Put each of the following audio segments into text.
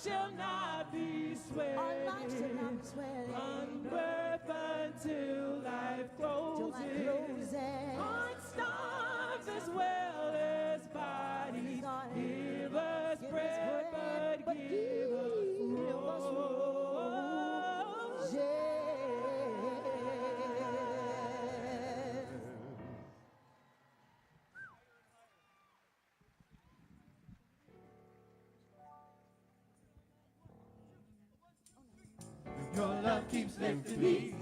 shall not be swayed. Our lives shall not be swayed. Unbirth until life closes. Unstarved as well as bodies. Give us bread, but give us rose. Your love keeps lifting me.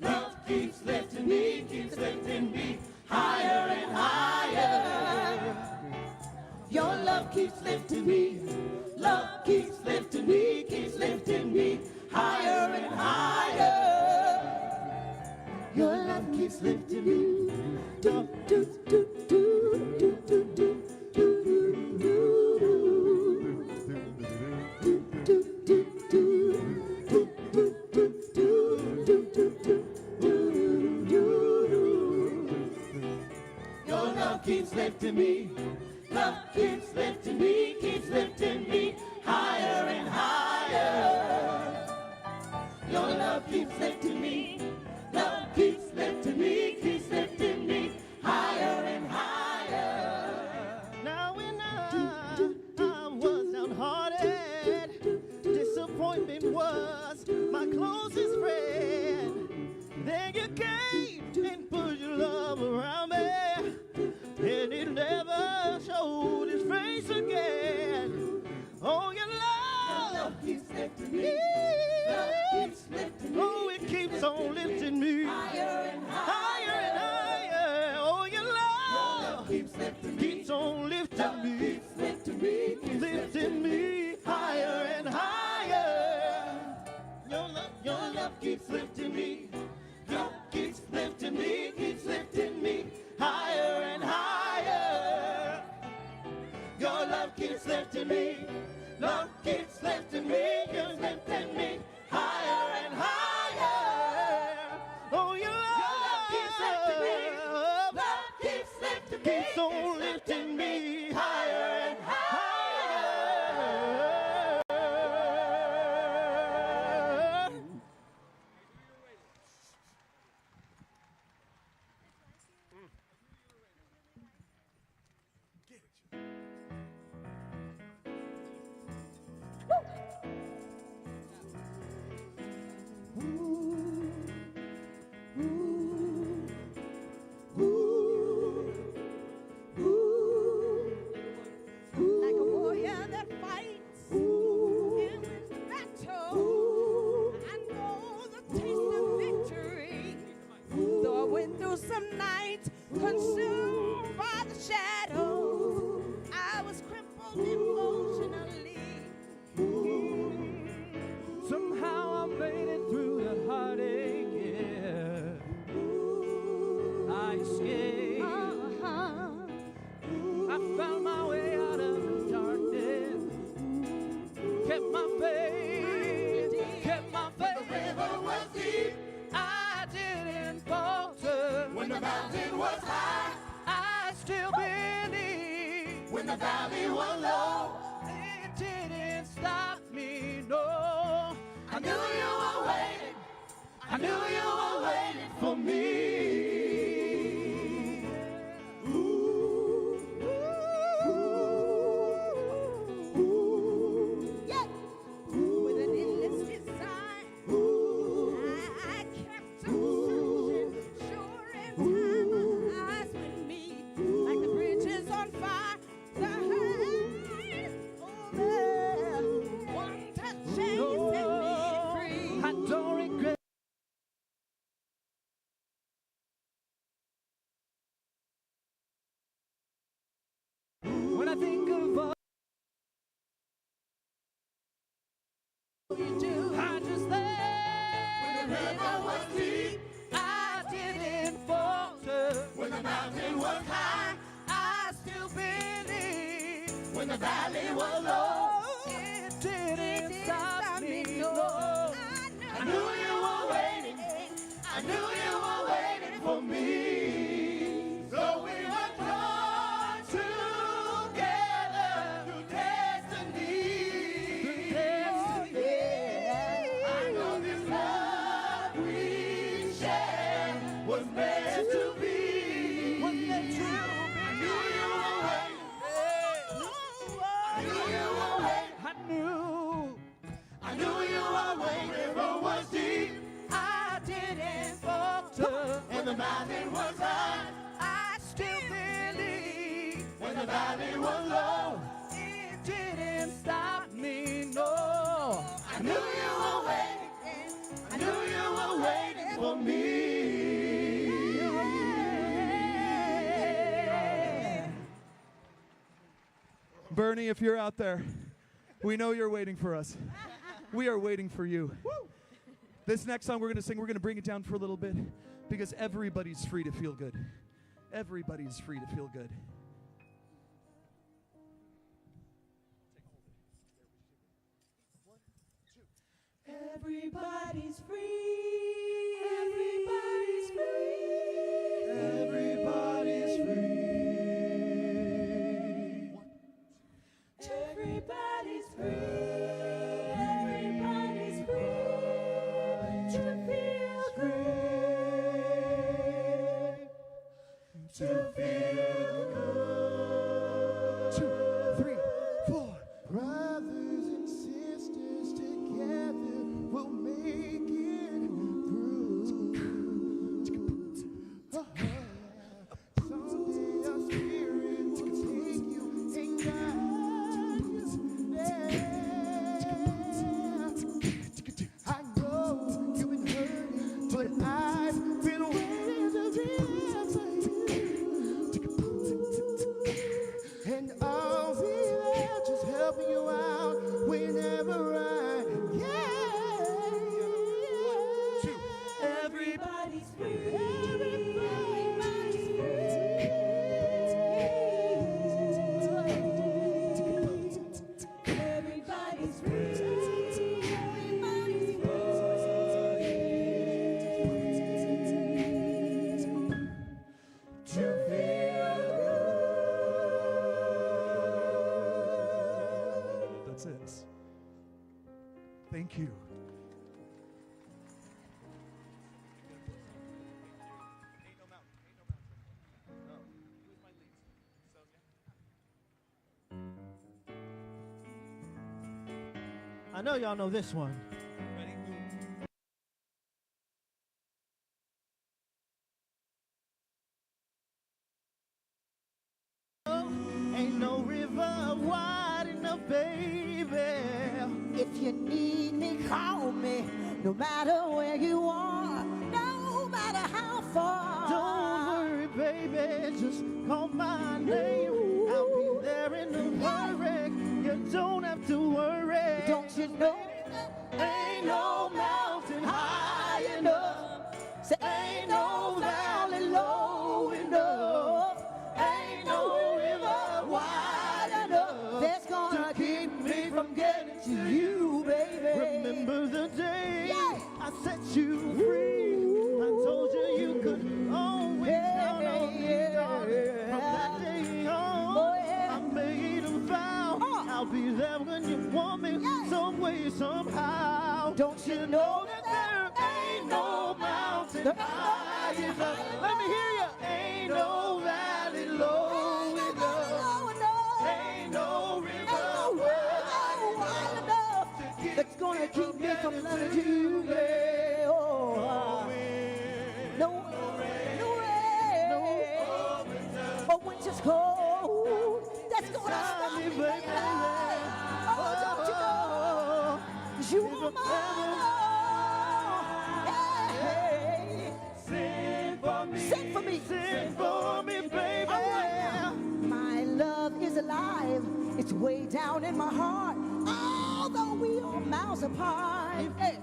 Love keeps lifting me, keeps lifting me higher and higher. Your love keeps lifting me. Love keeps lifting me, keeps lifting me higher and higher. Your love keeps lifting me. Do, do, do, do, do, do, do. Your love keeps lifting me. Love keeps lifting me, keeps lifting me higher and higher. Your love keeps lifting me. Love keeps lifting me, keeps lifting me higher and higher. Now when I was downhearted, disappointment was my closest friend. Then you came and put your love around me, and it never showed its face again. Oh, your love keeps lifting me. Love keeps lifting me. Oh, it keeps on lifting me Higher and higher and higher. Oh, your love keeps lifting me. keeps on lifting me, Keeps lifting me. Keeps lifting me higher and higher. Your love keeps lifting me. Love keeps lifting me. Keeps lifting me higher and higher. Your love keeps lifting me. Love keeps lifting me. Keeps lifting me higher and higher. Oh, your love keeps lifting me. love Love keeps lifting me. keeps on lifting me higher and higher. Like a warrior that fights in battle, I know the taste of victory. Though I went through some nights consumed by the shadows, I was crippled emotionally. Somehow I made it through the heartache, yeah. I escaped. I found my way out of the darkness. Kept my faith, kept my faith. The river was deep. I didn't falter. When the mountain was high. I still believe. When the valley was low. It didn't stop me, no. I knew you were waiting. I knew you were waiting for me. Yeah. With an endless desire, I kept on searching. Sure, in time my eyes would meet, like the bridges on fire. The highs over. One touch and set me free. I don't regret. When I think of all you do, I just When the river was deep. I didn't falter. When the mountain was high. I still believe. When the valley was low. It didn't stop me, no. I knew you were waiting. I knew you were waiting for me. So we were drawn together through destiny. alone. It didn't stop me, no. I knew you were waiting. I knew you were waiting for me. Bernie, if you're out there, we know you're waiting for us. We are waiting for you. This next song we're going to sing, we're going to bring it down for a little bit because everybody's free to feel good. Everybody's free to feel good. Everybody's free. Everybody's free. Everybody's free. Everybody's free. Everybody's free to feel great. To feel good. 2, 3, 4. Brothers and sisters together we'll make it through. Someday our spirit will take you and guide you there. I know you've been hurting, but I've been waiting to be there for you. And I'll be there just helping you out whenever I can. Everybody's free. Everybody's free. Everybody's free. Everybody's free. To feel good. That's it. Thank you. I know y'all know this one. Ain't no river wide enough, baby. If you need me, call me. No matter where you are, no matter how far. Don't worry, baby, just call my name. I'll be there in a hurry. You don't have to worry. Don't you know? Ain't no mountain high enough. Say, ain't no valley low enough. Ain't no river wide enough. That's gonna keep me from getting to you, baby. Remember the day Yeah. I set you free. I told you you could always count on me, darling. From that day on, Oh, yeah. I made a vow. I'll be there when you want me, Yeah. some way, somehow. Don't you know that there ain't no mountain There ain't no high mountain enough? high Let me hear you. Ain't no valley low enough. Ain't no river wide enough. That's gonna keep me from loving you, babe. Oh, no, no rain. Oh, winter's cold. That's gonna stop me, baby. Oh, don't you know? 'Cause you are mine. Hey, Sing for me. sing for me. Sing for me, baby. My love is alive. It's way down in my heart. Although we are miles apart. Hey.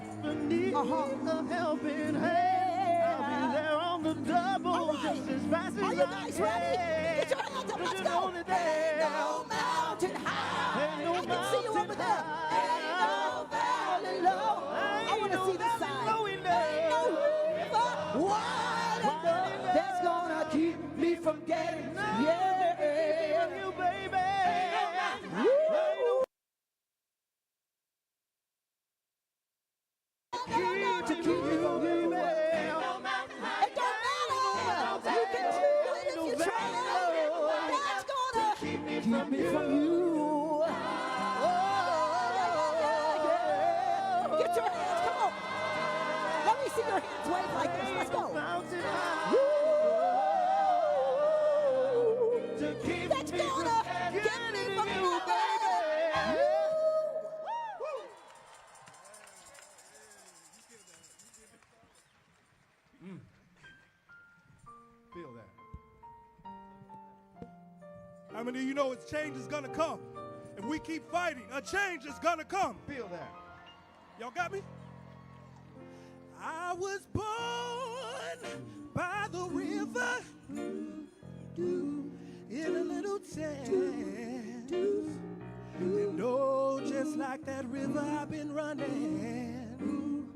Need a helping hand. I'll be there on the double, All right. just as fast as Are you guys I ready? can. Get your hands up, But let's you go. know that there Ain't no mountain high. ain't no I can see you over mountain there. high. Ain't no valley low. I Ain't want to no see this valley side. low enough. Ain't no river wide enough. That's gonna keep me from getting yeah. You, baby. Woo. To keep me from you, baby. It don't matter. You can do it if you try. That's gonna keep me from you. Get your hands, come on. Let me see your hands wave like this. Let's go. Mountain high. Woo. To keep That's me gonna from get How many of you know it's change is gonna come? If we keep fighting, a change is gonna come. Feel that. Y'all got me? I was born by the river in a little tent. And oh, just like that river I've been running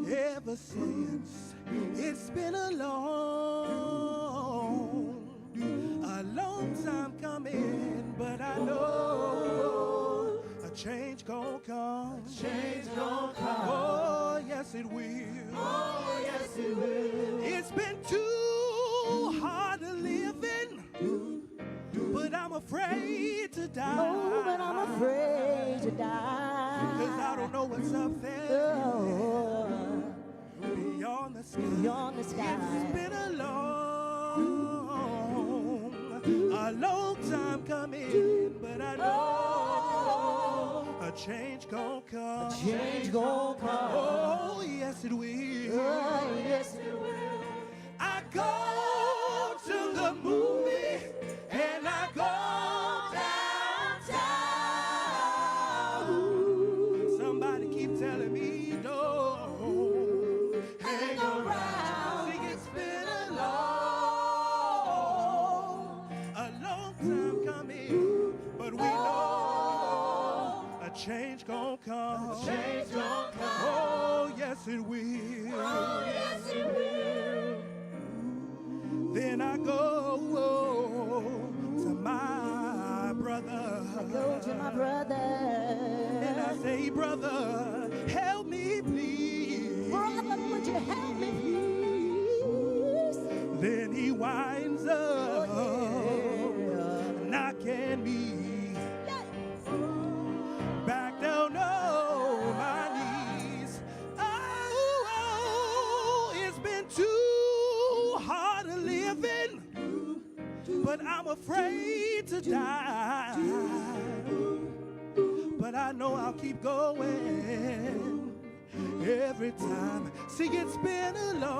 ever since. It's been a long time coming, but I know a change gon' come. A change gon' come. Oh, yes it will. Oh, yes it will. It's been too hard to live in, but I'm afraid to die. Oh, but I'm afraid to die. Because I don't know what's up there. Oh, beyond the sky. beyond the sky. It's been a long time coming, but I know a change gon' come. A change gon' come. Oh, yes it will. Oh, yes it will. I go to the movie and I go downtown. Somebody keep telling me don't hang around. See, it's been a long time coming, but we know a change gon' come. A change gon' come. Oh, yes it will. Oh, yes it will. Then I go to my brother. I go to my brother. And I say, brother, help me please. Brother, would you help me please? Then he winds up knocking me back down on my knees. Oh, it's been too hard to live in, but I'm afraid to die. But I know I'll keep going every time. See, it's been a long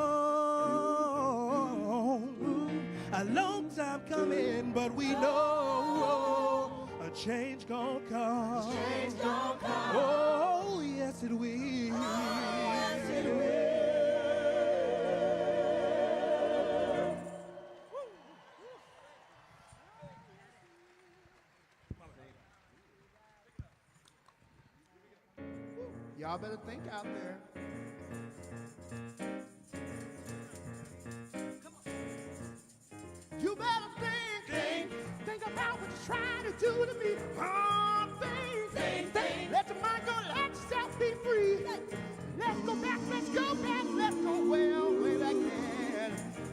time coming, but we know a change gon' come. A change gon' come. Oh, yes it will. Oh, yes it will. Y'all better think out there. You better think about what you're trying to do to me. Oh, think. Let your mind go, let yourself be free. Let's go back, let's go well, way back then.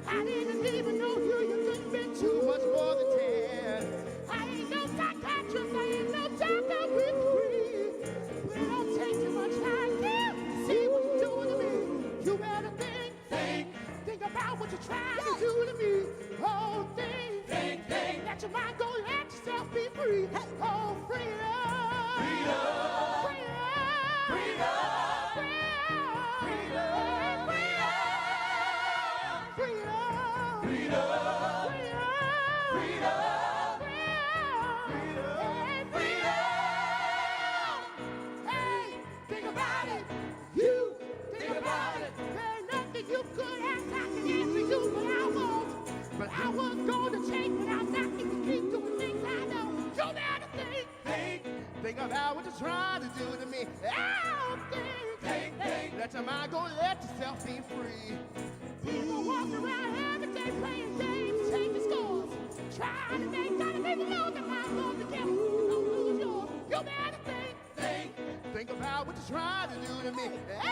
I didn't even know you couldn't be too much more than 10. I ain't no psychiatrist, I ain't no doctor with free. But it don't take too much time to see what you're doing to me. You better think about what you're trying to do to me. Oh, think. Let your mind go, let yourself be free. Oh, freedom. Hey, think about it. You think about it. There ain't nothing you could ask I can answer you, but I won't. But I was going to change, but I'm not going to keep doing things I know. You better think about what you're trying to do to me. Oh, think. Let your mind go, let yourself be free. People walk around every day playing games, changing scores, trying to make people know that my love together. Don't lose yours. You better think about what you're trying to do to me. Oh,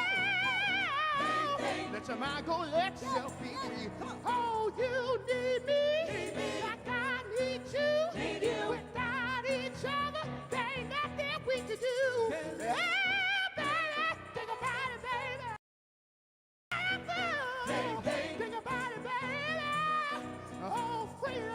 let your mind go, let yourself be free. Oh, you need me like I need you. Without each other, there ain't nothing we can do. Hey, baby, think about it, baby. Think about it, baby. Oh, freedom.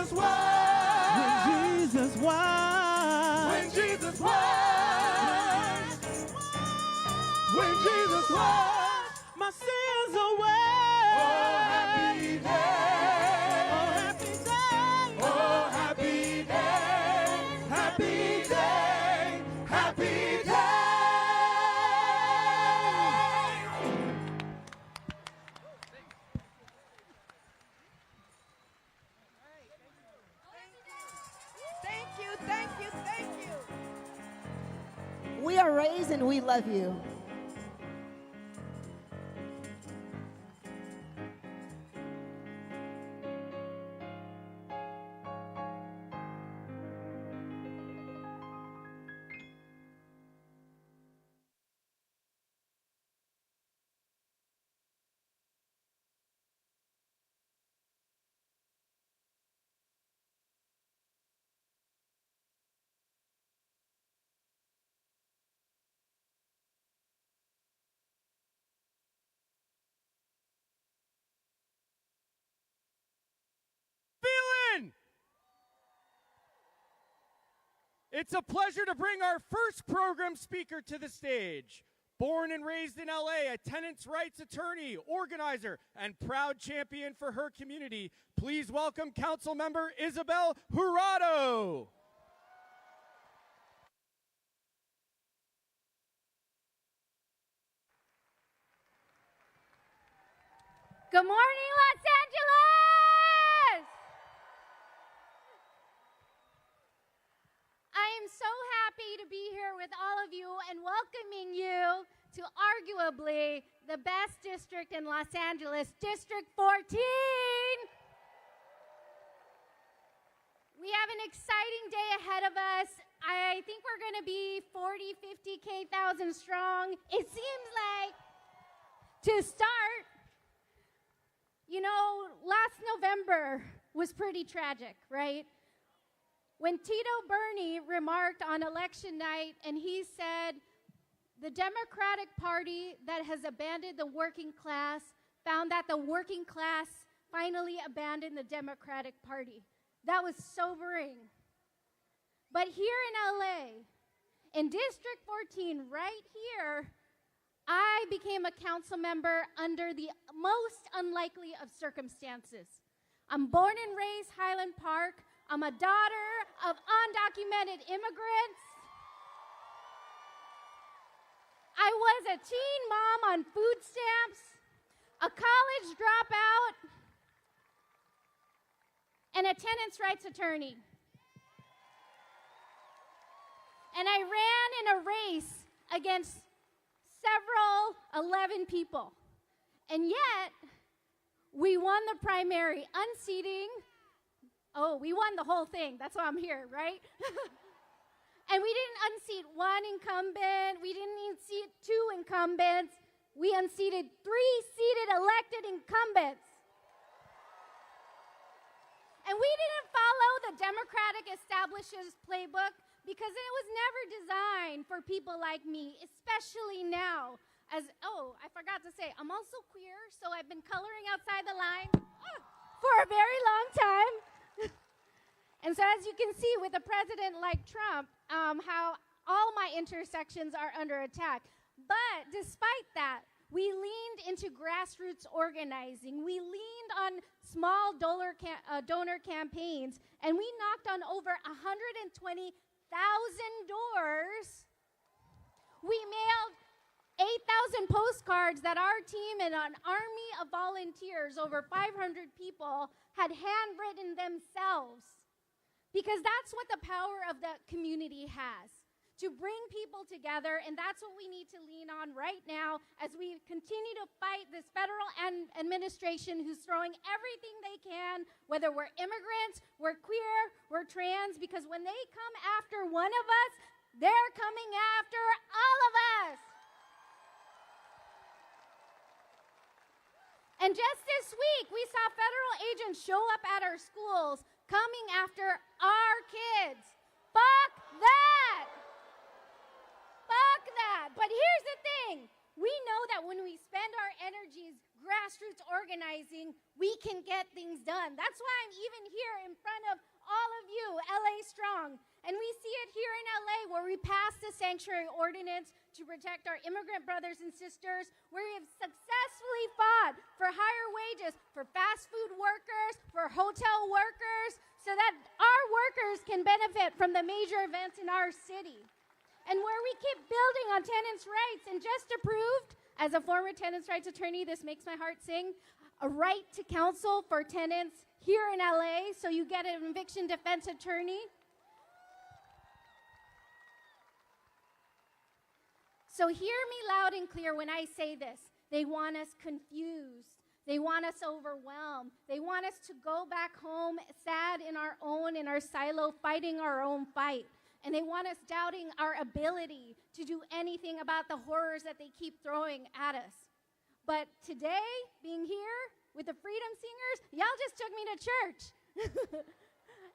Jesus was. When Jesus was. When Jesus was. When Jesus was. My sins away. Oh, happy day. Oh, happy day. Oh, happy day. Happy day. Happy day. Thank you, thank you, thank you. We are raised and we love you. Feeling. It's a pleasure to bring our first program speaker to the stage. Born and raised in LA, a tenants' rights attorney, organizer, and proud champion for her community, please welcome Council Member Isabel Jurado. Good morning, Los Angeles! I am so happy to be here with all of you and welcoming you to arguably the best district in Los Angeles, District 14. We have an exciting day ahead of us. I think we're going to be 40, 50K thousand strong. It seems like, to start, you know, last November was pretty tragic, right? When Tito Bernie remarked on election night and he said, the Democratic Party that has abandoned the working class found that the working class finally abandoned the Democratic Party. That was sobering. But here in LA, in District 14, right here, I became a council member under the most unlikely of circumstances. I'm born and raised Highland Park. I'm a daughter of undocumented immigrants. I was a teen mom on food stamps, a college dropout, and a tenants' rights attorney. And I ran in a race against 11 people. And yet, we won the primary, unseating. Oh, we won the whole thing. That's why I'm here, right? And we didn't unseat one incumbent. We didn't unseat two incumbents. We unseated 3 seated elected incumbents. And we didn't follow the Democratic establishment's playbook because it was never designed for people like me, especially now. I forgot to say, I'm also queer, so I've been coloring outside the line for a very long time. And so as you can see with a president like Trump, how all my intersections are under attack. But despite that, we leaned into grassroots organizing. We leaned on small donor campaigns, and we knocked on over 120,000 doors. We mailed 8,000 postcards that our team and an army of volunteers, over 500 people, had handwritten themselves. Because that's what the power of the community has, to bring people together, and that's what we need to lean on right now as we continue to fight this federal administration who's throwing everything they can, whether we're immigrants, we're queer, we're trans, because when they come after one of us, they're coming after all of us. And just this week, we saw federal agents show up at our schools coming after our kids. Fuck that! Fuck that! But here's the thing. We know that when we spend our energies grassroots grassroots organizing, we can get things done. That's why I'm even here in front of all of you, LA Strong. And we see it here in LA where we passed the sanctuary ordinance to protect our immigrant brothers and sisters, where we have successfully fought for higher wages for fast food workers, for hotel workers, so that our workers can benefit from the major events in our city. And where we keep building on tenants' rights, and just approved, as a former tenants' rights attorney, this makes my heart sing, a right to counsel for tenants here in LA, so you get an eviction defense attorney. So hear me loud and clear when I say this. They want us confused. They want us overwhelmed. They want us to go back home sad in our silo, fighting our own fight. And they want us doubting our ability to do anything about the horrors that they keep throwing at us. But today, being here with the Freedom Singers, y'all just took me to church.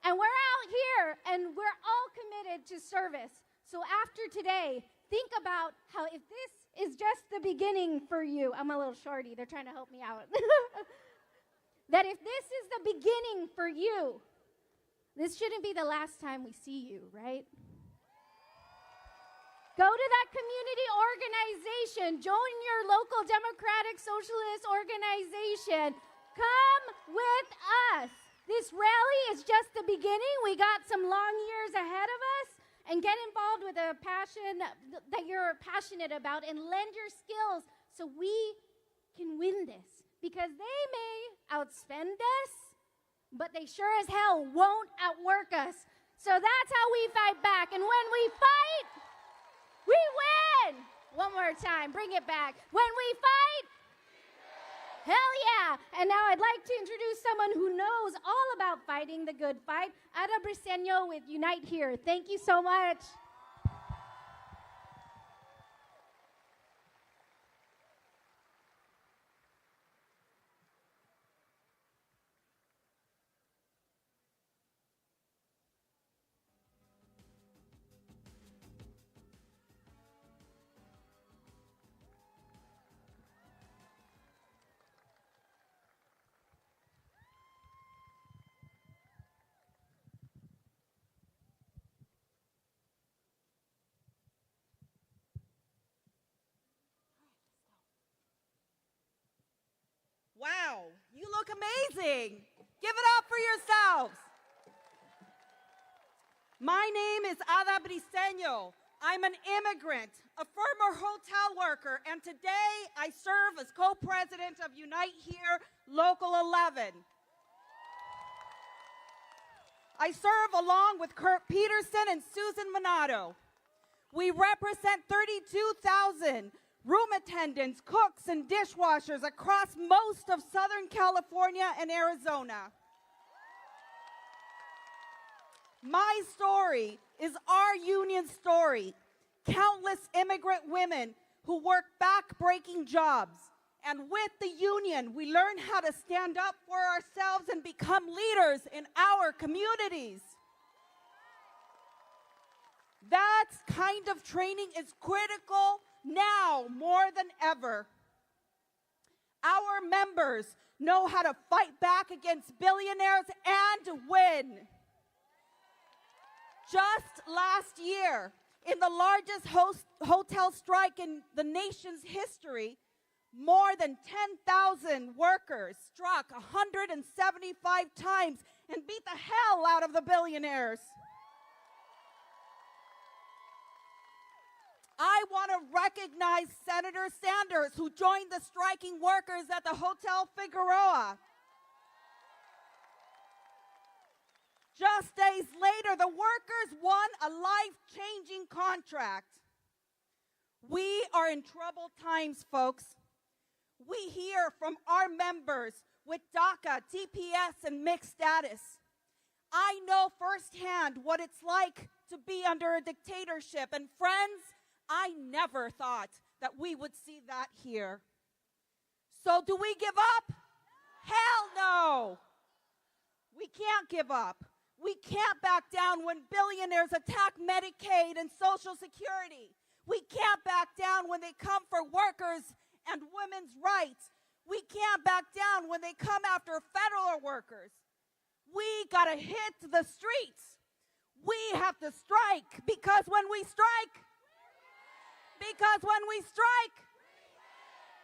And we're out here, and we're all committed to service. So after today, think about how if this is just the beginning for you, I'm a little shorty, they're trying to help me out. That if this is the beginning for you, this shouldn't be the last time we see you, right? Go to that community organization. Join your local Democratic Socialist organization. Come with us. This rally is just the beginning. We got some long years ahead of us. And get involved with a passion that you're passionate about, and lend your skills so we can win this. Because they may outspend us, but they sure as hell won't outwork us. So that's how we fight back. And when we fight, we win. One more time, bring it back. When we fight, hell yeah. And now I'd like to introduce someone who knows all about fighting the good fight, Ada Briseño with Unite Here. Thank you so much. Wow, you look amazing. Give it up for yourselves. My name is Ada Briseño. I'm an immigrant, a former hotel worker, and today I serve as co-president of Unite Here, Local 11. I serve along with Kurt Peterson and Susan Minato. We represent 32,000 room attendants, cooks, and dishwashers across most of Southern California and Arizona. My story is our union story. Countless immigrant women who work back-breaking jobs. And with the union, we learn how to stand up for ourselves and become leaders in our communities. That kind of training is critical now more than ever. Our members know how to fight back against billionaires and win. Just last year, in the largest hotel strike in the nation's history, more than 10,000 workers struck 175 times and beat the hell out of the billionaires. I want to recognize Senator Sanders, who joined the striking workers at the Hotel Figueroa. Just days later, the workers won a life-changing contract. We are in troubled times, folks. We hear from our members with DACA, TPS, and mixed status. I know firsthand what it's like to be under a dictatorship, and friends, I never thought that we would see that here. So do we give up? Hell no. We can't give up. We can't back down when billionaires attack Medicaid and Social Security. We can't back down when they come for workers and women's rights. We can't back down when they come after federal workers. We got to hit the streets. We have to strike because when we strike,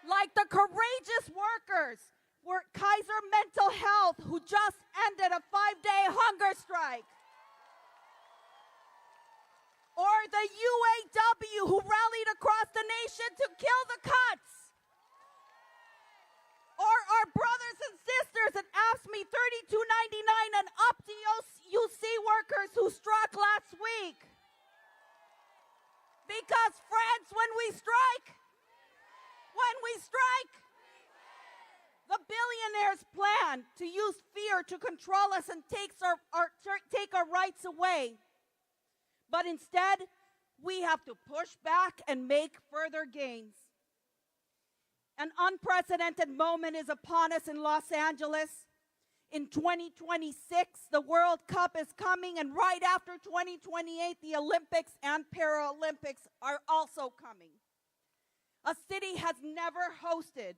like the courageous workers were Kaiser Mental Health, who just ended a 5-day hunger strike, or the UAW, who rallied across the nation to kill the cuts, or our brothers and sisters at AFSCME 3299 and UC workers who struck last week. Because friends, when we strike, the billionaires plan to use fear to control us and take our rights away. But instead, we have to push back and make further gains. An unprecedented moment is upon us in Los Angeles. In 2026, the World Cup is coming, and right after 2028, the Olympics and Paralympics are also coming. A city has never hosted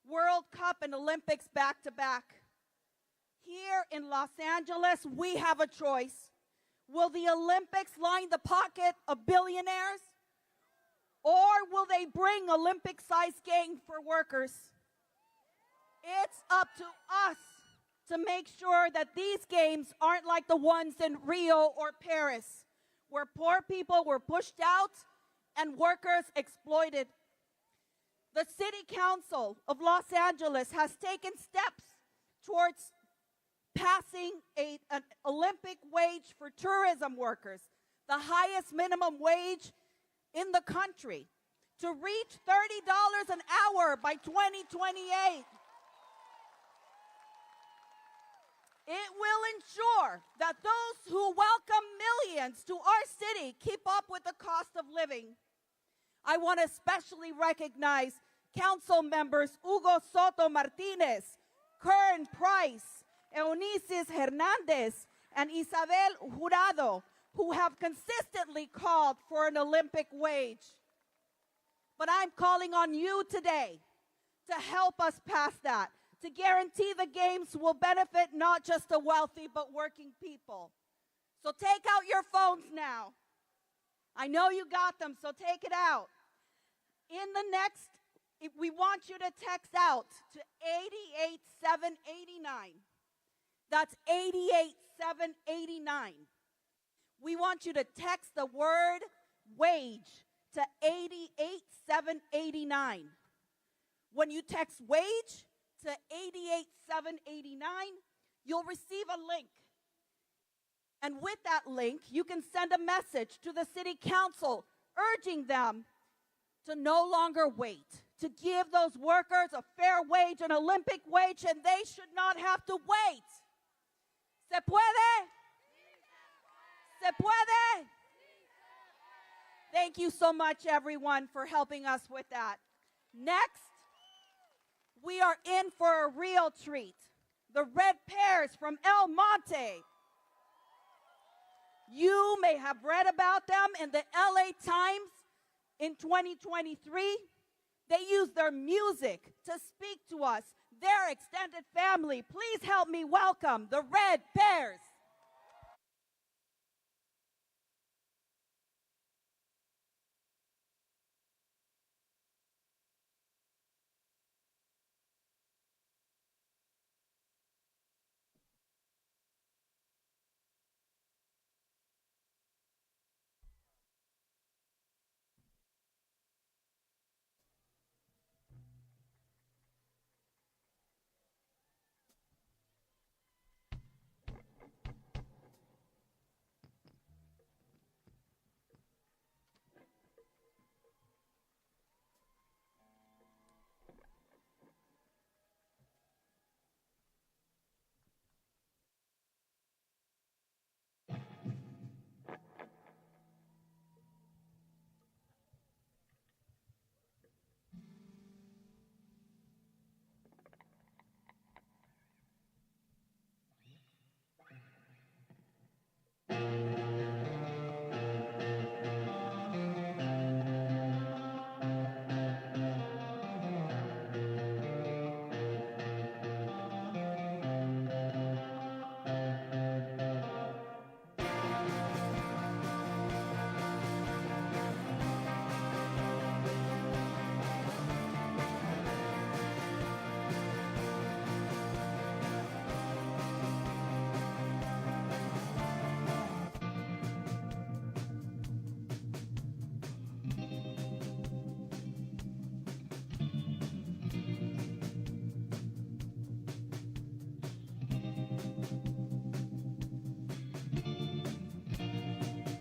World Cup and Olympics back to back. Here in Los Angeles, we have a choice. Will the Olympics line the pocket of billionaires? Or will they bring Olympic-sized gain for workers? It's up to us to make sure that these games aren't like the ones in Rio or Paris, where poor people were pushed out and workers exploited. The City Council of Los Angeles has taken steps towards passing an Olympic wage for tourism workers, the highest minimum wage in the country, to reach $30 an hour by 2028. It will ensure that those who welcome millions to our city keep up with the cost of living. I want to especially recognize council members Hugo Soto Martinez, Kern Price, Eunices Hernandez, and Isabel Jurado, who have consistently called for an Olympic wage. But I'm calling on you today to help us pass that, to guarantee the games will benefit not just the wealthy, but working people. So take out your phones now. I know you got them, so take it out. In the next, we want you to text out to 88789. That's 88789. We want you to text the word wage to 88789. When you text wage to 88789, you'll receive a link. And with that link, you can send a message to the City Council urging them to no longer wait, to give those workers a fair wage, an Olympic wage, and they should not have to wait. ¿Se puede? ¿Se puede? Thank you so much, everyone, for helping us with that. Next, we are in for a real treat. The Red Pears from El Monte. You may have read about them in the LA Times in 2023. They use their music to speak to us, their extended family. Please help me welcome the Red Pears.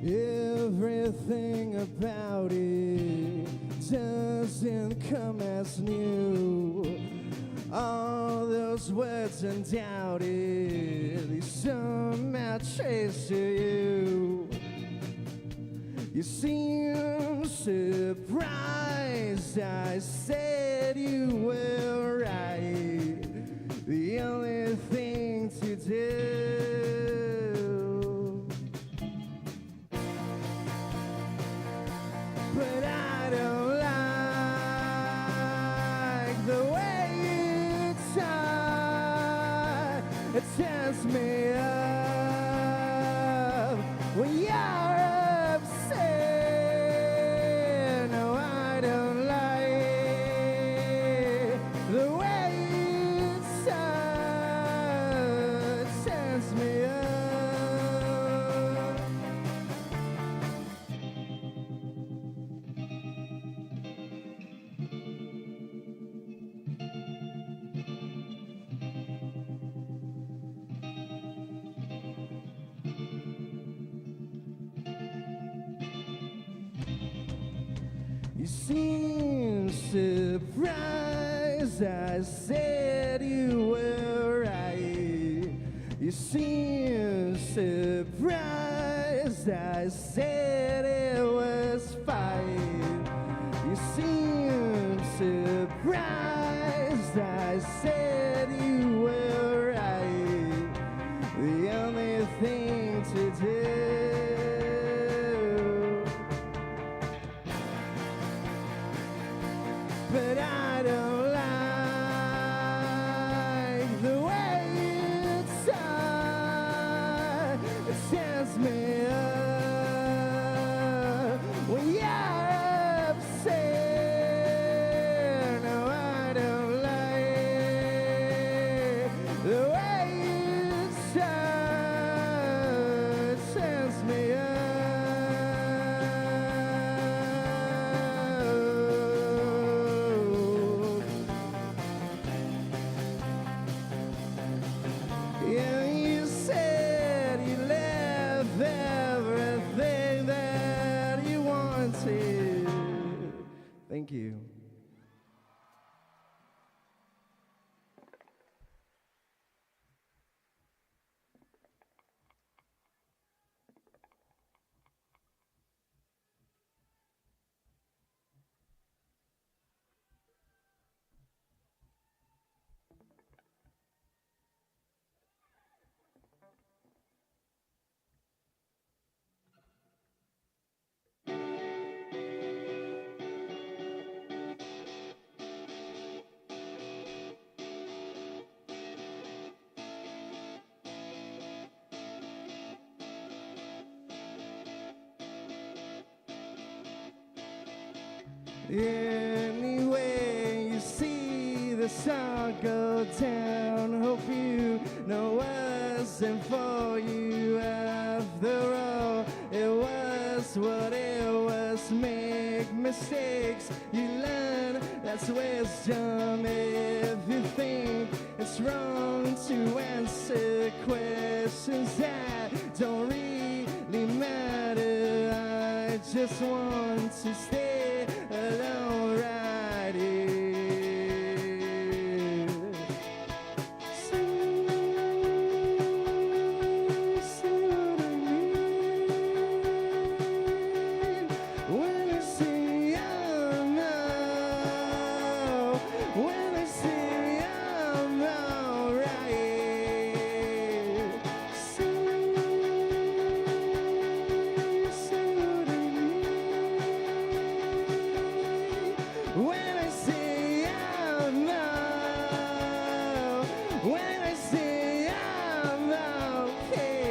Everything about it doesn't come as new. All those words undoubtedly somehow trace to you. You seem surprised I said you were right. The only thing to do. But I don't like the way you talk. It tears me up when you're upset. No, I don't like the way you talk. It tears me up. You seem surprised I said you were right. You seem surprised I said it was fine. You seem surprised I said you were right. The only thing to do. But I don't like the way you talk. It tears me up when you're upset. No, I don't like the way you talk. It tears me up. Yeah, you said you left everything that you wanted. Thank you. Anyway, you see the sun go down. Hope you know wasn't for you after all. It was what it was. Make mistakes, you learn. That's wisdom. If you think it's wrong to answer questions that don't really matter, I just want to stay alone right here. See what I mean when I say I'm out, when I say I'm alright. See what I mean when I say I'm out, when I say I'm okay.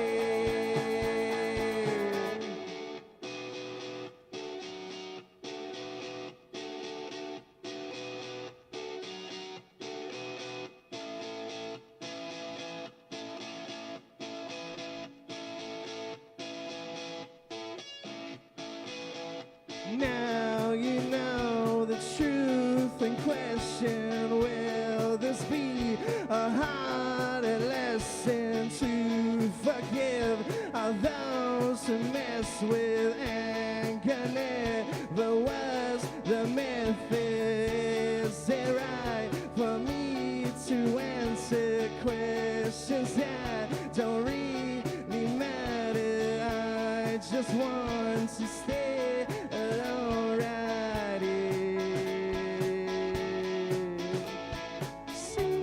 Now you know the truth and question, will this be a harder lesson to forgive all those those who mess with anger never was the myth. Is it right for me to answer questions that don't really matter? I just want to stay alone right here. See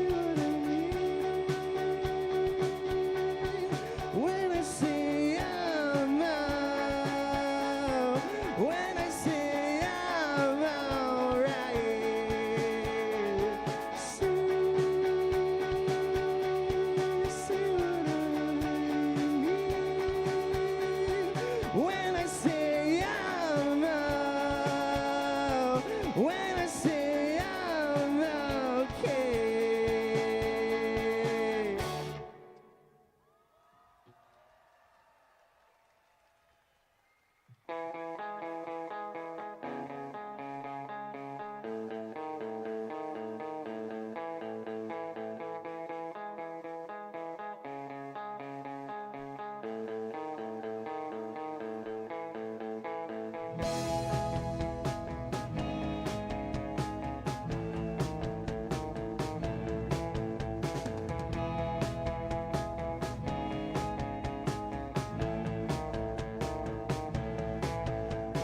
what I mean when I say I'm out, when I say I'm alright. See what I mean when I say I'm out, when I say I'm okay.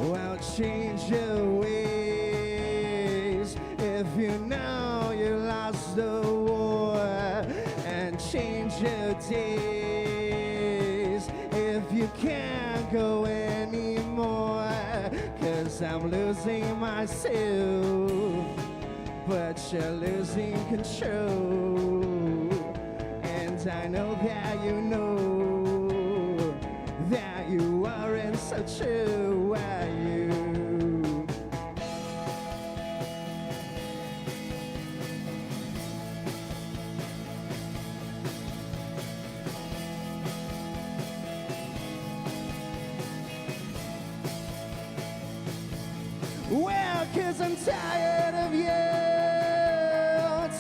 Well, change your ways if you know you lost the war, and change your days if you can't go anymore. 'Cause I'm losing myself, but you're losing control, and I know that you know that you aren't so true, are you? Well, 'cause I'm tired of you,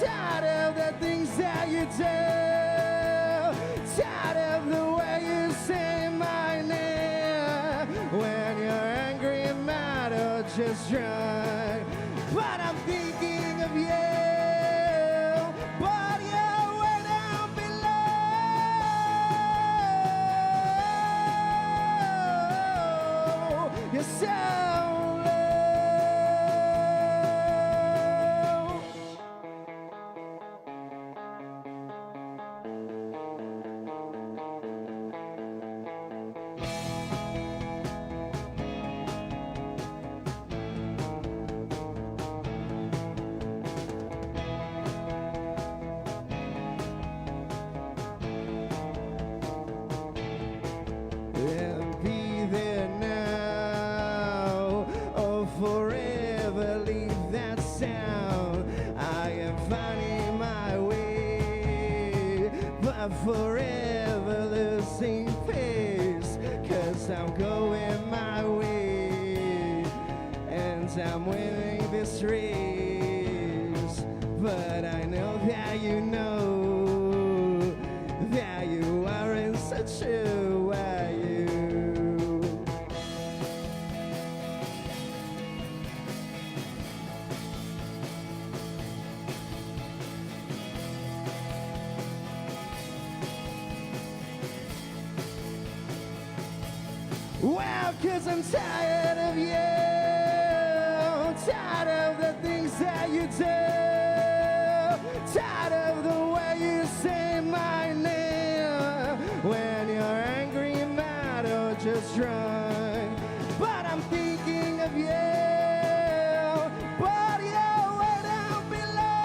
tired of the things that you do, tired of the way you say my name when you're angry, mad, or just drunk. But I'm thinking of you, but you're way down below. You're so low. And be there now, or forever leave that sound. I am finding my way, but forever losing pace. 'Cause I'm going my way, and I'm winning this race. But I know that you know that you aren't so true, are you? Well, 'cause I'm tired of you, tired of the things that you do, tired of the way you say my name when you're angry, mad, or just drunk. But I'm thinking of you, but you're way down below.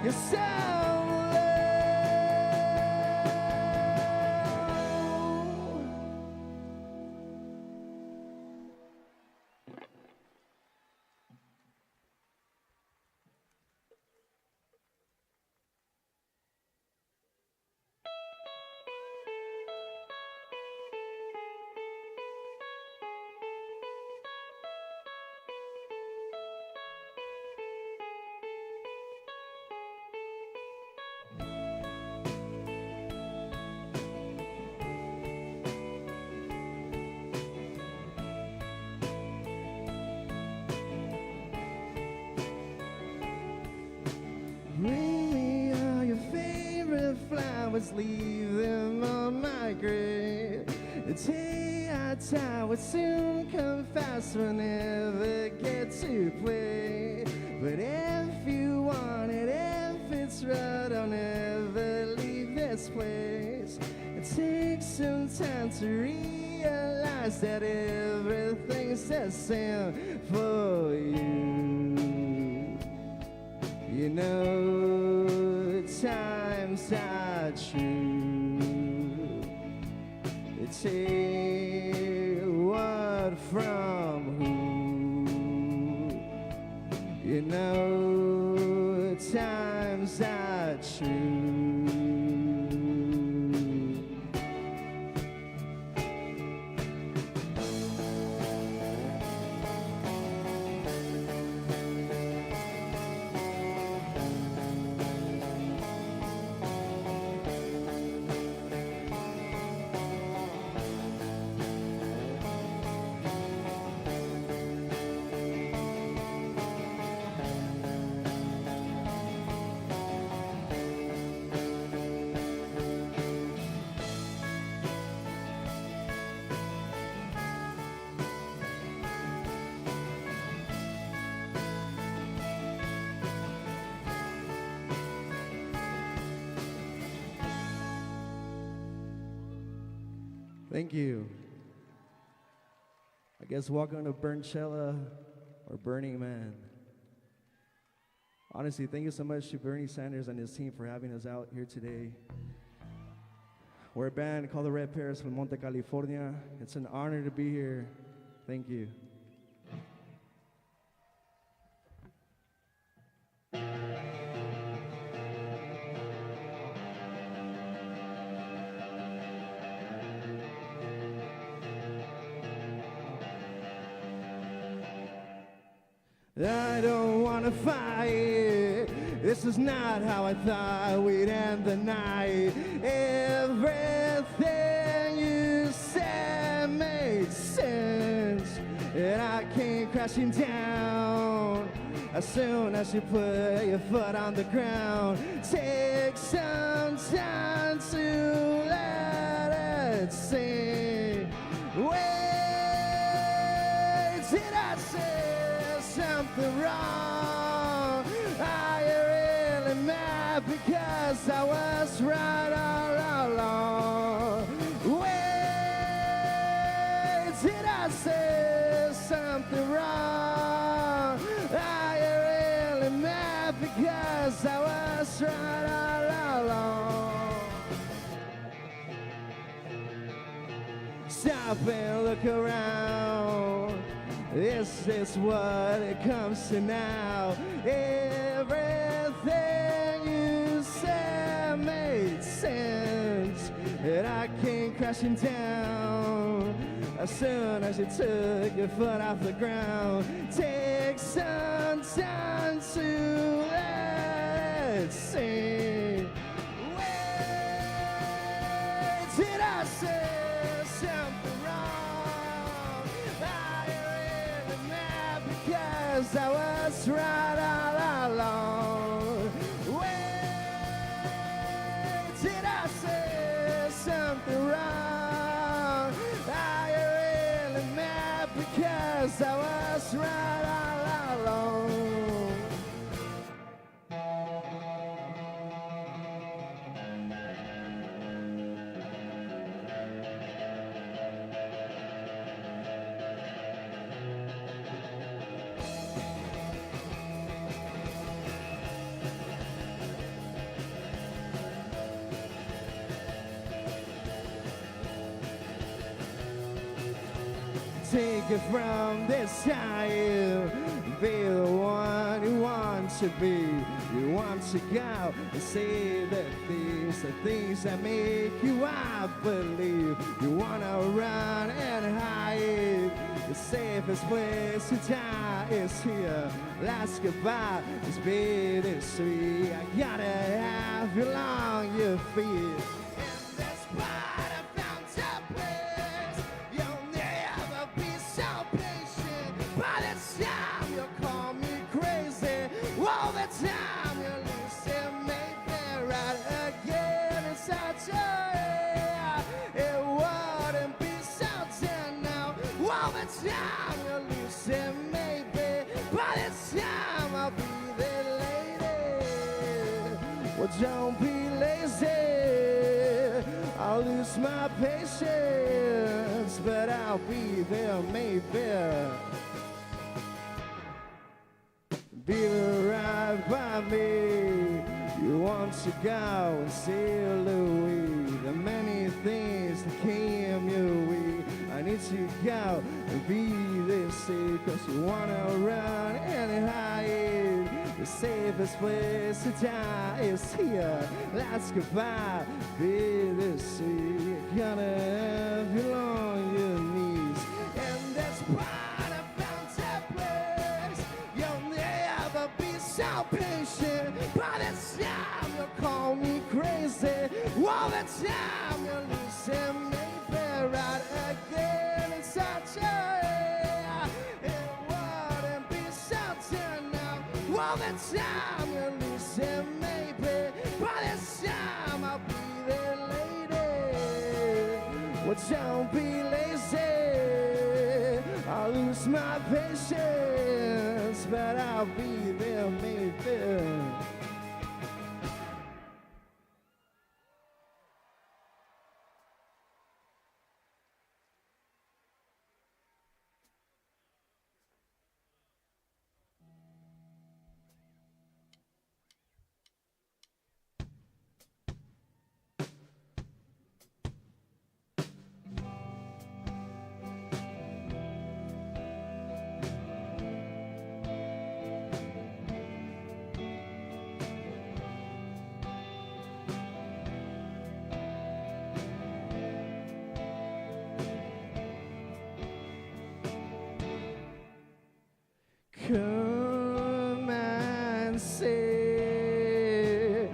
You're so low. was leaving on my grave. The day I die would soon come fast, we'll never get to play. But if you want it, if it's right, I'll never leave this place. It takes some time to realize that everything's the same for you. You know, times are true. Take what from who? You know, times are true. Thank you. I guess welcome to Burnchella or Burning Man. Honestly, thank you so much to Bernie Sanders and his team for having us out here today. We're a band called the Red Pears from Monte California. It's an honor to be here. Thank you. I don't wanna fight. This is not how I thought we'd end the night. Everything you said made sense, and I came crashing down as soon as you put your foot on the ground. Take some time to let it sink. Wait, did I say something wrong? Are you really mad because I was right all along? Wait, did I say something wrong? Are you really mad because I was right all along? Stop and look around. This is what it comes to now. Everything you said made sense, and I came crashing down as soon as you took your foot off the ground. Take some time to let it sink. Wait, did I say something wrong? Are you really mad because I was right all along? Wait, did I say something wrong? Are you really mad because I was right all along? Take it from this time. Be the one you want to be. You want to go and say the things that make you, I believe. You wanna run and hide. The safest place to die is here. Last goodbye is bittersweet. I gotta have you along your feet. In this spot I found a place. You'll never be so patient. By the time you call me crazy, all the time you listen, make me right again inside be their lady. Well, don't be lazy. I'll lose my patience, but I'll be there maybe. Be right by me. You want to go and see Louis. The many things that came your way. I need to go and be this sea, 'cause you wanna run any higher. The safest place to die is here. Let's goodbye, be this sea. Gonna have you on your knees, and that's part about that place. You'll never be so patient. By the time you call me crazy, all the time you listen me right again in such a way. It wouldn't be something now. All the time you listen maybe. By the time I'll be there lady. Well, don't be lazy. I'll lose my patience, but I'll be there maybe. Come and say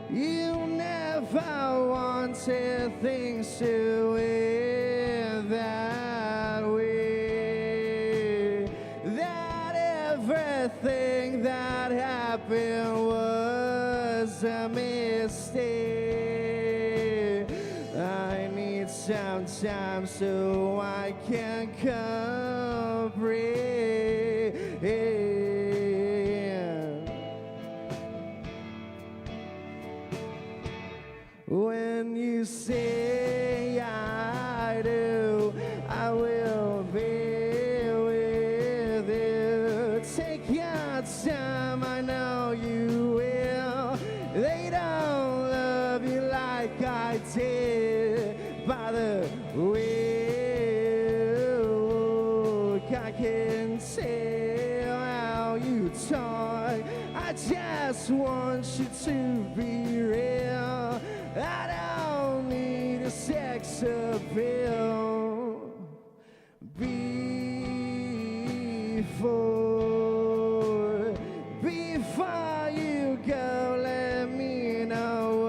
you never wanted things to end that way. That everything that happened was a mistake. I need some time so I can comprehend. When you say I do, I will be with you. Take your time, I know you will. They don't love you like I did. By the way, I can tell how you talk. I just want you to be real. I don't need a sex appeal. Before you go, let me know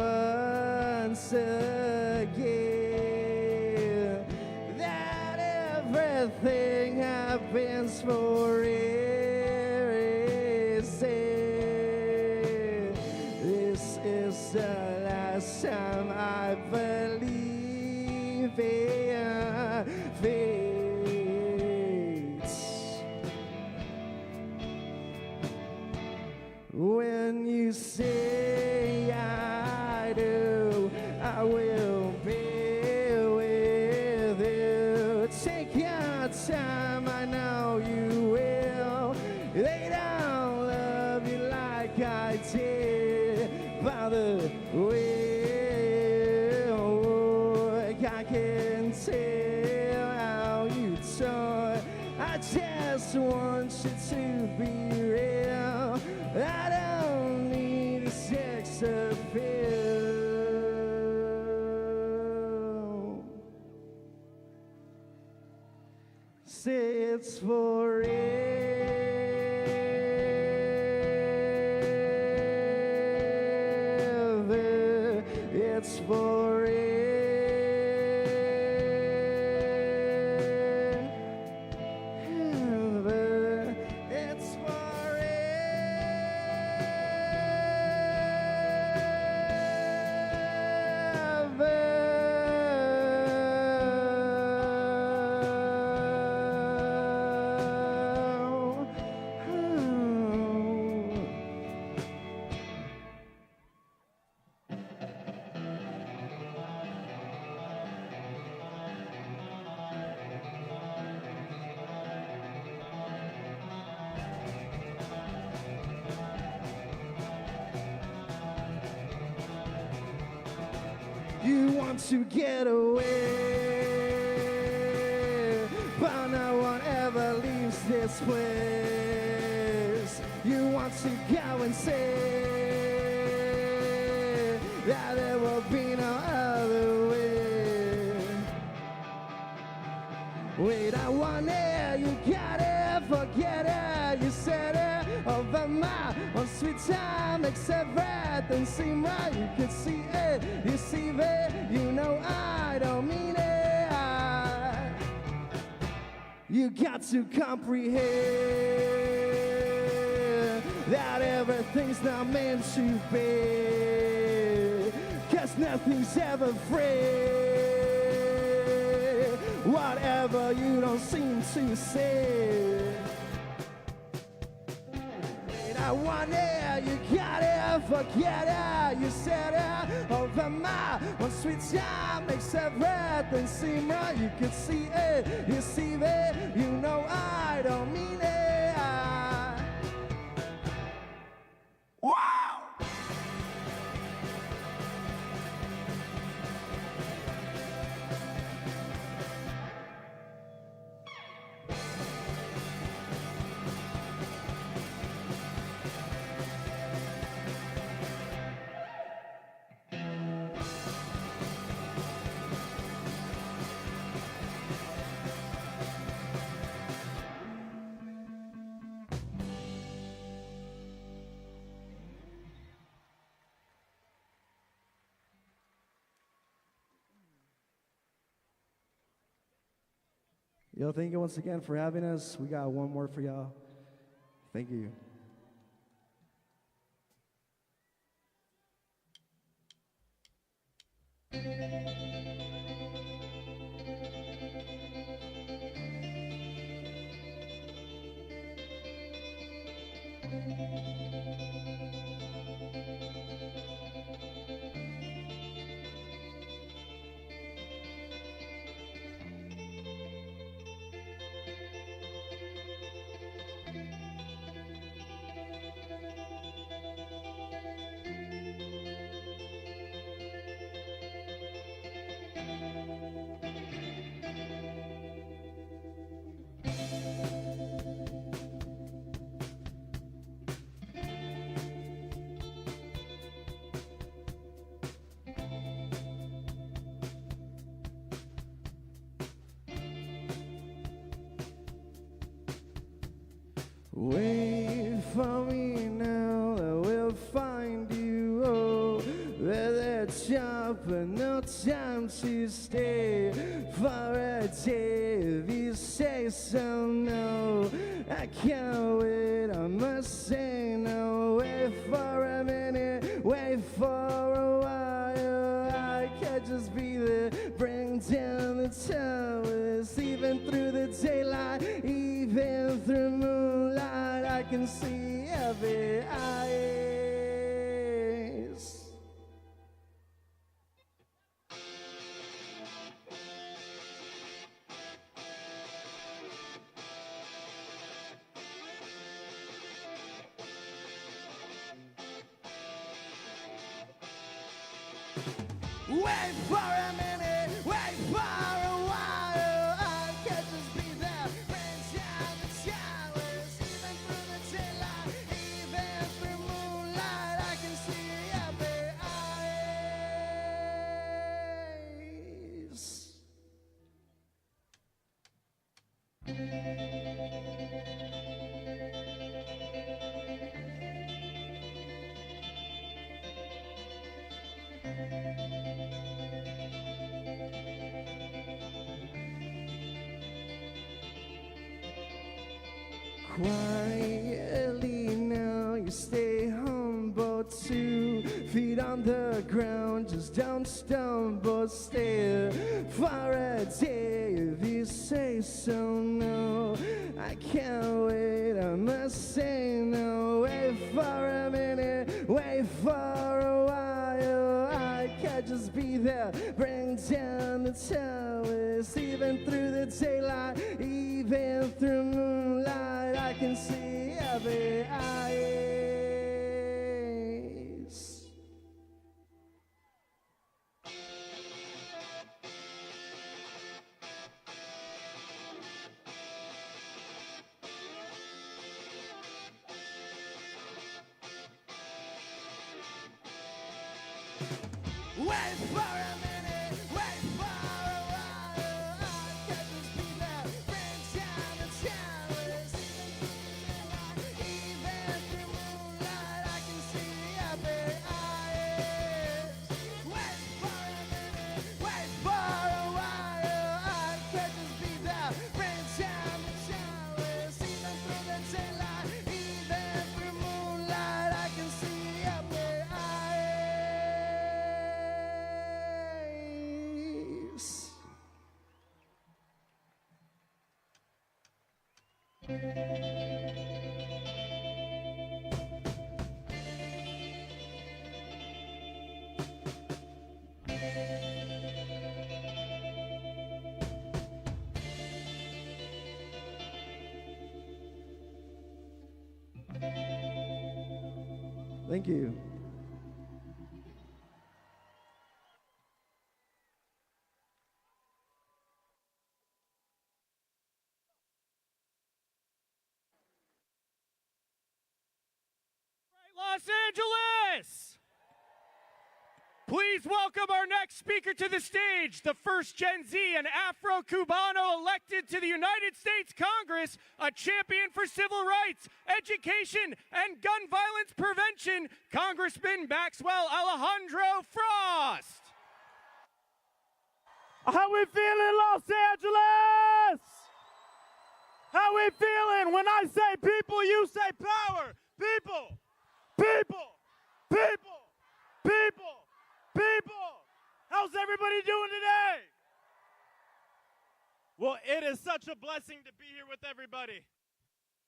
once again that everything happens for a reason. This is the last time I believe in fate. When you say I do, I will be with you. Take your time, I know you will. They don't love you like I did. By the way, I can tell how you talk. I just want you to be real. I don't need a sex appeal. Say it's forever. It's forever. It's forever. You want to get away, but no one ever leaves this place. You want to go and say that there will be no other way. Wait, I want it, you got it, forget it. You said it over my one sweet time, makes everything seem right. You could see it, you see it, you know I don't mean it. You got to comprehend that everything's not meant to be, 'cause nothing's ever free. Whatever you don't seem to see. I want it, you got it, forget it. You said it over my one sweet time, makes everything seem right. You could see it, you see it, you know I don't mean it. Wow! Yo, thank you once again for having us. We got one more for y'all. Thank you. Wait for me now, I will find you. Oh, where that job, but no time to stay for a day. If you say so, no, I can't wait. I must say no. Wait for a minute, wait for a while. I can't just be there, bring down the towers, even through the daylight, even through moonlight. I can see every eyes. Wait for a minute, wait for a while. I can't just be there, bring down the towers, even through the daylight, even through moonlight. I can see every eyes. Quietly now, you stay humble, 2 feet on the ground, just don't stumble, stay for a day. If you say so, no, I can't wait, I must say no. Wait for a minute, wait for a while. I can't just be there, bring down the towers, even through the daylight, even through moonlight. I can see every eyes. Wait for a minute, wait for a while. I can't just be there, friends down the showers. Even through moonlight, I can see happy eyes. Wait for a minute, wait for a while. I can't just be there, friends down the showers. Even through the daylight, even through moonlight, I can see happy eyes. Thank you. Los Angeles! Please welcome our next speaker to the stage, the first Gen Z and Afro-Cubano elected to the United States Congress, a champion for civil rights, education, and gun violence prevention, Congressman Maxwell Alejandro Frost. How we feeling, Los Angeles? How we feeling? When I say people, you say power. People, people, people, people, people. How's everybody doing today? Well, it is such a blessing to be here with everybody.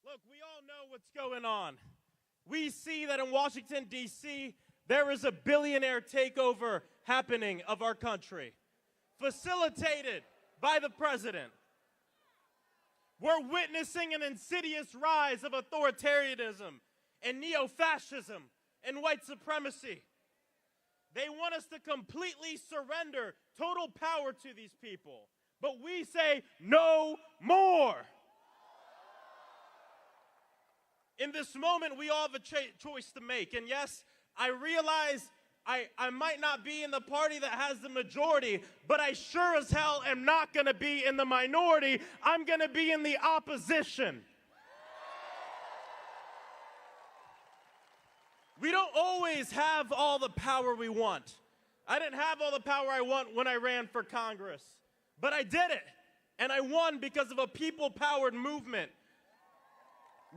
Look, we all know what's going on. We see that in Washington, D.C., there is a billionaire takeover happening of our country, facilitated by the president. We're witnessing an insidious rise of authoritarianism and neo-fascism and white supremacy. They want us to completely surrender total power to these people. But we say no more. In this moment, we all have a choice to make. And yes, I realize I might not be in the party that has the majority, but I sure as hell am not going to be in the minority. I'm going to be in the opposition. We don't always have all the power we want. I didn't have all the power I want when I ran for Congress, but I did it, and I won because of a people-powered movement.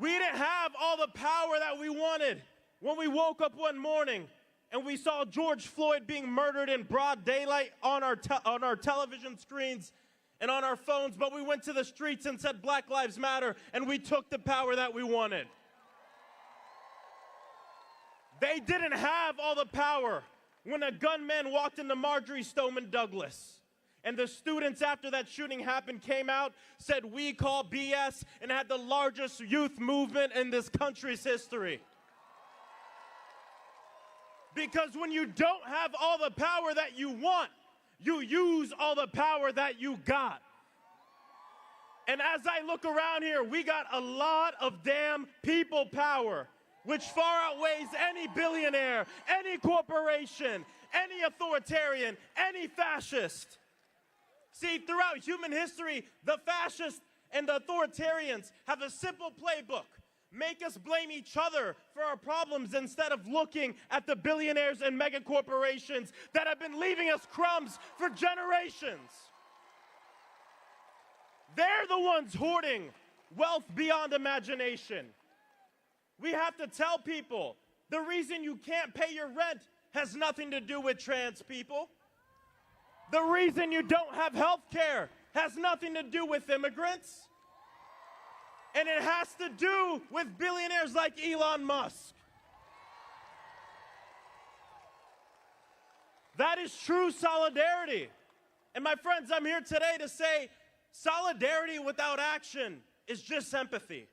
We didn't have all the power that we wanted when we woke up one morning and we saw George Floyd being murdered in broad daylight on our television screens and on our phones, but we went to the streets and said Black Lives Matter, and we took the power that we wanted. They didn't have all the power when a gunman walked into Marjorie Stoneman Douglas. And the students, after that shooting happened, came out, said, "We call BS," and had the largest youth movement in this country's history. Because when you don't have all the power that you want, you use all the power that you got. And as I look around here, we got a lot of damn people power, which far outweighs any billionaire, any corporation, any authoritarian, any fascist. See, throughout human history, the fascists and the authoritarians have a simple playbook. Make us blame each other for our problems instead of looking at the billionaires and mega corporations that have been leaving us crumbs for generations. They're the ones hoarding wealth beyond imagination. We have to tell people the reason you can't pay your rent has nothing to do with trans people. The reason you don't have health care has nothing to do with immigrants. And it has to do with billionaires like Elon Musk. That is true solidarity. And my friends, I'm here today to say solidarity without action is just sympathy.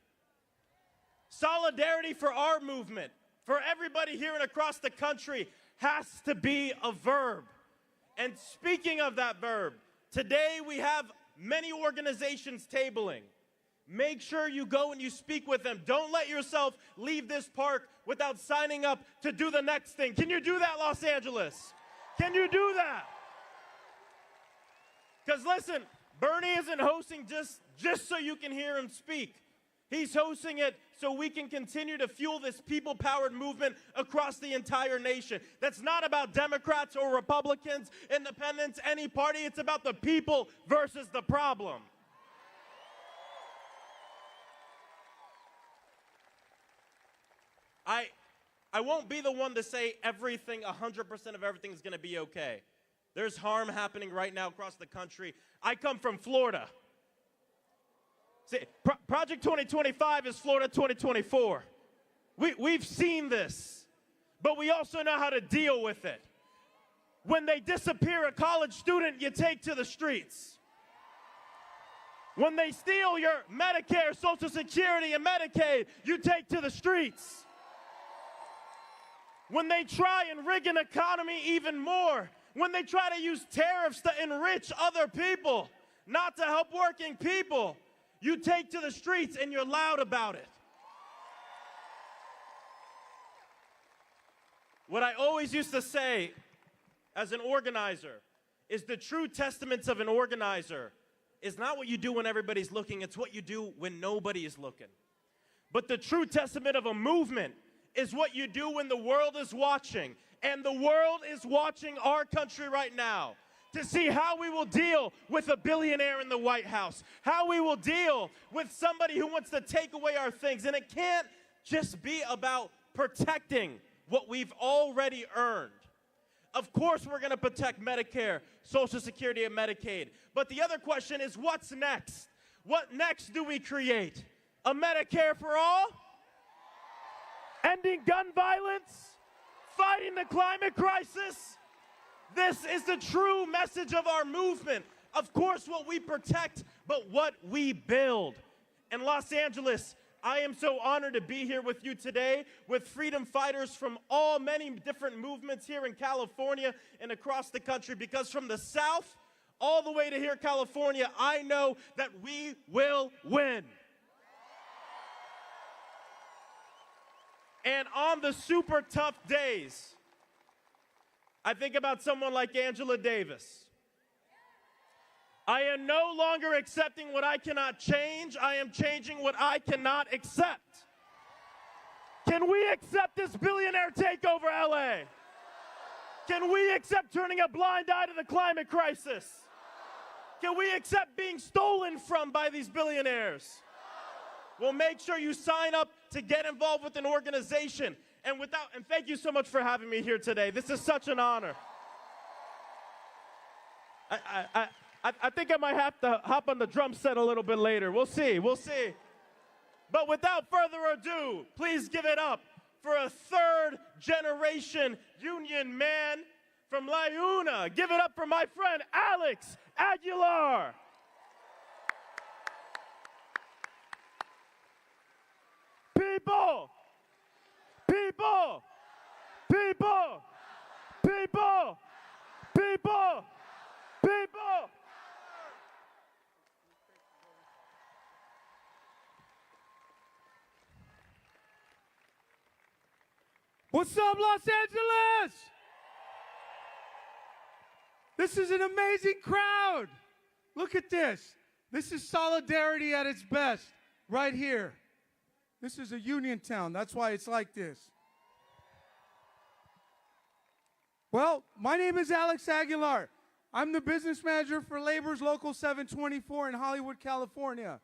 Solidarity for our movement, for everybody here and across the country, has to be a verb. And speaking of that verb, today we have many organizations tabling. Make sure you go and you speak with them. Don't let yourself leave this park without signing up to do the next thing. Can you do that, Los Angeles? Can you do that? Because listen, Bernie isn't hosting just so you can hear him speak. He's hosting it so we can continue to fuel this people-powered movement across the entire nation. That's not about Democrats or Republicans, independents, any party. It's about the people versus the problem. I won't be the one to say everything, 100% of everything is going to be okay. There's harm happening right now across the country. I come from Florida. See, Project 2025 is Florida 2024. We've seen this, but we also know how to deal with it. When they disappear a college student, you take to the streets. When they steal your Medicare, Social Security, and Medicaid, you take to the streets. When they try and rig an economy even more, when they try to use tariffs to enrich other people, not to help working people, you take to the streets and you're loud about it. What I always used to say as an organizer is the true testaments of an organizer is not what you do when everybody's looking, it's what you do when nobody is looking. But the true testament of a movement is what you do when the world is watching. And the world is watching our country right now to see how we will deal with a billionaire in the White House, how we will deal with somebody who wants to take away our things. And it can't just be about protecting what we've already earned. Of course, we're going to protect Medicare, Social Security, and Medicaid. But the other question is, what's next? What next do we create? A Medicare for all? Ending gun violence? Fighting the climate crisis? This is the true message of our movement. Of course, what we protect, but what we build. In Los Angeles, I am so honored to be here with you today with freedom fighters from many different movements here in California and across the country, because from the South all the way to here, California, I know that we will win. And on the super tough days, I think about someone like Angela Davis. I am no longer accepting what I cannot change. I am changing what I cannot accept. Can we accept this billionaire takeover, LA? Can we accept turning a blind eye to the climate crisis? Can we accept being stolen from by these billionaires? Well, make sure you sign up to get involved with an organization. And thank you so much for having me here today. This is such an honor. I think I might have to hop on the drum set a little bit later. We'll see. But without further ado, please give it up for a third-generation union man from La Una. Give it up for my friend Alex Aguilar. People! People! People! People! People! People! What's up, Los Angeles? This is an amazing crowd. Look at this. This is solidarity at its best, right here. This is a union town. That's why it's like this. Well, my name is Alex Aguilar. I'm the business manager for Labor's Local 724 in Hollywood, California.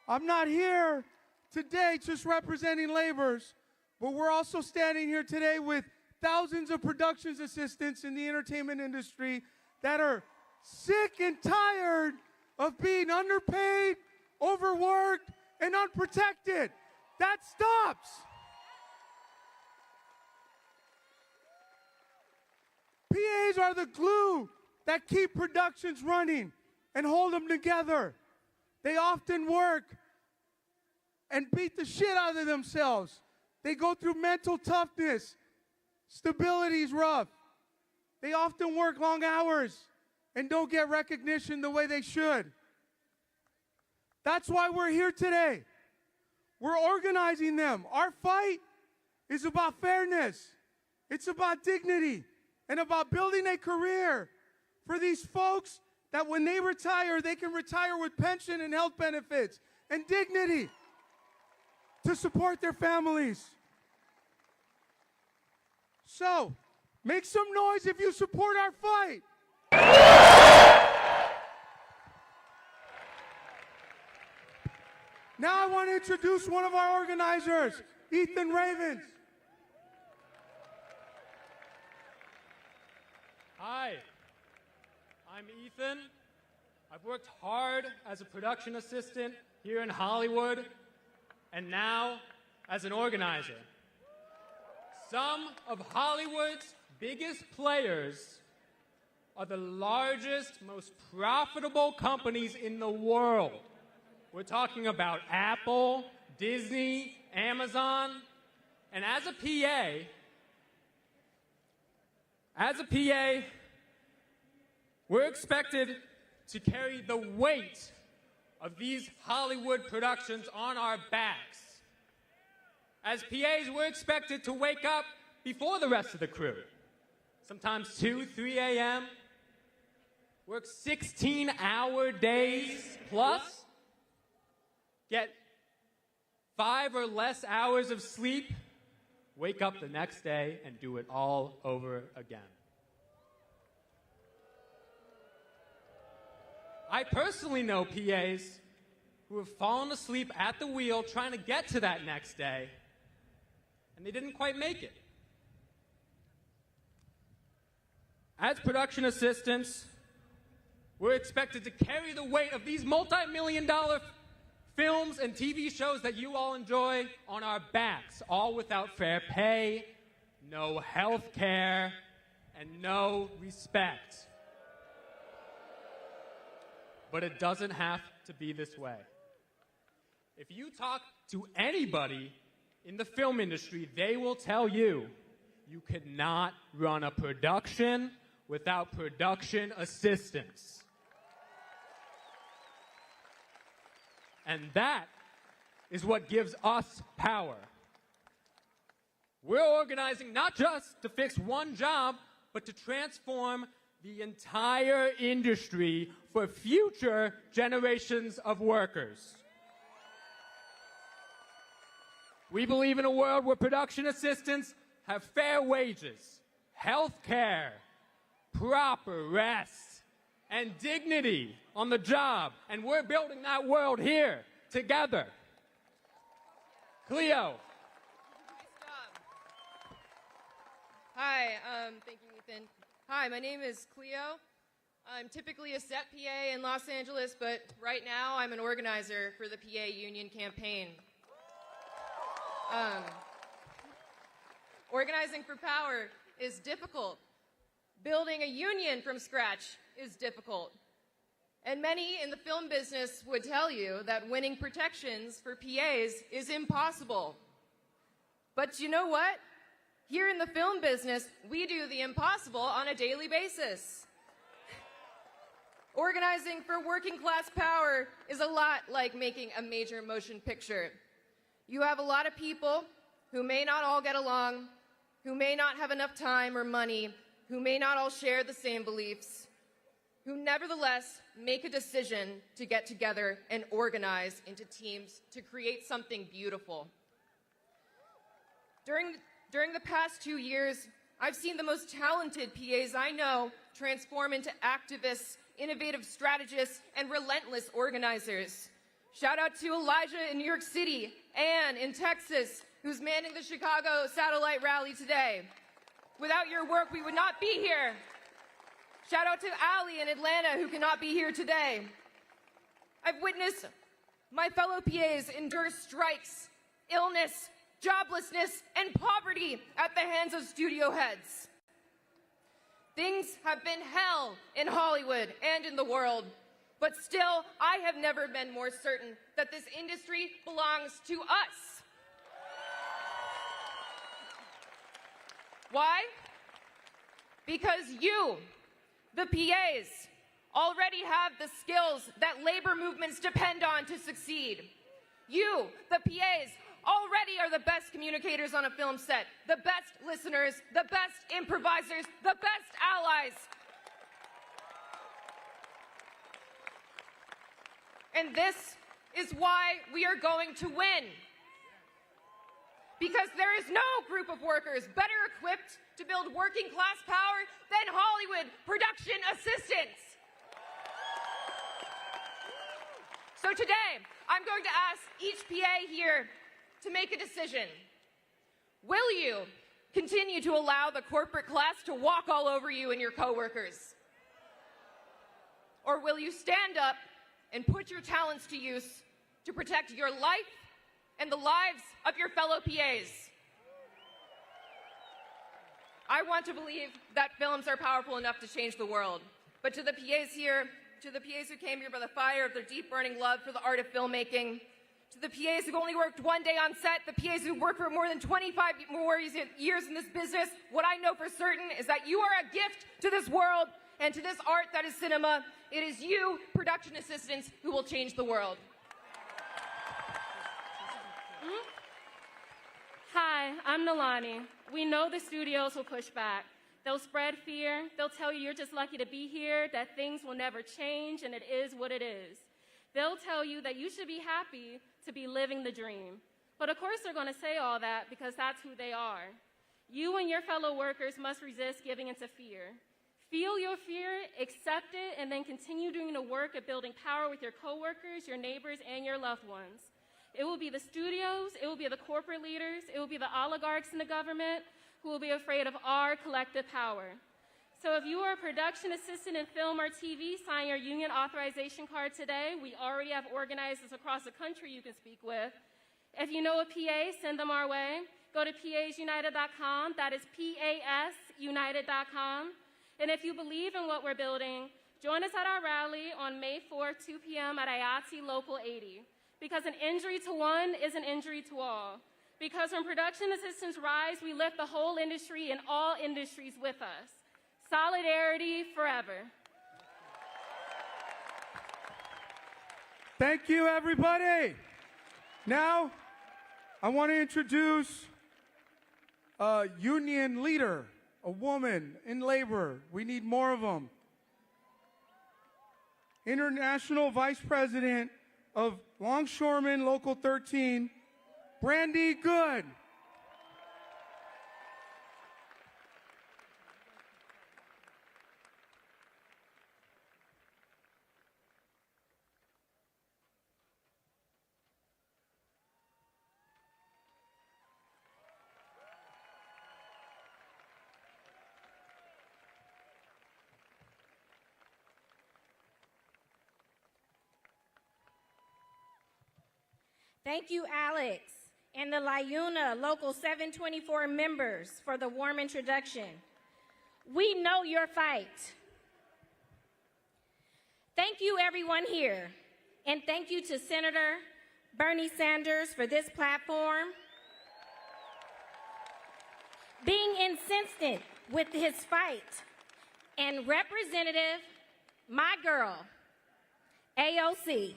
I'm not here today just representing Labor's, but we're also standing here today with thousands of productions assistants in the entertainment industry that are sick and tired of being underpaid, overworked, and unprotected. That stops. PAs are the glue that keep productions running and hold them together. They often work and beat the shit out of themselves. They go through mental toughness. Stability's rough. They often work long hours and don't get recognition the way they should. That's why we're here today. We're organizing them. Our fight is about fairness. It's about dignity and about building a career for these folks that when they retire, they can retire with pension and health benefits and dignity to support their families. So, make some noise if you support our fight. Now I want to introduce one of our organizers, Ethan Ravens. Hi, I'm Ethan. I've worked hard as a production assistant here in Hollywood and now as an organizer. Some of Hollywood's biggest players are the largest, most profitable companies in the world. We're talking about Apple, Disney, Amazon, and as a PA, we're expected to carry the weight of these Hollywood productions on our backs. As PAs, we're expected to wake up before the rest of the crew, sometimes 2, 3 a.m., work 16-hour days plus, get 5 or less hours of sleep, wake up the next day and do it all over again. I personally know PAs who have fallen asleep at the wheel trying to get to that next day, and they didn't quite make it. As production assistants, we're expected to carry the weight of these multi-million-dollar films and TV shows that you all enjoy on our backs, all without fair pay, no health care, and no respect. But it doesn't have to be this way. If you talk to anybody in the film industry, they will tell you you cannot run a production without production assistance. And that is what gives us power. We're organizing not just to fix one job, but to transform the entire industry for future generations of workers. We believe in a world where production assistants have fair wages, health care, proper rest, and dignity on the job. And we're building that world here together. Cleo. Hi, thank you, Ethan. Hi, my name is Cleo. I'm typically a set PA in Los Angeles, but right now I'm an organizer for the PA union campaign. Organizing for power is difficult. Building a union from scratch is difficult. And many in the film business would tell you that winning protections for PAs is impossible. But you know what? Here in the film business, we do the impossible on a daily basis. Organizing for working class power is a lot like making a major motion picture. You have a lot of people who may not all get along, who may not have enough time or money, who may not all share the same beliefs, who nevertheless make a decision to get together and organize into teams to create something beautiful. During the past 2 years, I've seen the most talented PAs I know transform into activists, innovative strategists, and relentless organizers. Shout out to Elijah in New York City, Ann in Texas, who's manning the Chicago satellite rally today. Without your work, we would not be here. Shout out to Allie in Atlanta, who cannot be here today. I've witnessed my fellow PAs endure strikes, illness, joblessness, and poverty at the hands of studio heads. Things have been hell in Hollywood and in the world, but still, I have never been more certain that this industry belongs to us. Why? Because you, the PAs, already have the skills that labor movements depend on to succeed. You, the PAs, already are the best communicators on a film set, the best listeners, the best improvisers, the best allies. And this is why we are going to win. Because there is no group of workers better equipped to build working class power than Hollywood production assistants. So today, I'm going to ask each PA here to make a decision. Will you continue to allow the corporate class to walk all over you and your coworkers? Or will you stand up and put your talents to use to protect your life and the lives of your fellow PAs? I want to believe that films are powerful enough to change the world. But to the PAs here, to the PAs who came here by the fire of their deep burning love for the art of filmmaking, to the PAs who only worked one day on set, the PAs who worked for more than 25 more years in this business, what I know for certain is that you are a gift to this world and to this art that is cinema. It is you, production assistants, who will change the world. Hi, I'm Nalani. We know the studios will push back. They'll spread fear. They'll tell you you're just lucky to be here, that things will never change, and it is what it is. They'll tell you that you should be happy to be living the dream. But of course they're going to say all that because that's who they are. You and your fellow workers must resist giving into fear. Feel your fear, accept it, and then continue doing the work of building power with your coworkers, your neighbors, and your loved ones. It will be the studios, it will be the corporate leaders, it will be the oligarchs in the government who will be afraid of our collective power. So if you are a production assistant in film or TV, sign your union authorization card today. We already have organizers across the country you can speak with. If you know a PA, send them our way. Go to PAsUnited.com. That is PASUnited.com. And if you believe in what we're building, join us at our rally on May 4th, 2 p.m. at IATSE Local 80. Because an injury to one is an injury to all. Because when production assistants rise, we lift the whole industry and all industries with us. Solidarity forever. Thank you, everybody. Now, I want to introduce a union leader, a woman in labor. We need more of them. International Vice President of Longshoreman Local 13, Brandy Good. Thank you, Alex, and the LIUNA Local 724 members for the warm introduction. We know your fight. Thank you, everyone here, and thank you to Senator Bernie Sanders for this platform. Being incensed with his fight, and Representative, my girl, AOC.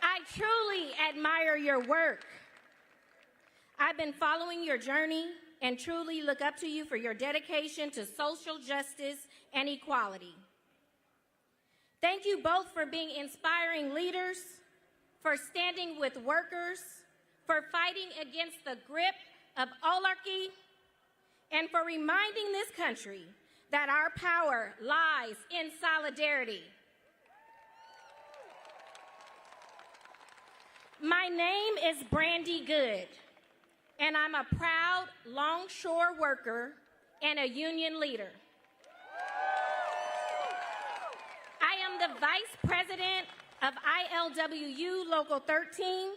I truly admire your work. I've been following your journey and truly look up to you for your dedication to social justice and equality. Thank you both for being inspiring leaders, for standing with workers, for fighting against the grip of oligarchy, and for reminding this country that our power lies in solidarity. My name is Brandy Good, and I'm a proud longshore worker and a union leader. I am the Vice President of ILWU Local 13,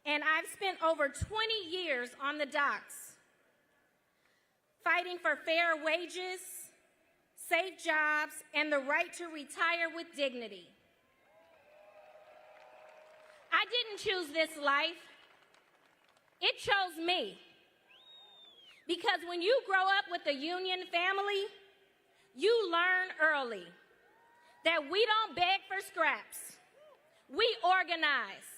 and I've spent over 20 years on the docks, fighting for fair wages, safe jobs, and the right to retire with dignity. I didn't choose this life. It chose me. Because when you grow up with a union family, you learn early that we don't beg for scraps. We organize.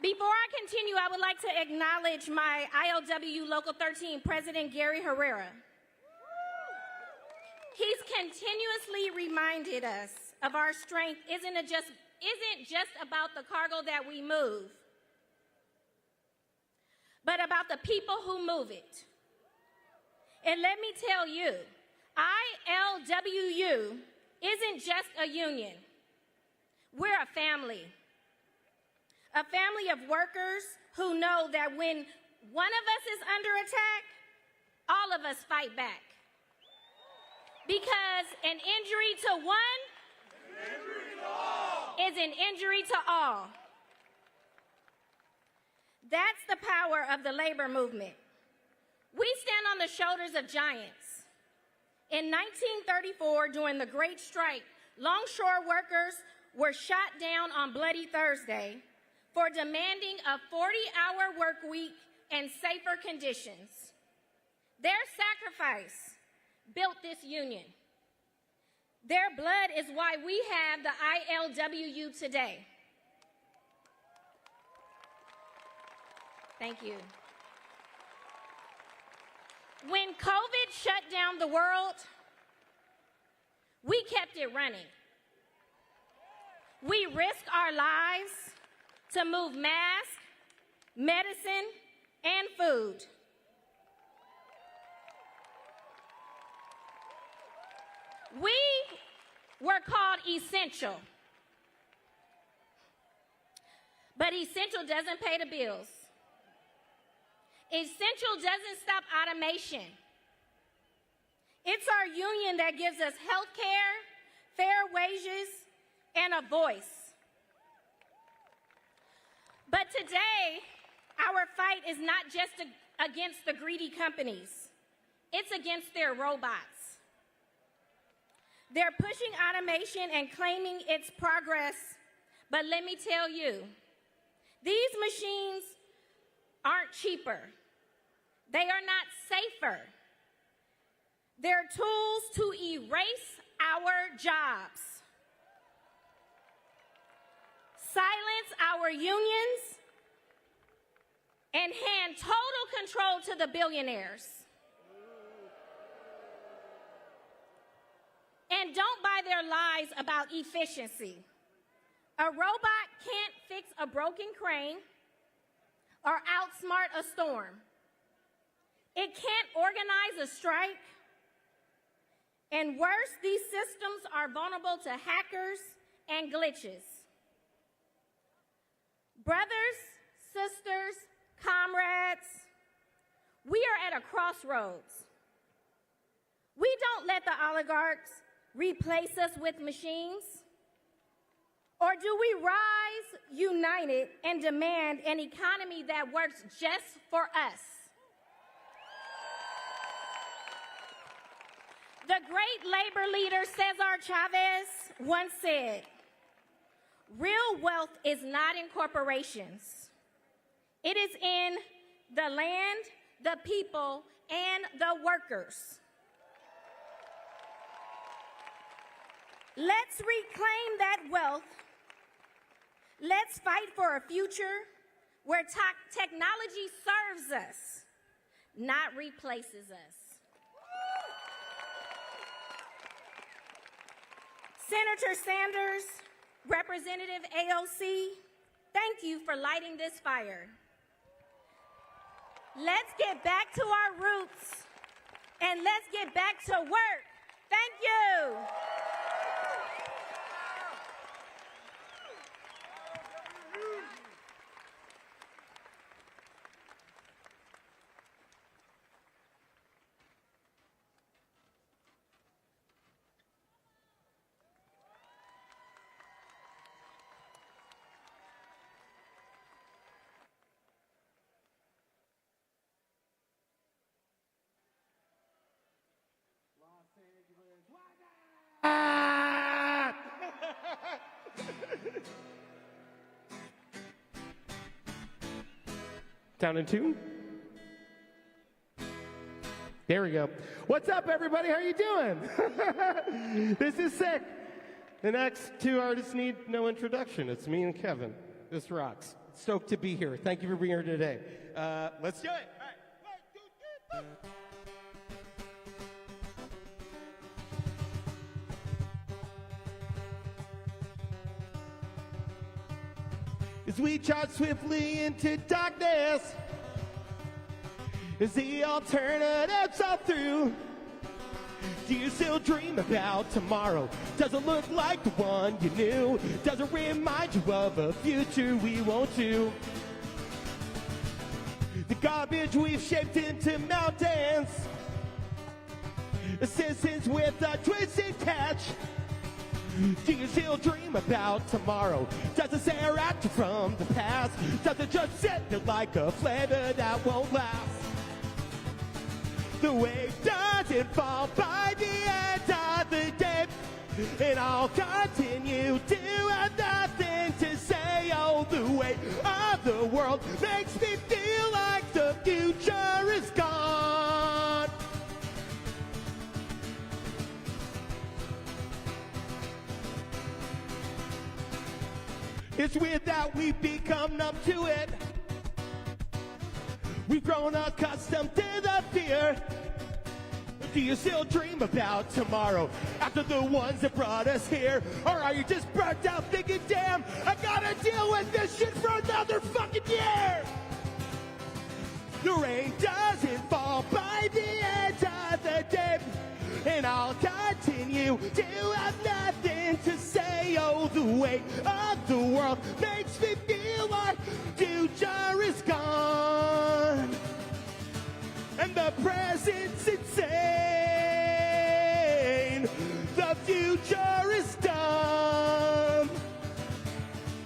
Before I continue, I would like to acknowledge my ILWU Local 13 President, Gary Herrera. He's continuously reminded us of our strength isn't just about the cargo that we move, but about the people who move it. And let me tell you, ILWU isn't just a union. We're a family of workers who know that when one of us is under attack, all of us fight back. Because an injury to one is an injury to all. That's the power of the labor movement. We stand on the shoulders of giants. In 1934, during the Great Strike, longshore workers were shot down on Bloody Thursday for demanding a 40-hour work week and safer conditions. Their sacrifice built this union. Their blood is why we have the ILWU today. Thank you. When COVID shut down the world, we kept it running. We risked our lives to move masks, medicine, and food. We were called essential. But essential doesn't pay the bills. Essential doesn't stop automation. It's our union that gives us health care, fair wages, and a voice. But today, our fight is not just against the greedy companies. It's against their robots. They're pushing automation and claiming its progress, but let me tell you, these machines aren't cheaper. They are not safer. They're tools to erase our jobs, silence our unions, and hand total control to the billionaires. And don't buy their lies about efficiency. A robot can't fix a broken crane or outsmart a storm. It can't organize a strike. And worse, these systems are vulnerable to hackers and glitches. Brothers, sisters, comrades, we are at a crossroads. We don't let the oligarchs replace us with machines. Or do we rise united and demand an economy that works just for us? The great labor leader Cesar Chavez once said, "Real wealth is not in corporations. It is in the land, the people, and the workers." Let's reclaim that wealth. Let's fight for a future where technology serves us, not replaces us. Senator Sanders, Representative AOC, thank you for lighting this fire. Let's get back to our roots and let's get back to work. Thank you. Down in tune. There we go. What's up, everybody? How you doing? This is sick. The next two artists need no introduction. It's me and Kevin. This rocks. Stoked to be here. Thank you for being here today. Let's do it. All right. 1, 2, 3, 4. As we charge swiftly into darkness, as the alternatives are through, do you still dream about tomorrow? Does it look like the one you knew? Does it remind you of a future we won't do? The garbage we've shaped into mountains, assistance with a twisted catch. Do you still dream about tomorrow? Does it stare at you from the past? Does it just sit there like a flavor that won't last? The wave doesn't fall by the end of the day, and I'll continue to have nothing to say. Oh, the weight of the world makes me feel like the future is gone. It's weird that we've become numb to it. We've grown accustomed to the fear. Do you still dream about tomorrow after the ones that brought us here? Or are you just burnt out thinking, damn, I gotta deal with this shit for another fucking year? The rain doesn't fall by the end of the day, and I'll continue to have nothing to say. Oh, the weight of the world makes me feel like the future is gone, and the present's insane. The future is dumb,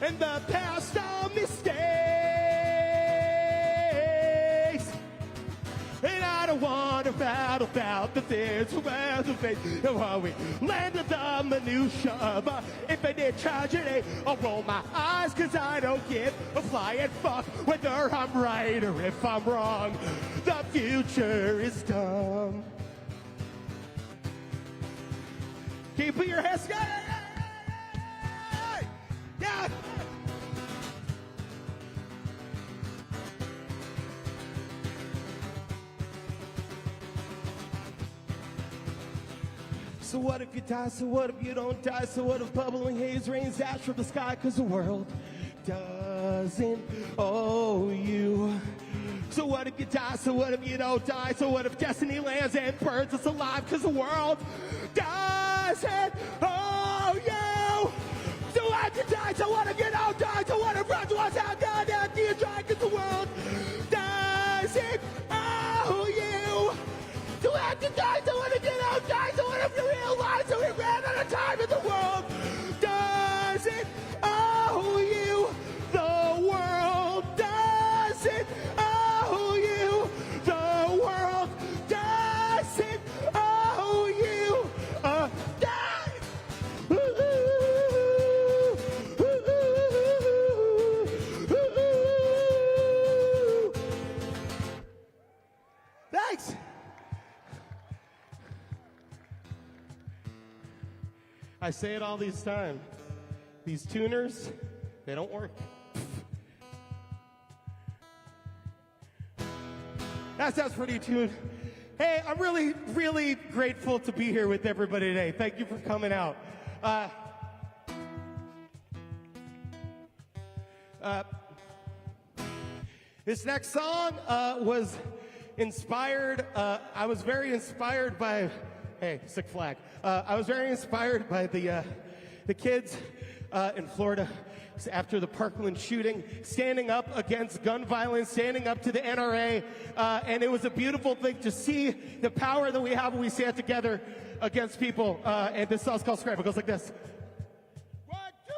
and the past are mistakes. And I don't want to battle about the things around the face. While we land of the minutia of infinite tragedy, I'll roll my eyes cause I don't give a flying fuck whether I'm right or if I'm wrong. The future is dumb. Can you put your hands together? Yeah! So what if you die? So what if you don't die? So what if bubbling haze rains ash from the sky? Cause the world doesn't owe you. So what if you die? So what if you don't die? So what if destiny lands and burns us alive? Cause the world doesn't owe you. So what if you die? So what if you don't die? So what if runs was out down after you try? Cause the world doesn't owe you. So what if you die? So what if you don't die? So what if you realize that we ran out of time and the world doesn't owe you? The world doesn't owe you. The world doesn't owe you. Die. Thanks. I say it all these times. These tuners, they don't work. That sounds pretty tuned. Hey, I'm really, really grateful to be here with everybody today. Thank you for coming out. This next song was inspired. I was very inspired by. Hey, sick flag. I was very inspired by the kids in Florida after the Parkland shooting, standing up against gun violence, standing up to the NRA, and it was a beautiful thing to see the power that we have when we stand together against people. And this song's called Scrap. It goes like this. 1, 2,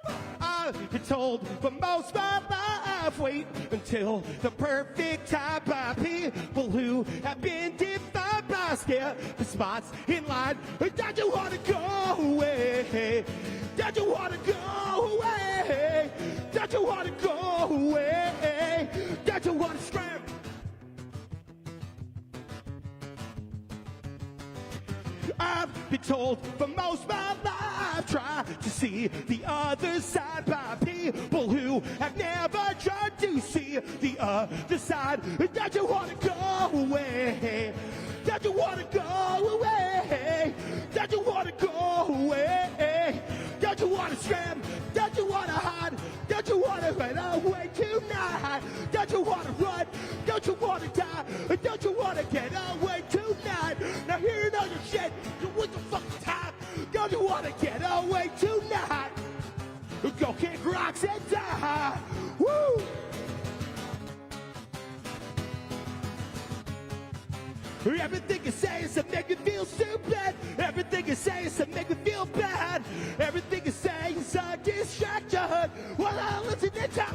3, 4. I've been told for most of my life, wait until the perfect time by people who have been defined by scare the spots in line. Don't you want to go away? Don't you want to go away? Don't you want to go away? Don't you want to scram? I've been told for most of my life, try to see the other side by people who have never tried to see the other side. Don't you want to go away? Don't you want to go away? Don't you want to go away? Don't you want to scram? Don't you want to hide? Don't you want to run away tonight? Don't you want to run? Don't you want to die? Don't you want to get away tonight? Now hearing all your shit, you with the fucking time. Don't you want to get away tonight? Go kick rocks and die. Woo! Everything you say is to make me feel stupid. Everything you say is to make me feel bad. Everything you say is a distraction. While I listen to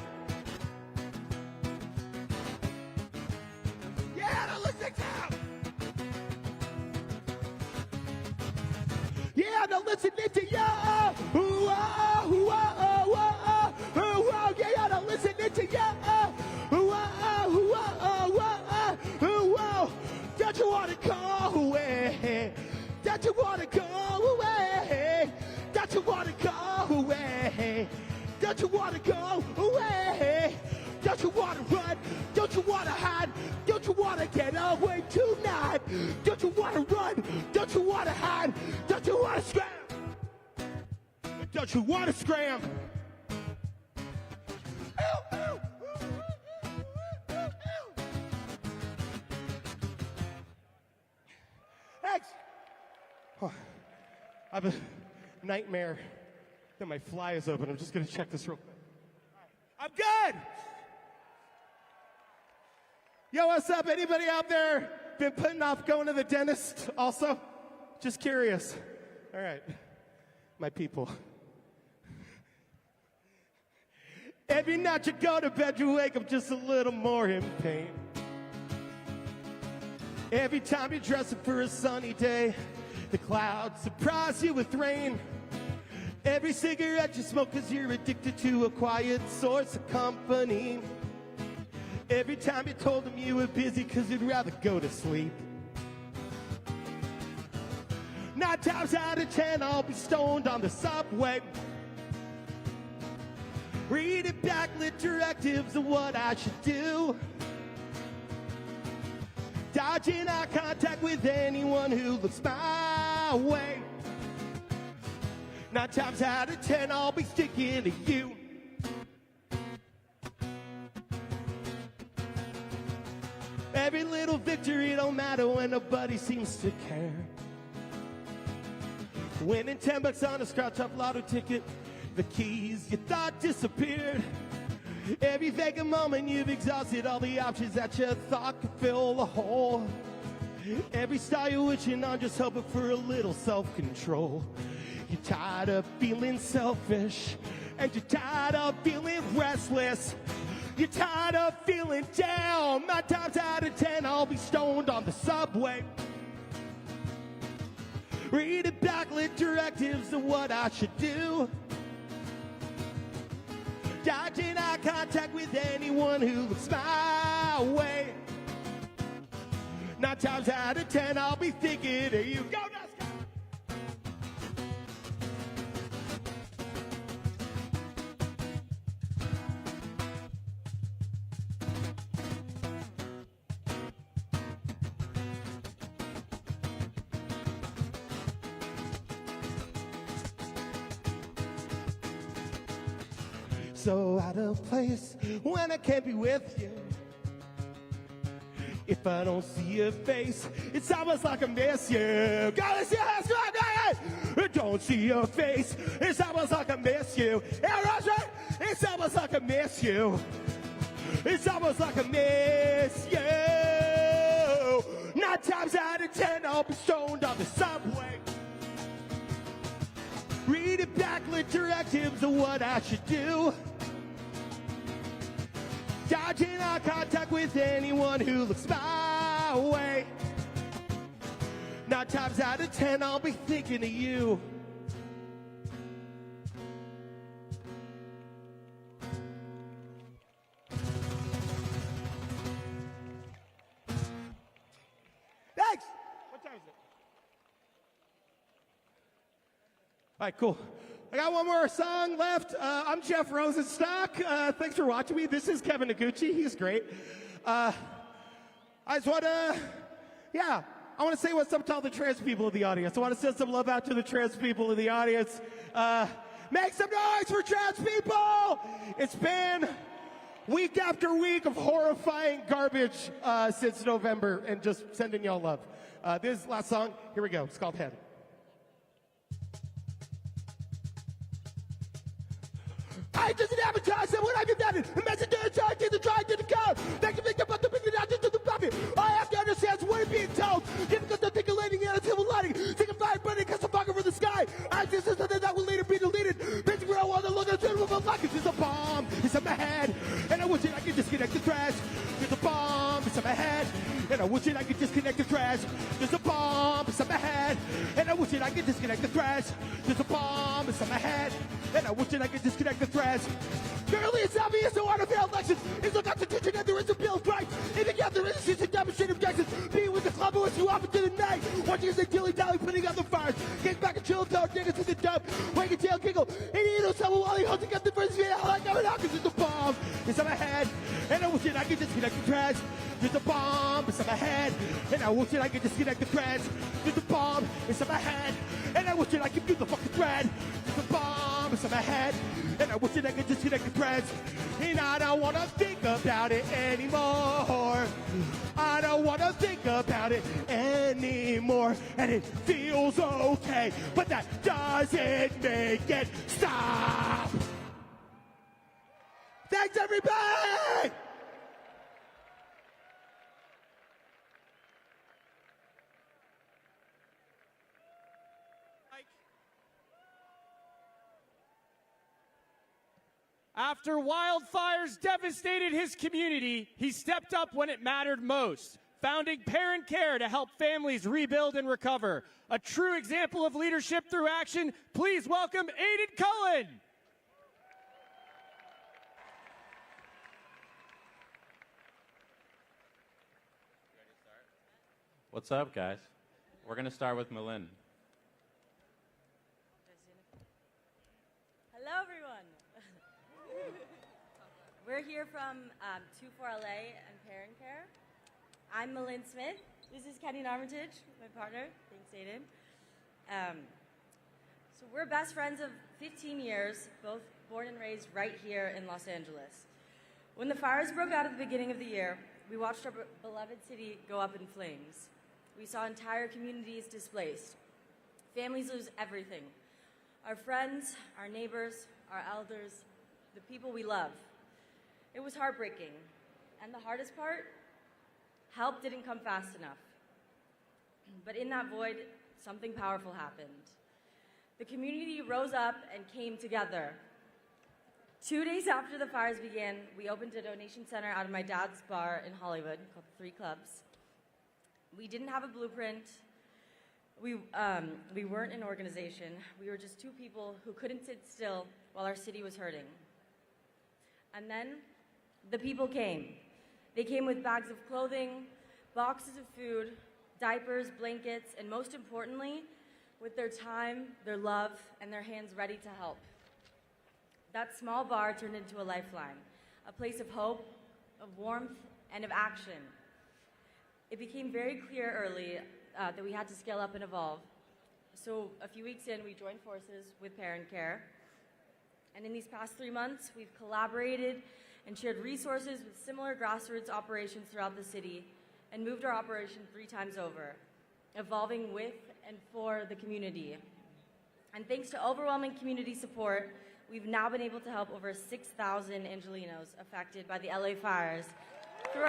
yeah, I listen to yeah, I'm listening to you. Ooh, oh, ooh, oh, oh, oh, ooh, oh, yeah, I'm listening to you. Ooh, oh, ooh, oh, oh, oh, ooh, oh. Don't you want to go away? Don't you want to go away? Don't you want to go away? Don't you want to go away? Don't you want to run? Don't you want to hide? Don't you want to get away tonight? Don't you want to run? Don't you want to hide? Don't you want to scram? Don't you want to scram? Thanks. Oh, I have a nightmare that my fly is open. I'm just going to check this real quick. I'm good. Yo, what's up? Anybody out there been putting off going to the dentist also? Just curious. All right. My people. Every night you go to bed, you wake up just a little more in pain. Every time you're dressing for a sunny day, the clouds surprise you with rain. Every cigarette you smoke 'cause you're addicted to a quiet source of company. Every time you told them you were busy 'cause you'd rather go to sleep. 9 times out of 10 I'll be stoned on the subway, reading backlit directives of what I should do, dodging eye contact with anyone who looks my way. 9 times out of 10 I'll be sticking to you. Every little victory don't matter when nobody seems to care. Winning $10 on a scratch-off lotto ticket, the keys you thought disappeared. Every vacant moment you've exhausted all the options that you thought could fill the hole. Every star you're wishing on, just hoping for a little self-control. You're tired of feeling selfish, and you're tired of feeling restless. You're tired of feeling down. 9 times out of 10 I'll be stoned on the subway, reading backlit directives of what I should do, dodging eye contact with anyone who looks my way. 9 times out of 10 I'll be thinking of you. Go, Nebraska! So out of place when I can't be with you. If I don't see your face, it's almost like I miss you. Gotta see your face, don't see your face, it's almost like I miss you. Yeah, Roger, it's almost like I miss you. It's almost like I miss you. 9 times out of 10 I'll be stoned on the subway, reading backlit directives of what I should do, dodging eye contact with anyone who looks my way. 9 times out of 10 I'll be thinking of you. Thanks. What time is it? All right, cool. I got one more song left. I'm Jeff Rosenstock. Thanks for watching me. This is Kevin Noguchi. He's great. I just want to, I want to say what's up to all the trans people in the audience. I want to send some love out to the trans people in the audience. Make some noise for trans people! It's been week after week of horrifying garbage since November, and just sending y'all love. This is the last song. Here we go. It's called Head. I just advertise that when I get that, the message is trying to the crowd. They can think about the big announcement to the puppy. I have to understand what is being told. Difficult to think of landing in a silver lining. Think of fire burning because of fog over the sky. I just is something that will later be deleted. Bitch, we're all on the look at the of like it's just a bomb. It's in my head. And I wish it I could disconnect the trash. There's a bomb. It's in my head. And I wish it I could disconnect the trash. There's a bomb. It's in my head. And I wish it I could disconnect the trash. There's a bomb. It's in my head. And I wish it I could disconnect the trash. Currently, it's obvious no order failed elections. It's the Constitution and there is a Bill of Rights. Even yet, there is a demonstrated objections. Being with the club who is too often to the night. Watching as they dilly-dally, putting out the fires. Get back and chill, tell niggas to the dump. Wake a tail, giggle. And you know, someone while he holding up the first video. Like I'm an because it's a bomb. It's on my head. And I wish it I could disconnect the trash. There's a bomb. It's on my head. And I wish it I could disconnect the trash. There's a bomb. It's on my head. And I wish it I could do the fucking thread. There's a bomb. It's on my head. And I wish it I could disconnect the threads. And I don't want to think about it anymore. I don't want to think about it anymore. And it feels okay, but that doesn't make it stop. Thanks, everybody! After wildfires devastated his community, he stepped up when it mattered most, founding Parent Care to help families rebuild and recover. A true example of leadership through action. Please welcome Aiden Cullen. What's up, guys? We're going to start with Malin. Hello, everyone. We're here from 24LA and Parent Care. I'm Malin Smith. This is Kenny Armitage, my partner. Thanks, Aiden. So we're best friends of 15 years, both born and raised right here in Los Angeles. When the fires broke out at the beginning of the year, we watched our beloved city go up in flames. We saw entire communities displaced. Families lose everything. Our friends, our neighbors, our elders, the people we love. It was heartbreaking. And the hardest part, help didn't come fast enough. But in that void, something powerful happened. The community rose up and came together. 2 days after the fires began, we opened a donation center out of my dad's bar in Hollywood called 3 Clubs. We didn't have a blueprint. We weren't an organization. We were just 2 people who couldn't sit still while our city was hurting. And then the people came. They came with bags of clothing, boxes of food, diapers, blankets, and most importantly, with their time, their love, and their hands ready to help. That small bar turned into a lifeline, a place of hope, of warmth, and of action. It became very clear early that we had to scale up and evolve. So a few weeks in, we joined forces with Parent Care. And in these past 3 months, we've collaborated and shared resources with similar grassroots operations throughout the city and moved our operation 3 times over, evolving with and for the community. And thanks to overwhelming community support, we've now been able to help over 6,000 Angelenos affected by the LA fires through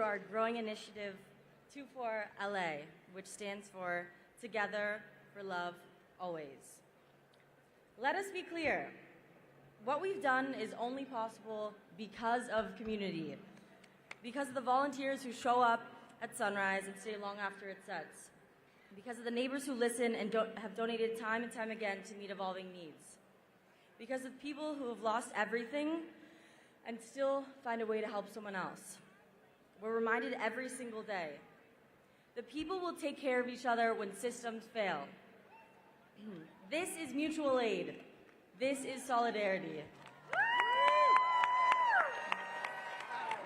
our growing initiative 24LA, which stands for Together for Love Always. Let us be clear. What we've done is only possible because of community, because of the volunteers who show up at sunrise and stay long after it sets, because of the neighbors who listen and have donated time and time again to meet evolving needs, because of people who have lost everything and still find a way to help someone else. We're reminded every single day The people will take care of each other when systems fail. This is mutual aid. This is solidarity.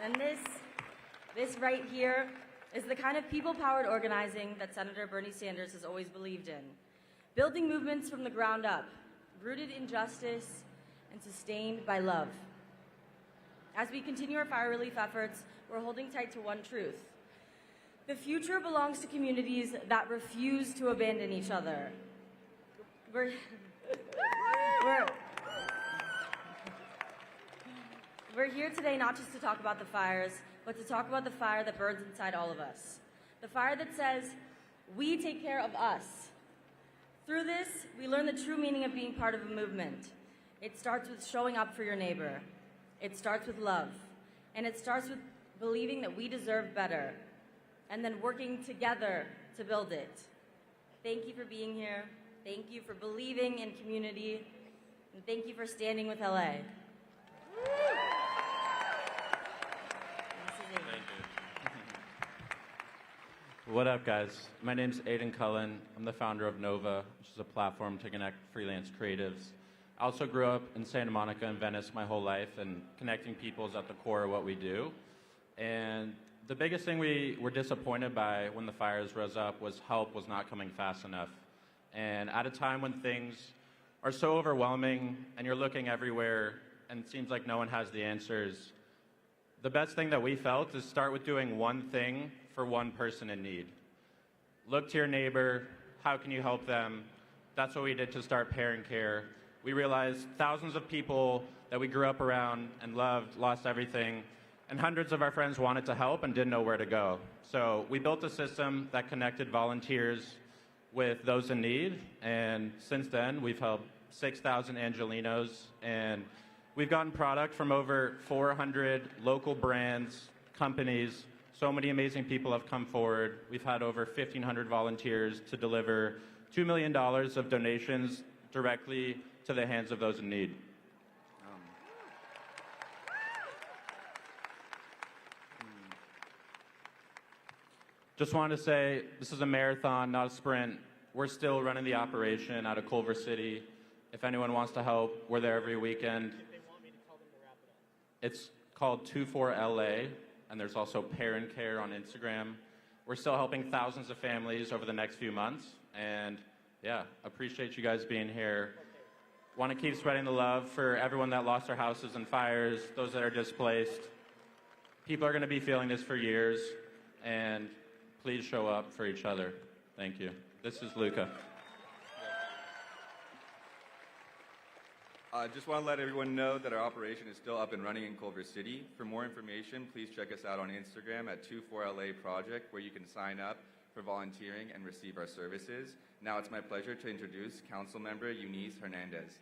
And this right here is the kind of people-powered organizing that Senator Bernie Sanders has always believed in. Building movements from the ground up, rooted in justice and sustained by love. As we continue our fire relief efforts, we're holding tight to one truth. The future belongs to communities that refuse to abandon each other. We're here today not just to talk about the fires, but to talk about the fire that burns inside all of us. The fire that says, we take care of us. Through this, we learn the true meaning of being part of a movement. It starts with showing up for your neighbor. It starts with love. And it starts with believing that we deserve better, and then working together to build it. Thank you for being here. Thank you for believing in community. And thank you for standing with LA. What up, guys? My name's Aiden Cullen. I'm the founder of Nova, which is a platform to connect freelance creatives. I also grew up in Santa Monica and Venice my whole life, and connecting people is at the core of what we do. And the biggest thing we were disappointed by when the fires rose up was help was not coming fast enough. And at a time when things are so overwhelming and you're looking everywhere and it seems like no one has the answers, the best thing that we felt is start with doing one thing for one person in need. Look to your neighbor. How can you help them? That's what we did to start Parent Care. We realized thousands of people that we grew up around and loved lost everything, and hundreds of our friends wanted to help and didn't know where to go. So we built a system that connected volunteers with those in need, and since then we've helped 6,000 Angelinos, and we've gotten product from over 400 local brands, companies. So many amazing people have come forward. We've had over 1,500 volunteers to deliver $2 million of donations directly to the hands of those in need. Just wanted to say, this is a marathon, not a sprint. We're still running the operation out of Culver City. If anyone wants to help, we're there every weekend. It's called 24LA, and there's also Parent Care on Instagram. We're still helping thousands of families over the next few months, and yeah, appreciate you guys being here. Want to keep spreading the love for everyone that lost their houses in fires, those that are displaced. People are going to be feeling this for years, and please show up for each other. Thank you. This is Luca. I just want to let everyone know that our operation is still up and running in Culver City. For more information, please check us out on Instagram at 24LA Project, where you can sign up for volunteering and receive our services. Now it's my pleasure to introduce Councilmember Eunice Hernandez.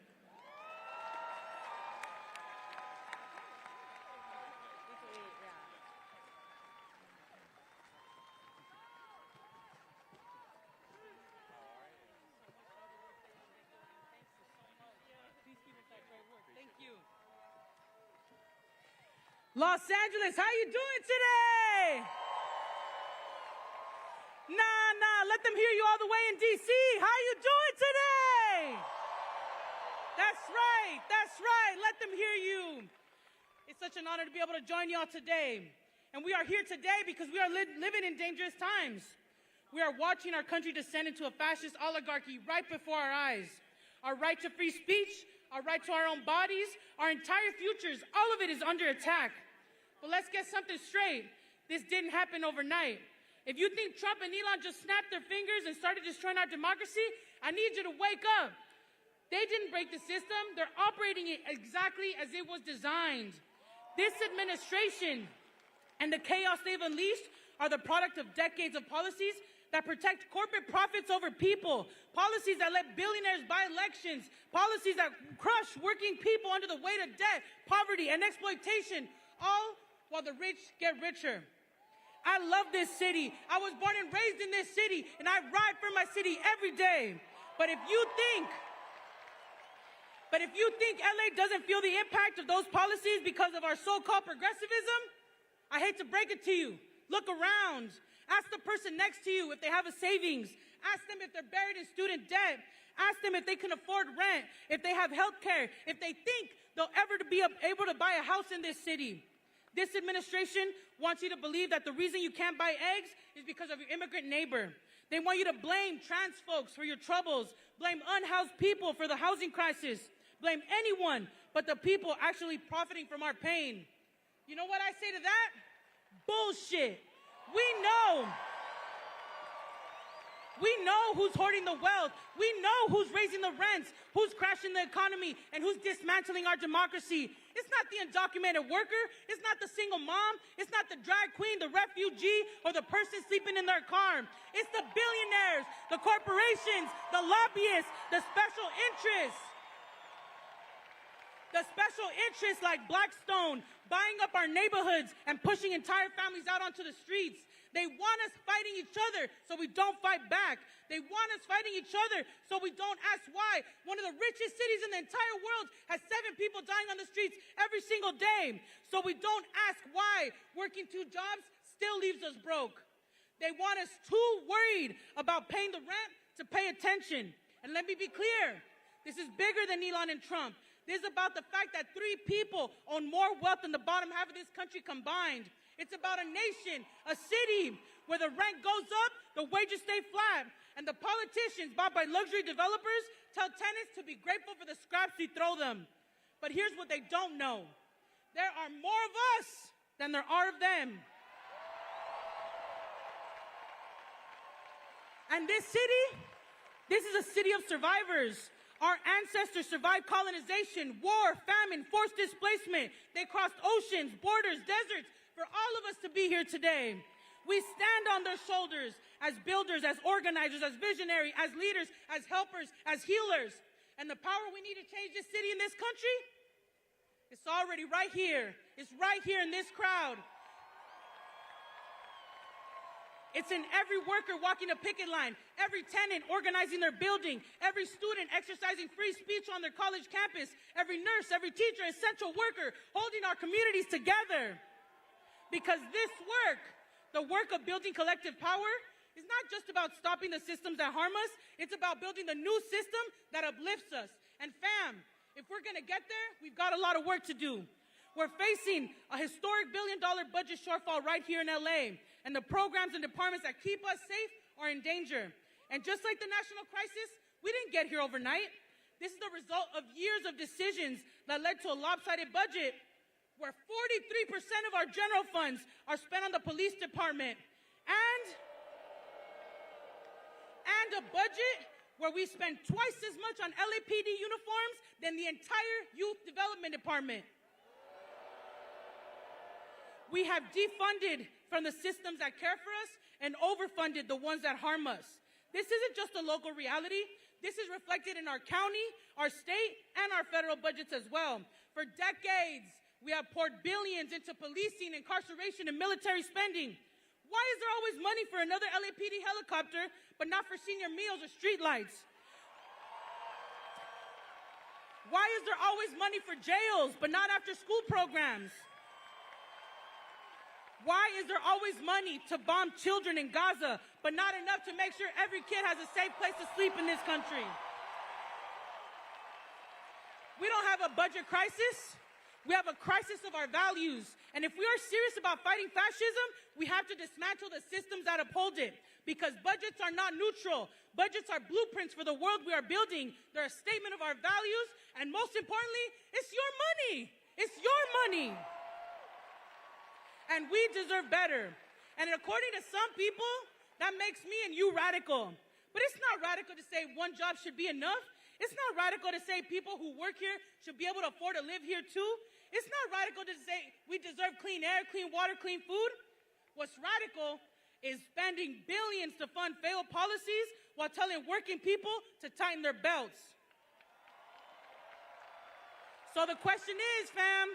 Los Angeles, how you doing today? Nah, let them hear you all the way in DC. How you doing today? That's right, let them hear you. It's such an honor to be able to join y'all today. And we are here today because we are living in dangerous times. We are watching our country descend into a fascist oligarchy right before our eyes. Our right to free speech, our right to our own bodies, our entire futures, all of it is under attack. But let's get something straight. This didn't happen overnight. If you think Trump and Elon just snapped their fingers and started destroying our democracy, I need you to wake up. They didn't break the system. They're operating it exactly as it was designed. This administration and the chaos they've unleashed are the product of decades of policies that protect corporate profits over people, policies that let billionaires buy elections, policies that crush working people under the weight of debt, poverty, and exploitation, all while the rich get richer. I love this city. I was born and raised in this city, and I ride for my city every day. But if you think LA doesn't feel the impact of those policies because of our so-called progressivism, I hate to break it to you. Look around. Ask the person next to you if they have a savings. Ask them if they're buried in student debt. Ask them if they can afford rent, if they have health care, if they think they'll ever be able to buy a house in this city. This administration wants you to believe that the reason you can't buy eggs is because of your immigrant neighbor. They want you to blame trans folks for your troubles, blame unhoused people for the housing crisis, blame anyone but the people actually profiting from our pain. You know what I say to that? Bullshit. We know who's hoarding the wealth. We know who's raising the rents, who's crashing the economy, and who's dismantling our democracy. It's not the undocumented worker. It's not the single mom. It's not the drag queen, the refugee, or the person sleeping in their car. It's the billionaires, the corporations, the lobbyists, the special interests. The special interests like Blackstone buying up our neighborhoods and pushing entire families out onto the streets. They want us fighting each other so we don't fight back. They want us fighting each other so we don't ask why. One of the richest cities in the entire world has 7 people dying on the streets every single day. So we don't ask why working 2 jobs still leaves us broke. They want us too worried about paying the rent to pay attention. And let me be clear, this is bigger than Elon and Trump. This is about the fact that 3 people own more wealth than the bottom half of this country combined. It's about a nation, a city, where the rent goes up, the wages stay flat, and the politicians bought by luxury developers tell tenants to be grateful for the scraps we throw them. But here's what they don't know. There are more of us than there are of them. And this city, this is a city of survivors. Our ancestors survived colonization, war, famine, forced displacement. They crossed oceans, borders, deserts for all of us to be here today. We stand on their shoulders as builders, as organizers, as visionaries, as leaders, as helpers, as healers. And the power we need to change this city and this country, it's already right here. It's right here in this crowd. It's in every worker walking a picket line, every tenant organizing their building, every student exercising free speech on their college campus, every nurse, every teacher, essential worker holding our communities together. Because this work, the work of building collective power, is not just about stopping the systems that harm us, it's about building the new system that uplifts us. And fam, if we're gonna get there, we've got a lot of work to do. We're facing a historic $1 billion budget shortfall right here in LA. And the programs and departments that keep us safe are in danger. And just like the national crisis, we didn't get here overnight. This is the result of years of decisions that led to a lopsided budget where 43% of our general funds are spent on the police department. And a budget where we spend twice as much on LAPD uniforms than the entire youth development department. We have defunded from the systems that care for us and overfunded the ones that harm us. This isn't just a local reality. This is reflected in our county, our state, and our federal budgets as well. For decades, we have poured billions into policing, incarceration, and military spending. Why is there always money for another LAPD helicopter, but not for senior meals or streetlights? Why is there always money for jails, but not after school programs? Why is there always money to bomb children in Gaza, but not enough to make sure every kid has a safe place to sleep in this country? We don't have a budget crisis. We have a crisis of our values. And if we are serious about fighting fascism, we have to dismantle the systems that uphold it. Because budgets are not neutral. Budgets are blueprints for the world we are building. They're a statement of our values. And most importantly, it's your money. It's your money. And we deserve better. And according to some people, that makes me and you radical. But it's not radical to say one job should be enough. It's not radical to say people who work here should be able to afford to live here too. It's not radical to say we deserve clean air, clean water, clean food. What's radical is spending billions to fund failed policies while telling working people to tighten their belts. So the question is, fam,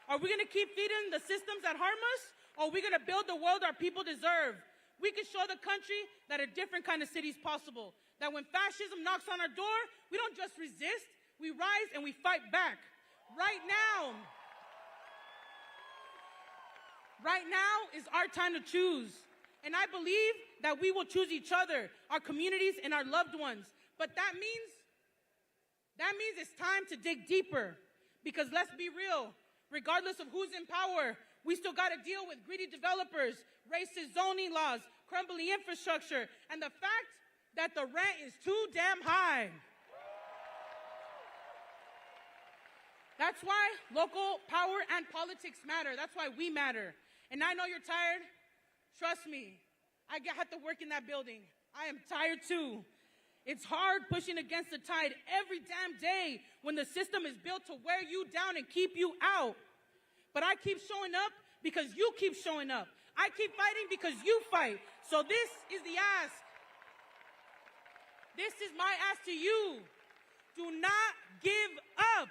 are we going to keep feeding the systems that harm us, or are we going to build the world our people deserve? We can show the country that a different kind of city is possible. That when fascism knocks on our door, we don't just resist, we rise and we fight back. Right now is our time to choose. And I believe that we will choose each other, our communities, and our loved ones. But that means it's time to dig deeper. Because let's be real, regardless of who's in power, we still got to deal with greedy developers, racist zoning laws, crumbling infrastructure, and the fact that the rent is too damn high. That's why local power and politics matter. That's why we matter. And I know you're tired. Trust me, I have to work in that building. I am tired too. It's hard pushing against the tide every damn day when the system is built to wear you down and keep you out. But I keep showing up because you keep showing up. I keep fighting because you fight. So this is the ask. This is my ask to you. Do not give up.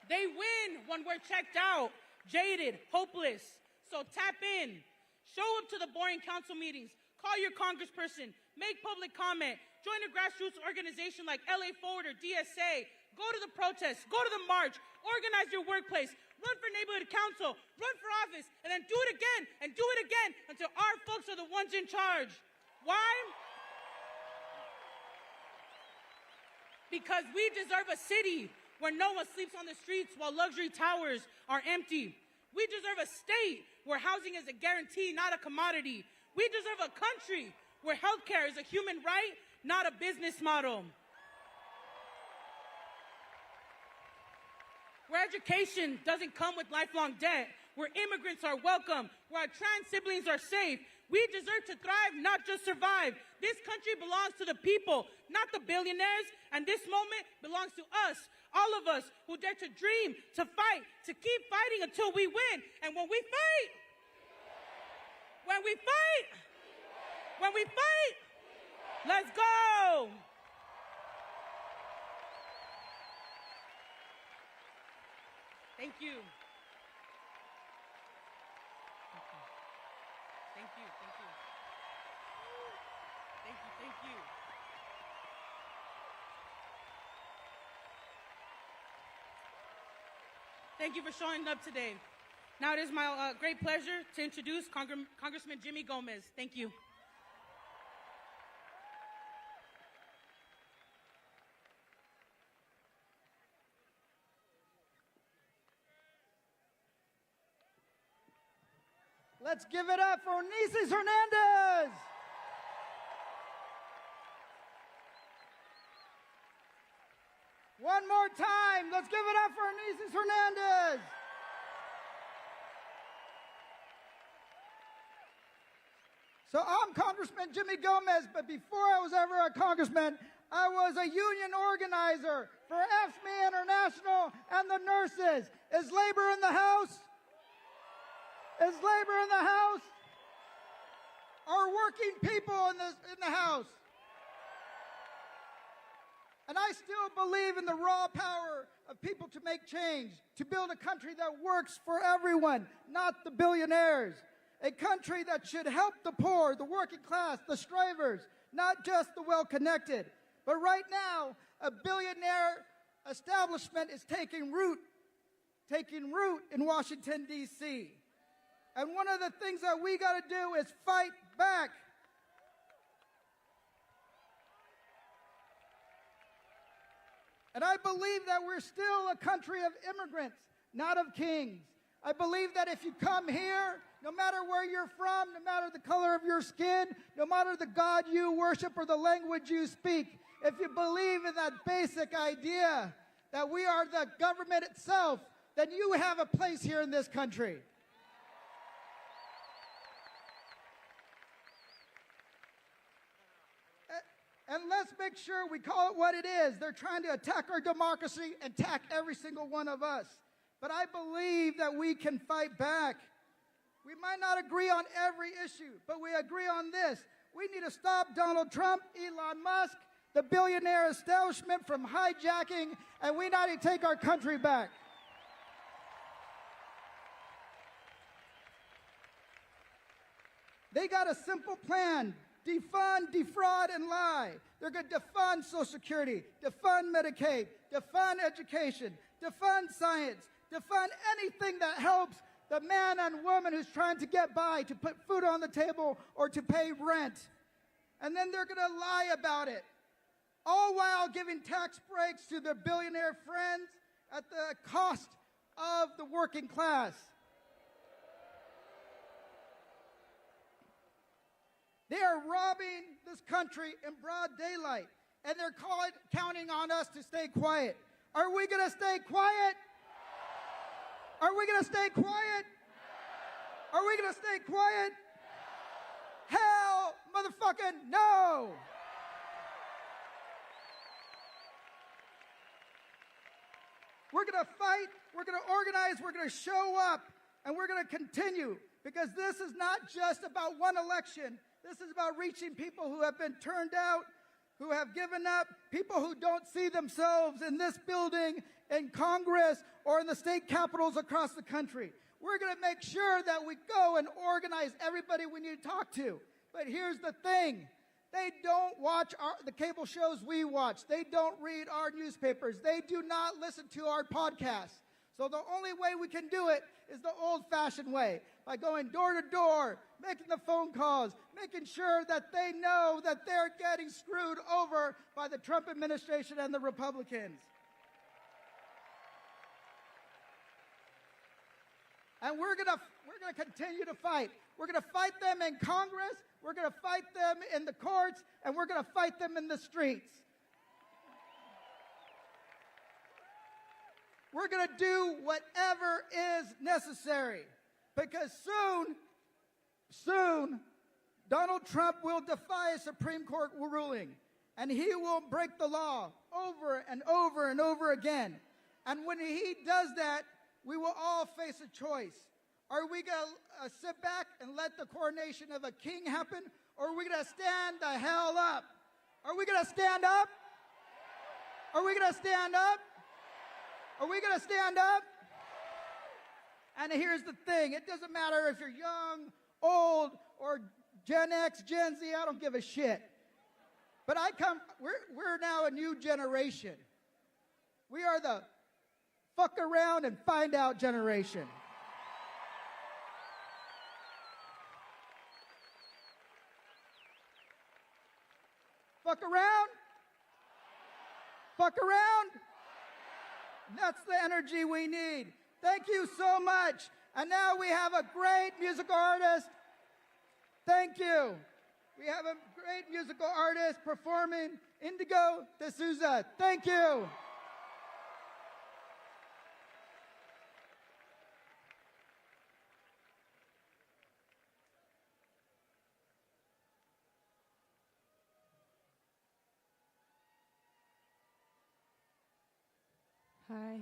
They win when we're checked out, jaded, hopeless. So tap in. Show up to the boring council meetings. Call your congressperson. Make public comment. Join a grassroots organization like LA Forward or DSA. Go to the protests. Go to the march. Organize your workplace. Run for neighborhood council. Run for office. And then do it again and do it again until our folks are the ones in charge. Why? Because we deserve a city where no one sleeps on the streets while luxury towers are empty. We deserve a state where housing is a guarantee, not a commodity. We deserve a country where healthcare is a human right, not a business model. Where education doesn't come with lifelong debt, where immigrants are welcome, where our trans siblings are safe. We deserve to thrive, not just survive. This country belongs to the people, not the billionaires, and this moment belongs to us, all of us who dare to dream, to fight, to keep fighting until we win. And when we fight, let's go. Thank you. Thank you. Thank you for showing up today. Now it is my great pleasure to introduce Congressman Jimmy Gomez. Thank you. Let's give it up for Nieces Hernandez. One more time. Let's give it up for Nieces Hernandez. So I'm Congressman Jimmy Gomez, but before I was ever a congressman, I was a union organizer for AFSCME International and the nurses. Is labor in the house? Is labor in the house? Are working people in the house? And I still believe in the raw power of people to make change, to build a country that works for everyone, not the billionaires. A country that should help the poor, the working class, the strivers, not just the well-connected. But right now, a billionaire establishment is taking root in Washington, D.C. And one of the things that we got to do is fight back. And I believe that we're still a country of immigrants, not of kings. I believe that if you come here, no matter where you're from, no matter the color of your skin, no matter the God you worship or the language you speak, if you believe in that basic idea that we are the government itself, then you have a place here in this country. And let's make sure we call it what it is. They're trying to attack our democracy and attack every single one of us. But I believe that we can fight back. We might not agree on every issue, but we agree on this. We need to stop Donald Trump, Elon Musk, the billionaire establishment from hijacking, and we need to take our country back. They got a simple plan. Defund, defraud, and lie. They're going to defund Social Security, defund Medicaid, defund education, defund science, to fund anything that helps the man and woman who's trying to get by, to put food on the table or to pay rent. And then they're going to lie about it, all while giving tax breaks to their billionaire friends at the cost of the working class. They are robbing this country in broad daylight, and they're counting on us to stay quiet. Are we going to stay quiet? Are we going to stay quiet? Are we going to stay quiet? Hell, motherfucking no! We're going to fight, we're going to organize, we're going to show up, and we're going to continue, because this is not just about one election. This is about reaching people who have been turned out, who have given up, people who don't see themselves in this building, in Congress, or in the state capitals across the country. We're going to make sure that we go and organize everybody we need to talk to. But here's the thing. They don't watch the cable shows we watch. They don't read our newspapers. They do not listen to our podcasts. So the only way we can do it is the old-fashioned way, by going door to door, making the phone calls, making sure that they know that they're getting screwed over by the Trump administration and the Republicans. And we're gonna continue to fight. We're gonna fight them in Congress, we're gonna fight them in the courts, and we're gonna fight them in the streets. We're gonna do whatever is necessary, because soon, Donald Trump will defy a Supreme Court ruling, and he will break the law over and over and over again. And when he does that, we will all face a choice. Are we going to sit back and let the coronation of a king happen, or are we going to stand the hell up? Are we going to stand up? Are we going to stand up? Are we going to stand up? And here's the thing. It doesn't matter if you're young, old, or Gen X, Gen Z. I don't give a shit. But we're now a new generation. We are the fuck around and find out generation. Fuck around? Fuck around? That's the energy we need. Thank you so much. And now we have a great musical artist. Thank you. We have a great musical artist performing, Indigo D'Souza. Thank you. Hi.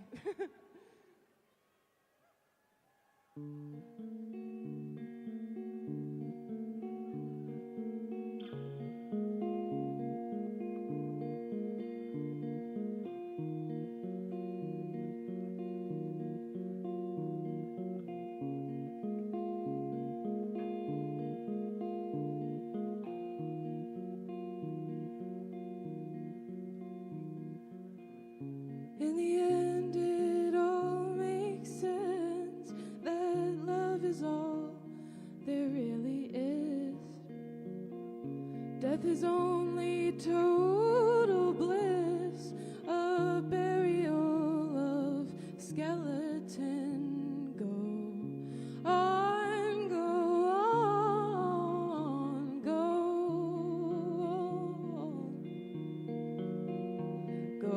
In the end, it all makes sense that love is all there really is. Death is only total bliss, a burial of skeleton. Go on, go on, go on. Go.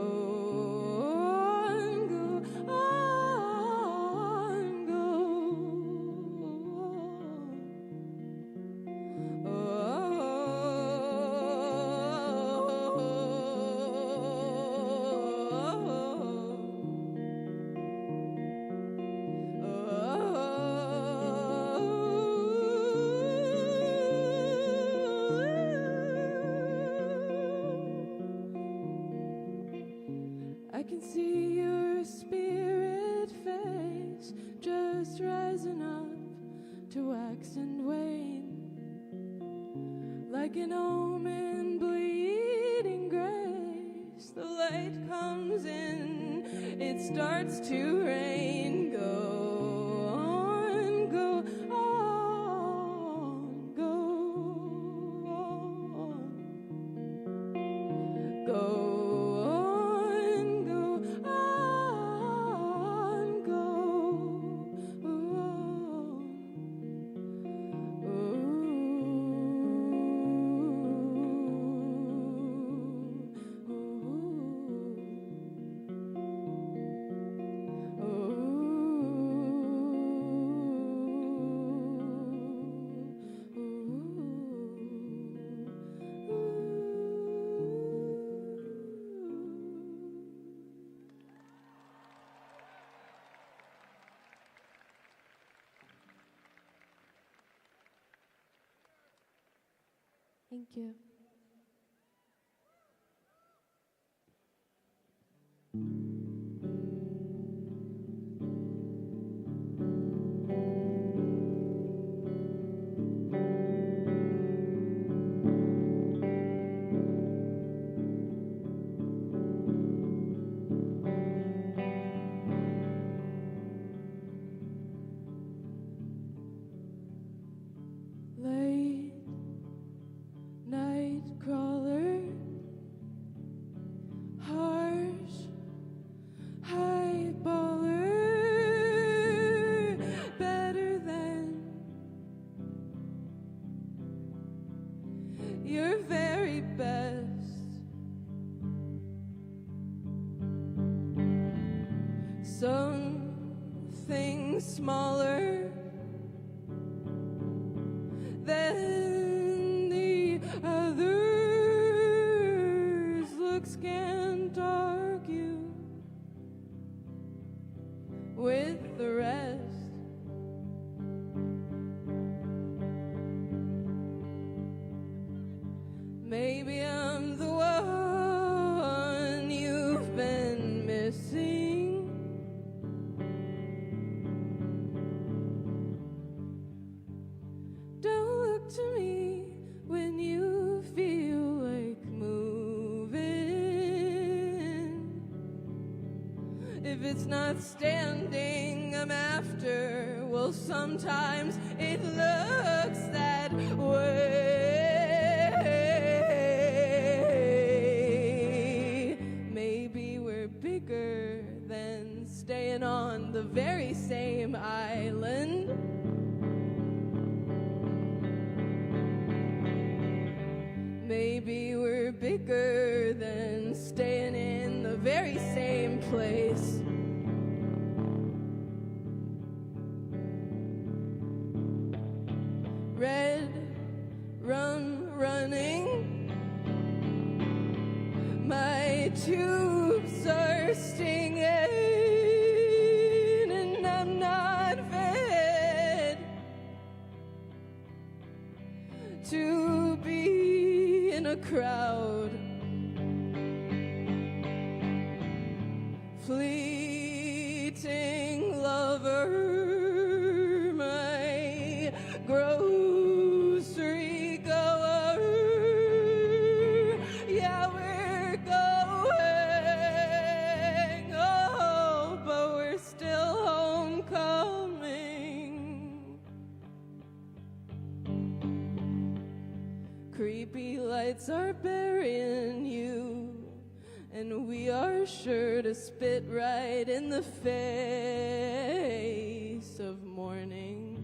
I can see your spirit face just rising up to wax and wane, like an omen bleeding grace. The light comes in it starts to rain. Go on, go on, go on. Go on, go on, go Thank you. Late night crawler, harsh high baller, better than your very best. Something smaller than the others. Looks can't argue with the rest. Maybe I'm the one you've been missing. Don't look to me when you feel like moving. If it's not standing, I'm after. Well, sometimes it looks that way. Maybe we're bigger than staying on the very same island. Maybe we're bigger than staying in the very same place. Red rum running, my tubes are stinging, and I'm not fed to be in a crowd. Fleeting lover, my grocery goer. Yeah, we're going, oh, but we're still homecoming. Creepy lights are burying you, and we are sure to spit right in the face of morning.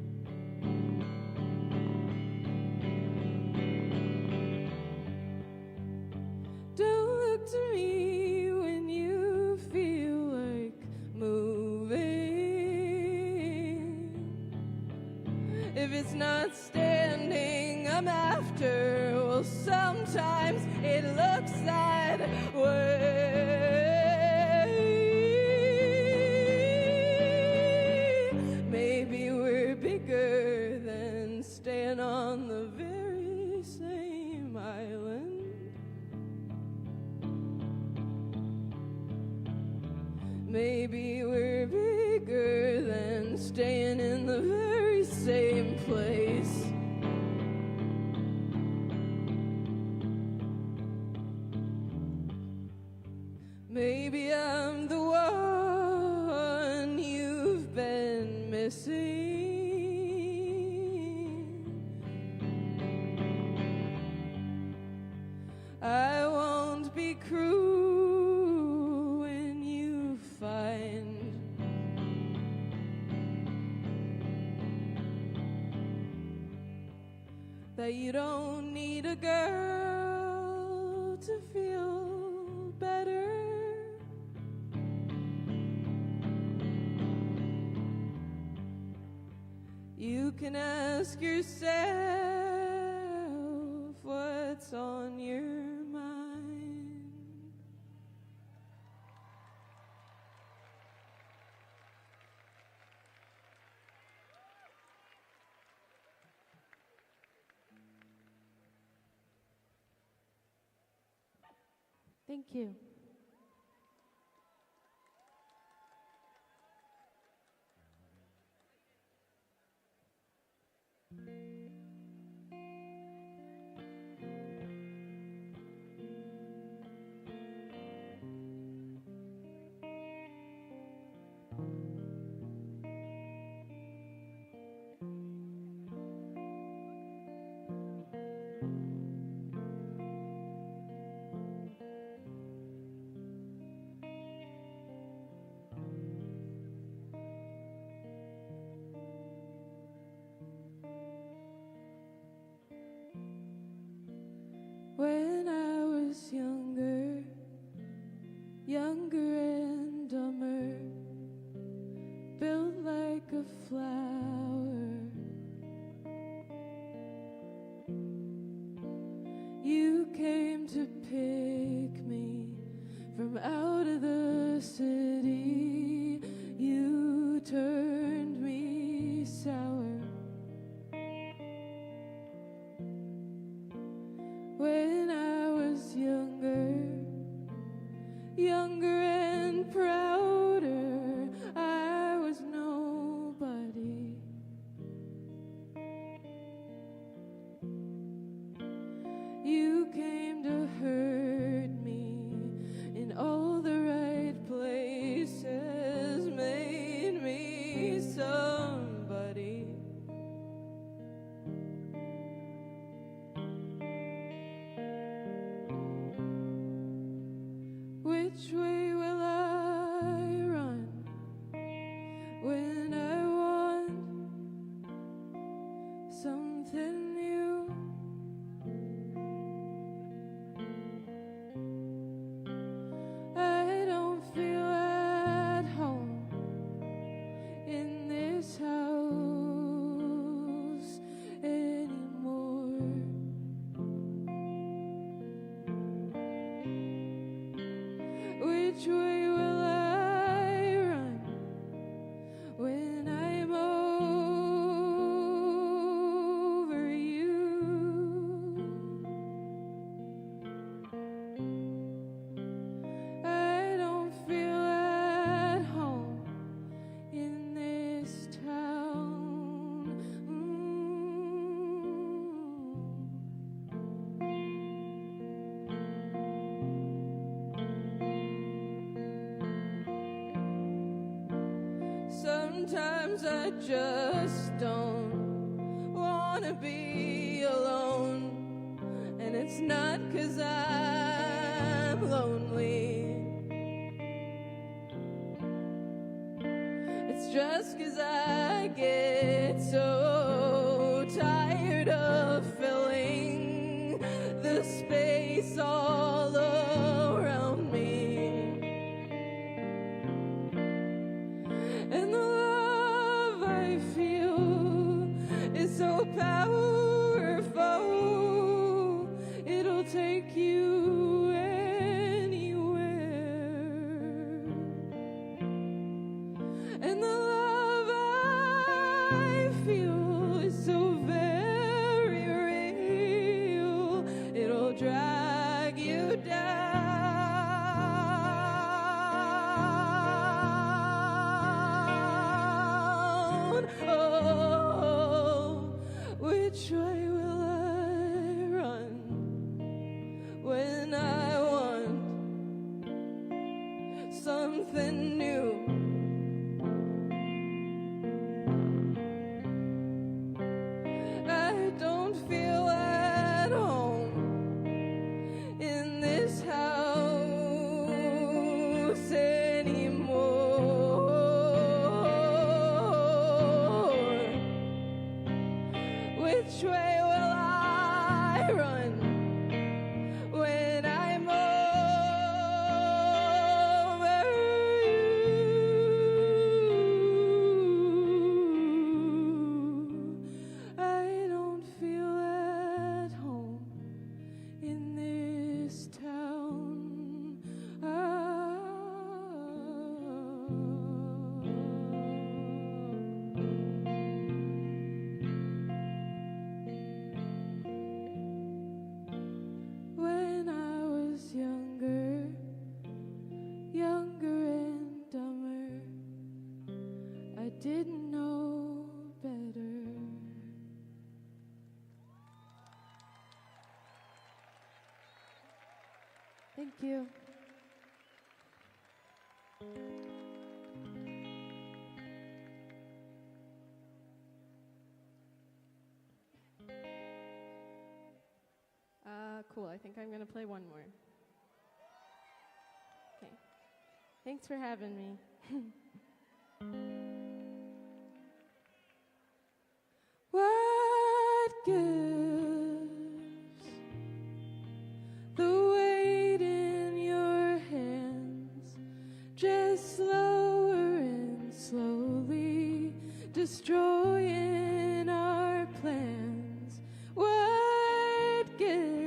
Don't look to me when you feel like moving. If it's not standing, I'm after. Well, sometimes it looks that way. Maybe we're bigger than staying on the very same island. Maybe we're bigger than staying in the very same place. Maybe I'm the one missing. I won't be cruel when you find that you don't need a girl to feel better. You can ask yourself what's on your mind. Thank you. When I was younger, younger and dumber, built like a flower, you came to pick me from out of the city. You turned me sour. When I was younger, younger and prouder, I was nobody. You came to hurt me in all the right places, made me somebody. Which way will I run when I want something new? I don't feel at home in this house anymore. Which way will I run when I'm over you? I don't feel at home in this town. Sometimes I just don't wanna be alone, and it's not 'cause I'm lonely. It's just 'cause I get so tired of filling the space all around me. And the love I feel is so powerful, it'll take you anywhere. And the love I feel is so very real, it'll drag you down. Oh, which way will I run when I want something new? Thank you. Cool. I think I'm going to play one more. Okay. Thanks for having me. What gives the weight in your hands, just slower and slowly destroying our plans? What gives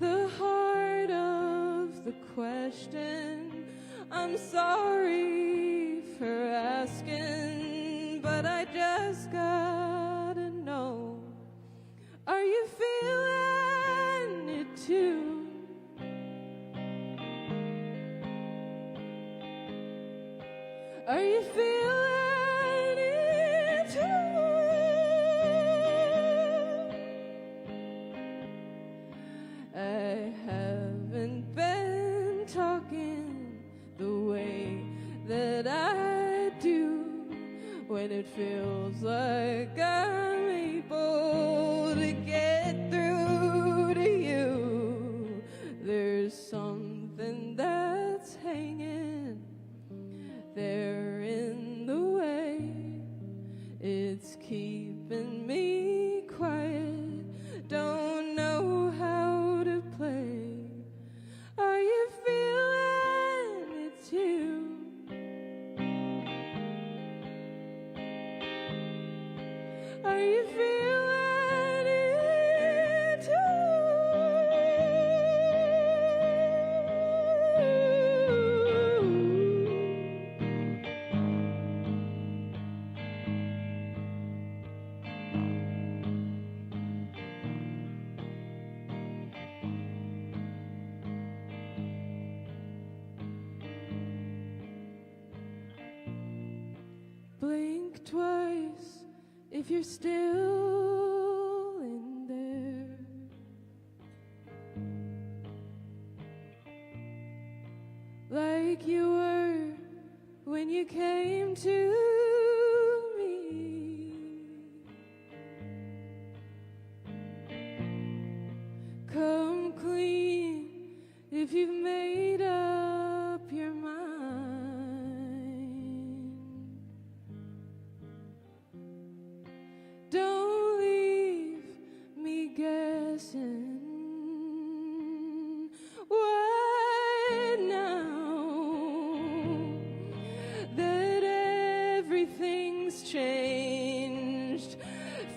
the heart of the question? I'm sorry for asking, but I just gotta know. Are you feeling it too? Are you feeling it too? I haven't been talking the way that I do when it feels like I'm able to get through to you. There's something that's hanging there in the way. It's keeping me quiet, don't know how to play. Are you feeling it too? Are you feeling it too? Blink twice if you're still in there. Like you were when you came to me. Come clean if you've made up your mind. Don't leave me guessing. What now that everything's changed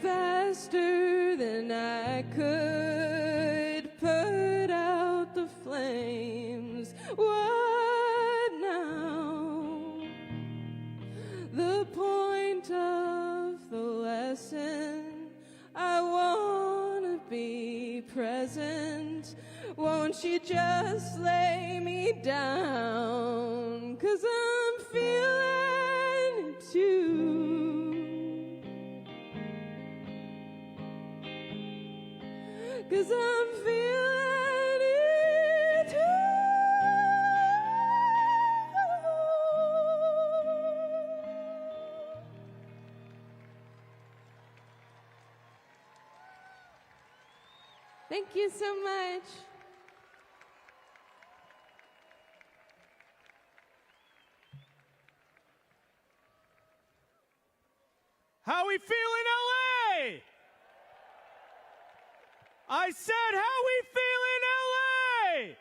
faster than I could put out the flames? What now? The point of the lesson, I wanna be present. Won't you just lay me down? 'Cause I'm feeling it too. 'Cause I'm feeling it too. Thank you so much. How we feel in LA? I said, how we feel in LA?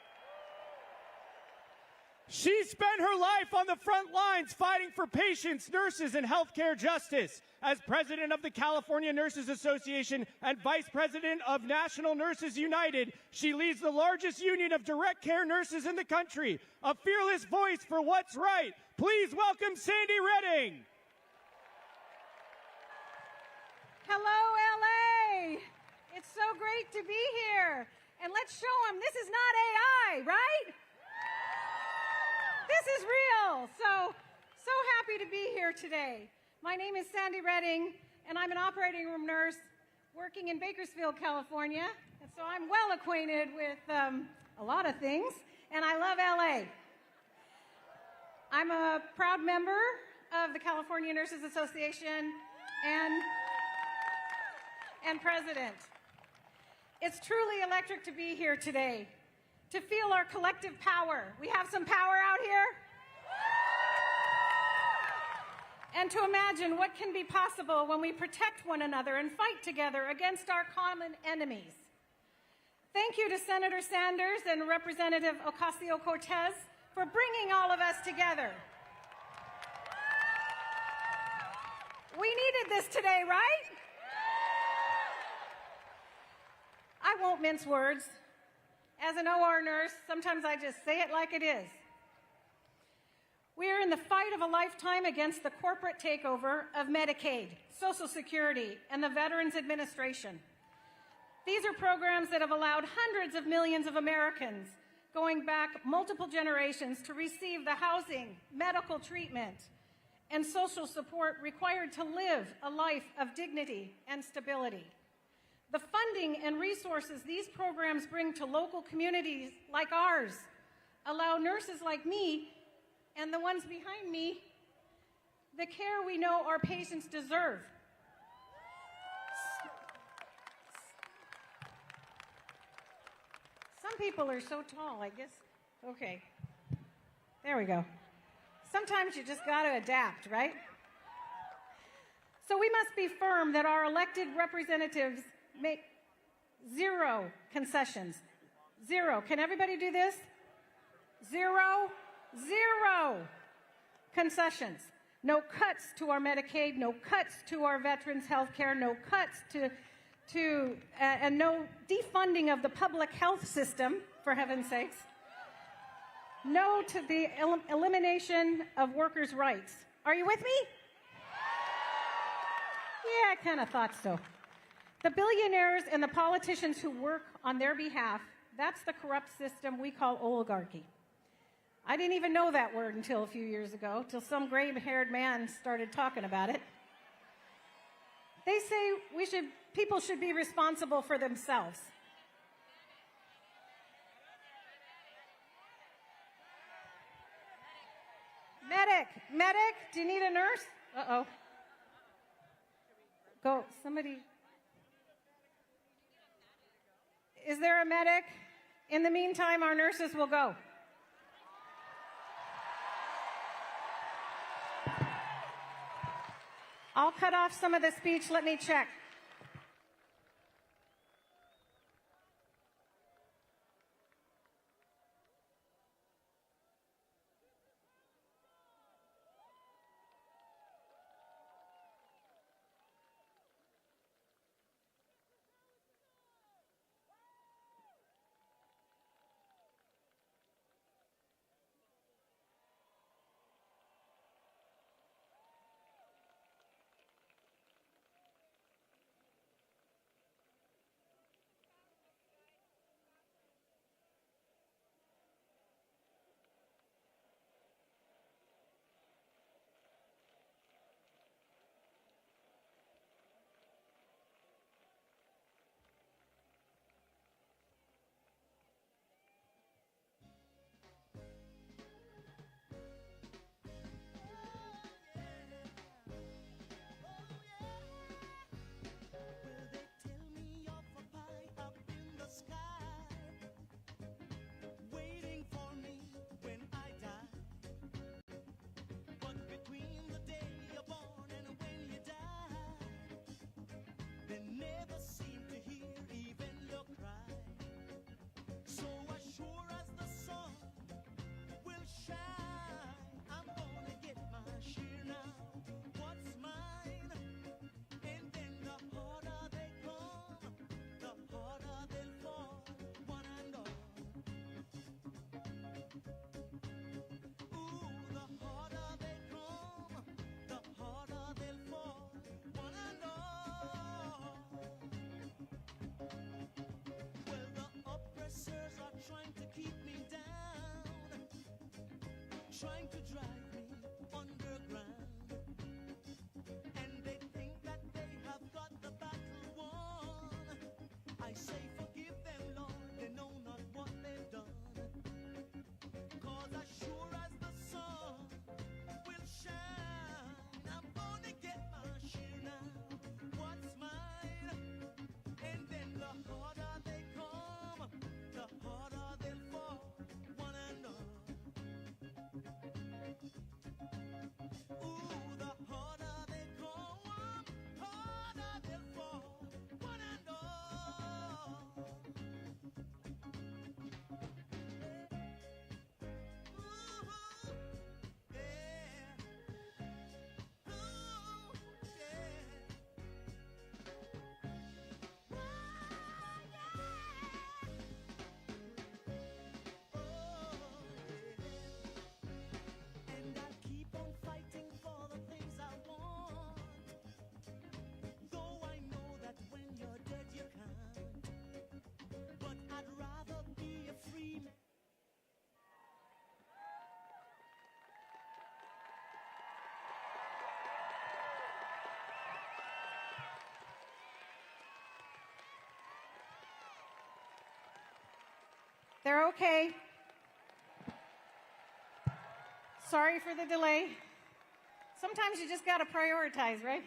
She spent her life on the front lines fighting for patients, nurses, and healthcare justice. As president of the California Nurses Association and vice president of National Nurses United, she leads the largest union of direct care nurses in the country. A fearless voice for what's right. Please welcome Sandy Redding. Hello, LA. It's so great to be here. And let's show them this is not AI, right? This is real. So happy to be here today. My name is Sandy Redding, and I'm an operating room nurse working in Bakersfield, California, and so I'm well acquainted with a lot of things, and I love LA. I'm a proud member of the California Nurses Association and president. It's truly electric to be here today, to feel our collective power. We have some power out here. And to imagine what can be possible when we protect one another and fight together against our common enemies. Thank you to Senator Sanders and Representative Ocasio-Cortez for bringing all of us together. We needed this today, right? I won't mince words. As an OR nurse, sometimes I just say it like it is. We are in the fight of a lifetime against the corporate takeover of Medicaid, Social Security, and the Veterans Administration. These are programs that have allowed hundreds of millions of Americans going back multiple generations to receive the housing, medical treatment, and social support required to live a life of dignity and stability. The funding and resources these programs bring to local communities like ours allow nurses like me and the ones behind me the care we know our patients deserve. Some people are so tall, I guess. Okay. There we go. Sometimes you just got to adapt, right? So we must be firm that our elected representatives make zero concessions. Zero. Can everybody do this? Zero concessions. No cuts to our Medicaid, no cuts to our veterans' health care, no cuts and no defunding of the public health system, for heaven's sakes. No to the elimination of workers' rights. Are you with me? Yeah, I kind of thought so. The billionaires and the politicians who work on their behalf, that's the corrupt system we call oligarchy. I didn't even know that word until a few years ago, till some gray-haired man started talking about it. They say people should be responsible for themselves. Medic, do you need a nurse? Uh-oh. Go, somebody. Is there a medic? In the meantime, our nurses will go. I'll cut off some of the speech. Let me check. Trying to drive me underground, and they think that they have got the battle won. I say forgive them, Lord, they know not what they've done. 'Cause as sure as the sun will shine, I'm gonna get my share now. What's mine? And then the harder they come, the harder they'll fall, one and all. Ooh, the harder they come, harder they'll fall, one and all. And I'll keep on fighting for the things I want. Though I know that when you're dead you can't. But I'd rather be a free man. They're okay. Sorry for the delay. Sometimes you just got to prioritize, right?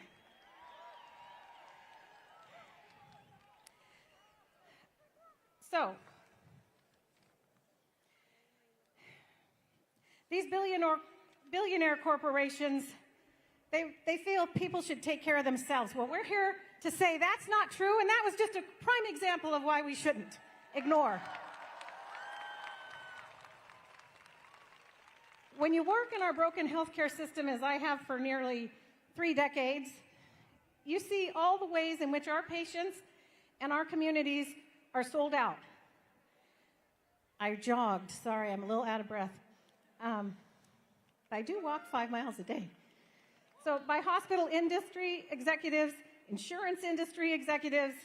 So, these billionaire corporations, they feel people should take care of themselves. Well, we're here to say that's not true, and that was just a prime example of why we shouldn't ignore. When you work in our broken healthcare system, as I have for nearly 3 decades, you see all the ways in which our patients and our communities are sold out. I jogged. Sorry, I'm a little out of breath. I do walk 5 miles a day. So by hospital industry executives, insurance industry executives,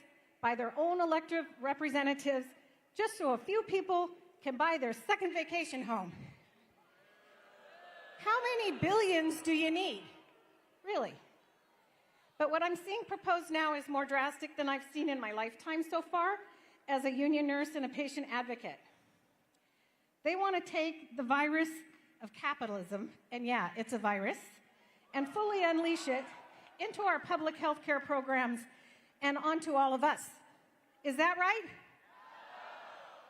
by their own elected representatives, just so a few people can buy their second vacation home. How many billions do you need? Really? But what I'm seeing proposed now is more drastic than I've seen in my lifetime so far as a union nurse and a patient advocate. They want to take the virus of capitalism, and yeah, it's a virus, and fully unleash it into our public health care programs and onto all of us. Is that right?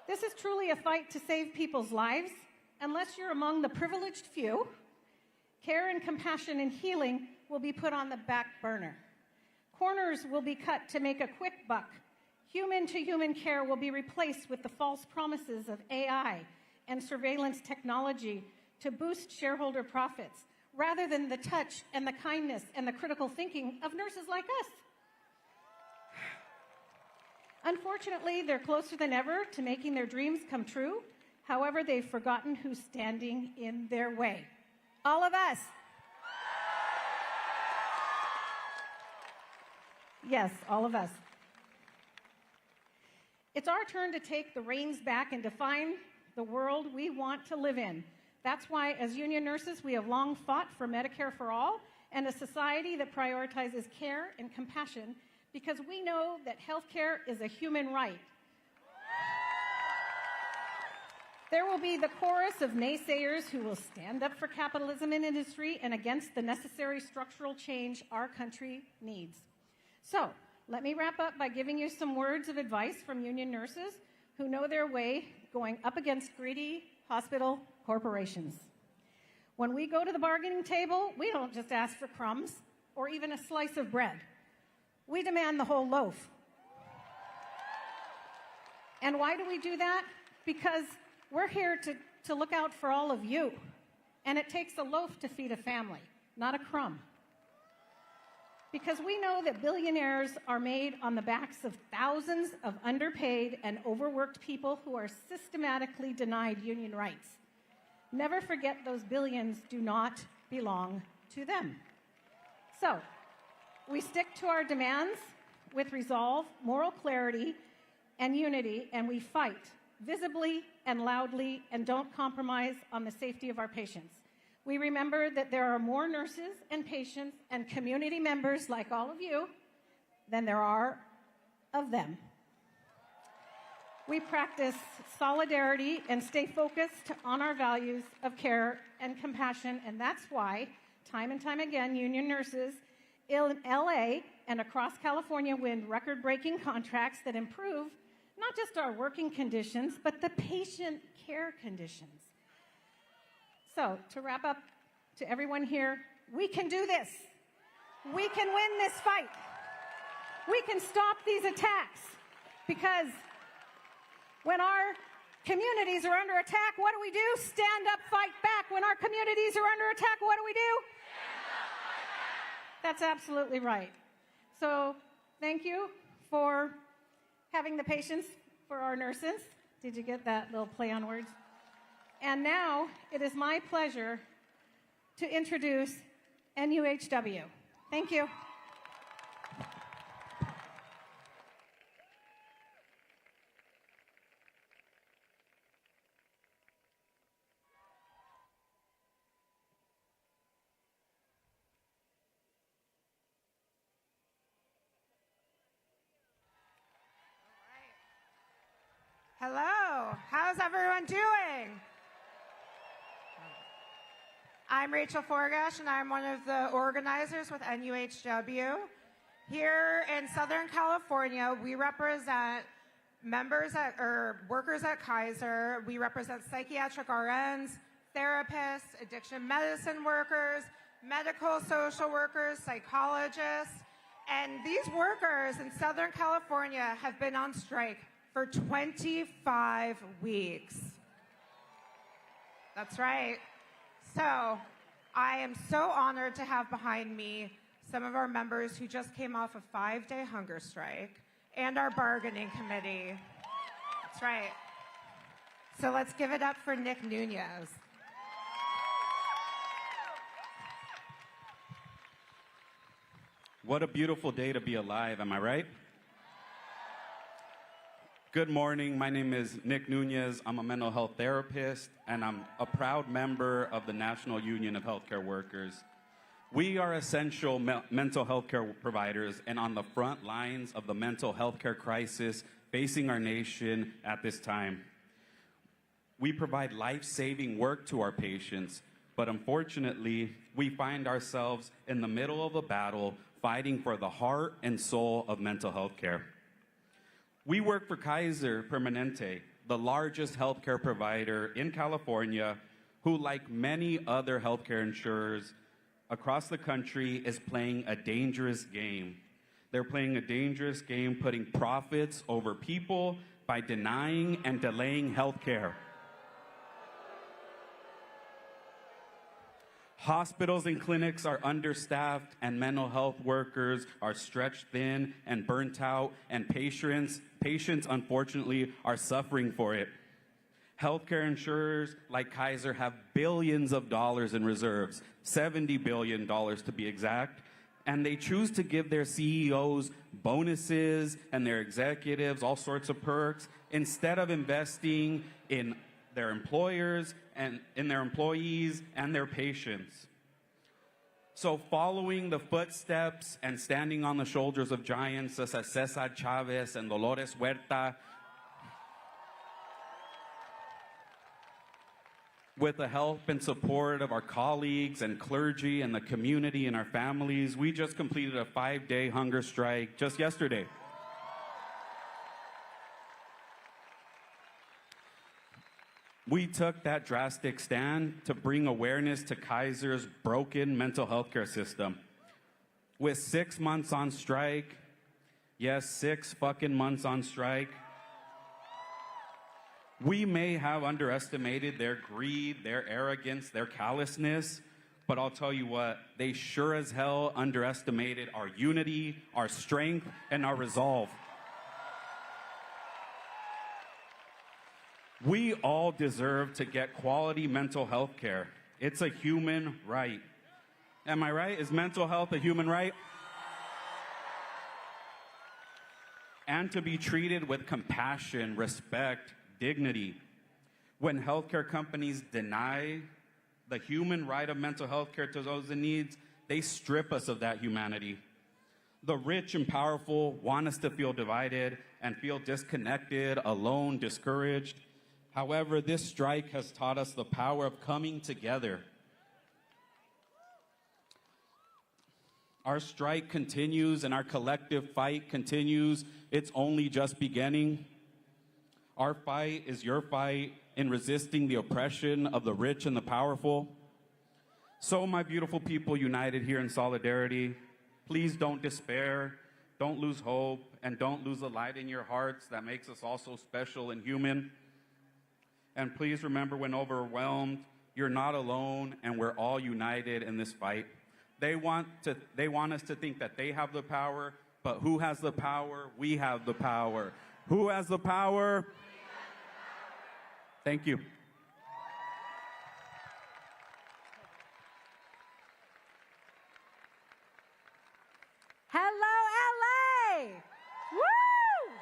This is truly a fight to save people's lives. Unless you're among the privileged few, care and compassion and healing will be put on the back burner. Corners will be cut to make a quick buck. Human-to-human care will be replaced with the false promises of AI and surveillance technology to boost shareholder profits, rather than the touch and the kindness and the critical thinking of nurses like us. Unfortunately, they're closer than ever to making their dreams come true. However, they've forgotten who's standing in their way. All of us. Yes, all of us. It's our turn to take the reins back and define the world we want to live in. That's why, as union nurses, we have long fought for Medicare for all and a society that prioritizes care and compassion, because we know that health care is a human right. There will be the chorus of naysayers who will stand up for capitalism in industry and against the necessary structural change our country needs. So, let me wrap up by giving you some words of advice from union nurses who know their way going up against greedy hospital corporations. When we go to the bargaining table, we don't just ask for crumbs or even a slice of bread. We demand the whole loaf. And why do we do that? Because we're here to look out for all of you. And it takes a loaf to feed a family, not a crumb. Because we know that billionaires are made on the backs of thousands of underpaid and overworked people who are systematically denied union rights. Never forget those billions do not belong to them. So, we stick to our demands with resolve, moral clarity, and unity, and we fight visibly and loudly and don't compromise on the safety of our patients. We remember that there are more nurses and patients and community members like all of you than there are of them. We practice solidarity and stay focused on our values of care and compassion, and that's why, time and time again, union nurses in LA and across California win record-breaking contracts that improve not just our working conditions, but the patient care conditions. So, to wrap up, to everyone here, we can do this. We can win this fight. We can stop these attacks, because when our communities are under attack, what do? Stand up, fight back. When our communities are under attack, what do? Stand up, fight back. That's absolutely right. So thank you for having the patience for our nurses. Did you get that little play on words? And now it is my pleasure to introduce NUHW. Thank you. Hello, how's everyone doing? I'm Rachel Forgash, and I'm one of the organizers with NUHW. Here in Southern California, we represent workers at Kaiser. We represent psychiatric RNs, therapists, addiction medicine workers, medical social workers, psychologists, and these workers in Southern California have been on strike for 25 weeks. That's right. So I am so honored to have behind me some of our members who just came off a 5-day hunger strike and our bargaining committee. That's right. So let's give it up for Nick Nunez. What a beautiful day to be alive, am I right? Good morning, my name is Nick Nunez. I'm a mental health therapist, and I'm a proud member of the National Union of Healthcare Workers. We are essential mental health care providers and on the front lines of the mental health care crisis facing our nation at this time. We provide life-saving work to our patients, but unfortunately, we find ourselves in the middle of a battle fighting for the heart and soul of mental health care. We work for Kaiser Permanente, the largest healthcare provider in California, who, like many other healthcare insurers across the country, is playing a dangerous game. They're playing a dangerous game, putting profits over people by denying and delaying healthcare. Hospitals and clinics are understaffed, and mental health workers are stretched thin and burnt out, and patients, unfortunately, are suffering for it. Healthcare insurers like Kaiser have billions of dollars in reserves, $70 billion to be exact, and they choose to give their CEOs bonuses and their executives all sorts of perks instead of investing in their employers and in their employees and their patients. So following the footsteps and standing on the shoulders of giants such as Cesar Chavez and Dolores Huerta, with the help and support of our colleagues and clergy and the community and our families, we just completed a 5-day hunger strike just yesterday. We took that drastic stand to bring awareness to Kaiser's broken mental health care system. With 6 months on strike, yes, 6 fucking months on strike, we may have underestimated their greed, their arrogance, their callousness, but I'll tell you what, they sure as hell underestimated our unity, our strength, and our resolve. We all deserve to get quality mental health care. It's a human right. Am I right? Is mental health a human right? And to be treated with compassion, respect, dignity. When healthcare companies deny the human right of mental health care to those in need, they strip us of that humanity. The rich and powerful want us to feel divided and feel disconnected, alone, discouraged. However, this strike has taught us the power of coming together. Our strike continues and our collective fight continues. It's only just beginning. Our fight is your fight in resisting the oppression of the rich and the powerful. So, my beautiful people united here in solidarity, please don't despair, don't lose hope, and don't lose the light in your hearts that makes us all so special and human. And please remember, when overwhelmed, you're not alone, and we're all united in this fight. They want us to think that they have the power, but who has the power? We have the power. Who has the power? Thank you. Hello, LA! Woo!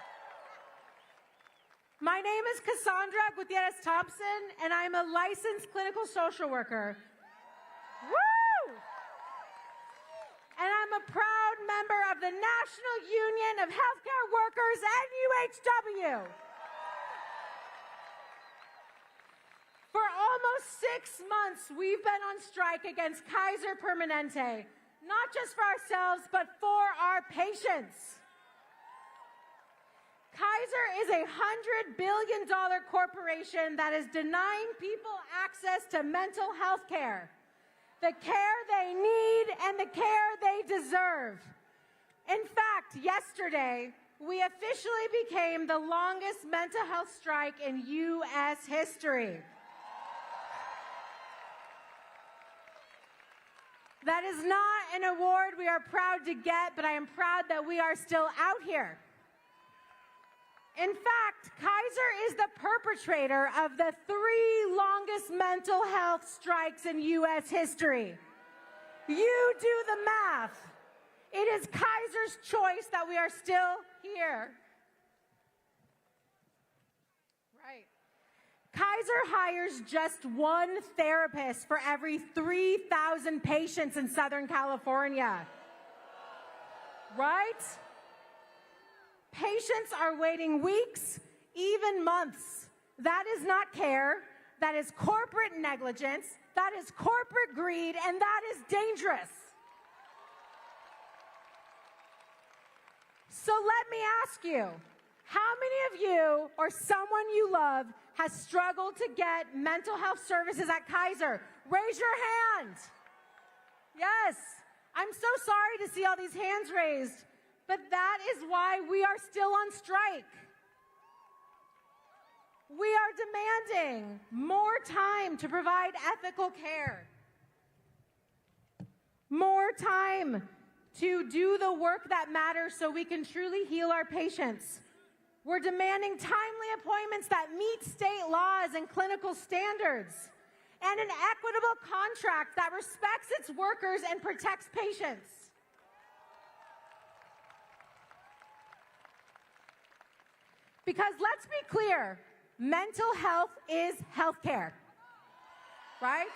My name is Cassandra Gutierrez-Thompson, and I'm a licensed clinical social worker. Woo! And I'm a proud member of the National Union of Healthcare Workers and UHW. For almost 6 months, we've been on strike against Kaiser Permanente, not just for ourselves, but for our patients. Kaiser is a $100 billion corporation that is denying people access to mental health care, the care they need and the care they deserve. In fact, yesterday, we officially became the longest mental health strike in U.S. history. That is not an award we are proud to get, but I am proud that we are still out here. In fact, Kaiser is the perpetrator of the 3 longest mental health strikes in U.S. history. You do the math. It is Kaiser's choice that we are still here. Right. Kaiser hires just 1 therapist for every 3,000 patients in Southern California. Right? Patients are waiting weeks, even months. That is not care. That is corporate negligence. That is corporate greed, and that is dangerous. So let me ask you, how many of you or someone you love has struggled to get mental health services at Kaiser? Raise your hand. Yes. I'm so sorry to see all these hands raised, but that is why we are still on strike. We are demanding more time to provide ethical care, more time to do the work that matters so we can truly heal our patients. We're demanding timely appointments that meet state laws and clinical standards, and an equitable contract that respects its workers and protects patients. Because let's be clear, mental health is healthcare, right?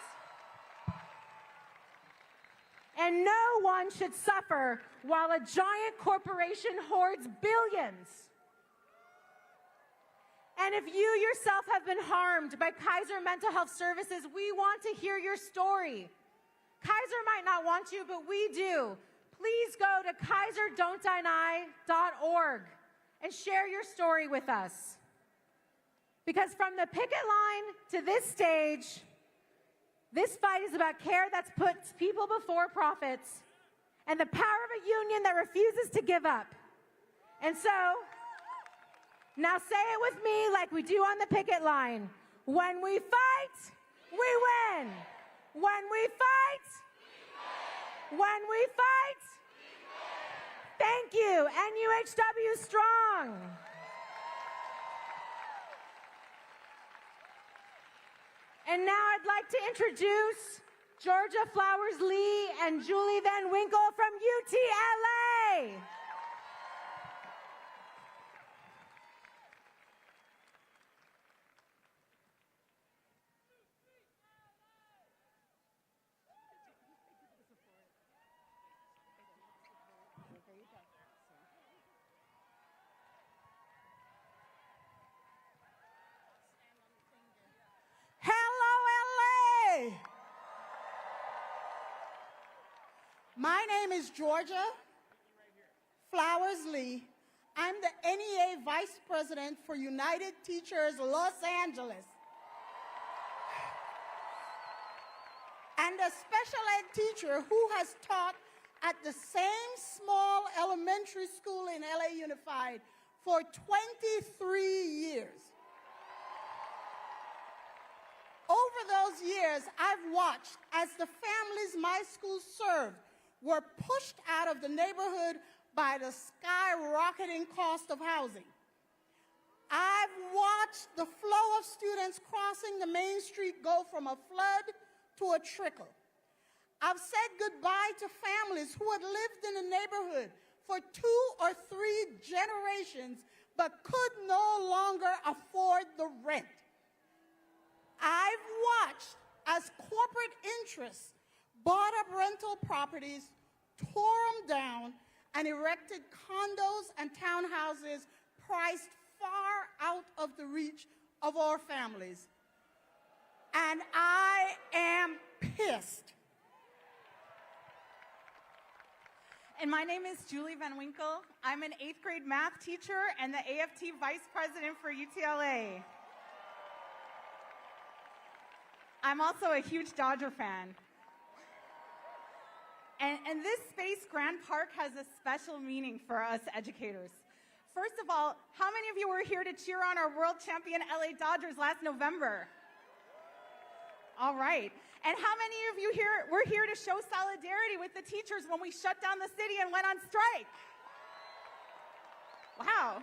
And no one should suffer while a giant corporation hoards billions. And if you yourself have been harmed by Kaiser Mental Health Services, we want to hear your story. Kaiser might not want to, but we do. Please go to kaiserdon'tdeny.org and share your story with us. Because from the picket line to this stage, this fight is about care that puts people before profits and the power of a union that refuses to give up. And so, now say it with me like we do on the picket line. When we fight, we win. When we fight, we win. When we fight, we win. Thank you. NUHW strong. And now I'd like to introduce Georgia Flowers-Lee and Julie Van Winkle from UTLA. My name is Georgia Flowers Lee. I'm the NEA Vice President for United Teachers Los Angeles. And a special ed teacher who has taught at the same small elementary school in LA Unified for 23 years. Over those years, I've watched as the families my school served were pushed out of the neighborhood by the skyrocketing cost of housing. I've watched the flow of students crossing the main street go from a flood to a trickle. I've said goodbye to families who had lived in the neighborhood for 2 or 3 generations but could no longer afford the rent. I've watched as corporate interests bought up rental properties, tore them down, and erected condos and townhouses priced far out of the reach of our families. And I am pissed. And my name is Julie Van Winkle. I'm an 8th grade math teacher and the AFT Vice President for UTLA. I'm also a huge Dodger fan. And this space, Grand Park, has a special meaning for us educators. First of all, how many of you were here to cheer on our world champion LA Dodgers last November? All right. And how many of you here were here to show solidarity with the teachers when we shut down the city and went on strike? Wow.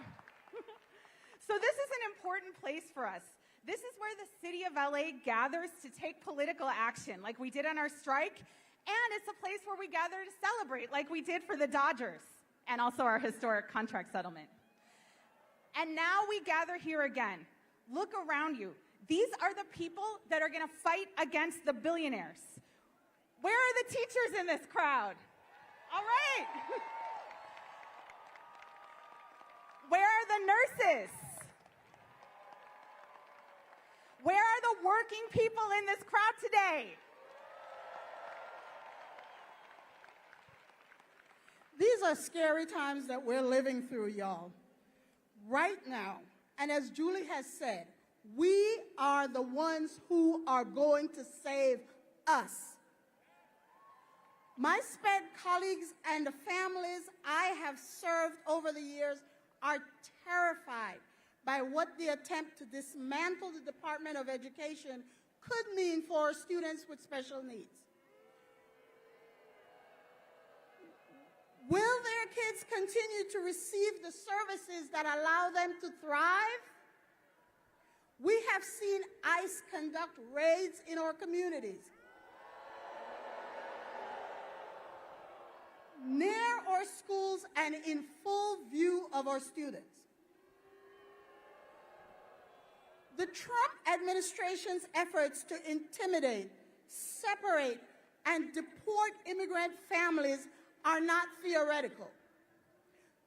So this is an important place for us. This is where the city of LA gathers to take political action, like we did on our strike, and it's a place where we gather to celebrate, like we did for the Dodgers, and also our historic contract settlement. And now we gather here again. Look around you. These are the people that are going to fight against the billionaires. Where are the teachers in this crowd? All right. Where are the nurses? Where are the working people in this crowd today? These are scary times that we're living through, y'all. Right now, and as Julie has said, we are the ones who are going to save us. My SPED colleagues and the families I have served over the years are terrified by what the attempt to dismantle the Department of Education could mean for students with special needs. Will their kids continue to receive the services that allow them to thrive? We have seen ICE conduct raids in our communities, near our schools and in full view of our students. The Trump administration's efforts to intimidate, separate, and deport immigrant families are not theoretical.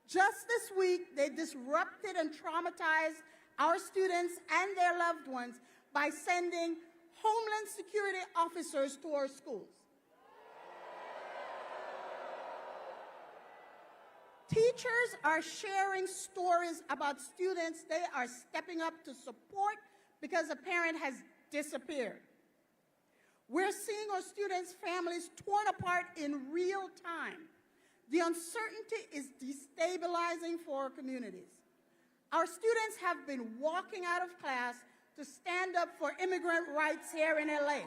Just this week, they disrupted and traumatized our students and their loved ones by sending Homeland Security officers to our schools. Teachers are sharing stories about students they are stepping up to support because a parent has disappeared. We're seeing our students' families torn apart in real time. The uncertainty is destabilizing for our communities. Our students have been walking out of class to stand up for immigrant rights here in LA.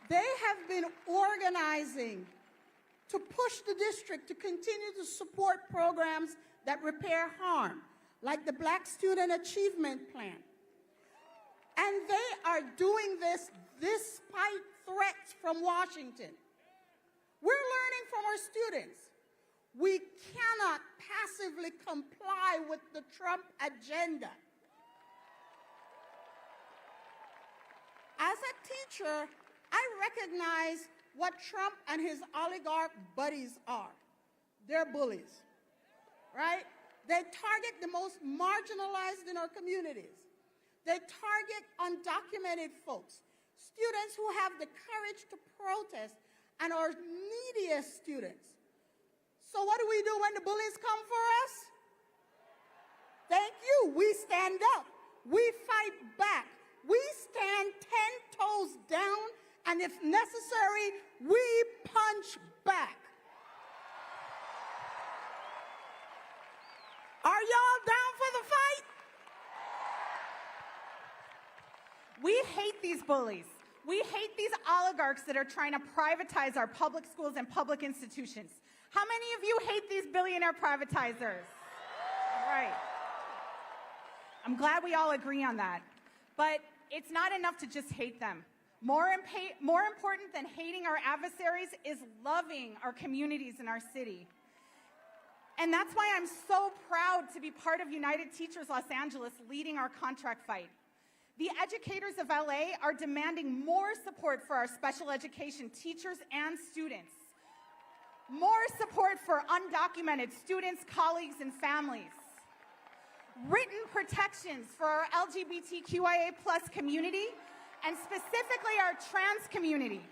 They have been organizing to push the district to continue to support programs that repair harm, like the Black Student Achievement Plan. And they are doing this despite threats from Washington. We're learning from our students. We cannot passively comply with the Trump agenda. As a teacher, I recognize what Trump and his oligarch buddies are. They're bullies, right? They target the most marginalized in our communities. They target undocumented folks, students who have the courage to protest, and our neediest students. So what do we do when the bullies come for us? Thank you. We stand up. We fight back. We stand 10 toes down, and if necessary, we punch back. Are y'all down for the fight? We hate these bullies. We hate these oligarchs that are trying to privatize our public schools and public institutions. How many of you hate these billionaire privatizers? Right. I'm glad we all agree on that. But it's not enough to just hate them. More important than hating our adversaries is loving our communities in our city. And that's why I'm so proud to be part of United Teachers Los Angeles leading our contract fight. The educators of LA are demanding more support for our special education teachers and students. More support for undocumented students, colleagues, and families. Written protections for our LGBTQIA+ community, and specifically our trans community.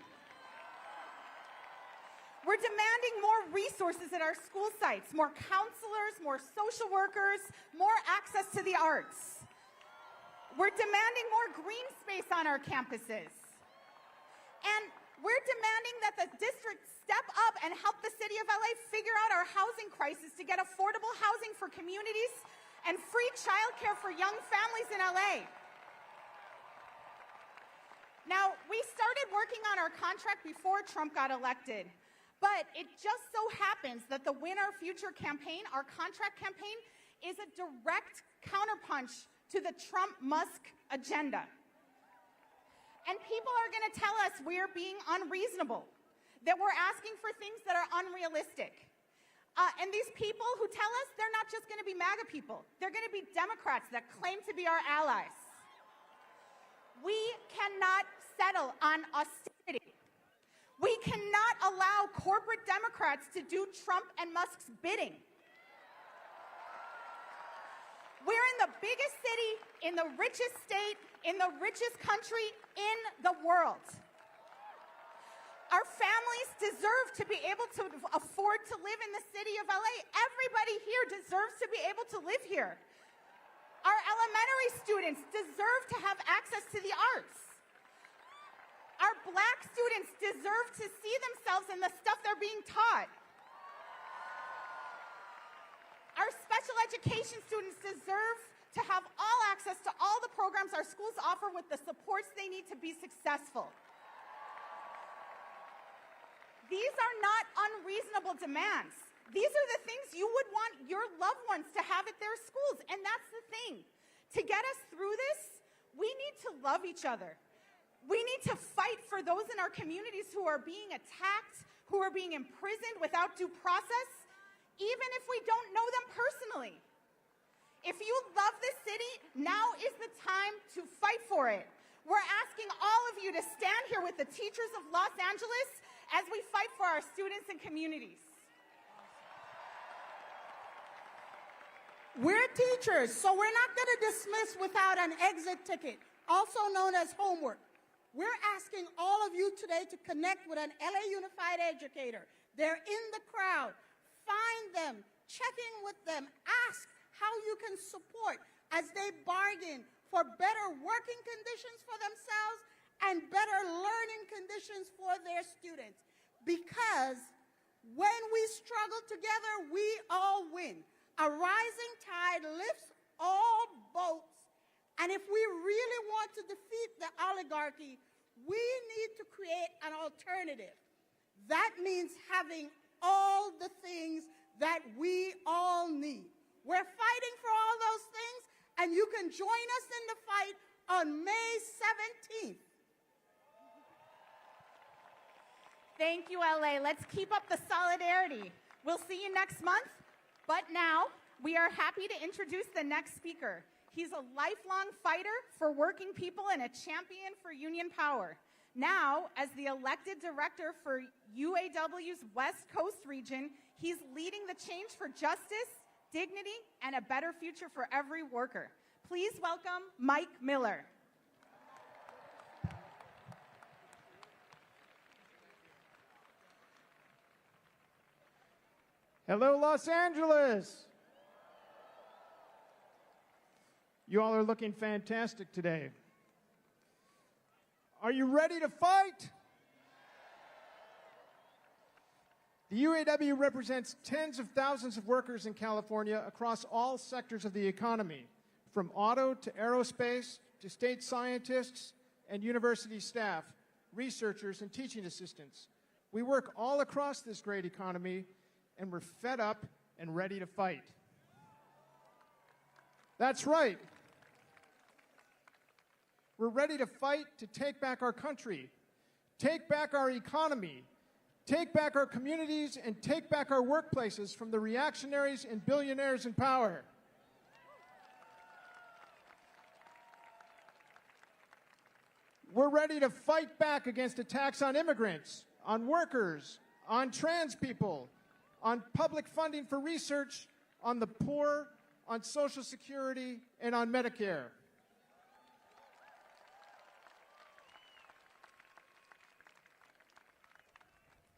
We're demanding more resources at our school sites, more counselors, more social workers, more access to the arts. We're demanding more green space on our campuses. And we're demanding that the district step up and help the city of LA figure out our housing crisis to get affordable housing for communities and free childcare for young families in LA. Now, we started working on our contract before Trump got elected, but it just so happens that the Win Our Future campaign, our contract campaign, is a direct counterpunch to the Trump-Musk agenda. And people are going to tell us we're being unreasonable, that we're asking for things that are unrealistic. And these people who tell us they're not just going to be MAGA people, they're going to be Democrats that claim to be our allies. We cannot settle on austerity. We cannot allow corporate Democrats to do Trump and Musk's bidding. We're in the biggest city, in the richest state, in the richest country in the world. Our families deserve to be able to afford to live in the city of LA. Everybody here deserves to be able to live here. Our elementary students deserve to have access to the arts. Our Black students deserve to see themselves in the stuff they're being taught. Our special education students deserve to have all access to all the programs our schools offer with the supports they need to be successful. These are not unreasonable demands. These are the things you would want your loved ones to have at their schools. And that's the thing. To get us through this, we need to love each other. We need to fight for those in our communities who are being attacked, who are being imprisoned without due process, even if we don't know them personally. If you love this city, now is the time to fight for it. We're asking all of you to stand here with the teachers of Los Angeles as we fight for our students and communities. We're teachers, so we're not going to dismiss without an exit ticket, also known as homework. We're asking all of you today to connect with an LA Unified educator. They're in the crowd. Find them, check in with them, ask how you can support as they bargain for better working conditions for themselves and better learning conditions for their students. Because when we struggle together, we all win. A rising tide lifts all boats. And if we really want to defeat the oligarchy, we need to create an alternative. That means having all the things that we all need. We're fighting for all those things, and you can join us in the fight on May 17th. Thank you, LA. Let's keep up the solidarity. We'll see you next month. But now, we are happy to introduce the next speaker. He's a lifelong fighter for working people and a champion for union power. Now, as the elected director for UAW's West Coast region, he's leading the change for justice, dignity, and a better future for every worker. Please welcome Mike Miller. Hello, Los Angeles. You all are looking fantastic today. Are you ready to fight? The UAW represents tens of thousands of workers in California across all sectors of the economy, from auto to aerospace to state scientists and university staff, researchers and teaching assistants. We work all across this great economy, and we're fed up and ready to fight. That's right. We're ready to fight to take back our country, take back our economy, take back our communities, and take back our workplaces from the reactionaries and billionaires in power. We're ready to fight back against attacks on immigrants, on workers, on trans people, on public funding for research, on the poor, on Social Security, and on Medicare.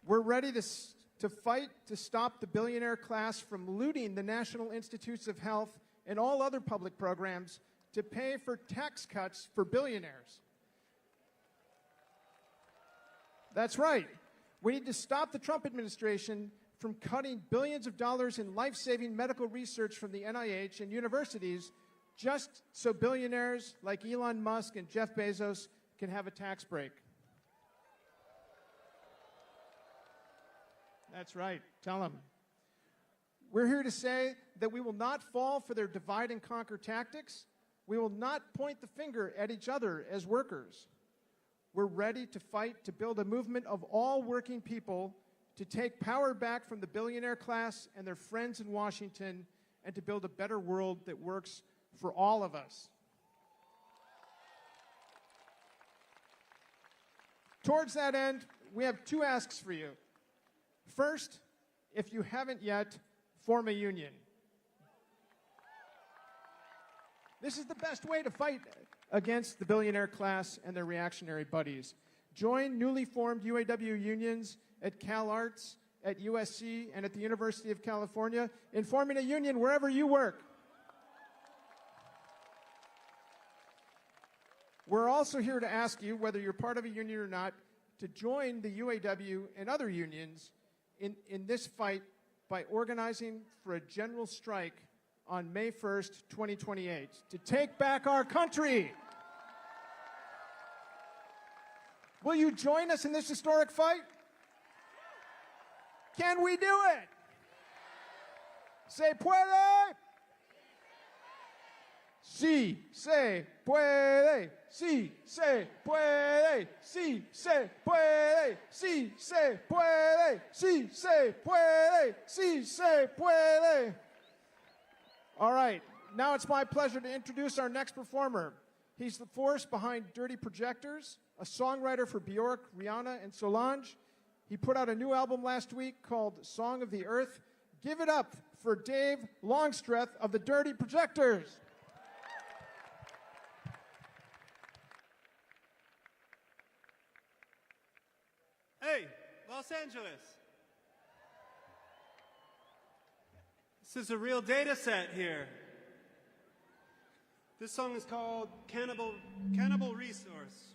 We're ready to fight to stop the billionaire class from looting the National Institutes of Health and all other public programs to pay for tax cuts for billionaires. That's right. We need to stop the Trump administration from cutting billions of dollars in life-saving medical research from the NIH and universities just so billionaires like Elon Musk and Jeff Bezos can have a tax break. That's right. Tell them. We're here to say that we will not fall for their divide and conquer tactics. We will not point the finger at each other as workers. We're ready to fight to build a movement of all working people to take power back from the billionaire class and their friends in Washington and to build a better world that works for all of us. Towards that end, we have two asks for you. First, if you haven't yet, form a union. This is the best way to fight against the billionaire class and their reactionary buddies. Join newly formed UAW unions at CalArts, at USC, and at the University of California in forming a union wherever you work. We're also here to ask you, whether you're part of a union or not, to join the UAW and other unions in this fight by organizing for a general strike on May 1st, 2028, to take back our country. Will you join us in this historic fight? Can we do it? Se puede. Sí se puede. Sí se puede. Sí se puede. Sí se puede. Sí se puede. Sí se puede. All right, now it's my pleasure to introduce our next performer. He's the force behind Dirty Projectors, a songwriter for Bjork, Rihanna, and Solange. He put out a new album last week called Song of the Earth. Give it up for Dave Longstreth of the Dirty Projectors. Hey, Los Angeles. This is a real data set here. This song is called Cannibal Resource.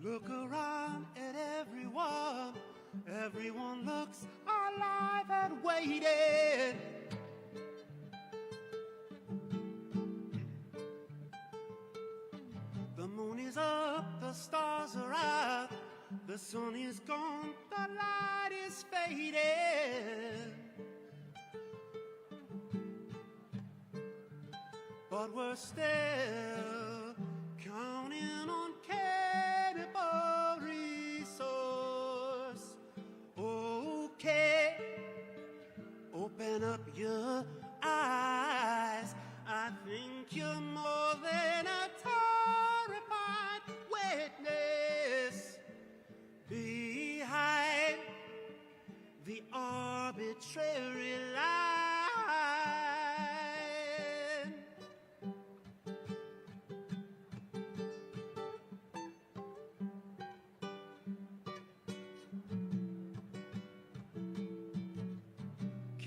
Look around at everyone. Everyone looks alive and waiting. The moon is up, the stars are out, the sun is gone, the light is fading. But we're still counting on cannibal resource. Okay, open up your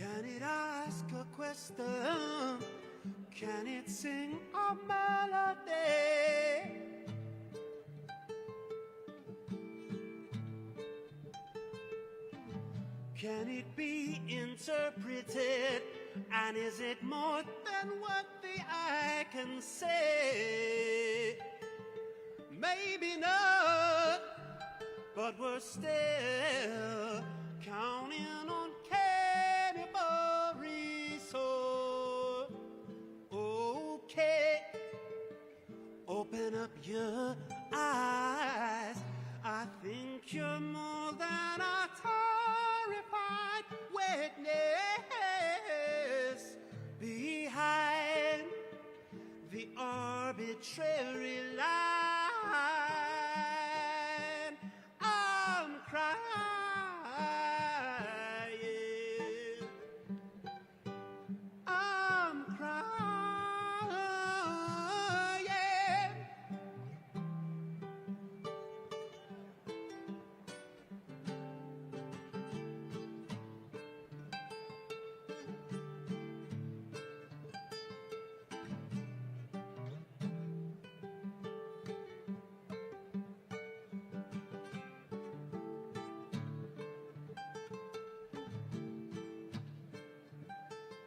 Can it ask a question? Can it sing a melody? Can it be interpreted? And is it more than what the eye can say? Maybe not, but we're still counting on cannibal resource. Okay, open up your eyes. I think you're more than a terrified witness behind the arbitrary line. I'm crying. I'm crying.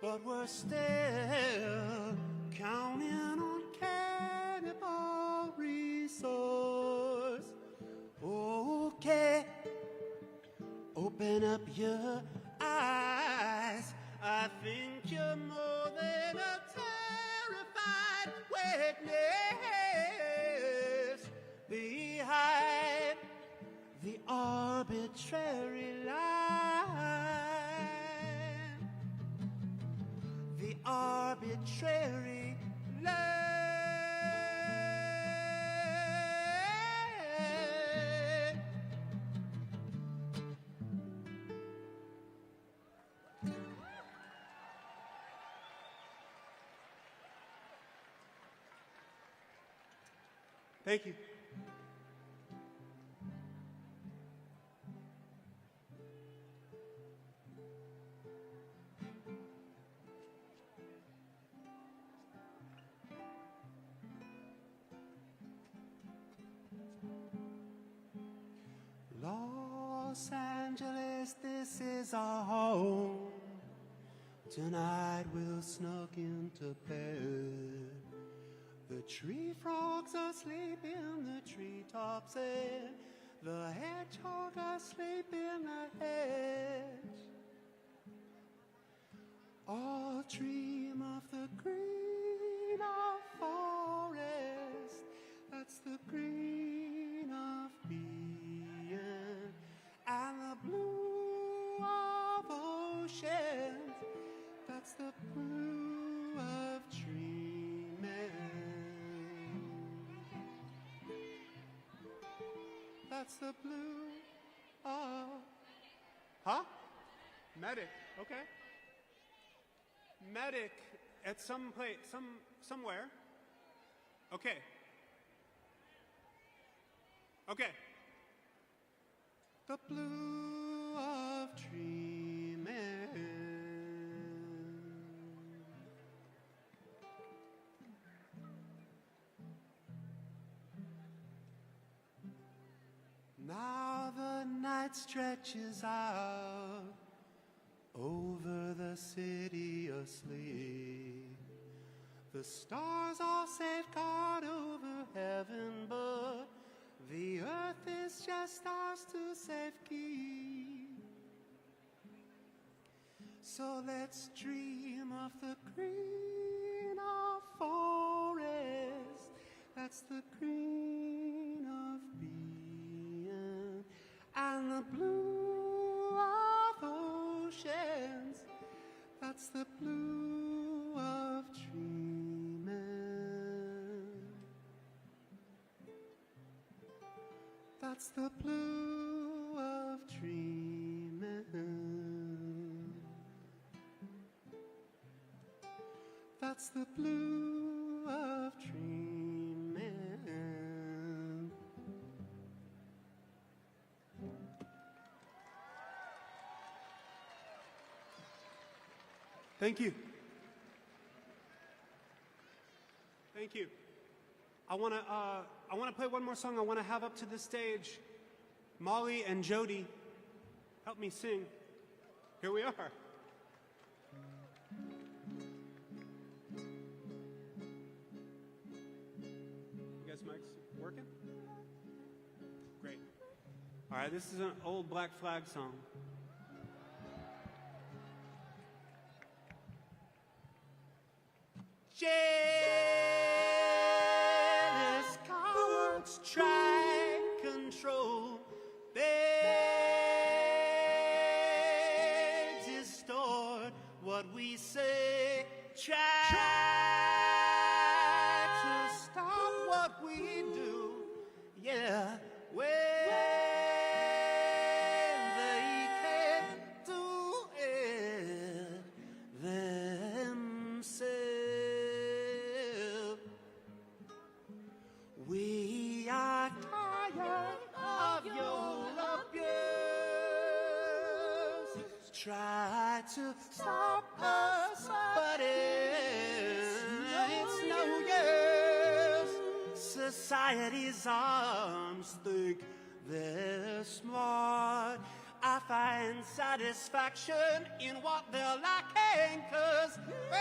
But we're still counting on cannibal resource. Okay, open up your eyes. I think you're more than a terrified witness behind the arbitrary line. The arbitrary line. Thank you. Los Angeles, this is our home. Tonight we'll snuck into bed. The tree frogs are asleep in the treetops, and the hedgehog asleep in the hedge. All dream of the green of forest. That's the green of being, and the blue of oceans. That's the blue of dreaming. That's the blue of... Huh? Medic, okay. Medic at some place, somewhere. Okay. Okay. The blue of dreaming. Now the night stretches out over the city asleep. The stars all safeguard over heaven, but the earth is just ours to safekeep. So let's dream of the green of forest. That's the green of being, and the blue of oceans. That's the blue of dreaming. That's the blue of dreaming. That's the blue of dreaming. Thank you. Thank you. I want to play one more song. I want to have up to the stage Molly and Jody. Help me sing. Here we are. You guys' mics working? Great. All right, this is an old Black Flag song. Jealous cowards try control. They distort what we say. Try to stop what we do. Yeah, when they can't do it themselves. We are tired of your abuse. Try to stop us, but it's no use. Society's arms think they're smart. I find satisfaction in what they're lacking, 'cause we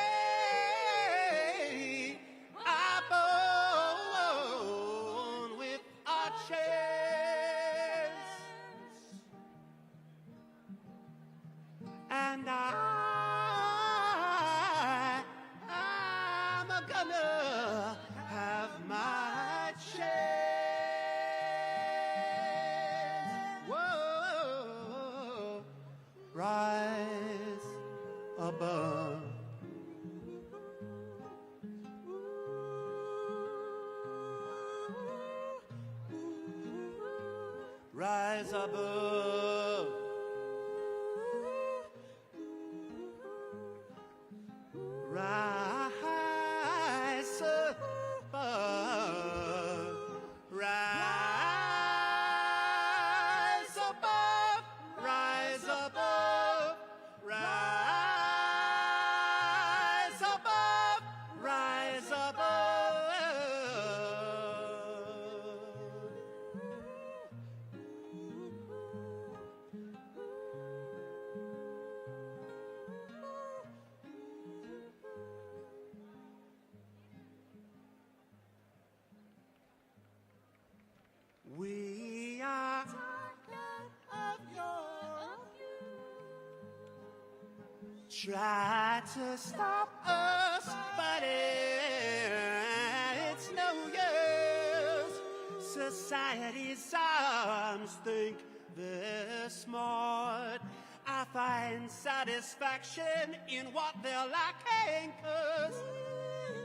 are born with our chains. And I'm gonna have my chance. Whoa, rise above. Rise above. Rise above. Rise above. Rise above. Rise above. Rise above. We are tired of your try to stop us, but it's no use. Society's arms think they're smart. I find satisfaction in what they're lacking, 'cause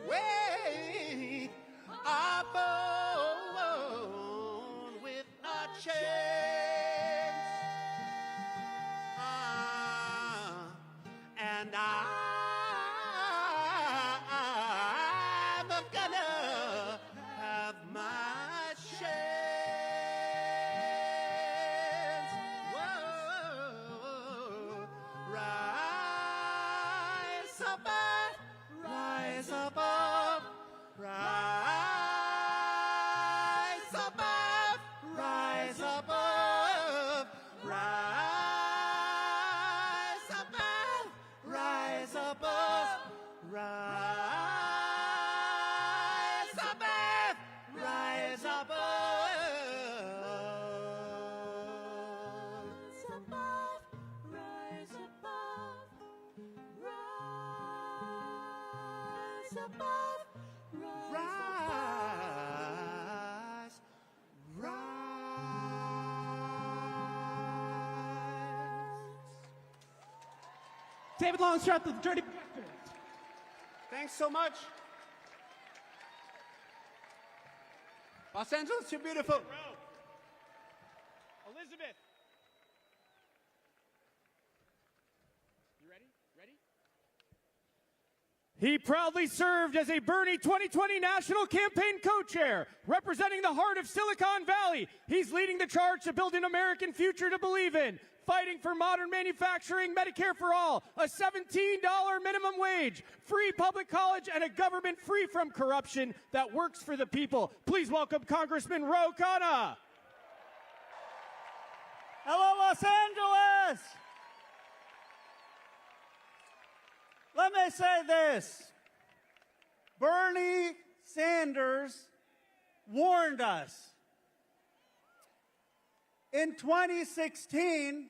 we are born with a chance. And I'm gonna have my chance. Whoa, rise above, rise above, rise above, rise above, rise above, rise above, rise above, rise above, rise above, rise above, rise, David Longstrap, the Dirty Bastards. Thanks so much. Los Angeles, you're beautiful. Elizabeth. You ready? Ready? He proudly served as a Bernie 2020 National Campaign co-chair, representing the heart of Silicon Valley. He's leading the charge to build an American future to believe in. fighting for modern manufacturing, Medicare for all, a $17 minimum wage, free public college, and a government free from corruption that works for the people. Please welcome Congressman Khanna. Hello, Los Angeles! Let me say this. Bernie Sanders warned us. In 2016,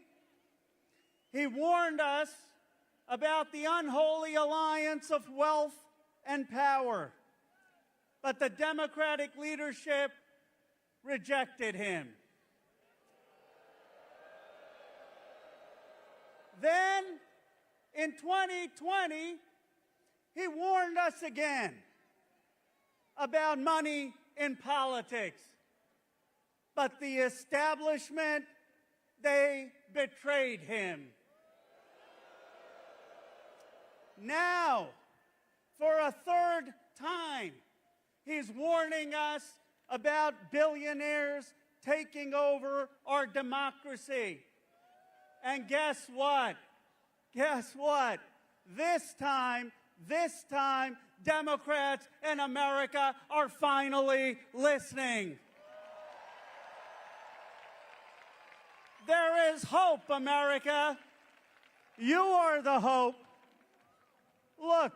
he warned us about the unholy alliance of wealth and power. But the Democratic leadership rejected him. Then, in 2020, he warned us again about money in politics. But the establishment, they betrayed him. Now, for a third time, he's warning us about billionaires taking over our democracy. And guess what? Guess what? This time, Democrats in America are finally listening. There is hope, America. You are the hope. Look,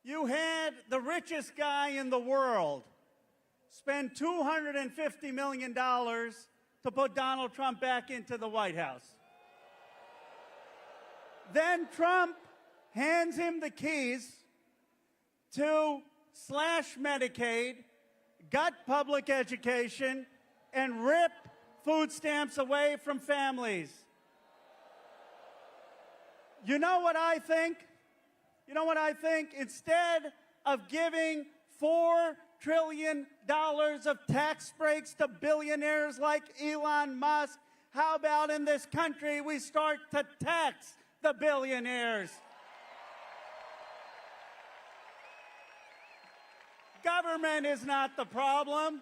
you had the richest guy in the world spend $250 million to put Donald Trump back into the White House. Then Trump hands him the keys to slash Medicaid, gut public education, and rip food stamps away from families. You know what I think? You know what I think? Instead of giving $4 trillion of tax breaks to billionaires like Elon Musk, how about in this country we start to tax the billionaires? Government is not the problem.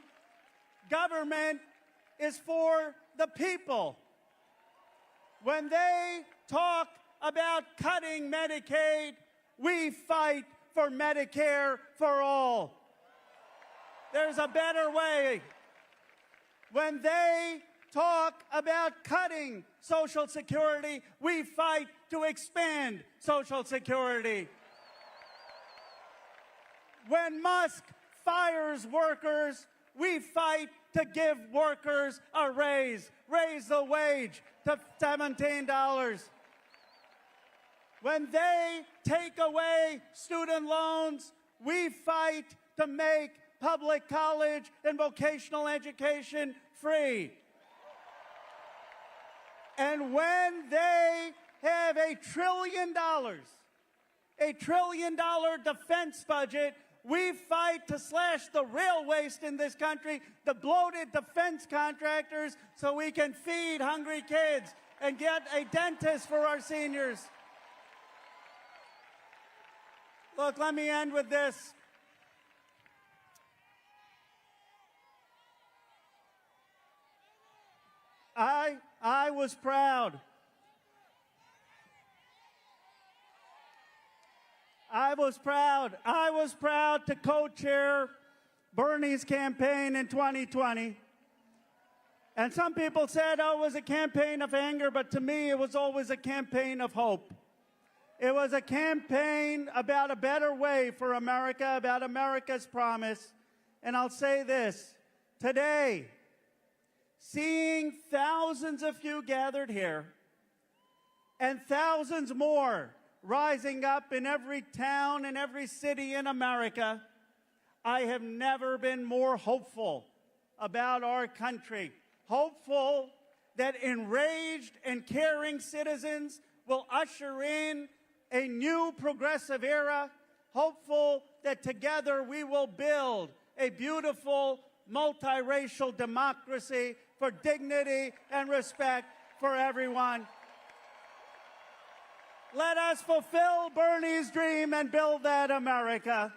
Government is for the people. When they talk about cutting Medicaid, we fight for Medicare for all. There's a better way. When they talk about cutting Social Security, we fight to expand Social Security. When Musk fires workers, we fight to give workers a raise the wage to $17. When they take away student loans, we fight to make public college and vocational education free. And when they have $1 trillion defense budget, we fight to slash the real waste in this country, the bloated defense contractors, so we can feed hungry kids and get a dentist for our seniors. Look, let me end with this. I was proud. I was proud to co-chair Bernie's campaign in 2020. And some people said, oh, it was a campaign of anger, but to me, it was always a campaign of hope. It was a campaign about a better way for America, about America's promise. And I'll say this, today, seeing thousands of you gathered here and thousands more rising up in every town and every city in America, I have never been more hopeful about our country. Hopeful that enraged and caring citizens will usher in a new progressive era. Hopeful that together we will build a beautiful multiracial democracy for dignity and respect for everyone. Let us fulfill Bernie's dream and build that America.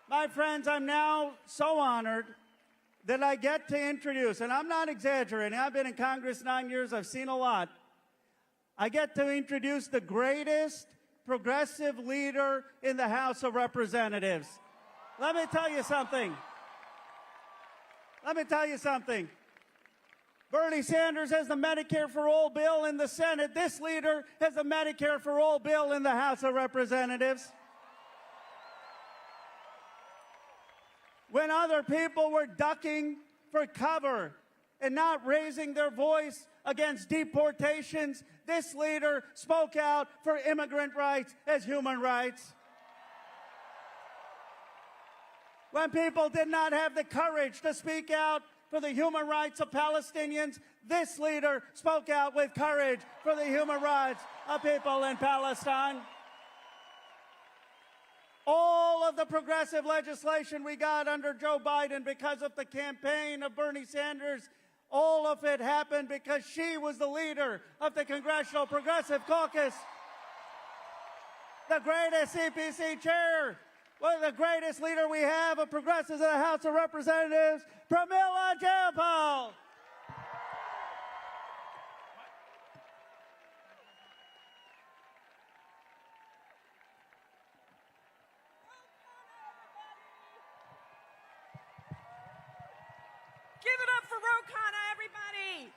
My friends, I'm now so honored that I get to introduce, and I'm not exaggerating, I've been in Congress 9 years, I've seen a lot. I get to introduce the greatest progressive leader in the House of Representatives. Let me tell you something. Let me tell you something. Bernie Sanders has the Medicare for All bill in the Senate. This leader has the Medicare for All bill in the House of Representatives. When other people were ducking for cover and not raising their voice against deportations, this leader spoke out for immigrant rights as human rights. When people did not have the courage to speak out for the human rights of Palestinians, this leader spoke out with courage for the human rights of people in Palestine. All of the progressive legislation we got under Joe Biden because of the campaign of Bernie Sanders, all of it happened because she was the leader of the Congressional Progressive Caucus. The greatest CPC chair, well, the greatest leader we have of progressives in the House of Representatives, Pramila Jayapal. Give it up for Khanna, everybody.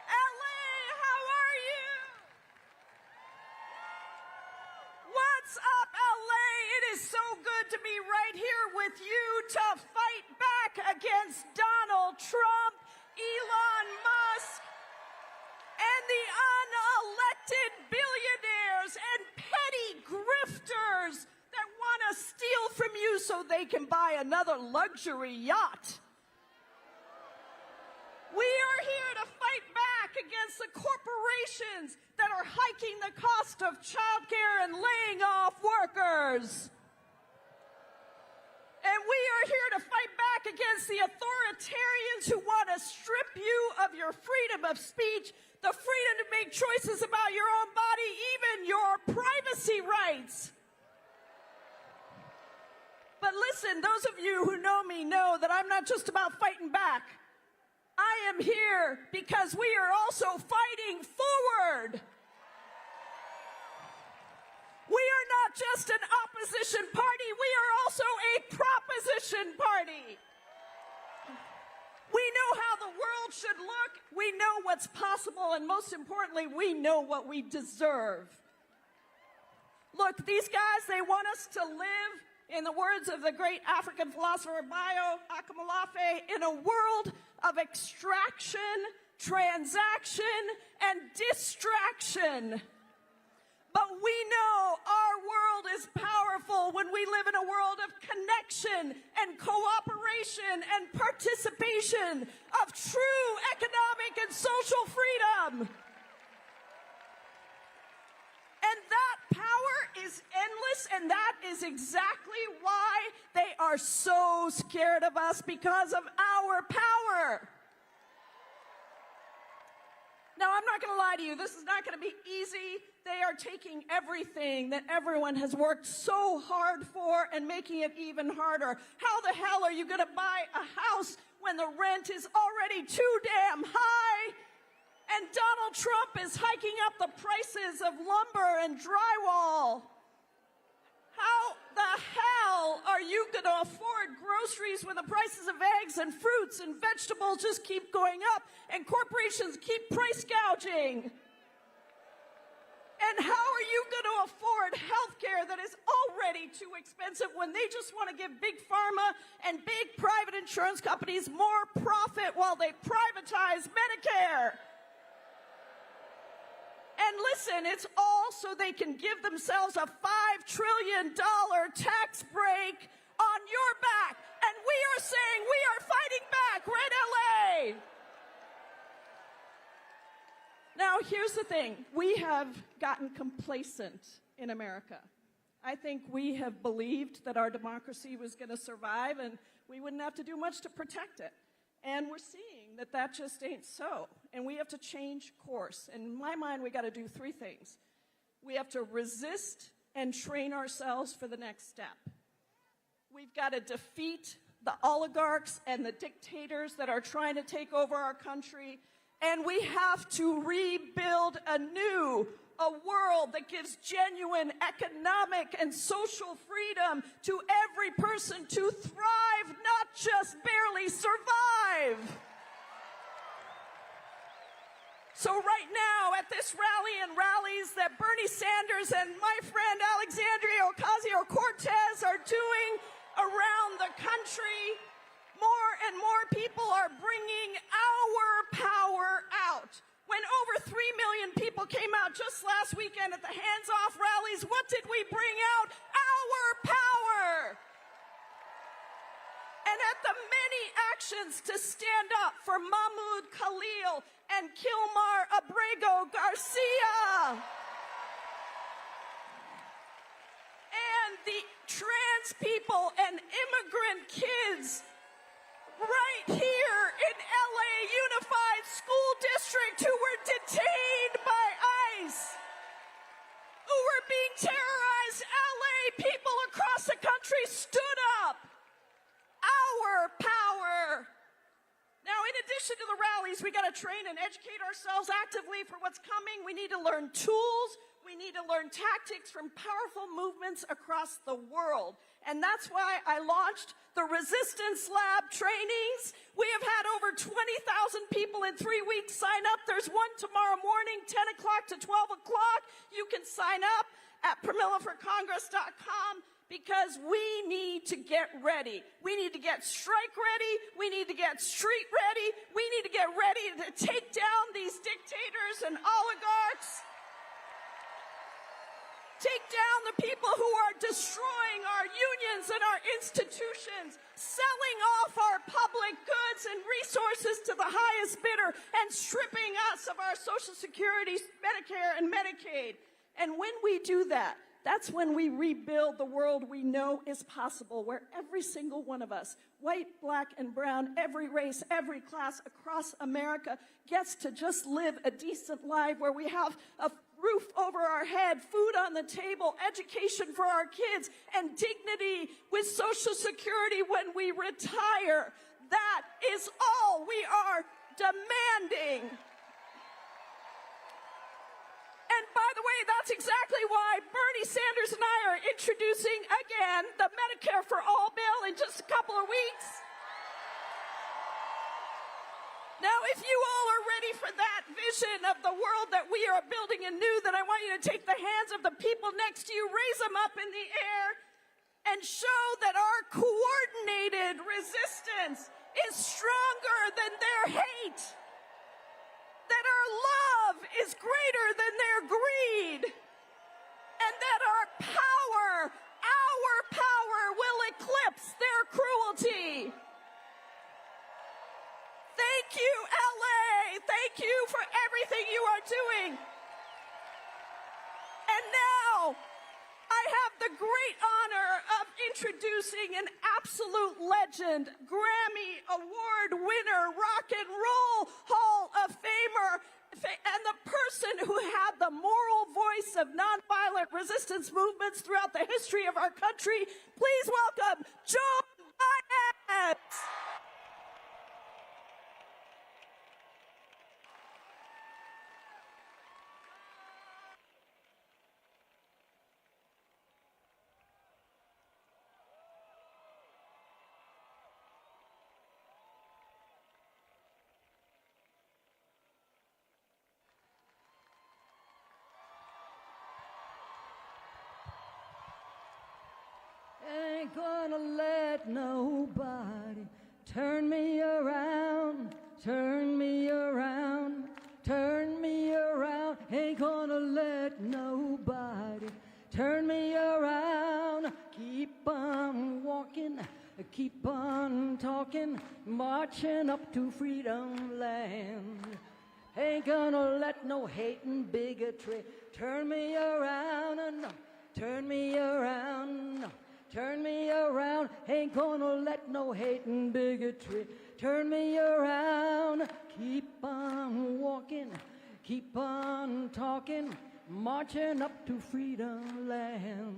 LA, how are you? What's up, LA? It is so good to be right here with you to fight back against Donald Trump, Elon Musk, and the unelected billionaires and petty grifters that want to steal from you so they can buy another luxury yacht. We are here to fight back against the corporations that are hiking the cost of childcare and laying off workers. And we are here to fight back against the authoritarians who want to strip you of your freedom of speech, the freedom to make choices about your own body, even your privacy rights. But listen, those of you who know me know that I'm not just about fighting back. I am here because we are also fighting forward. We are not just an opposition party, we are also a proposition party. We know how the world should look, we know what's possible, and most importantly, we know what we deserve. Look, these guys, they want us to live, in the words of the great African philosopher Bayo Akamalafe, in a world of extraction, transaction, and distraction. But we know our world is powerful when we live in a world of connection and cooperation and participation, of true economic and social freedom. And that power is endless, and that is exactly why they are so scared of us, because of our power. Now, I'm not going to lie to you. This is not going to be easy. They are taking everything that everyone has worked so hard for and making it even harder. How the hell are you going to buy a house when the rent is already too damn high? And Donald Trump is hiking up the prices of lumber and drywall. How the hell are you going to afford groceries when the prices of eggs and fruits and vegetables just keep going up and corporations keep price gouging? And how are you going to afford health care that is already too expensive when they just want to give big pharma and big private insurance companies more profit while they privatize Medicare? And listen, it's all so they can give themselves a $5 trillion tax break on your back. And we are saying we are fighting back, Red LA. Now, here's the thing. We have gotten complacent in America. I think we have believed that our democracy was going to survive and we wouldn't have to do much to protect it. And we're seeing that that just ain't so. And we have to change course. In my mind, we got to do three things. We have to resist and train ourselves for the next step. We've got to defeat the oligarchs and the dictators that are trying to take over our country. And we have to rebuild anew a world that gives genuine economic and social freedom to every person to thrive, not just barely survive. So right now, at this rally and rallies that Bernie Sanders and my friend Alexandria Ocasio-Cortez are doing around the country, more and more people are bringing our power out. When over 3 million people came out just last weekend at the Hands Off rallies, what did we bring out? Our power! And at the many actions to stand up for Mahmoud Khalil and Kilmar Abrego Garcia, and the trans people and immigrant kids right here in LA Unified School District who were detained by ICE, who were being terrorized, LA people across the country stood up. Our power. Now, in addition to the rallies, we got to train and educate ourselves actively for what's coming. We need to learn tools. We need to learn tactics from powerful movements across the world. And that's why I launched the Resistance Lab trainings. We have had over 20,000 people in 3 weeks sign up. There's one tomorrow morning, 10 o'clock to 12 o'clock. You can sign up at PramilaForCongress.com. Because we need to get ready. We need to get strike ready. We need to get street ready. We need to get ready to take down these dictators and oligarchs. Take down the people who are destroying our unions and our institutions, selling off our public goods and resources to the highest bidder, and stripping us of our Social Security, Medicare, and Medicaid. And when we do that, that's when we rebuild the world we know is possible, where every single one of us, white, black, and brown, every race, every class across America, gets to just live a decent life, where we have a roof over our head, food on the table, education for our kids, and dignity with Social Security when we retire. That is all we are demanding. And by the way, that's exactly why Bernie Sanders and I are introducing again the Medicare for All bill in just a couple of weeks. Now, if you all are ready for that vision of the world that we are building anew, then I want you to take the hands of the people next to you, raise them up in the air, and show that our coordinated resistance is stronger than their hate. That our love is greater than their greed, and that our power will eclipse their cruelty. Thank you, LA. Thank you for everything you are doing. And now, I have the great honor of introducing an absolute legend, Grammy Award winner, Rock and Roll Hall of Famer, and the person who had the moral voice of nonviolent resistance movements throughout the history of our country. Please welcome Joan Baez. Ain't gonna let nobody turn me around, turn me around, turn me around. Ain't gonna let nobody turn me around. Keep on walking, keep on talking, marching up to freedom land. Ain't gonna let no hate and bigotry turn me around, no, turn me around, no. Turn me around, ain't gonna let no hate and bigotry turn me around. Keep on walking, keep on talking, marching up to freedom land.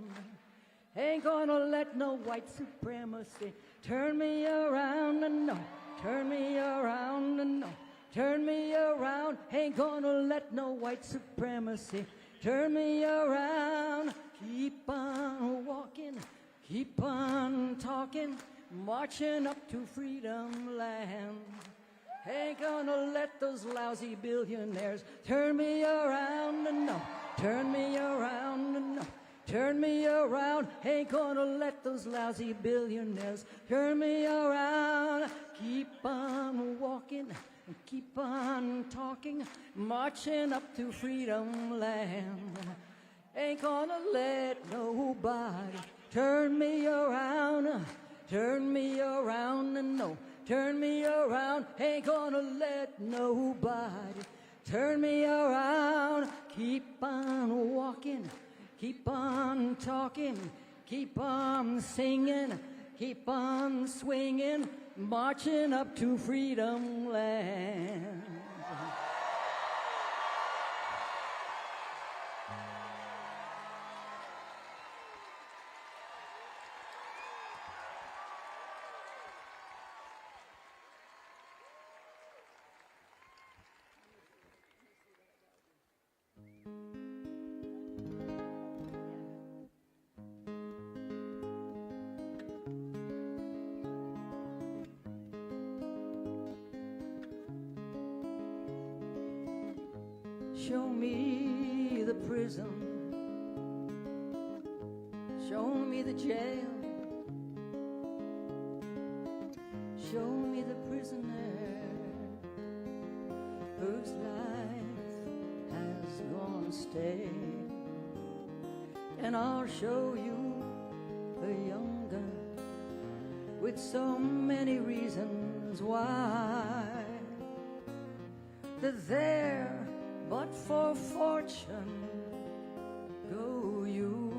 Ain't gonna let no white supremacy turn me around, no. Turn me around, no. Turn me around. Ain't gonna let no white supremacy turn me around. Keep on walking, keep on talking, marching up to freedom land. Ain't gonna let those lousy billionaires turn me around, no. Turn me around, no. Turn me around. Ain't gonna let those lousy billionaires turn me around. Keep on walking, keep on talking, marching up to freedom land. Ain't gonna let nobody turn me around, no. Turn me around. Ain't gonna let nobody turn me around. Keep on walking, keep on talking, keep on singing, keep on swinging, marching up to freedom land. Show me the prison, show me the jail, show me the prisoner whose life has gone stale, and I'll show you the younger with so many reasons why that they're but for fortune go you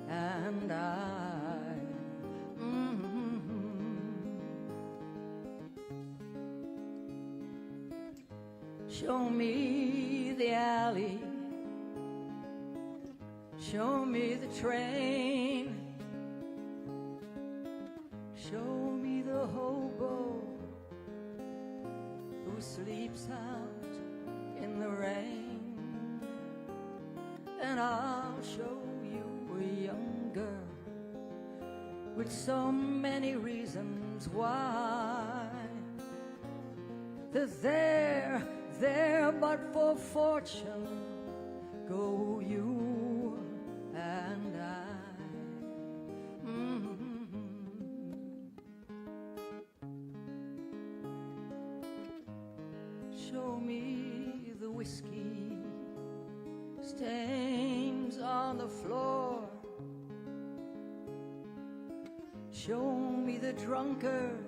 and I. Show me the alley, show me the train, show me the hobo who sleeps out in the rain, and I'll show you a young girl with so many reasons why that they're there but for fortune go you and I. Show me the whiskey stains on the floor, show me the drunkard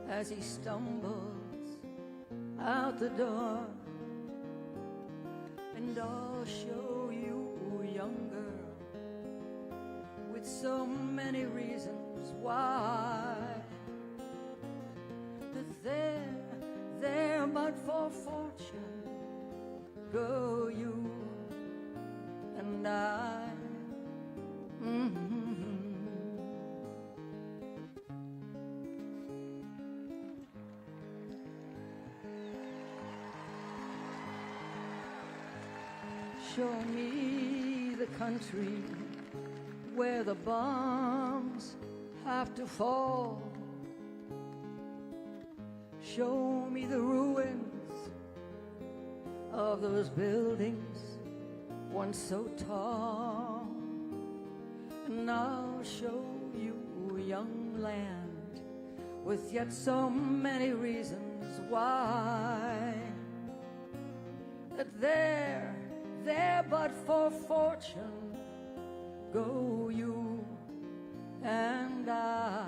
as he stumbles out the door, and I'll show you a young girl with so many reasons why that they're but for fortune go you and I. Show me the country where the bombs have to fall, show me the ruins of those buildings once so tall, and I'll show you a young land with yet so many reasons why that there but for fortune go you and I,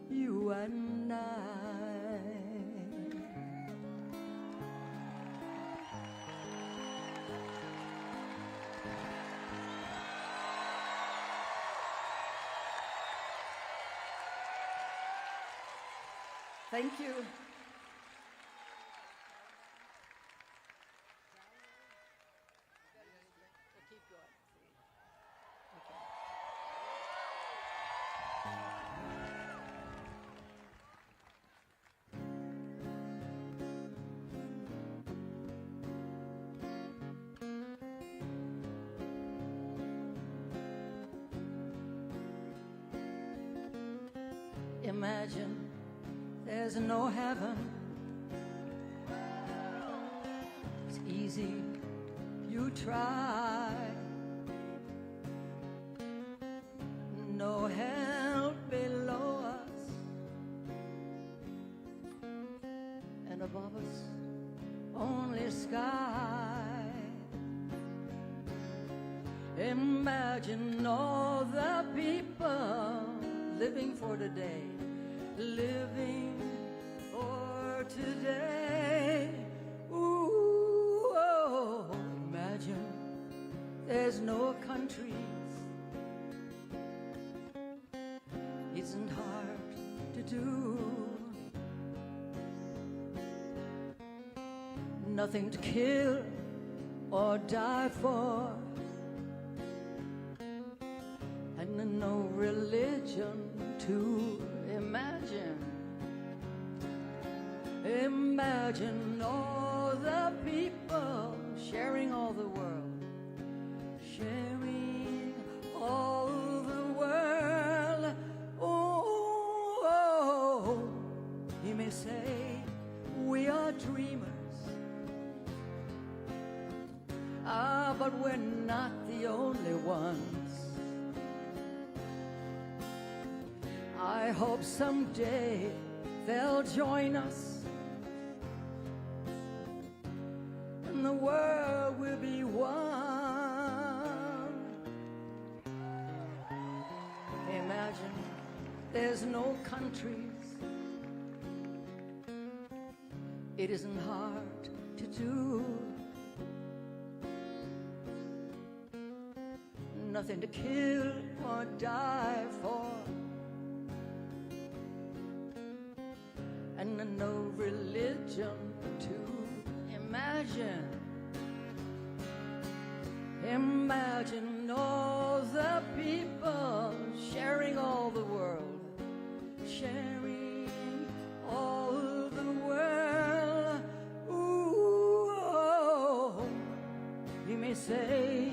you and I. Thank you. Imagine there's no heaven. It's easy, you try. No help below us, and above us only sky. Imagine all the people living for today, living for today. Ooh, oh, imagine there's no countries. Isn't hard to do. Nothing to kill or die for, and no religion to imagine. Imagine all the people sharing all the world, sharing all the world. Oh, you may say we are dreamers. But we're not the only ones. I hope someday they'll join us, and the world will be one. Imagine there's no countries. It isn't hard to do. Nothing to kill or die for, and no religion to imagine. Imagine all the people sharing all the world, sharing all the world. Ooh, oh, you may say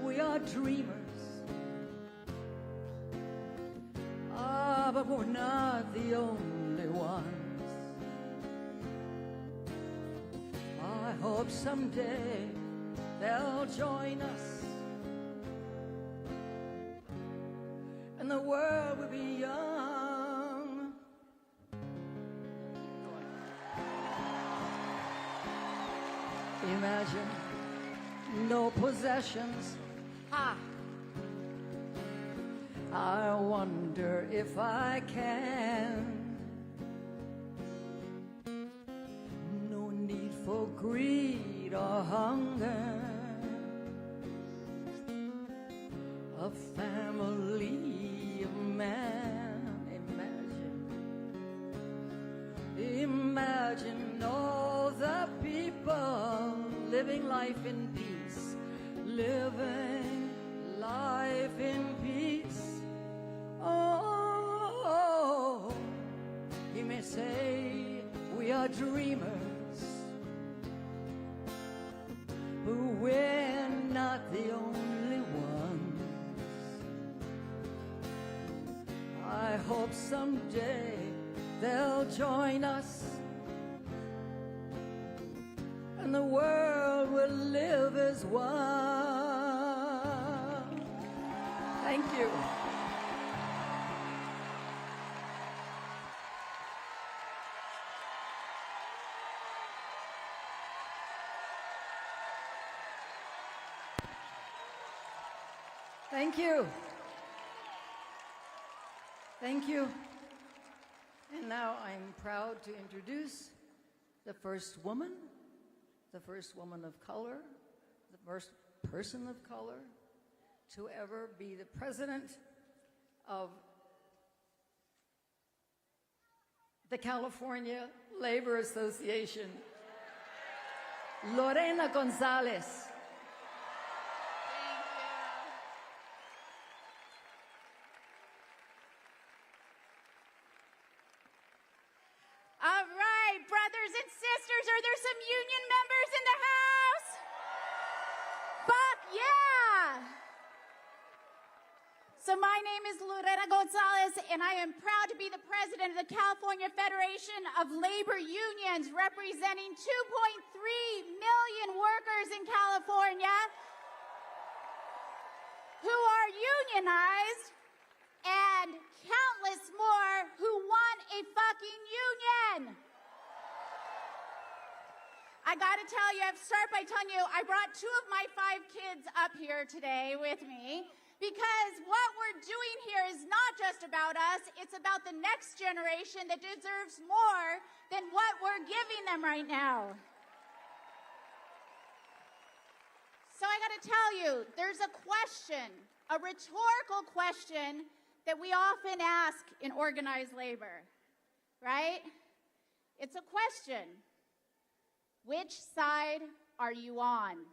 we are dreamers. But we're not the only ones. I hope someday they'll join us, and the world will be young. Imagine no possessions. Ha! I wonder if I can. No need for greed or hunger. A family of man. Imagine all the people living life in peace, living life in peace. Oh, you may say we are dreamers, but we're not the only ones. I hope someday they'll join us, and the world will live as one. Thank you. Thank you. Thank you. And now I'm proud to introduce the first woman of color, the first person of color to ever be the president of the California Labor Association, Lorena Gonzalez. All right, brothers and sisters, are there some union members in the house? Fuck yeah! So my name is Lorena Gonzalez, and I am proud to be the president of the California Federation of Labor Unions, representing 2.3 million workers in California who are unionized and countless more who want a fucking union. I gotta tell you, I've started by telling you, I brought 2 of my 5 kids up here today with me because what we're doing here is not just about us, it's about the next generation that deserves more than what we're giving them right now. So I gotta tell you, there's a question, a rhetorical question that we often ask in organized labor, right? It's a question. Which side are you on?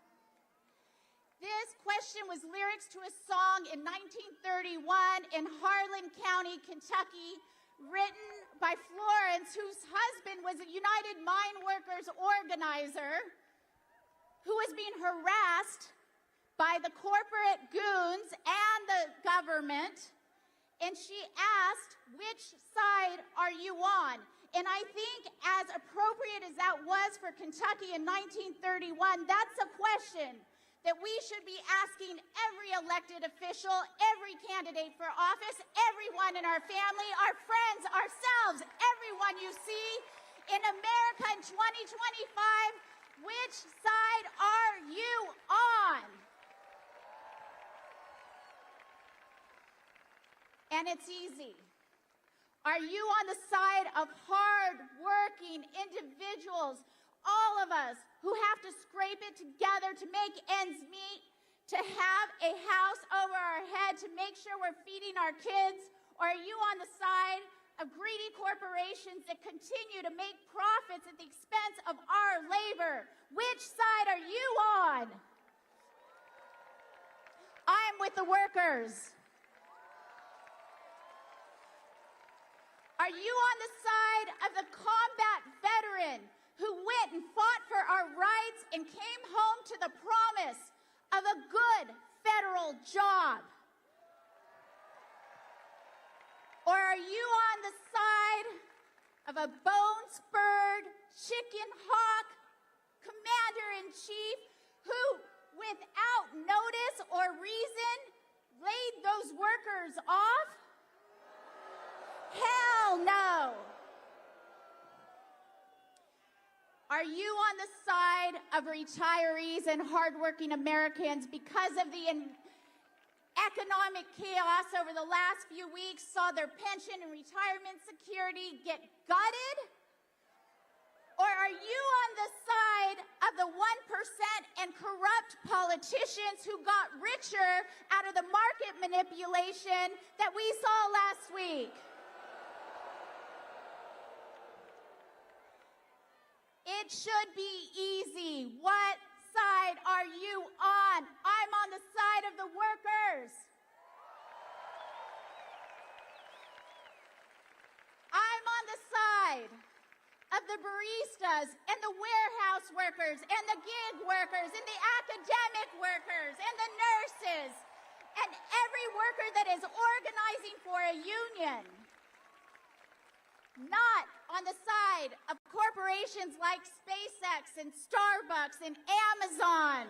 This question was lyrics to a song in 1931 in Harlan County, Kentucky, written by Florence, whose husband was a United Mine Workers organizer who was being harassed by the corporate goons and the government. And she asked, which side are you on? And I think as appropriate as that was for Kentucky in 1931, that's a question that we should be asking every elected official, every candidate for office, everyone in our family, our friends, ourselves, everyone you see in America in 2025, which side are you on? And it's easy. Are you on the side of hard-working individuals, all of us who have to scrape it together to make ends meet, to have a house over our head, to make sure we're feeding our kids? Or are you on the side of greedy corporations that continue to make profits at the expense of our labor? Which side are you on? I'm with the workers. Are you on the side of the combat veteran who went and fought for our rights and came home to the promise of a good federal job? Or are you on the side of a bone-spurred chicken hawk commander-in-chief who, without notice or reason, laid those workers off? Hell no! Are you on the side of retirees and hardworking Americans because of the economic chaos over the last few weeks saw their pension and retirement security get gutted? Or are you on the side of the 1% and corrupt politicians who got richer out of the market manipulation that we saw last week? It should be easy. What side are you on? I'm on the side of the workers. I'm on the side of the baristas and the warehouse workers and the gig workers and the academic workers and the nurses and every worker that is organizing for a union. Not on the side of corporations like SpaceX and Starbucks and Amazon,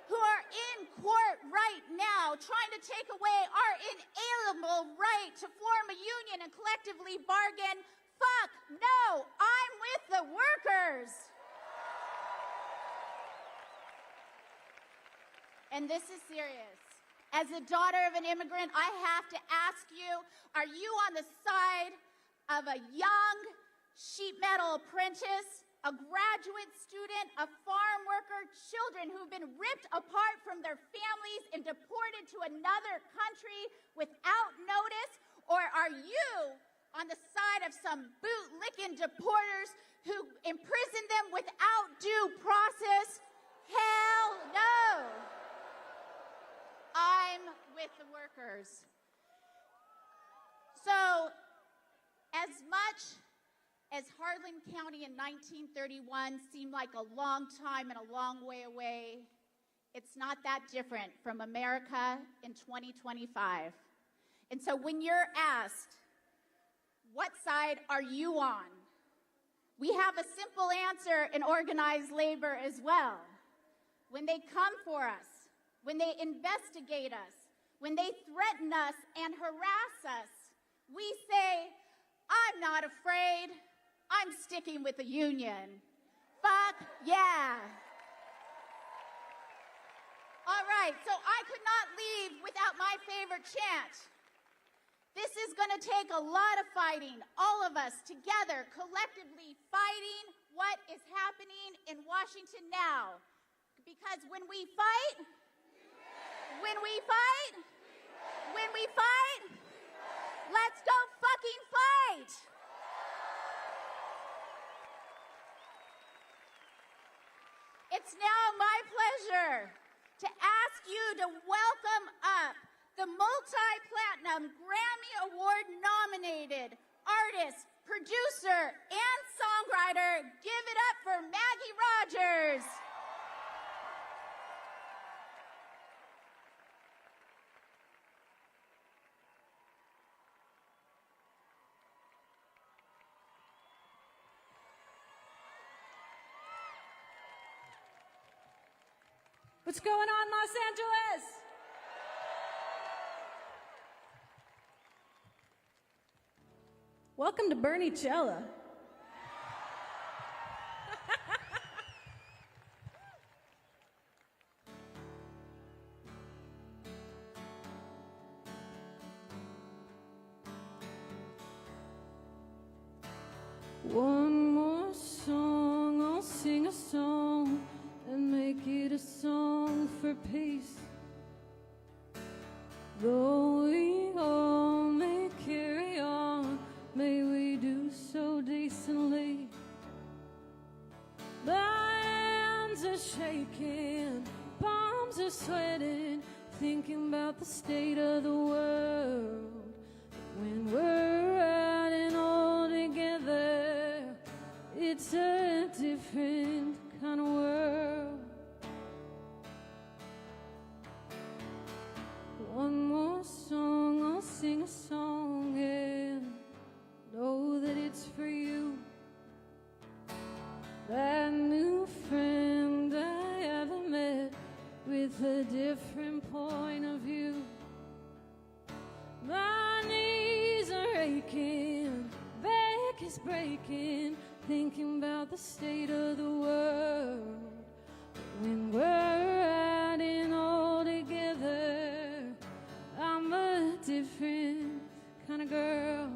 who are in court right now trying to take away our inalienable right to form a union and collectively bargain. Fuck no, I'm with the workers. And this is serious. As a daughter of an immigrant, I have to ask you, are you on the side of a young sheet metal apprentice, a graduate student, a farm worker, children who've been ripped apart from their families and deported to another country without notice? Or are you on the side of some bootlicking deporters who imprison them without due process? Hell no! I'm with the workers. So, as much as Harlan County in 1931 seemed like a long time and a long way away, it's not that different from America in 2025. And so when you're asked, what side are you on? We have a simple answer in organized labor as well. When they come for us, when they investigate us, when they threaten us and harass us, we say, I'm not afraid. I'm sticking with the union. Fuck yeah. All right, so I could not leave without my favorite chant. This is going to take a lot of fighting, all of us together, collectively fighting what is happening in Washington now. Because when we fight, let's go fucking fight. It's now my pleasure to ask you to welcome up the multi-platinum Grammy Award nominated artist, producer, and songwriter. Give it up for Maggie Rogers. What's going on, Los Angeles? Welcome to Bernie Cella. One more song, I'll sing a song and make it a song for peace. Though we all may carry on, may we do so decently. My hands are shaking, palms are sweating, thinking about the state of the world. When we're riding all together, it's a different kind of world. One more song, I'll sing a song and know that it's for you. That new friend I haven't met with a different point of view. My knees are aching, back is breaking, thinking about the state of the world. When we're riding all together, I'm a different kind of girl.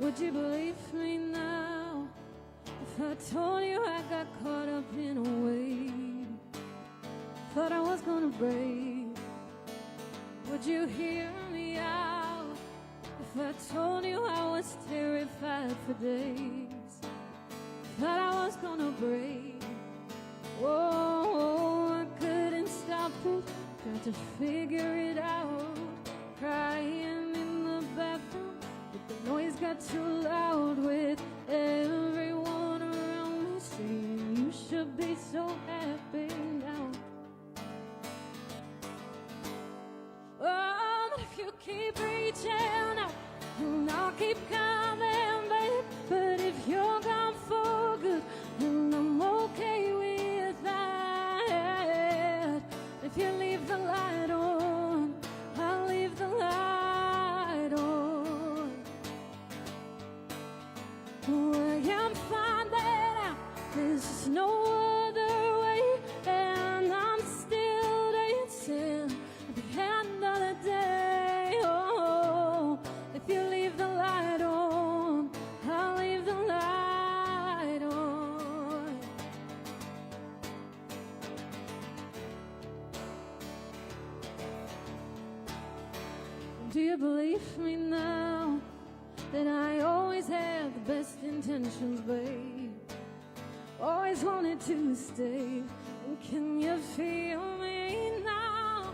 Would you believe me now if I told you I got caught up in a wave? Thought I was gonna break. Would you hear me out if I told you I was terrified for days? Thought I was gonna break. Oh, I couldn't stop it, tried to figure it out, crying in the bathroom. The noise got too loud with everyone around me saying you should be so happy now. Oh, but if you keep reaching reaching out, and I'll keep coming, babe. But if you're gone for good, then I'm okay with that. If you leave the light on, I'll leave the light on. I am finding out there's just no other way, and I'm still dancing at the end of the day. Oh, if you leave the light on, I'll leave the light on. Do you believe me now that I always had the best intentions, babe? Always wanted to stay. And can you feel me now?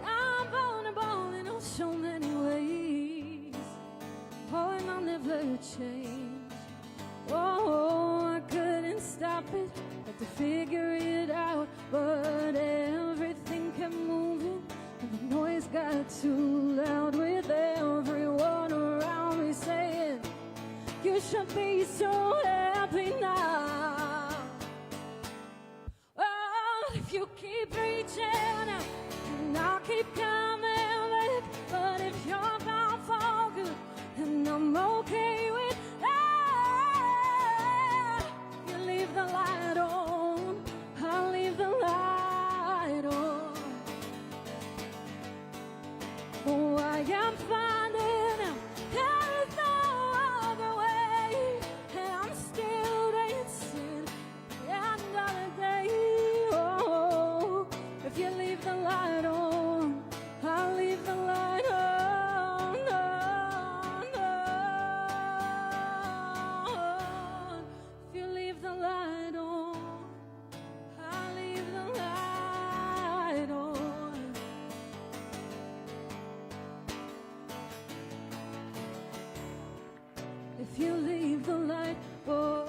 I'm vulnerable in oh so many ways. Oh, and I'll never change. Oh, I couldn't stop it, had to figure it out. But everything kept moving, and the noise got too loud, with everyone around me saying, you should be so happy now. Oh, if you keep reaching out, and I'll keep coming back. But if you're gone for good, then I'm okay with that. You leave the light on, I'll leave the light on. Oh, I am finding out there is no other way, and I'm still dancing at the end of the day. Oh, if you leave the light on, I'll leave the light on. If you leave the light on, I'll leave the light on. If you leave the light on.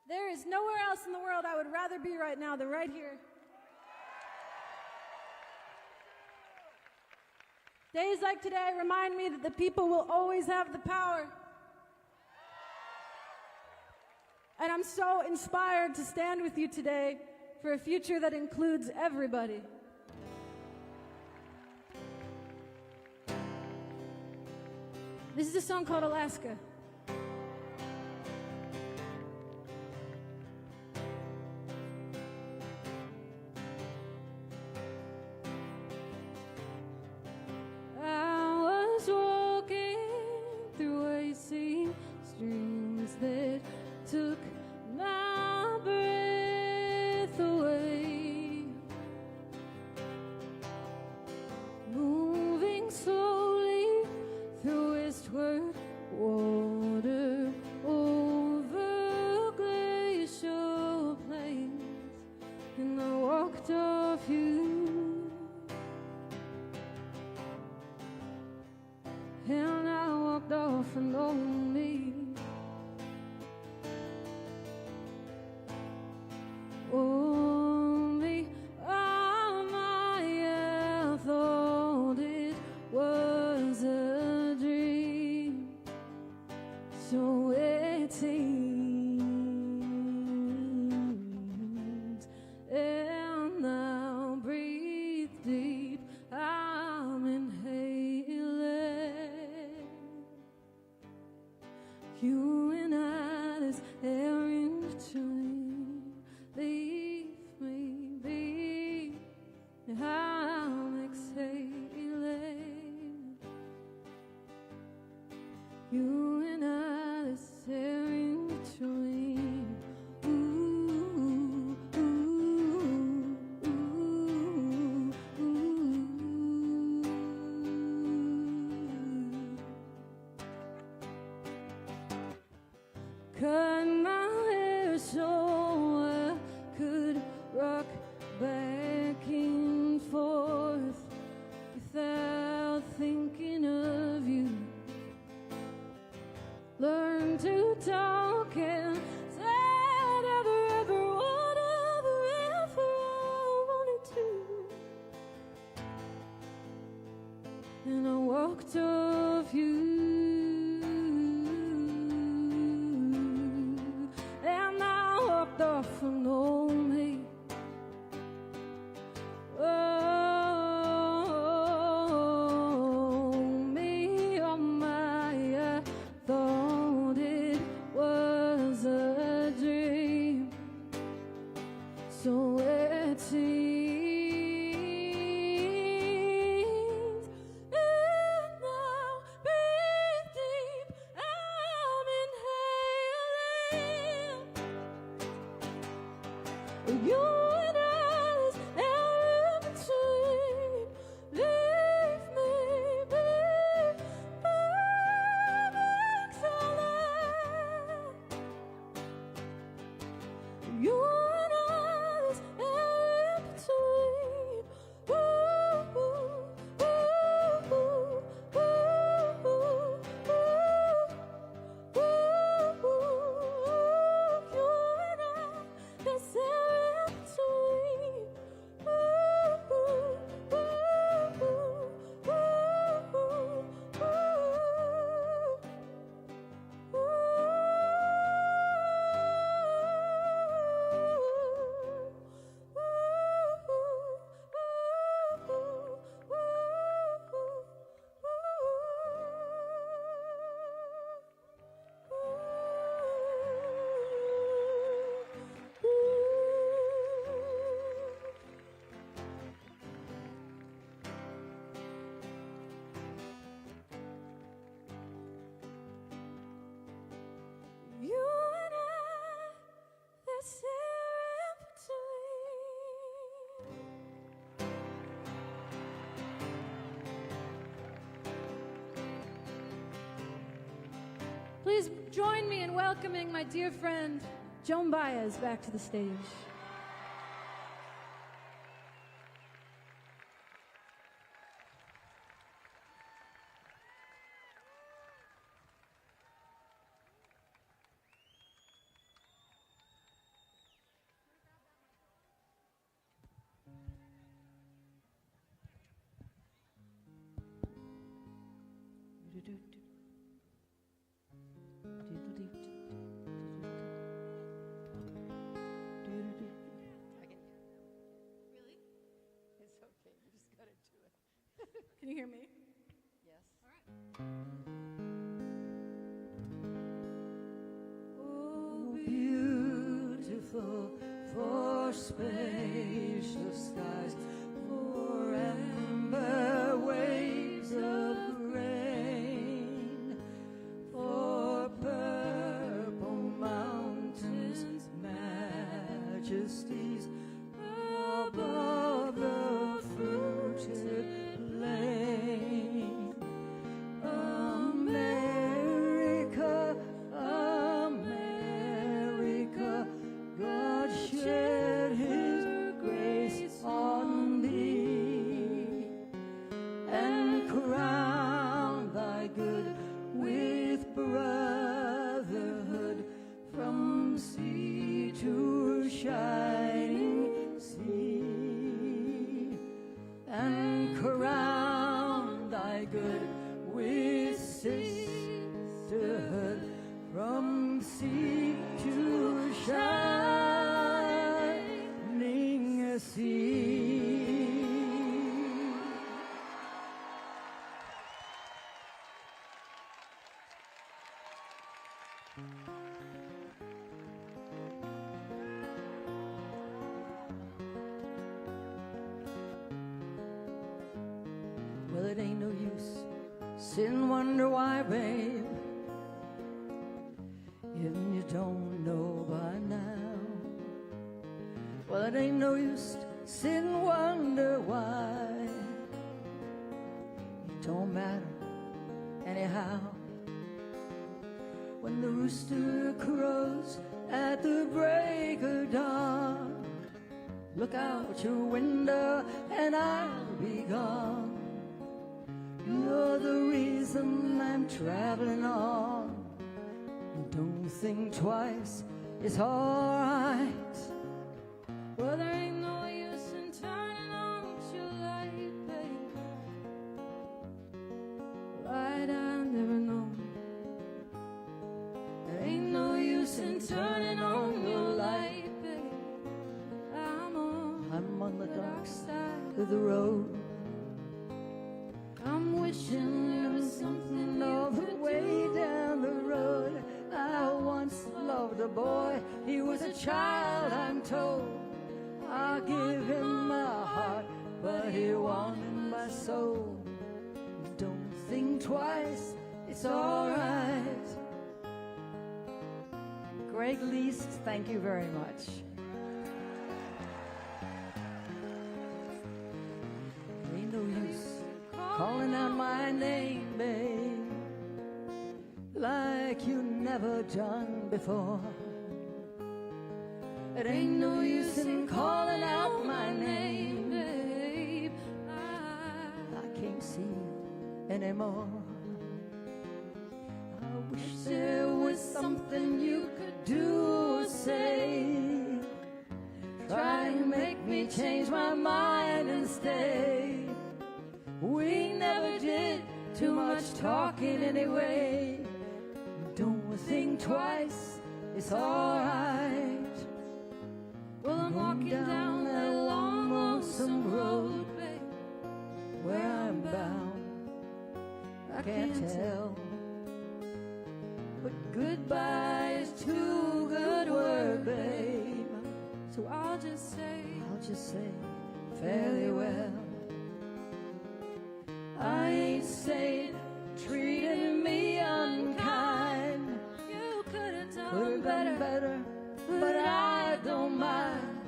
There is nowhere else in the world I would rather be right now than right here. Days like today remind me that the people will always have the power. And I'm so inspired to stand with you today for a future that includes everybody. This is a song called Alaska. That took my breath away, moving slowly through westward water over glacial plains, and I walked off you, and I walked off and on me. Only all I thought it was a dream, so it seems. And now breathe deep, I'm inhaling. You and I, this air in between. Leave me be, I'm exhaling. You and I, this air in between. Ooh, ooh, ooh, ooh. cut my hair so I could rock back and forth without thinking of you. Learn to talk and say whatever I wanted to. And I walked off you. And I walked off from home, hey. Oh, me, oh my, I thought it was a dream. So it seems. And now breathe deep, I'm inhaling. You and I's air in between. Leave me be, perfect silence. You and I's air in between. Ooh, ooh, ooh, ooh, ooh, ooh, ooh, ooh. You and I, that's air in between. Ooh, ooh, ooh, ooh, ooh, ooh, you and I, that's air in between. Please join me in welcoming my dear friend Joan Baez back to the stage. Can you hear me? Yes. Oh, beautiful for spacious skies, for amber waves of rain, for purple mountains, majesties above the fruited plain. America, America, God shed His grace on thee, and crown thy good with brotherhood from sea to shining sea, and crown thy good with sisterhood from sea to shining sea. Well, it ain't no use sitting wonder why, babe, if you don't know by now. Well, it ain't no use sitting wonder why. It don't matter anyhow. when the rooster crows at the break of dawn. Look out your window and I'll be gone. You're the reason I'm traveling on. Don't think twice, it's alright. Well, there ain't no use in turning on your light, babe. Light I never known. There ain't no use in turning on your light, babe. I'm on the dark side of the road. I'm wishing there was something all the way down the road. I once loved a boy, he was a child, I'm told. I'll give him my heart, but he wanted my soul. Don't think twice, it's alright. Greg Least, thank you very much. Ain't no use calling out my name, babe, like you never done before. It ain't no use in calling out my name, babe. I can't see you anymore. I wish there was something you could do or say. Try and make me change my mind and stay. We never did too much talking anyway. Don't think twice, it's alright. Well, I'm walking down that long, lonesome road, babe. Where I'm bound, I can't tell. But goodbye is too good word, babe. So I'll just say fairly well. I ain't saying treating me unkind. You could have Could've done been better, but I don't mind.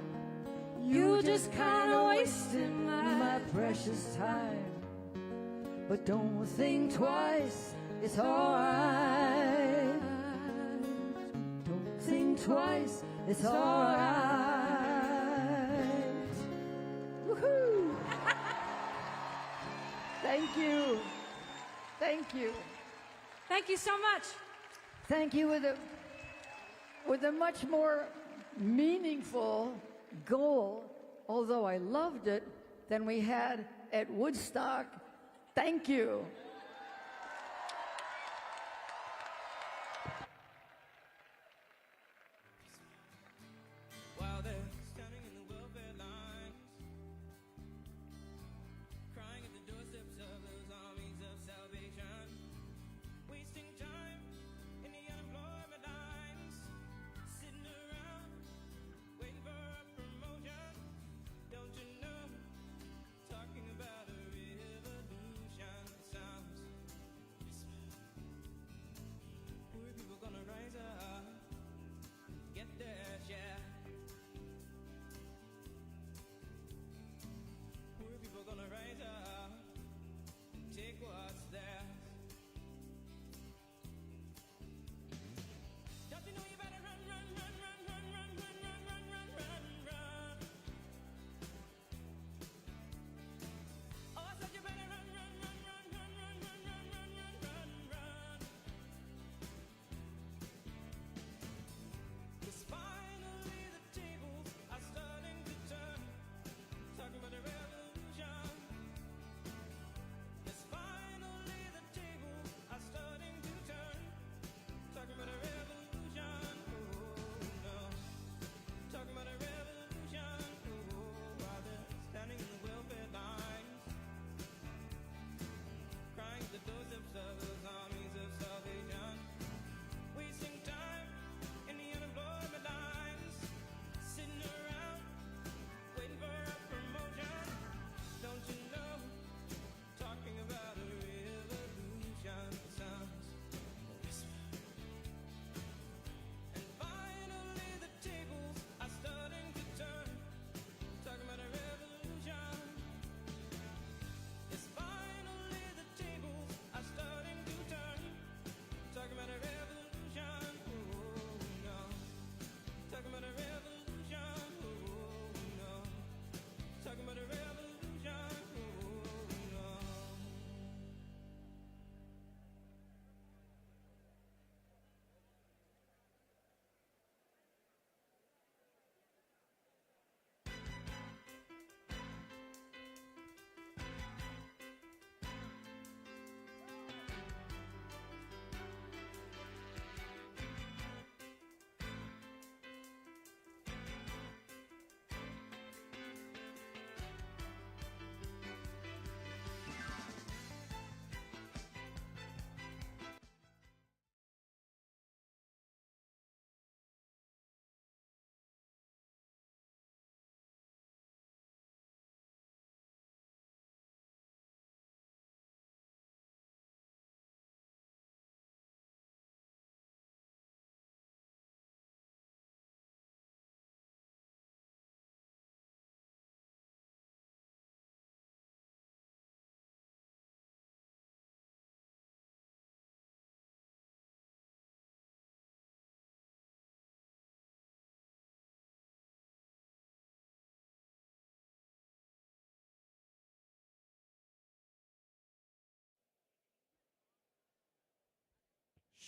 You just kinda wasted my precious time. But don't think twice, it's alright. Don't think twice, it's alright. Woohoo! Thank you. Thank you. Thank you so much. Thank you with a much more meaningful goal, although I loved it, than we had at Woodstock. Thank you. While they're standing in the welfare lines, crying at the doorsteps of those armies of salvation, wasting time in the unemployment lines, sitting around waiting for a promotion. Don't you know, talking about a revolution sounds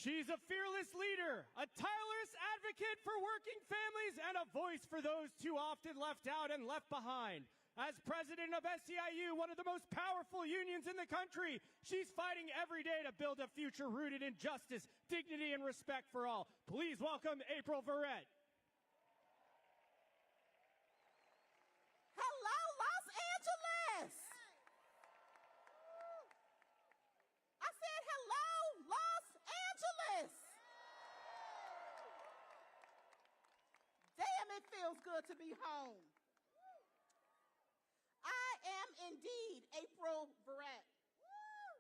She's a fearless leader, a tireless advocate for working families, and a voice for those too often left out and left behind. As president of SEIU, one of the most powerful unions in the country, she's fighting every day to build a future rooted in justice, dignity, and respect for all. Please welcome April Verrett. Hello, Los Angeles! I said hello, Los Angeles! Damn, it feels good to be home. I am indeed April Verrett,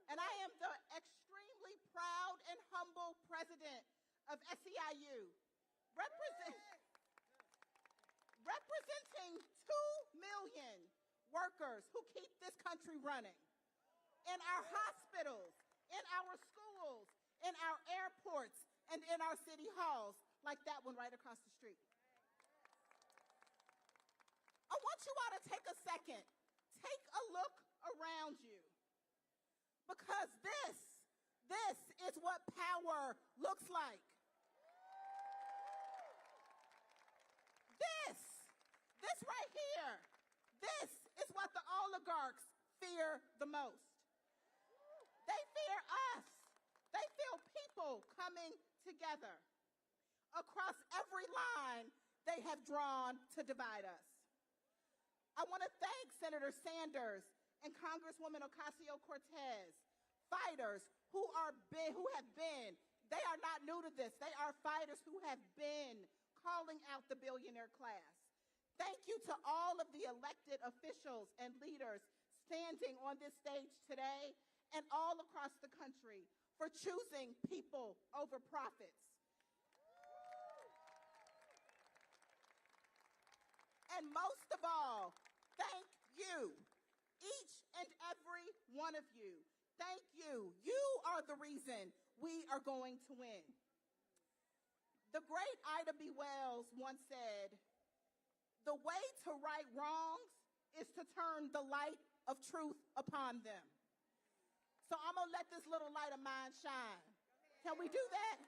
and I am the extremely proud and humble president of SEIU, representing 2 million workers who keep this country running in our hospitals, in our schools, in our airports, and in our city halls, like that one right across the street. I want you all to take a second, take a look around you, because this is what power looks like. This right here, this is what the oligarchs fear the most. They fear us. They fear people coming together across every line they have drawn to divide us. I want to thank Senator Sanders and Congresswoman Ocasio-Cortez, fighters who have been, they are not new to this, they are fighters who have been calling out the billionaire class. Thank you to all of the elected officials and leaders standing on this stage today and all across the country for choosing people over profits. And most of all, thank you, each and every one of you. Thank you. You are the reason we are going to win. The great Ida B. Wells once said, "The way to right wrongs is to turn the light of truth upon them." So I'm going to let this little light of mine shine. Can we do that?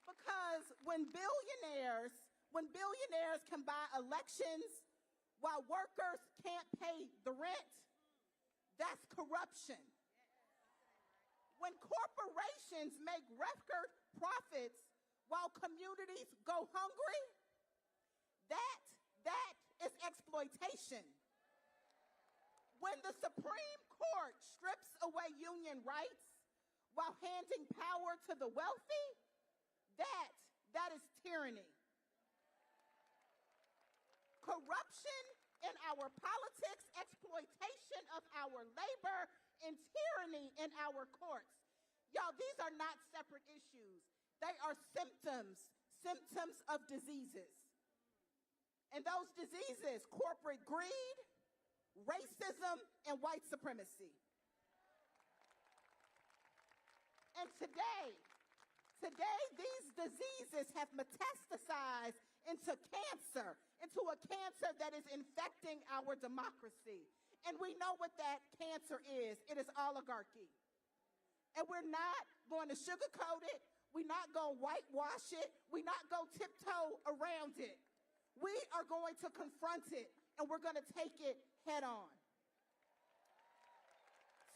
Because when billionaires can buy elections while workers can't pay the rent, that's corruption. When corporations make record profits while communities go hungry, that is exploitation. When the Supreme Court strips away union rights while handing power to the wealthy, that is tyranny. Corruption in our politics, exploitation of our labor, and tyranny in our courts. Y'all, these are not separate issues. They are symptoms of diseases. And those diseases, corporate greed, racism, and white supremacy. And today, these diseases have metastasized into a cancer that is infecting our democracy. And we know what that cancer is. It is oligarchy. And we're not going to sugarcoat it. We're not going to whitewash it. We're not going to tiptoe around it. We are going to confront it, and we're going to take it head on.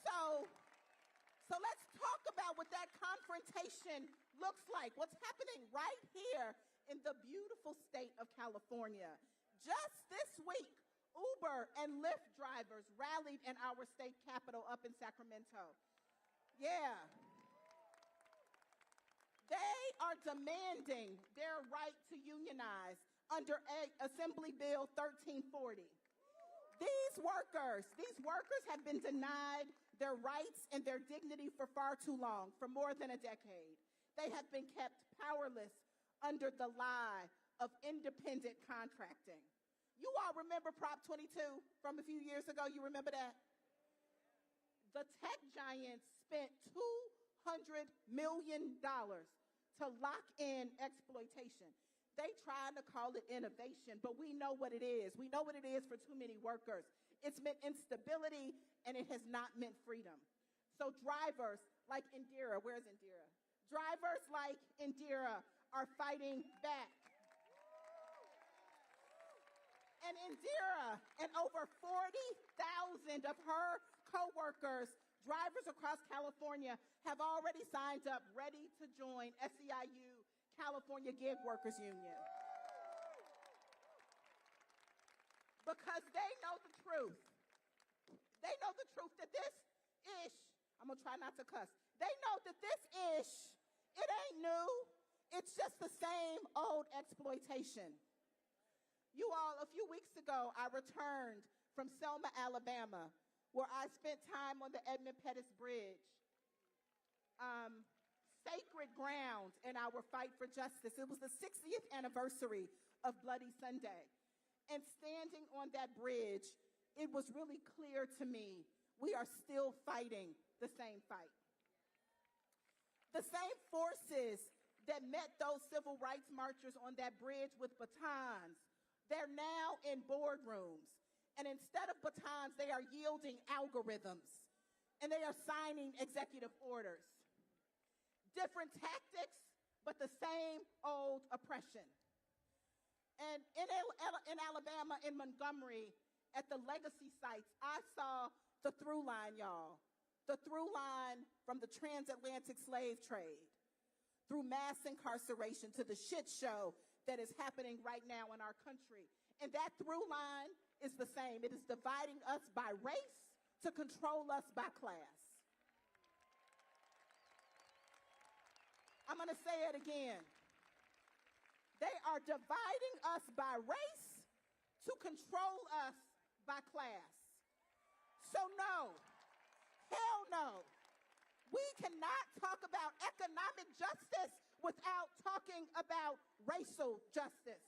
So let's talk about what that confrontation looks like. What's happening right here in the beautiful state of California. Just this week, Uber and Lyft drivers rallied in our state capitol up in Sacramento. Yeah. They are demanding their right to unionize under Assembly Bill 1340. These workers have been denied their rights and their dignity for far too long, for more than a decade. They have been kept powerless under the lie of independent contracting. You all remember Prop 22 from a few years ago? You remember that? The tech giants spent $200 million to lock in exploitation. They tried to call it innovation, but we know what it is. We know what it is for too many workers. It's meant instability, and it has not meant freedom. So drivers like Indira, where's Indira? Drivers like Indira are fighting back. And Indira and over 40,000 of her co-workers, drivers across California, have already signed up, ready to join SEIU, California Gig Workers Union. Because they know the truth. They know the truth that this ish, I'm going to try not to cuss. They know that this ish, it ain't new. It's just the same old exploitation. You all, a few weeks ago, I returned from Selma, Alabama, where I spent time on the Edmund Pettus Bridge. Sacred ground in our fight for justice. It was the 60th anniversary of Bloody Sunday. And standing on that bridge, it was really clear to me we are still fighting the same fight. The same forces that met those civil rights marchers on that bridge with batons, they're now in boardrooms. And instead of batons, they are yielding algorithms. And they are signing executive orders. Different tactics, but the same old oppression. And in Alabama, in Montgomery, at the legacy sites, I saw the through line, y'all. The through line from the transatlantic slave trade, through mass incarceration to the shit show that is happening right now in our country. And that through line is the same. It is dividing us by race to control us by class. I'm going to say it again. They are dividing us by race to control us by class. So no, hell no. We cannot talk about economic justice without talking about racial justice.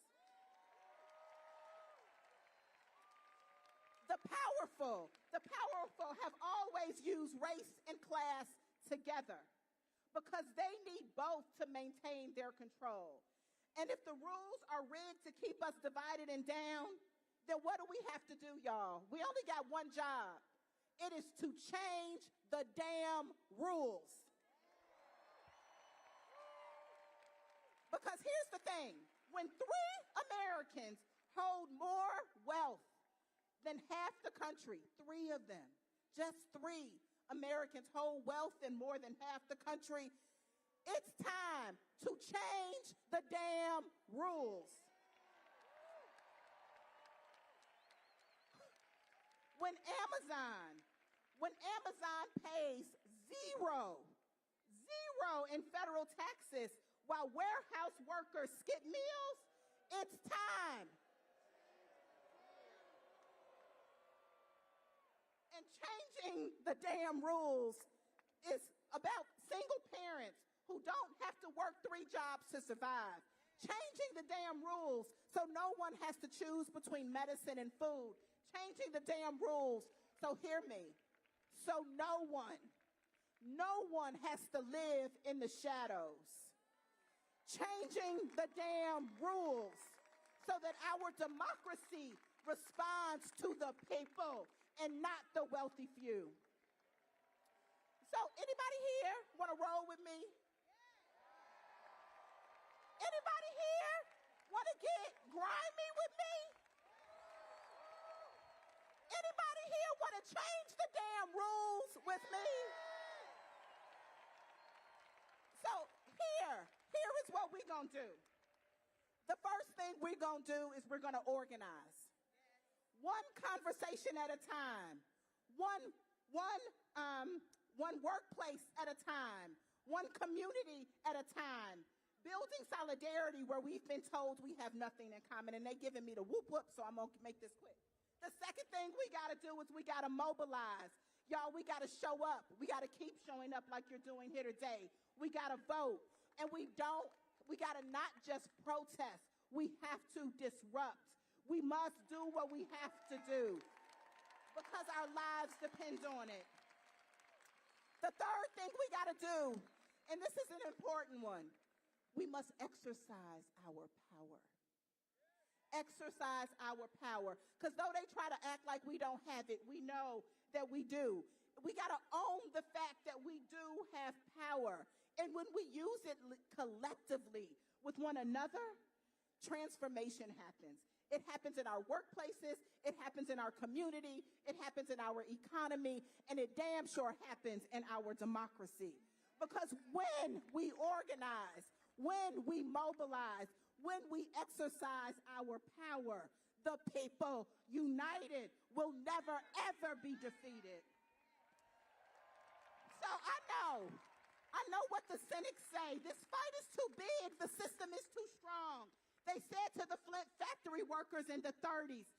The powerful have always used race and class together because they need both to maintain their control. And if the rules are rigged to keep us divided and down, then what do we have to do, y'all? We only got one job. It is to change the damn rules. Because here's the thing. When 3 Americans hold more wealth than half the country, 3 of them, just 3 Americans hold wealth in more than half the country, it's time to change the damn rules. When Amazon pays zero in federal taxes while warehouse workers skip meals, it's time. And changing the damn rules is about single parents who don't have to work 3 jobs to survive. Changing the damn rules so no one has to choose between medicine and food. Changing the damn rules, so hear me, so no one has to live in the shadows. Changing the damn rules so that our democracy responds to the people and not the wealthy few. So anybody here want to roll with me? Anybody here want to get grimy with me? Anybody here want to change the damn rules with me? So here is what we're going to do. The first thing we're going to do is we're going to organize. One conversation at a time. One workplace at a time. One community at a time. Building solidarity where we've been told we have nothing in common, and they're giving me the whoop whoop, so I'm going to make this quick. The second thing we got to do is we got to mobilize. Y'all, we got to show up. We got to keep showing up like you're doing here today. We got to vote. And we got to not just protest. We have to disrupt. We must do what we have to do because our lives depend on it. The third thing we got to do, and this is an important one, we must exercise our power. Exercise our power. Because though they try to act like we don't have it, we know that we do. we got to own the fact that we do have power. And when we use it collectively with one another, transformation happens. It happens in our workplaces, it happens in our community, it happens in our economy, and it damn sure happens in our democracy. Because when we organize, when we mobilize, when we exercise our power, the people united will never, ever be defeated. So I know what the cynics say. This fight is too big. The system is too strong. They said to the Flint factory workers in the 30s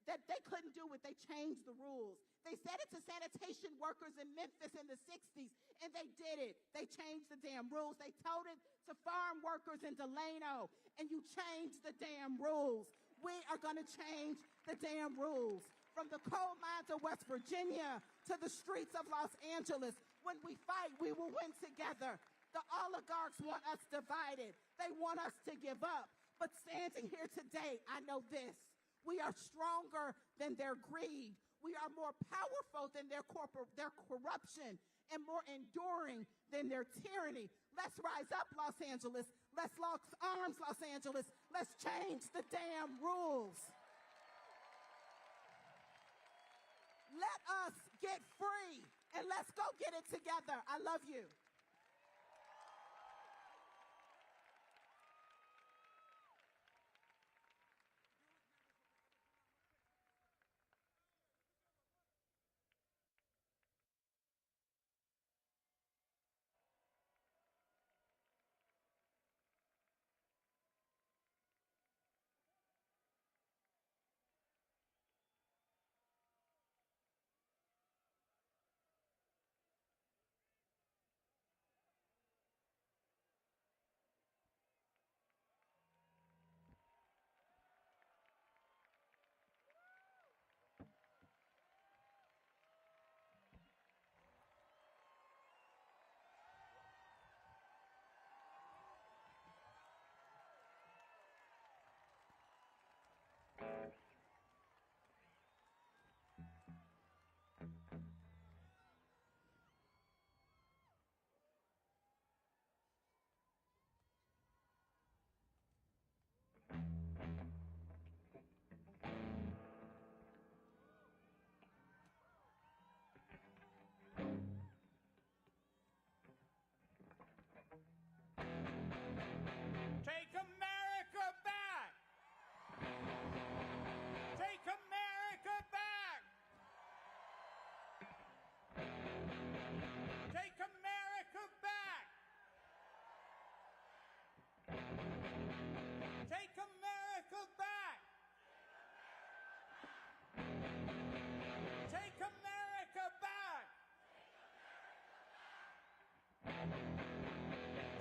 that they couldn't do it. They changed the rules. They said it to sanitation workers in Memphis in the 60s, and they did it. They changed the damn rules. They told it to farm workers in Delano, and you changed the damn rules. We are going to change the damn rules. From the coal mines of West Virginia to the streets of Los Angeles, when we fight, we will win together. The oligarchs want us divided. They want us to give up. But standing here today, I know this. We are stronger than their greed. We are more powerful than their corruption and more enduring than their tyranny. Let's rise up, Los Angeles. Let's lock arms, Los Angeles. Let's change the damn rules. Let us get free, and let's go get it together. I love you. Take America back! Take America back! Take America back! Take America back! Take America back!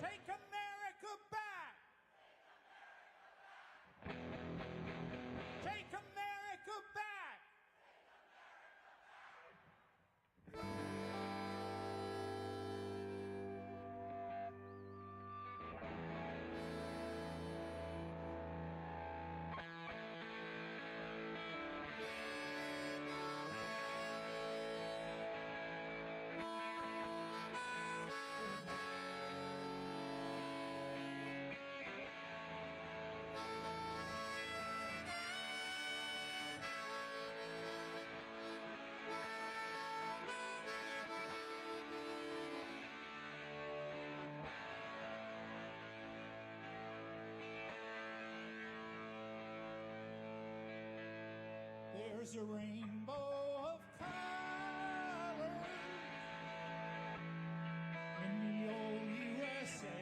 Take America back! Take America back! There's a rainbow of colors in the old USA.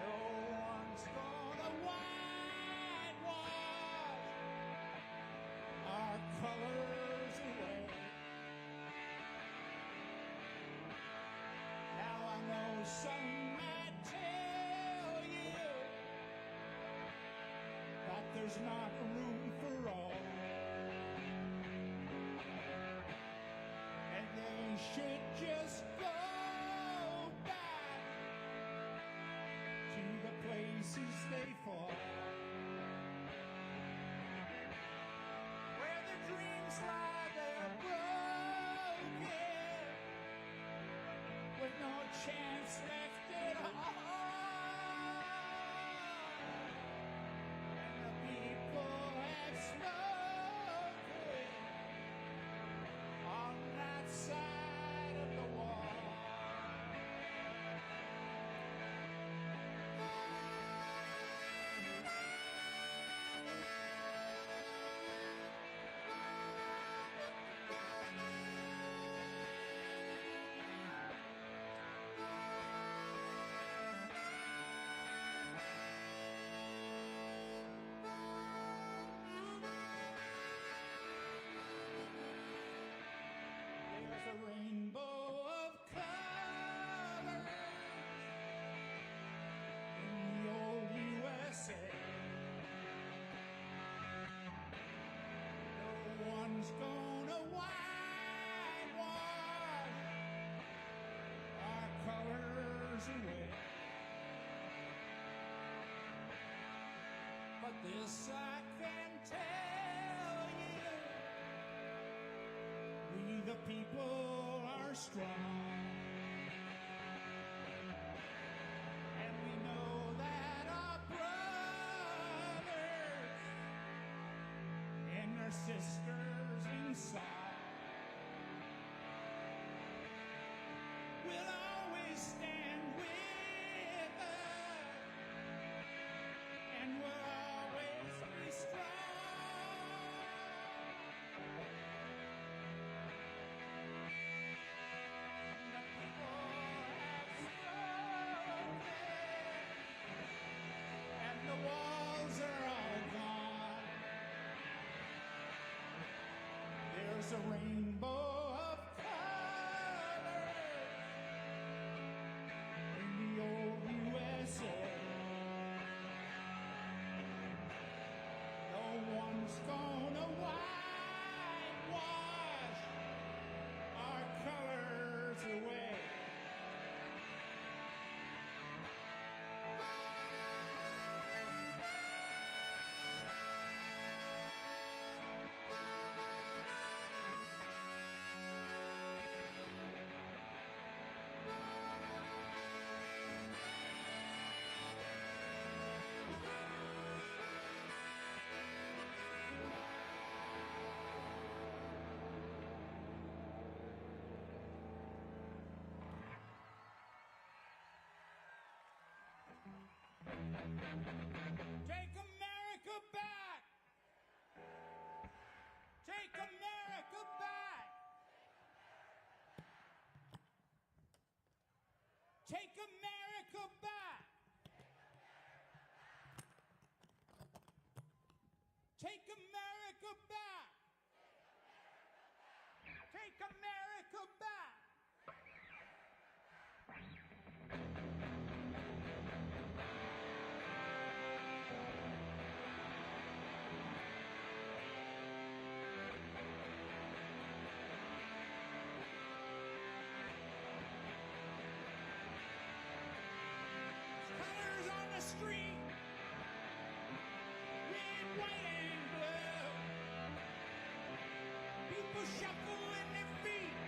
No one's gonna whitewash our colors away. Now I know some might tell you that there's not room for all, and they should just go back to the places they fall, where the dream chance left at all. And the people have spoken on that side of the wall. There's a rainbow of colors in the old USA. No one's gonna whitewash our colors away. But this I can tell you, we the people are strong. And we know that our brothers and their sisters in song will always stand with us and will always be strong. The people have spoken, and the walls are all gone. There's a rainbow of colors in the old USA. No one's gonna whitewash our colors away. Take America back! Take America back! Take America back! Take America back! Take America back! Colors on the street, red, white, and blue. People shuffling their feet,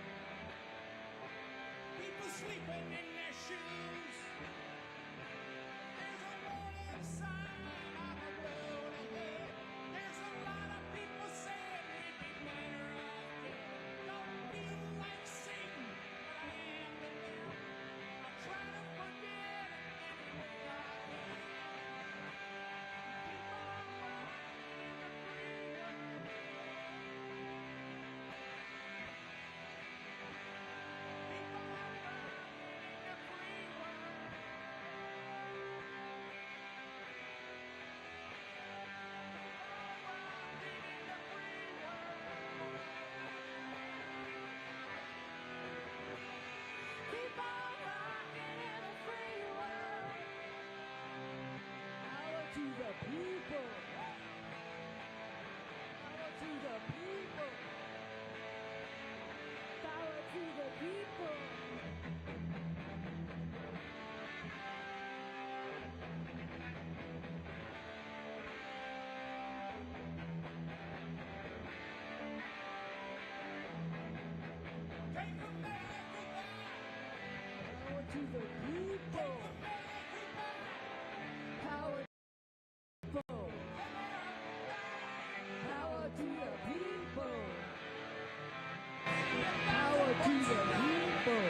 people sleeping in their shoes. There's a warning sign on the road ahead. There's a lot of people saying we'd be better off dead. Don't feel like Satan, but I am to them. I'll try to forget it any way I can. Keep on running in the free world. Keep on running in the free world. to the people. Power to the people. Power to the people. Power to the people.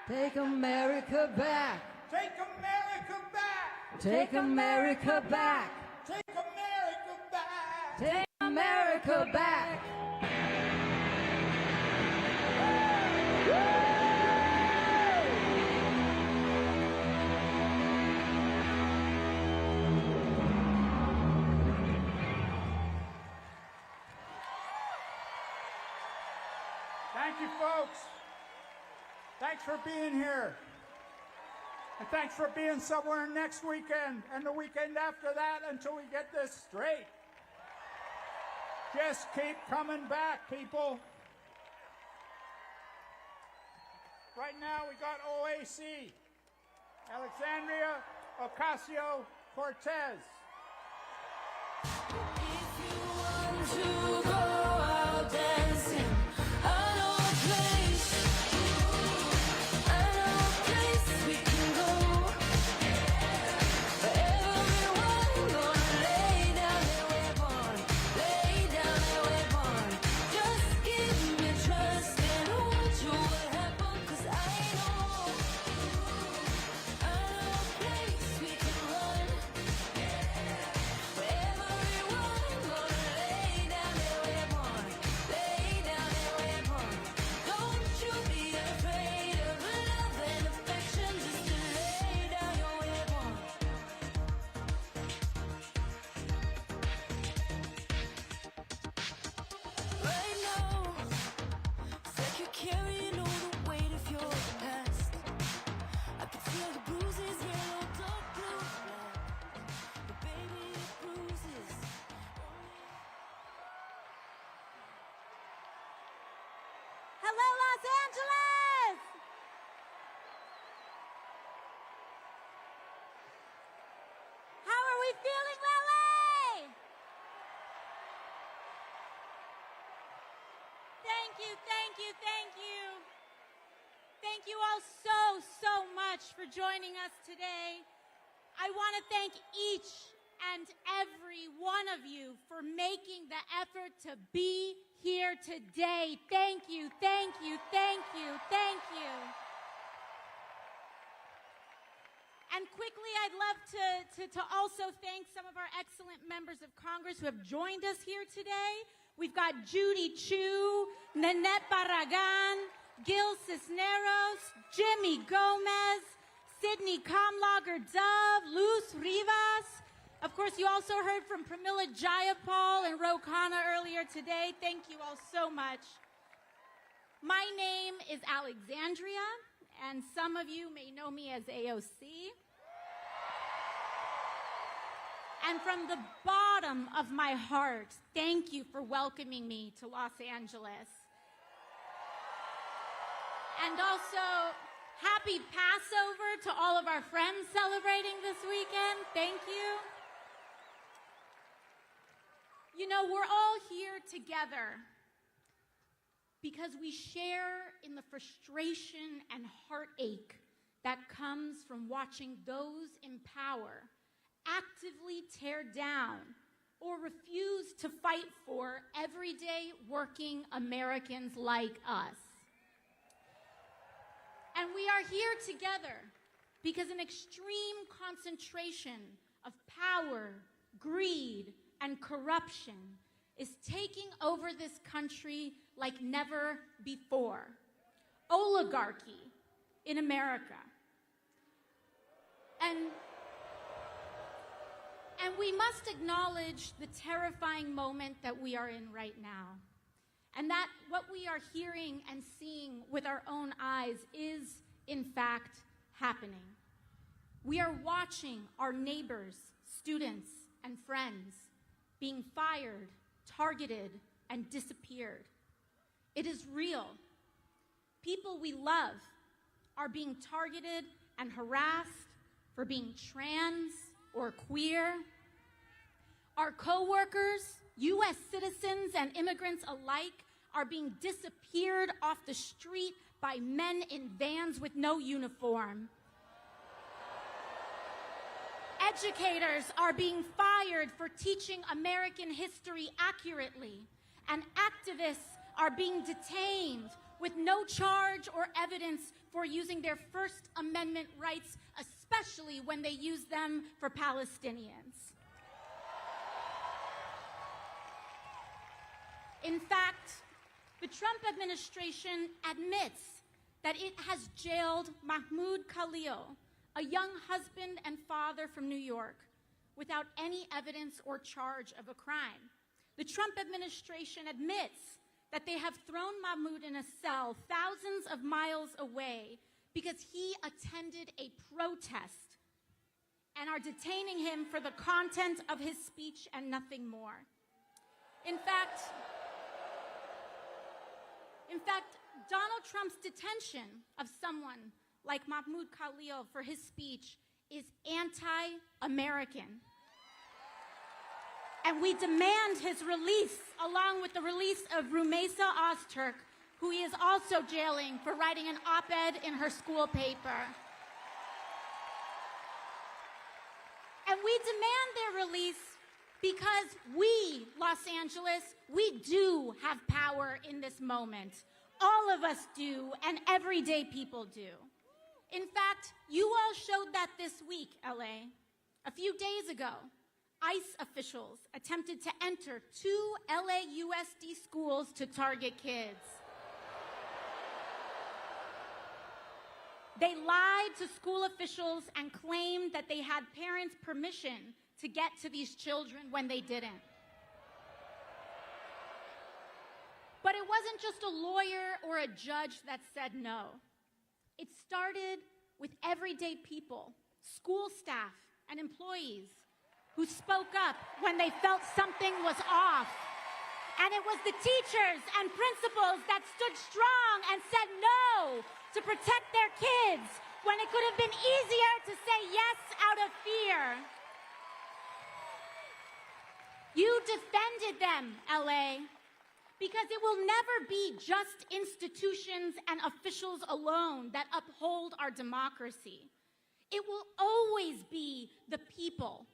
Take America back. Take America back. Take America back. Take America back. Take America back. Thank you, folks. Thanks for being here. And thanks for being somewhere next weekend and the weekend after that until we get this straight. Just keep coming back, people. Right now we got OAC, Alexandria Ocasio-Cortez. To go out dancing, I know a place. I know a place we can go. Where everyone gonna lay down their weapon, lay down their weapon. Just give me trust and watch what happens, 'cause I know a place we can run. Where everyone gonna lay down their weapon. Hello, Los Angeles! How are we feeling, LA? Thank you, thank you, thank you. Thank you all so much for joining us today. I want to thank each and every one of you for making the effort to be here today. Thank you, thank you, thank you, thank you. And quickly, I'd love to also thank some of our excellent members of Congress who have joined us here today. We've got Judy Chu, Nanette Barragan, Gil Cisneros, Jimmy Gomez, Sydney Kamlager-Dove, Luz Rivas. Of course, you also heard from Pramila Jayapal and Ro Khanna earlier today. Thank you all so much. My name is Alexandria, and some of you may know me as AOC. And from the bottom of my heart, thank you for welcoming me to Los Angeles. And also, happy Passover to all of our friends celebrating this weekend. Thank you. You know, we're all here together because we share in the frustration and heartache that comes from watching those in power actively tear down or refuse to fight for everyday working Americans like us. And we are here together because an extreme concentration of power, greed, and corruption is taking over this country like never before. Oligarchy in America. And we must acknowledge the terrifying moment that we are in right now. And that what we are hearing and seeing with our own eyes is, in fact, happening. We are watching our neighbors, students, and friends being fired, targeted, and disappeared. It is real. People we love are being targeted and harassed for being trans or queer. Our coworkers, U.S. citizens and immigrants alike, are being disappeared off the street by men in vans with no uniform. Educators are being fired for teaching American history accurately, and activists are being detained with no charge or evidence for using their First Amendment rights, especially when they use them for Palestinians. In fact, the Trump administration admits that it has jailed Mahmoud Khalil, a young husband and father from New York, without any evidence or charge of a crime. The Trump administration admits that they have thrown Mahmoud in a cell thousands of miles away because he attended a protest and are detaining him for the content of his speech and nothing more. In fact, Donald Trump's detention of someone like Mahmoud Khalil for his speech is anti-American. And we demand his release, along with the release of Rumeisa Ozturk, who he is also jailing for writing an op-ed in her school paper. And we demand their release because we, Los Angeles, we do have power in this moment. All of us do, and everyday people do. In fact, you all showed that this week, LA. A few days ago, ICE officials attempted to enter 2 LAUSD schools to target kids. They lied to school officials and claimed that they had parents' permission to get to these children when they didn't. But it wasn't just a lawyer or a judge that said no. It started with everyday people, school staff, and employees who spoke up when they felt something was off And it was the teachers and principals that stood strong and said no to protect their kids when it could have been easier to say yes out of fear. You defended them, LA, because it will never be just institutions and officials alone that uphold our democracy. It will always be the people,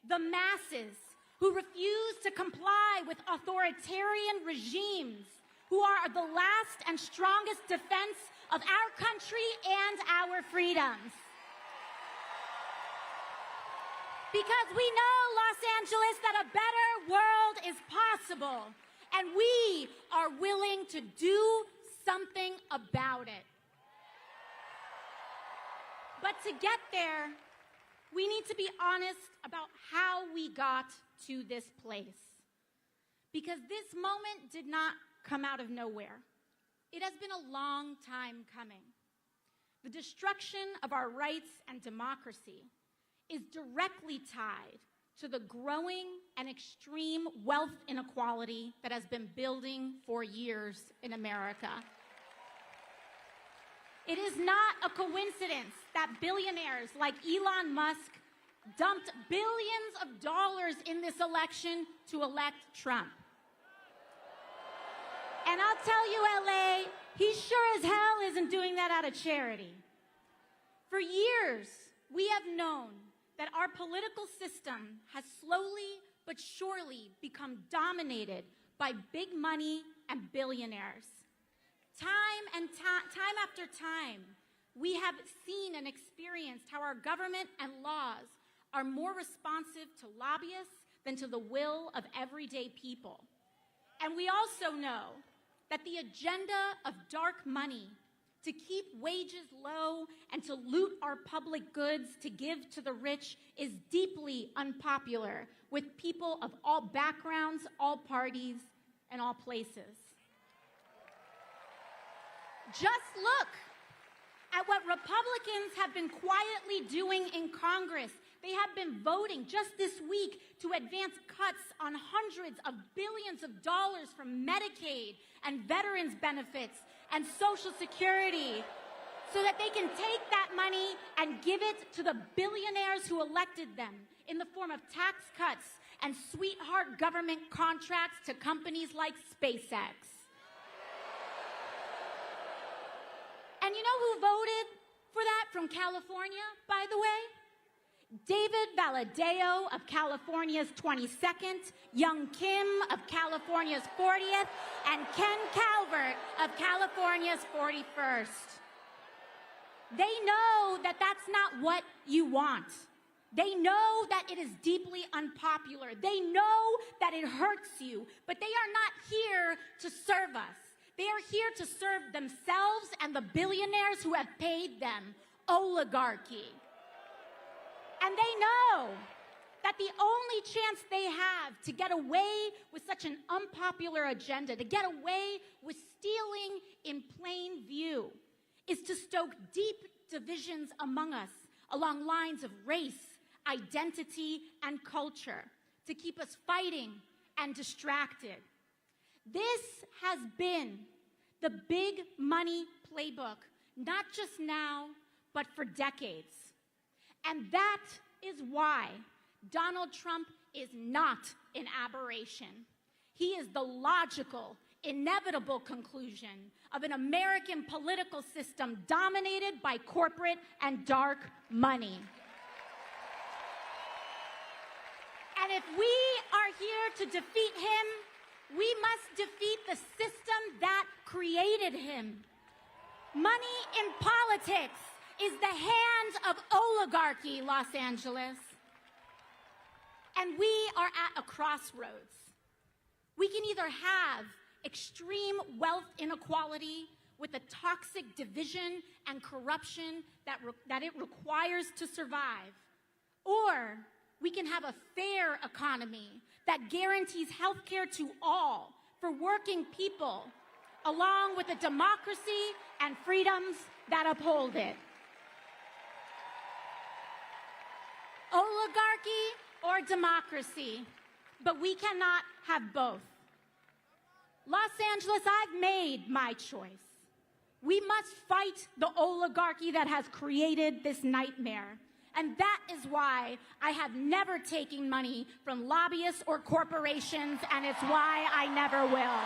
the masses, who refuse to comply with authoritarian regimes, who are the last and strongest defense of our country and our freedoms. Because we know, Los Angeles, that a better world is possible, and we are willing to do something about it. But to get there, we need to be honest about how we got to this place. Because this moment did not come out of nowhere. It has been a long time coming. The destruction of our rights and democracy is directly tied to the growing and extreme wealth inequality that has been building for years in America. It is not a coincidence that billionaires like Elon Musk dumped billions of dollars in this election to elect Trump. And I'll tell you, LA, he sure as hell isn't doing that out of charity. For years, we have known that our political system has slowly but surely become dominated by big money and billionaires. Time after time, we have seen and experienced how our government and laws are more responsive to lobbyists than to the will of everyday people. And we also know that the agenda of dark money to keep wages low and to loot our public goods to give to the rich is deeply unpopular with people of all backgrounds, all parties, and all places. Just look at what Republicans have been quietly doing in Congress. They have been voting just this week to advance cuts on hundreds of billions of dollars from Medicaid and veterans benefits and Social Security so that they can take that money and give it to the billionaires who elected them in the form of tax cuts and sweetheart government contracts to companies like SpaceX. And you know who voted for that from California, by the way? David Valadao of California's 22nd, Young Kim of California's 40th, and Ken Calvert of California's 41st. They know that that's not what you want. They know that it is deeply unpopular. They know that it hurts you, but they are not here to serve us. They are here to serve themselves and the billionaires who have paid them, oligarchy. And they know that the only chance they have to get away with such an unpopular agenda, to get away with stealing in plain view, is to stoke deep divisions among us along lines of race, identity, and culture, to keep us fighting and distracted. This has been the big money playbook, not just now, but for decades. And that is why Donald Trump is not an aberration. He is the logical, inevitable conclusion of an American political system dominated by corporate and dark money. And if we are here to defeat him, we must defeat the system that created him. Money in politics is the hands of oligarchy, Los Angeles. And we are at a crossroads. We can either have extreme wealth inequality with the toxic division and corruption that it requires to survive, or we can have a fair economy that guarantees health care to all for working people, along with a democracy and freedoms that uphold it. Oligarchy or democracy, but we cannot have both. Los Angeles, I've made my choice. We must fight the oligarchy that has created this nightmare. And that is why I have never taken money from lobbyists or corporations, and it's why I never will.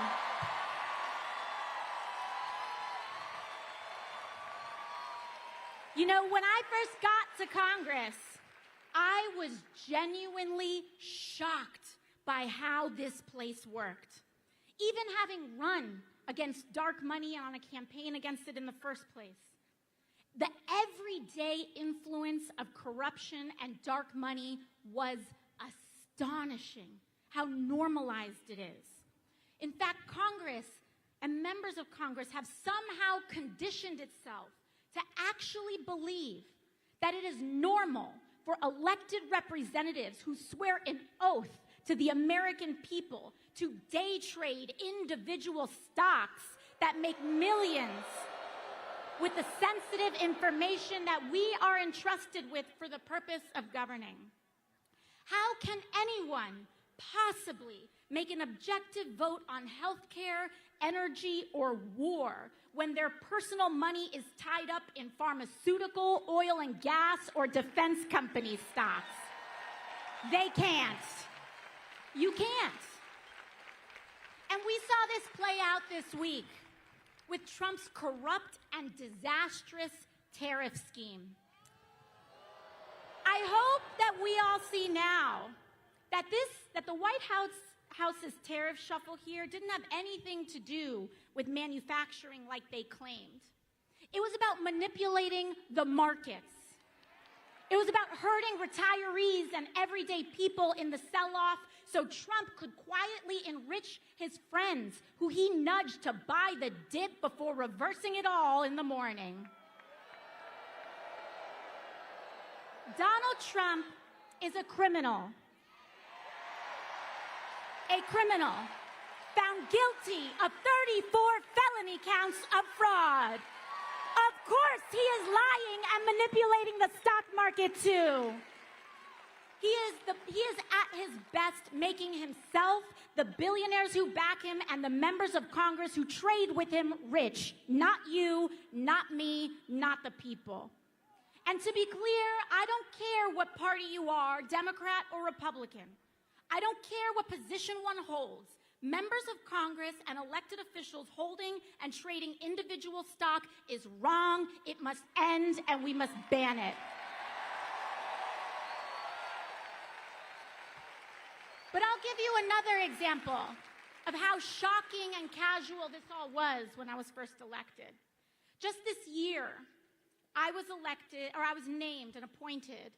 You know, when I first got to Congress, I was genuinely shocked by how this place worked. Even having run against dark money and on a campaign against it in the first place. The everyday influence of corruption and dark money was astonishing, how normalized it is. In fact, Congress and members of Congress have somehow conditioned itself to actually believe that it is normal for elected representatives who swear an oath to the American people to day trade individual stocks that make millions with the sensitive information that we are entrusted with for the purpose of governing. How can anyone possibly make an objective vote on healthcare, energy, or war when their personal money is tied up in pharmaceutical, oil and gas, or defense company stocks? They can't. You can't. And we saw this play out this week with Trump's corrupt and disastrous tariff scheme. I hope that we all see now that the White House's tariff shuffle here didn't have anything to do with manufacturing like they claimed. It was about manipulating the markets. It was about hurting retirees and everyday people in the sell-off so Trump could quietly enrich his friends who he nudged to buy the dip before reversing it all in the morning. Donald Trump is a criminal. A criminal found guilty of 34 felony counts of fraud. Of course, he is lying and manipulating the stock market too. He is at his best making himself, the billionaires who back him, and the members of Congress who trade with him rich. Not you, not me, not the people. And to be clear, I don't care what party you are, Democrat or Republican. I don't care what position one holds. Members of Congress and elected officials holding and trading individual stock is wrong. It must end, and we must ban it. But I'll give you another example of how shocking and casual this all was when I was first elected. Just this year, I was named and appointed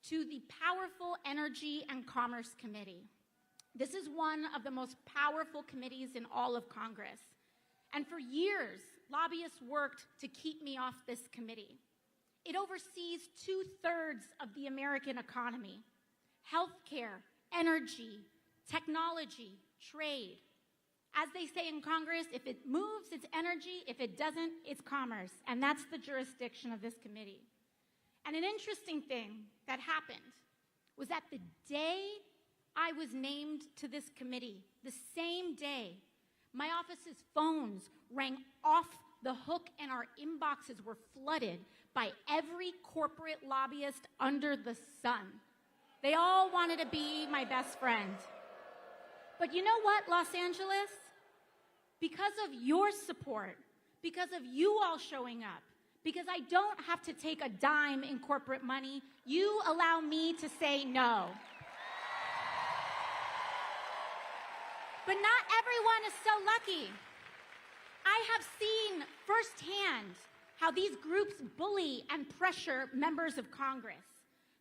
to the powerful Energy and Commerce Committee. This is one of the most powerful committees in all of Congress. And for years, lobbyists worked to keep me off this committee. It oversees 2/3 of the American economy: healthcare, energy, technology, trade. As they say in Congress, if it moves, it's energy. If it doesn't, it's commerce. And that's the jurisdiction of this committee. And an interesting thing that happened was that the day I was named to this committee, the same day, my office's phones rang off the hook and our inboxes were flooded by every corporate lobbyist under the sun. They all wanted to be my best friend. But you know what, Los Angeles? Because of your support, because of you all showing up, because I don't have to take a dime in corporate money, you allow me to say no. But not everyone is so lucky. I have seen firsthand how these groups bully and pressure members of Congress,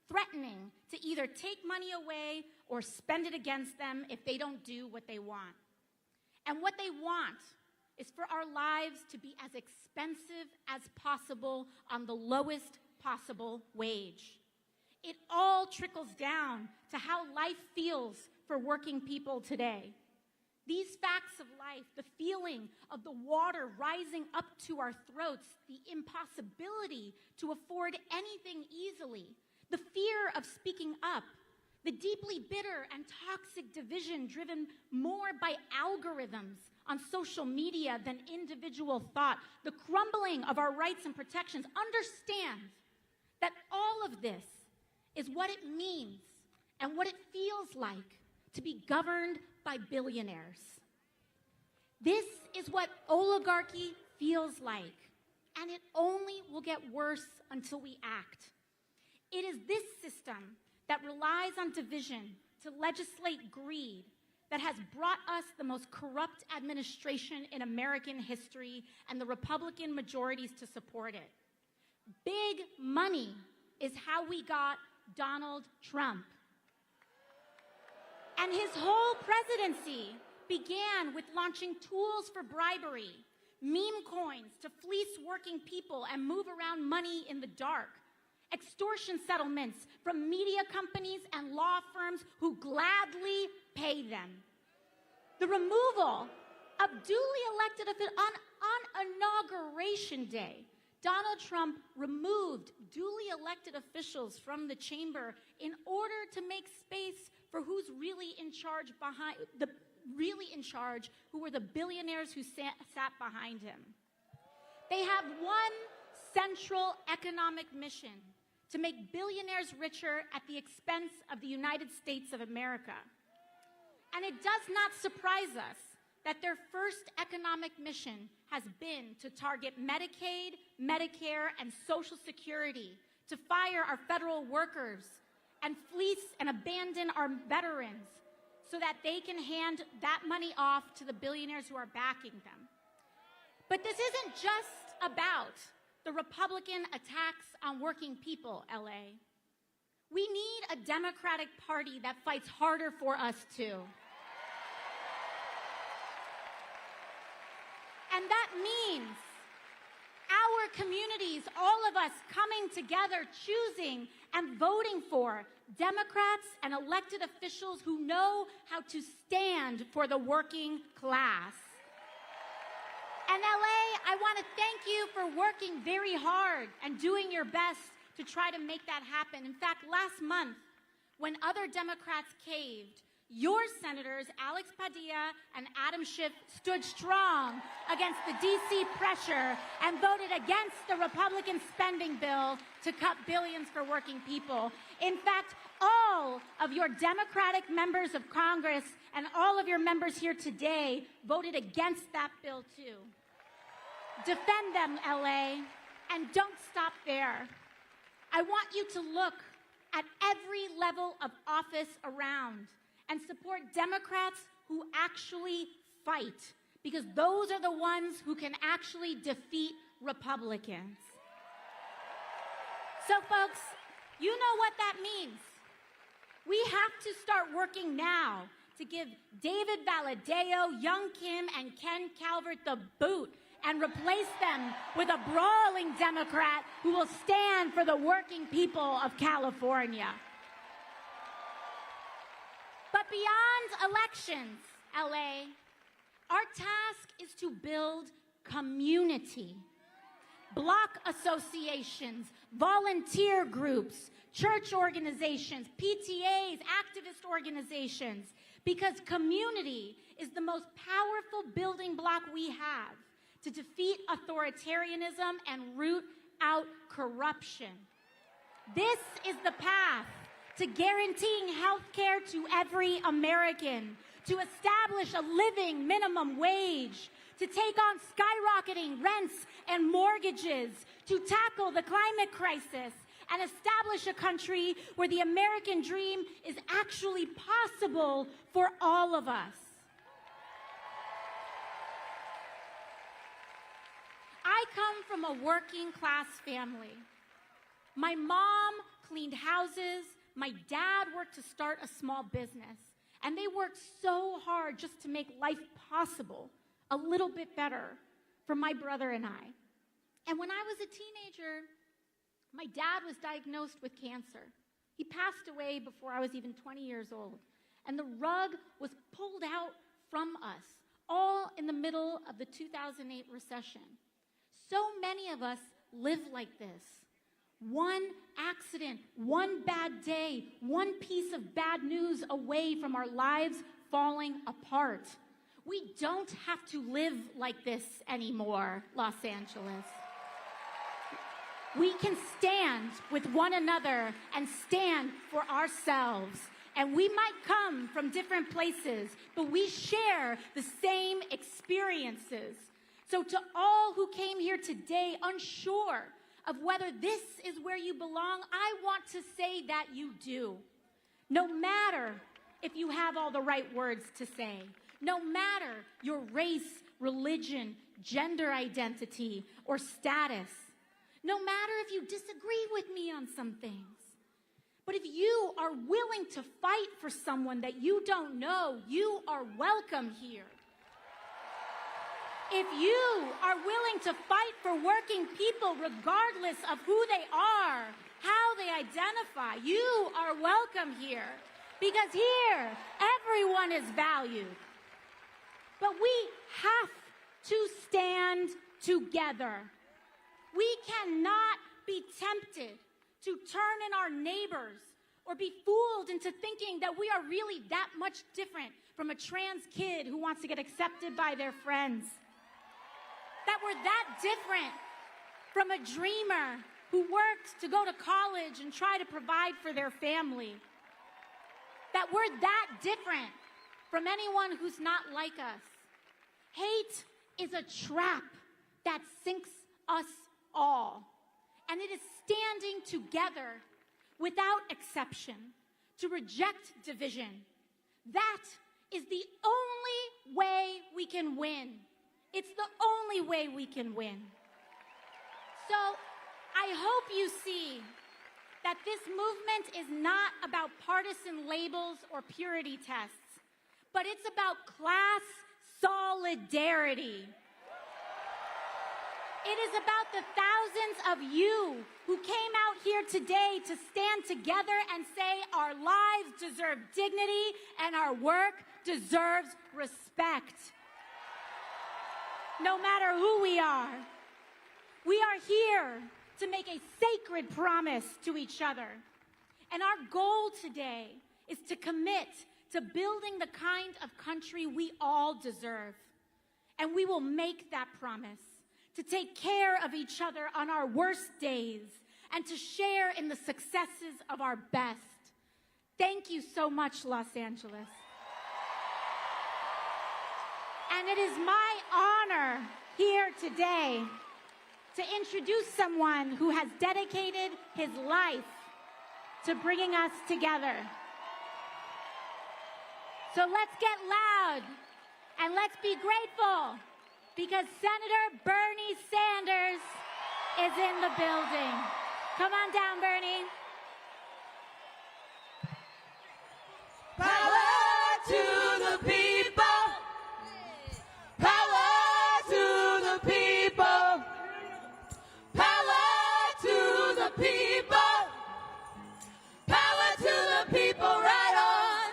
threatening to either take money away or spend it against them if they don't do what they want. And what they want is for our lives to be as expensive as possible on the lowest possible wage. It all trickles down to how life feels for working people today. These facts of life, the feeling of the water rising up to our throats, the impossibility to afford anything easily, the fear of speaking up, the deeply bitter and toxic division driven more by algorithms on social media than individual thought, the crumbling of our rights and protections, understand that all of this is what it means and what it feels like to be governed by billionaires. This is what oligarchy feels like, and it only will get worse until we act. It is this system that relies on division to legislate greed that has brought us the most corrupt administration in American history and the Republican majorities to support it. Big money is how we got Donald Trump. And his whole presidency began with launching tools for bribery, meme coins to fleece working people and move around money in the dark, extortion settlements from media companies and law firms who gladly pay them. The removal of duly elected officials on Inauguration Day. Donald Trump removed duly elected officials from the chamber in order to make space for who's really in charge who were the billionaires who sat behind him. They have one central economic mission: to make billionaires richer at the expense of the United States of America. And it does not surprise us that their first economic mission has been to target Medicaid, Medicare, and Social Security, to fire our federal workers, and fleece and abandon our veterans so that they can hand that money off to the billionaires who are backing them. But this isn't just about the Republican attacks on working people, LA. We need a Democratic Party that fights harder for us too. And that means our communities, all of us coming together, choosing and voting for Democrats and elected officials who know how to stand for the working class. And LA, I want to thank you for working very hard and doing your best to try to make that happen. In fact, last month, when other Democrats caved, your senators, Alex Padilla and Adam Schiff, stood strong against the DC pressure and voted against the Republican spending bill to cut billions for working people. In fact, all of your Democratic members of Congress and all of your members here today voted against that bill too. Defend them, LA, and don't stop there. I want you to look at every level of office around and support Democrats who actually fight, because those are the ones who can actually defeat Republicans. So folks, you know what that means. We have to start working now to give David Valadao, Young Kim, and Ken Calvert the boot and replace them with a brawling Democrat who will stand for the working people of California. But beyond elections, LA, our task is to build community. Block associations, volunteer groups, church organizations, PTAs, activist organizations, because community is the most powerful building block we have to defeat authoritarianism and root out corruption. This is the path to guaranteeing health care to every American, to establish a living minimum wage, to take on skyrocketing rents and mortgages, to tackle the climate crisis, and establish a country where the American dream is actually possible for all of us. I come from a working class family. My mom cleaned houses. My dad worked to start a small business, and they worked so hard just to make life possible a little bit better for my brother and I. And when I was a teenager, my dad was diagnosed with cancer. He passed away before I was even 20 years old, and the rug was pulled out from us, all in the middle of the 2008 recession. So many of us live like this. One accident, one bad day, one piece of bad news away from our lives falling apart. We don't have to live like this anymore, Los Angeles. We can stand with one another and stand for ourselves. And we might come from different places, but we share the same experiences. So to all who came here today unsure of whether this is where you belong, I want to say that you do. No matter if you have all the right words to say, no matter your race, religion, gender identity, or status, no matter if you disagree with me on some things, but if you are willing to fight for someone that you don't know, you are welcome here. If you are willing to fight for working people regardless of who they are, how they identify, you are welcome here. Because here, everyone is valued. But we have to stand together. We cannot be tempted to turn in our neighbors or be fooled into thinking that we are really that much different from a trans kid who wants to get accepted by their friends. That we're that different from a dreamer who worked to go to college and try to provide for their family. That we're that different from anyone who's not like us. Hate is a trap that sinks us all. And it is standing together without exception to reject division. That is the only way we can win. It's the only way we can win. So I hope you see that this movement is not about partisan labels or purity tests, but it's about class solidarity. It is about the thousands of you who came out here today to stand together and say our lives deserve dignity and our work deserves respect. No matter who we are here to make a sacred promise to each other. And our goal today is to commit to building the kind of country we all deserve. And we will make that promise to take care of each other on our worst days and to share in the successes of our best. Thank you so much, Los Angeles. And it is my honor here today to introduce someone who has dedicated his life to bringing us together. So let's get loud and let's be grateful because Senator Bernie Sanders is in the building. Come on down, Bernie. Power to the people. Power to the people. Power to the people. Power to the people, right on.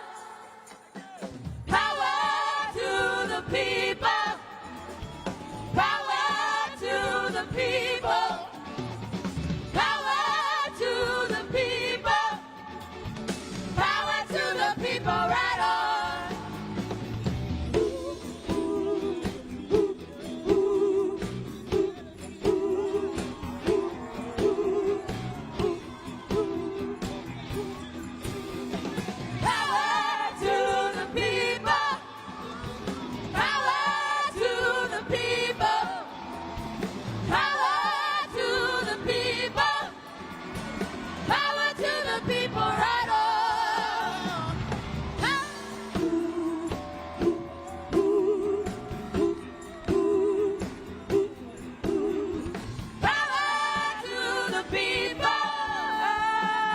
Power to the people. Power to the people. Power to the people. Power to the people, right on. Power to the people. Power to the people. Power to the people. Power to the people, right on. Power to the people. Power to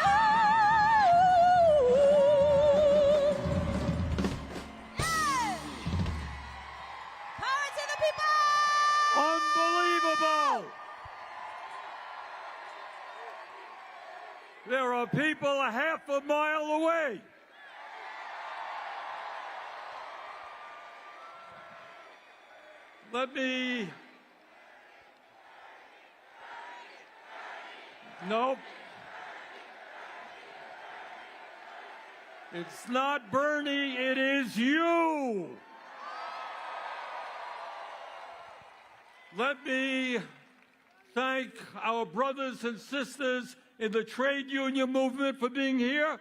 the people. Unbelievable! There are people a half a mile away. Let me... Nope. It's not Bernie, it is you. Let me thank our brothers and sisters in the trade union movement for being here.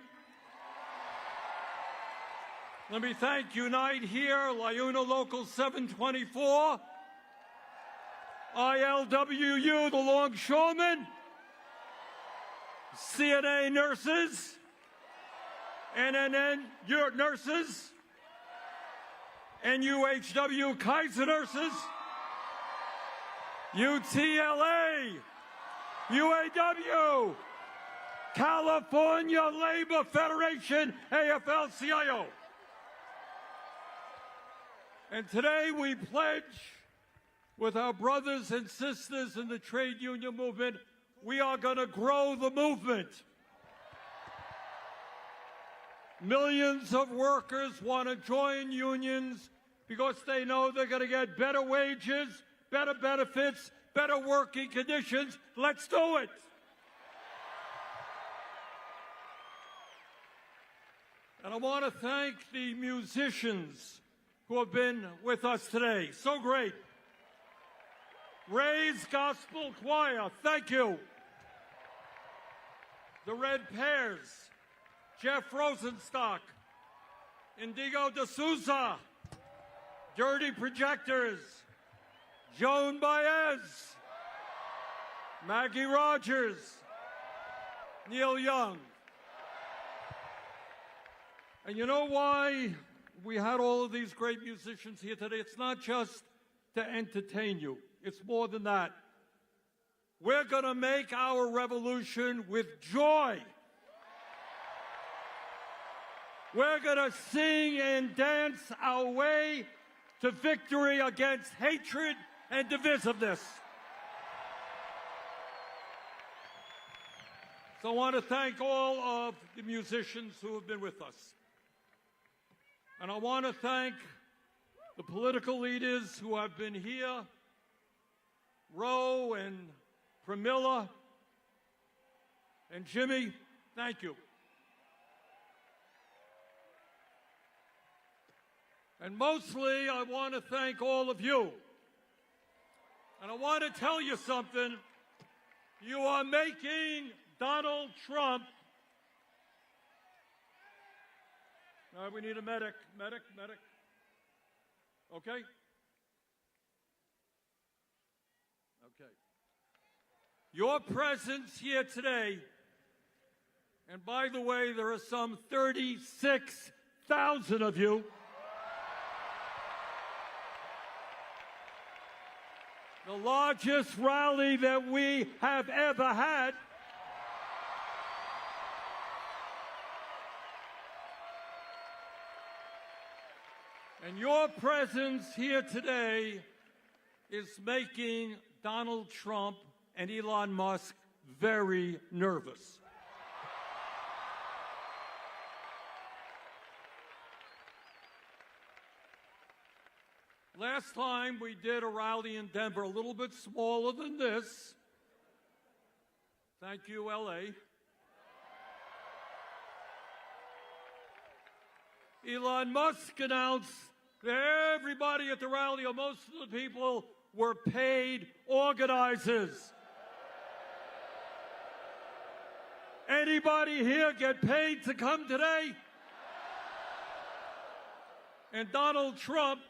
Let me thank Unite Here, Liuna Local 724, ILWU, the Longshoreman, CNA nurses, NNN nurses, NUHW Kaiser nurses, UTLA, UAW, California Labor Federation, AFL-CIO. And today we pledge with our brothers and sisters in the trade union movement, we are going to grow the movement. Millions of workers want to join unions because they know they're going to get better wages, better benefits, better working conditions. Let's do it. And I want to thank the musicians who have been with us today. So great. Ray's Gospel Choir, thank you. The Red Pears, Jeff Rosenstock, Indigo D'Souza, Dirty Projectors, Joan Baez, Maggie Rogers, Neil Young. And you know why we had all of these great musicians here today? It's not just to entertain you. It's more than that. We're going to make our revolution with joy. We're going to sing and dance our way to victory against hatred and divisiveness. So I want to thank all of the musicians who have been with us. And I want to thank the political leaders who have been here, Roe and Pramila and Jimmy. Thank you. And mostly, I want to thank all of you. And I want to tell you something. You are making Donald Trump. We need a medic. Medic. Okay? Okay. Your presence here today, and by the way, there are some 36,000 of you. The largest rally that we have ever had. And your presence here today is making Donald Trump and Elon Musk very nervous. Last time we did a rally in Denver, a little bit smaller than this. Thank you, LA. Elon Musk announced that everybody at the rally, or most of the people, were paid organizers. Anybody here get paid to come today? And Donald Trump,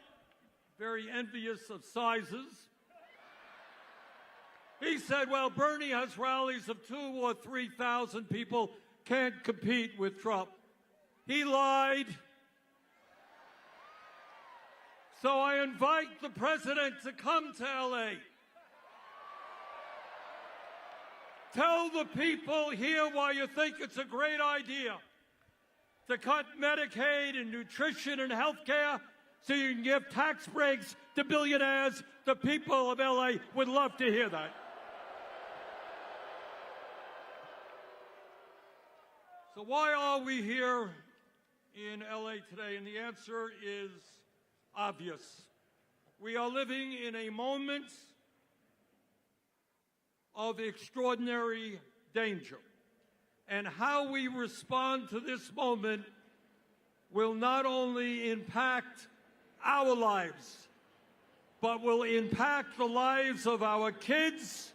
very envious of sizes, he said, well, Bernie has rallies of 2,000 or 3,000 people, can't compete with Trump. He lied. So I invite the president to come to LA. Tell the people here why you think it's a great idea to cut Medicaid and nutrition and health care so you can give tax breaks to billionaires. The people of LA would love to hear that. So why are we here in LA today? And the answer is obvious. We are living in a moment of extraordinary danger. And how we respond to this moment will not only impact our lives, but will impact the lives of our kids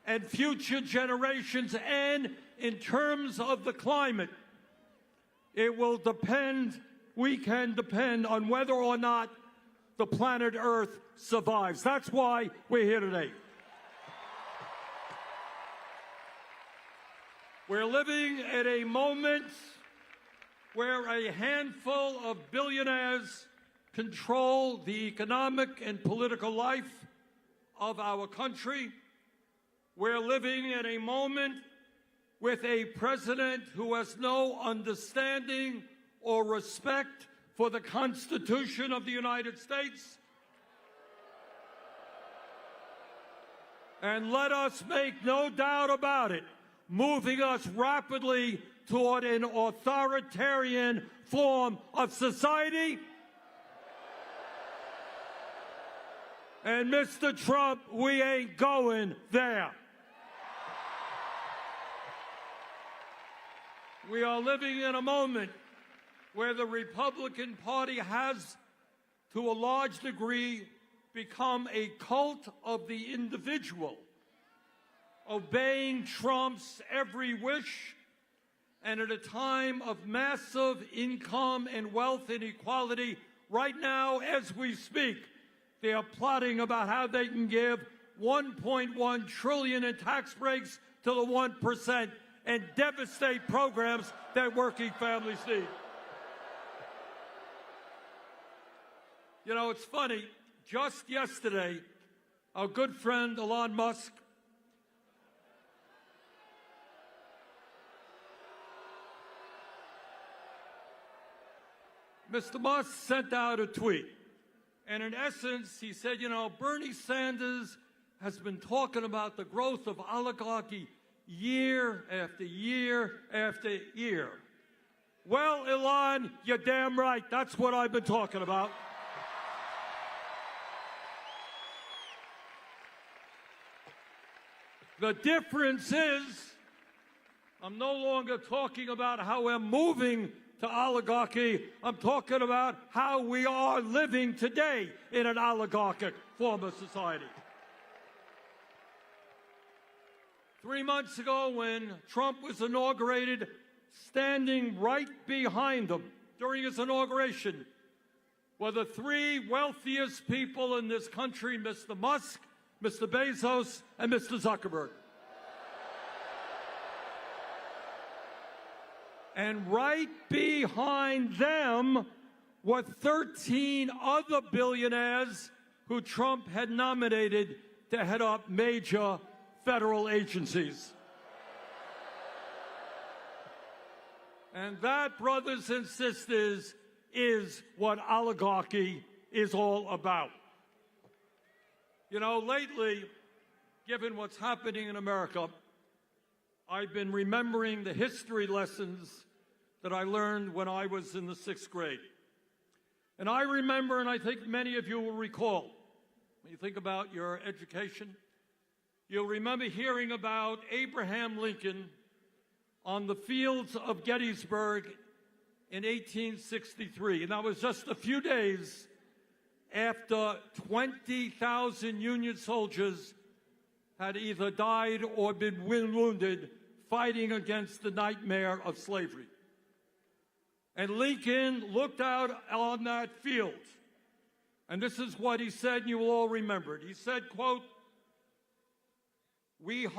and future generations. And in terms of the climate, it will depend, we can depend on whether or not the planet Earth survives. That's why we're here today. We're living at a moment where a handful of billionaires control the economic and political life of our country. We're living in a moment with a president who has no understanding or respect for the Constitution of the United States. And let us make no doubt about it, moving us rapidly toward an authoritarian form of society. And Mr. Trump, we ain't going there. We are living in a moment where the Republican Party has, to a large degree, become a cult of the individual, obeying Trump's every wish. And at a time of massive income and wealth inequality, right now as we speak, they are plotting about how they can give $1.1 trillion in tax breaks to the 1% and devastate programs that working families need. You know, it's funny, just yesterday, our good friend Elon Musk Mr. Musk sent out a tweet, and in essence, he said, you know, Bernie Sanders has been talking about the growth of oligarchy year after year after year. Well, Elon, you're damn right. That's what I've been talking about. The difference is, I'm no longer talking about how we're moving to oligarchy. I'm talking about how we are living today in an oligarchic form of society. 3 months ago, when Trump was inaugurated, standing right behind him during his inauguration were the three wealthiest people in this country, Mr. Musk, Mr. Bezos, and Mr. Zuckerberg. And right behind them were 13 other billionaires who Trump had nominated to head up major federal agencies. And that, brothers and sisters, is what oligarchy is all about. You know, lately, given what's happening in America, I've been remembering the history lessons that I learned when I was in the 6th grade. And I remember, and I think many of you will recall, when you think about your education, you'll remember hearing about Abraham Lincoln on the fields of Gettysburg in 1863. And that was just a few days after 20,000 Union soldiers had either died or been wounded fighting against the nightmare of slavery. And Lincoln looked out on that field, and this is what he said, and you will all remember it. He said, quote, we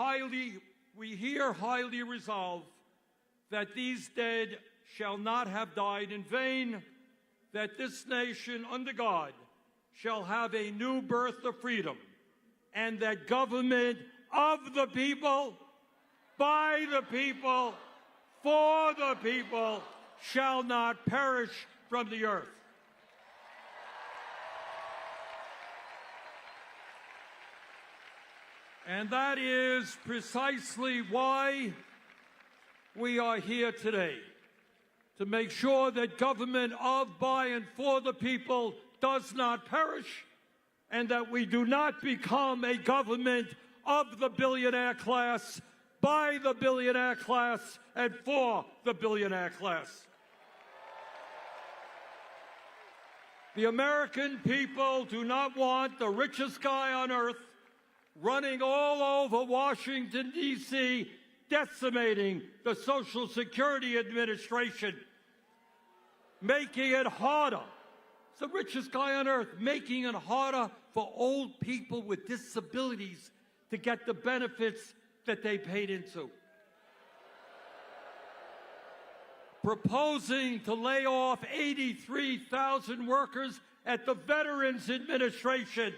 here highly resolve that these dead shall not have died in vain, that this nation under God shall have a new birth of freedom, and that government of the people, by the people, for the people, shall not perish from the earth. And that is precisely why we are here today, to make sure that government of, by, and for the people does not perish, and that we do not become a government of the billionaire class, by the billionaire class, and for the billionaire class. The American people do not want the richest guy on earth running all over Washington, D.C., decimating the Social Security Administration, making it harder. It's the richest guy on earth, making it harder for old people with disabilities to get the benefits that they paid into. Proposing to lay off 83,000 workers at the Veterans Administration.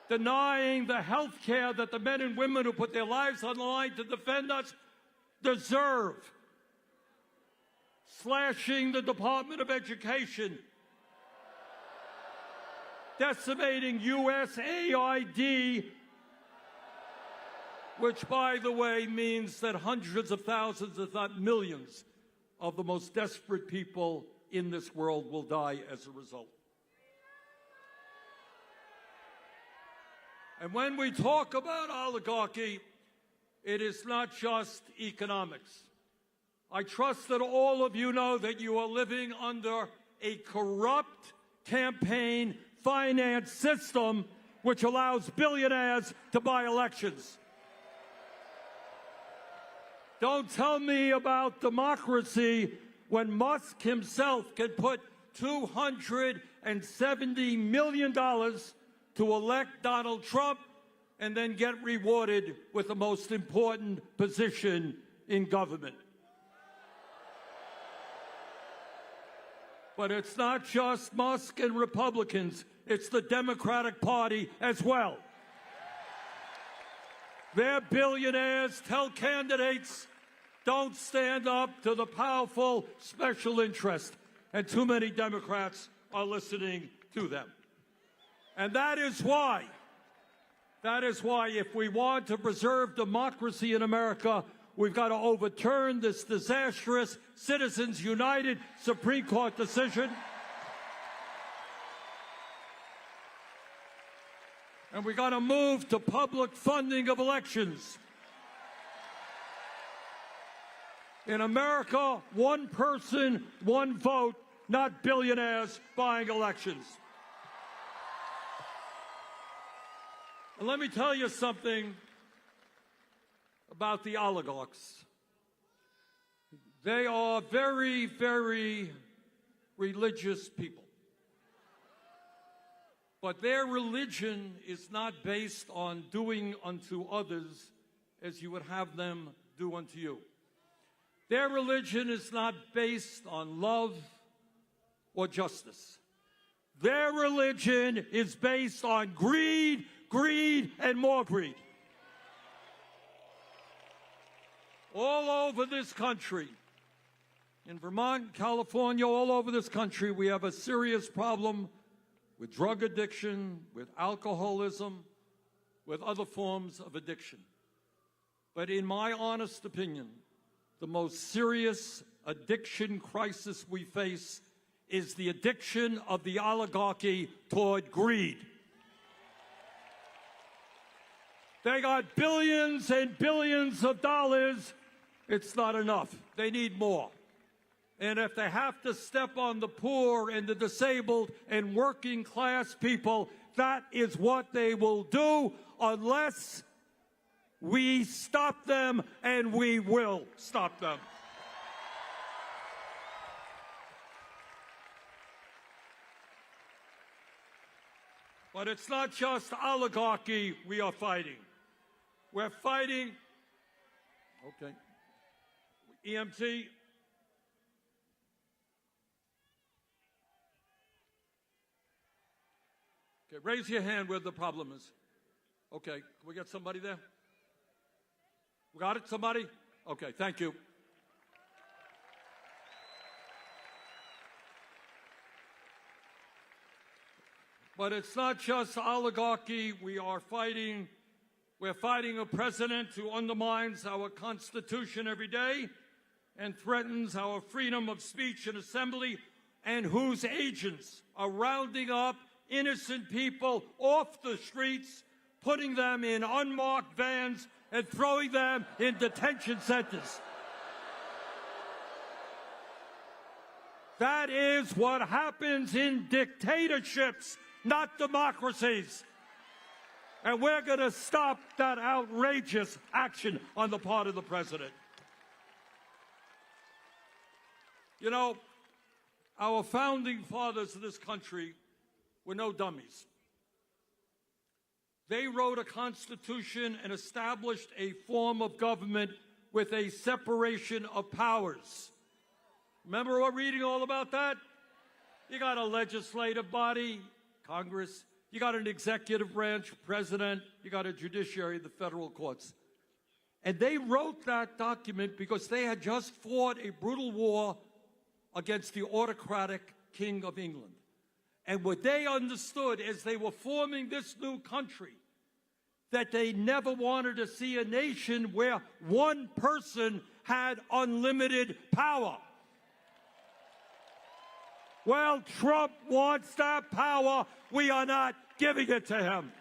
Denying the health care that the men and women who put their lives on the line to defend us deserve. Slashing the Department of Education. Decimating USAID, which, by the way, means that hundreds of thousands, if not millions, of the most desperate people in this world will die as a result. And when we talk about oligarchy, it is not just economics. I trust that all of you know that you are living under a corrupt campaign finance system which allows billionaires to buy elections. Don't tell me about democracy when Musk himself can put $270 million to elect Donald Trump and then get rewarded with the most important position in government. But it's not just Musk and Republicans, it's the Democratic Party as well. Their billionaires tell candidates, don't stand up to the powerful special interest. And too many Democrats are listening to them. And that is why if we want to preserve democracy in America, we've got to overturn this disastrous Citizens United Supreme Court decision. And we've got to move to public funding of elections. In America, one person, one vote, not billionaires buying elections. And let me tell you something about the oligarchs. They are very, very religious people. But their religion is not based on doing unto others as you would have them do unto you. Their religion is not based on love or justice. Their religion is based on greed, greed, and more greed. All over this country, in Vermont, California, all over this country, we have a serious problem with drug addiction, with alcoholism, with other forms of addiction. But in my honest opinion, the most serious addiction crisis we face is the addiction of the oligarchy toward greed. They got billions and billions of dollars. It's not enough. They need more. And if they have to step on the poor and the disabled and working class people, that is what they will do unless we stop them, and we will stop them. But it's not just oligarchy we are fighting. We're fighting, okay, EMT. Okay, raise your hand where the problem is. Okay, can we get somebody there? We got it, somebody? Okay, thank you. But it's not just oligarchy we are fighting. We're fighting a president who undermines our Constitution every day and threatens our freedom of speech and assembly, and whose agents are rounding up innocent people off the streets, putting them in unmarked vans, and throwing them in detention centers. That is what happens in dictatorships, not democracies. And we're going to stop that outrageous action on the part of the president. You know, our founding fathers of this country were no dummies. They wrote a constitution and established a form of government with a separation of powers. Remember we're reading all about that? You got a legislative body, Congress. You got an executive branch, president. You got a judiciary, the federal courts. And they wrote that document because they had just fought a brutal war against the autocratic King of England. And what they understood as they were forming this new country, that they never wanted to see a nation where one person had unlimited power. Well, Trump wants that power. We are not giving it to him.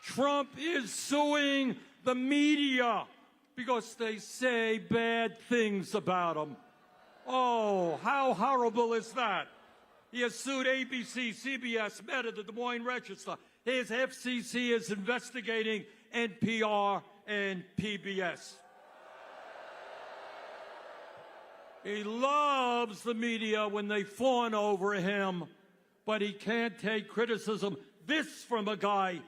Trump is suing the media because they say bad things about him. Oh, how horrible is that? He has sued ABC, CBS, Meta, the Des Moines Register. His FCC is investigating NPR and PBS. He loves the media when they fawn over him, but he can't take criticism. This from a guy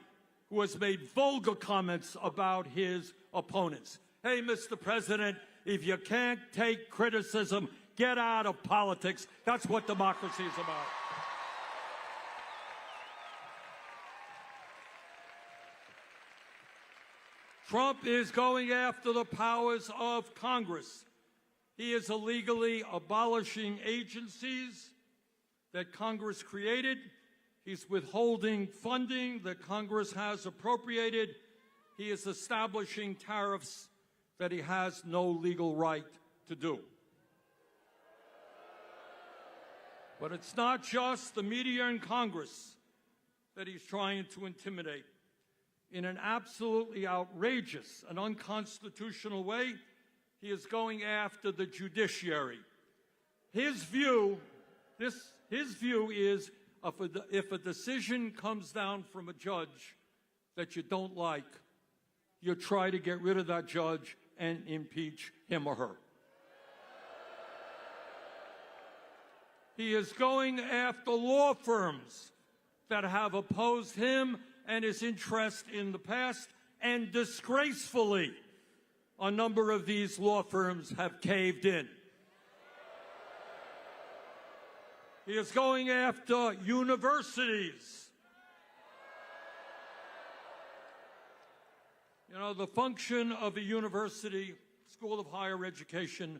who has made vulgar comments about his opponents. Hey, Mr. President, if you can't take criticism, get out of politics. That's what democracy is about. Trump is going after the powers of Congress. He is illegally abolishing agencies that Congress created. He's withholding funding that Congress has appropriated. He is establishing tariffs that he has no legal right to do. But it's not just the media in Congress that he's trying to intimidate. In an absolutely outrageous and unconstitutional way, he is going after the judiciary. His view is if a decision comes down from a judge that you don't like, you try to get rid of that judge and impeach him or her. He is going after law firms that have opposed him and his interest in the past, and disgracefully, a number of these law firms have caved in. He is going after universities. You know, the function of a university, school of higher education,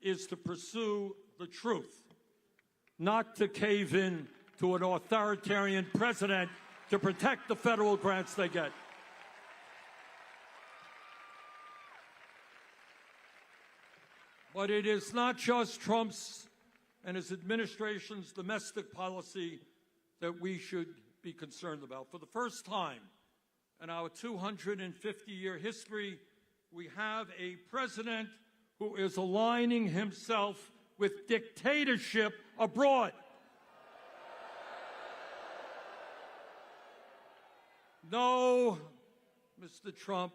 is to pursue the truth, not to cave in to an authoritarian president to protect the federal grants they get. But it is not just Trump's and his administration's domestic policy that we should be concerned about. For the first time in our 250-year history, we have a president who is aligning himself with dictatorship abroad. No, Mr. Trump,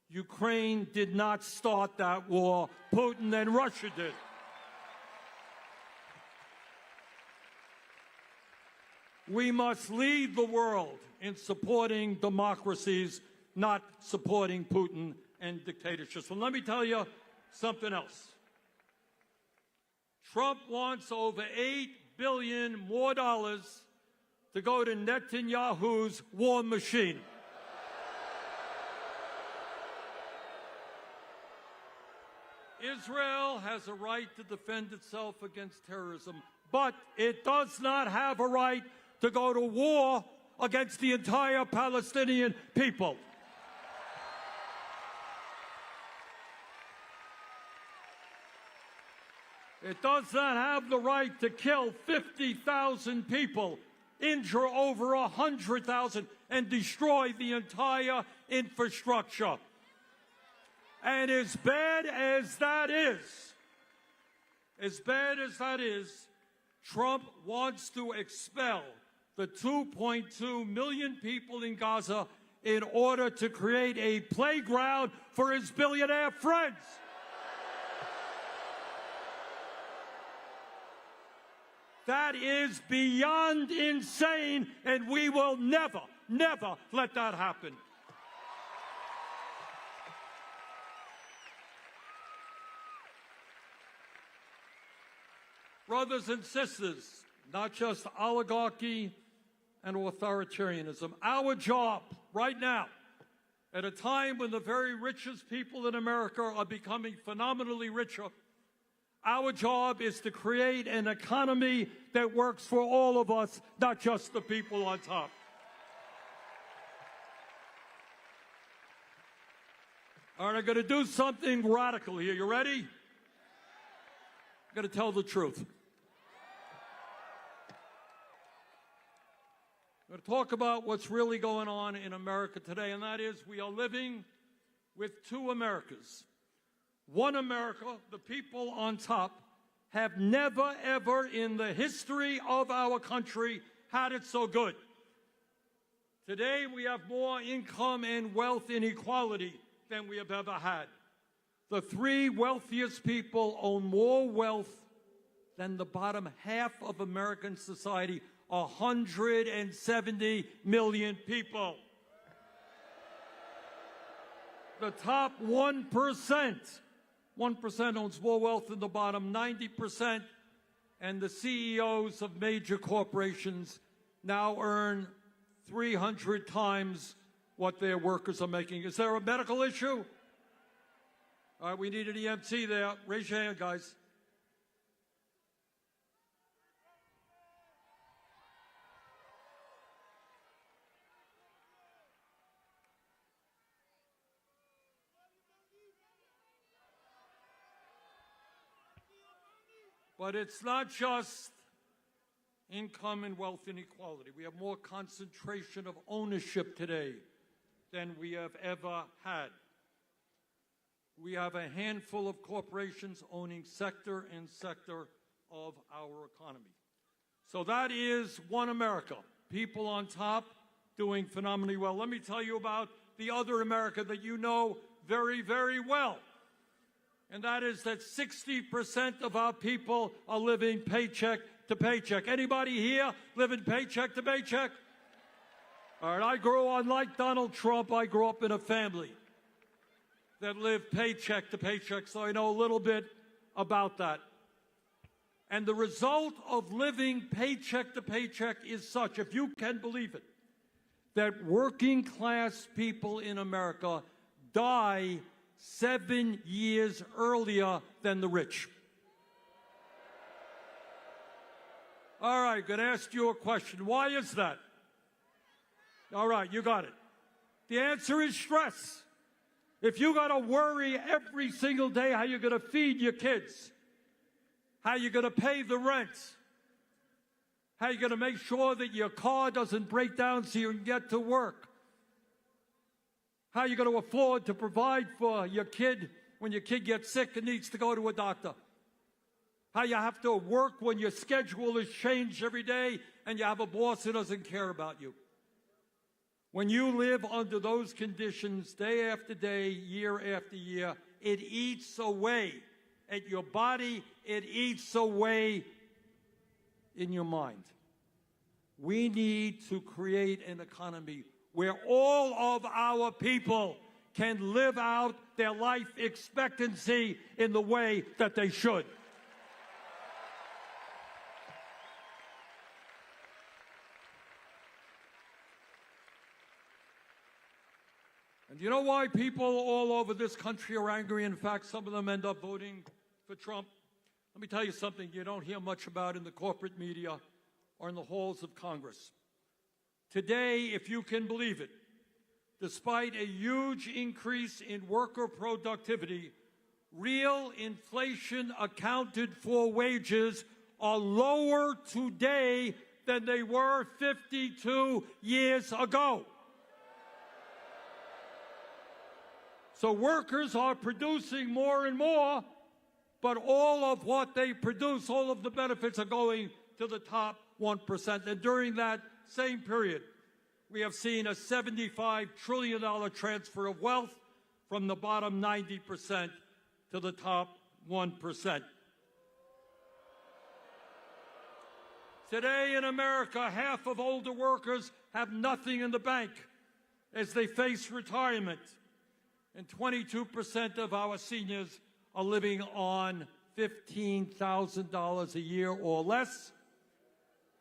Ukraine did not start that war. Putin and Russia did. We must lead the world in supporting democracies, not supporting Putin and dictatorships. So let me tell you something else. Trump wants over $8 billion more to go to Netanyahu's war machine. Israel has a right to defend itself against terrorism, but it does not have a right to go to war against the entire Palestinian people. It does not have the right to kill 50,000 people, injure over 100,000, and destroy the entire infrastructure. And as bad as that is, Trump wants to expel the 2.2 million people in Gaza in order to create a playground for his billionaire friends. That is beyond insane, and we will never, never let that happen. Brothers and sisters, not just oligarchy and authoritarianism. Our job right now, at a time when the very richest people in America are becoming phenomenally richer, our job is to create an economy that works for all of us, not just the people on top. All right, I'm going to do something radical here. You ready? I'm going to tell the truth. I'm going to talk about what's really going on in America today, and that is we are living with two Americas. One America, the people on top, have never, ever in the history of our country had it so good. Today, we have more income and wealth inequality than we have ever had. The three wealthiest people own more wealth than the bottom half of American society, 170 million people. The top 1%. 1% owns more wealth than the bottom 90%, and the CEOs of major corporations now earn 300 times what their workers are making. Is there a medical issue? All right, we need an EMT there. Raise your hand, guys. But it's not just income and wealth inequality. We have more concentration of ownership today than we have ever had. We have a handful of corporations owning sector and sector of our economy. So that is one America. People on top doing phenomenally well. Let me tell you about the other America that you know very, very well. And that is that 60% of our people are living paycheck to paycheck. Anybody here living paycheck to paycheck? All right, unlike Donald Trump, I grew up in a family that lived paycheck to paycheck, so I know a little bit about that. And the result of living paycheck to paycheck is such, if you can believe it, that working class people in America die 7 years earlier than the rich. All right, going to ask you a question. Why is that? All right, you got it. The answer is stress. If you got to worry every single day how you're going to feed your kids, how you're going to pay the rent, how you're going to make sure that your car doesn't break down so you can get to work, how you're going to afford to provide for your kid when your kid gets sick and needs to go to a doctor, how you have to work when your schedule is changed every day and you have a boss who doesn't care about you. When you live under those conditions day after day, year after year, it eats away at your body, it eats away in your mind. We need to create an economy where all of our people can live out their life expectancy in the way that they should. And you know why people all over this country are angry? In fact, some of them end up voting for Trump. Let me tell you something you don't hear much about in the corporate media or in the halls of Congress. Today, if you can believe it, despite a huge increase in worker productivity, real inflation accounted for wages are lower today than they were 52 years ago. So workers are producing more and more, but all of what they produce, all of the benefits are going to the top 1%. And during that same period, we have seen a $75 trillion transfer of wealth from the bottom 90% to the top 1%. Today in America, half of older workers have nothing in the bank as they face retirement, and 22% of our seniors are living on $15,000 a year or less,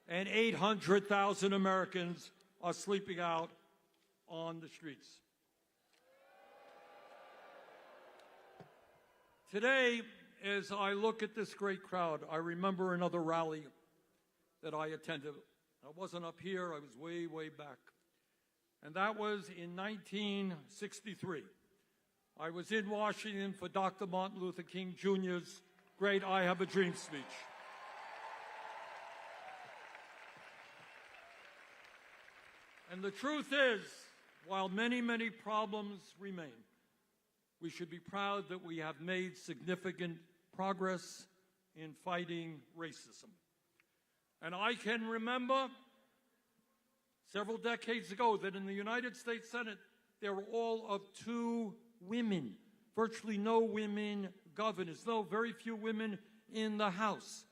and 800,000 Americans are sleeping out on the streets. Today, as I look at this great crowd, I remember another rally that I attended. I wasn't up here, I was way, way back. And that was in 1963. I was in Washington for Dr. Martin Luther King Jr.'s great I Have a Dream speech. And the truth is, while many, many problems remain, we should be proud that we have made significant progress in fighting racism. And I can remember several decades ago that in the United States Senate, there were all of 2 women, virtually no women governors, no, very few women in the House.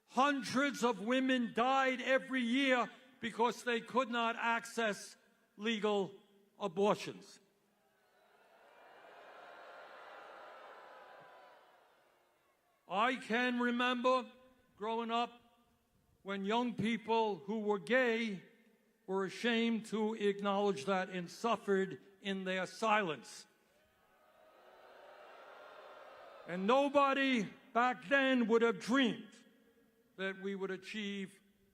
Hundreds of women died every year because they could not access legal abortions. I can remember growing up when young people who were gay were ashamed to acknowledge that and suffered in their silence. And nobody back then would have dreamed that we would achieve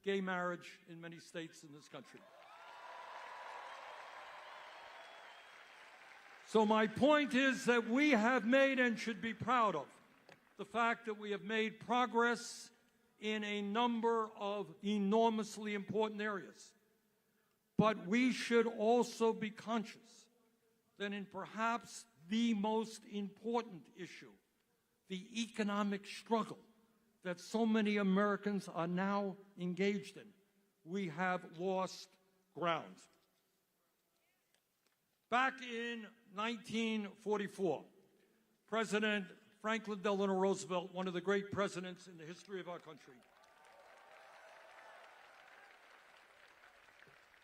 gay marriage in many states in this country. So my point is that we have made and should be proud of the fact that we have made progress in a number of enormously important areas. But we should also be conscious that in perhaps the most important issue, the economic struggle that so many Americans are now engaged in, we have lost ground. Back in 1944, President Franklin Delano Roosevelt, one of the great presidents in the history of our country,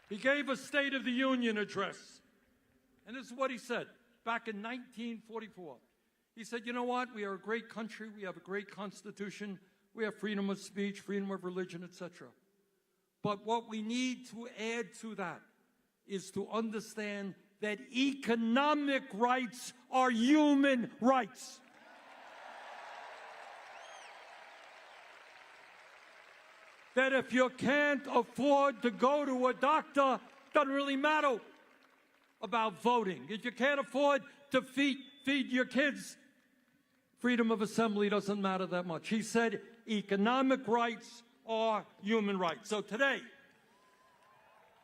he gave a State of the Union address. And this is what he said back in 1944. He said, you know what? We are a great country. We have a great constitution. We have freedom of speech, freedom of religion, etc. But what we need to add to that is to understand that economic rights are human rights. That if you can't afford to go to a doctor, doesn't really matter about voting. If you can't afford to feed your kids, freedom of assembly doesn't matter that much. He said economic rights are human rights. So today,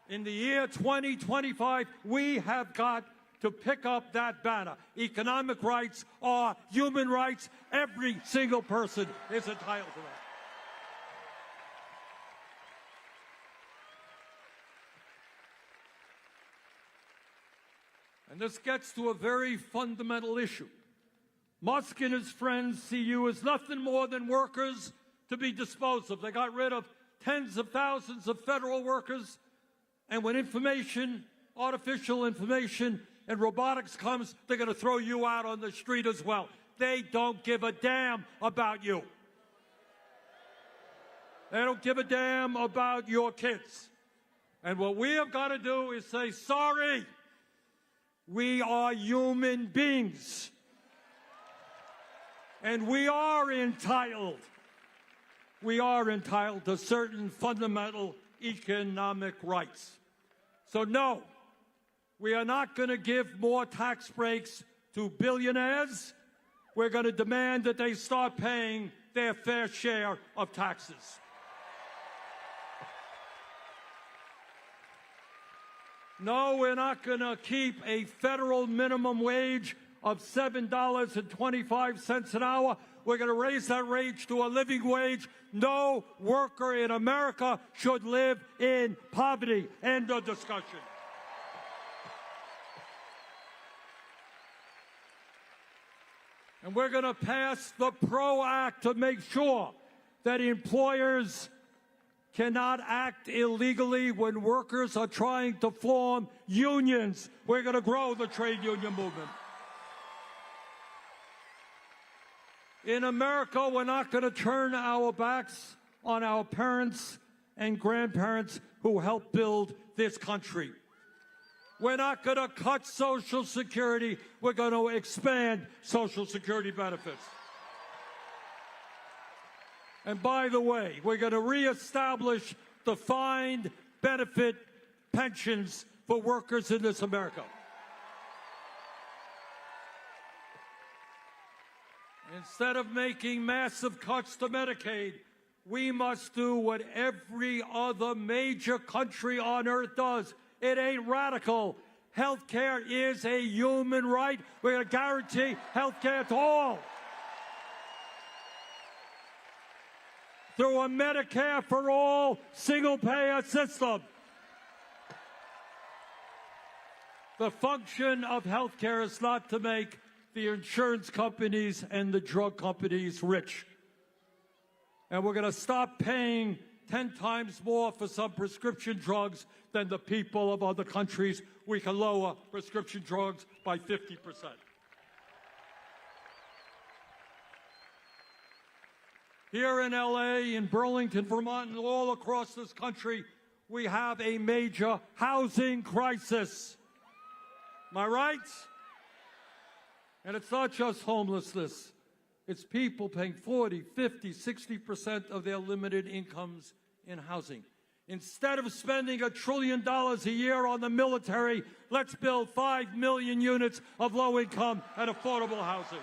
in the year 2025, we have got to pick up that banner. Economic rights are human rights. Every single person is entitled to that. And this gets to a very fundamental issue. Musk and his friends see you as nothing more than workers to be disposed of. They got rid of tens of thousands of federal workers, and when information, artificial information, and robotics comes, they're going to throw you out on the street as well. They don't give a damn about you. They don't give a damn about your kids. And what we have got to do is say, sorry, we are human beings. And we are entitled to certain fundamental economic rights. So no, we are not going to give more tax breaks to billionaires. We're going to demand that they start paying their fair share of taxes. No, we're not going to keep a federal minimum wage of $7.25 an hour. We're going to raise that wage to a living wage. No worker in America should live in poverty. End of discussion. And we're going to pass the PRO Act to make sure that employers cannot act illegally when workers are trying to form unions. We're going to grow the trade union movement. In America, we're not going to turn our backs on our parents and grandparents who helped build this country. We're not going to cut Social Security. We're going to expand Social Security benefits. And by the way, we're going to reestablish defined benefit pensions for workers in this America. Instead of making massive cuts to Medicaid, we must do what every other major country on earth does. It ain't radical. Health care is a human right. We're going to guarantee health care to all. Through a Medicare for all single-payer system. The function of health care is not to make the insurance companies and the drug companies rich. And we're going to stop paying 10 times more for some prescription drugs than the people of other countries. We can lower prescription drugs by 50%. Here in LA, in Burlington, Vermont, and all across this country, we have a major housing crisis. Am I right? And it's not just homelessness. It's people paying 40, 50, 60% of their limited incomes in housing. Instead of spending $1 trillion a year on the military, let's build 5 million units of low-income and affordable housing.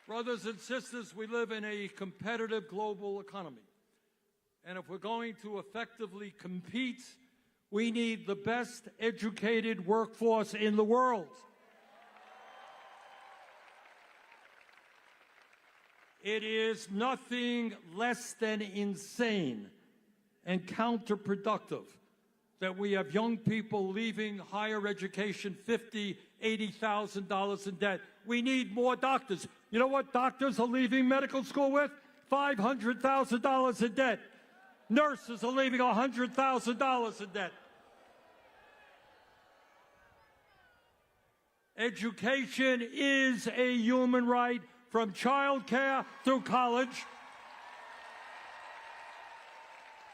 Brothers and sisters, we live in a competitive global economy. And if we're going to effectively compete, we need the best educated workforce in the world. It is nothing less than insane and counterproductive that we have young people leaving higher education $50,000, $80,000 in debt. We need more doctors. You know what doctors are leaving medical school with? $500,000 in debt. Nurses are leaving $100,000 in debt. Education is a human right, from child care through college.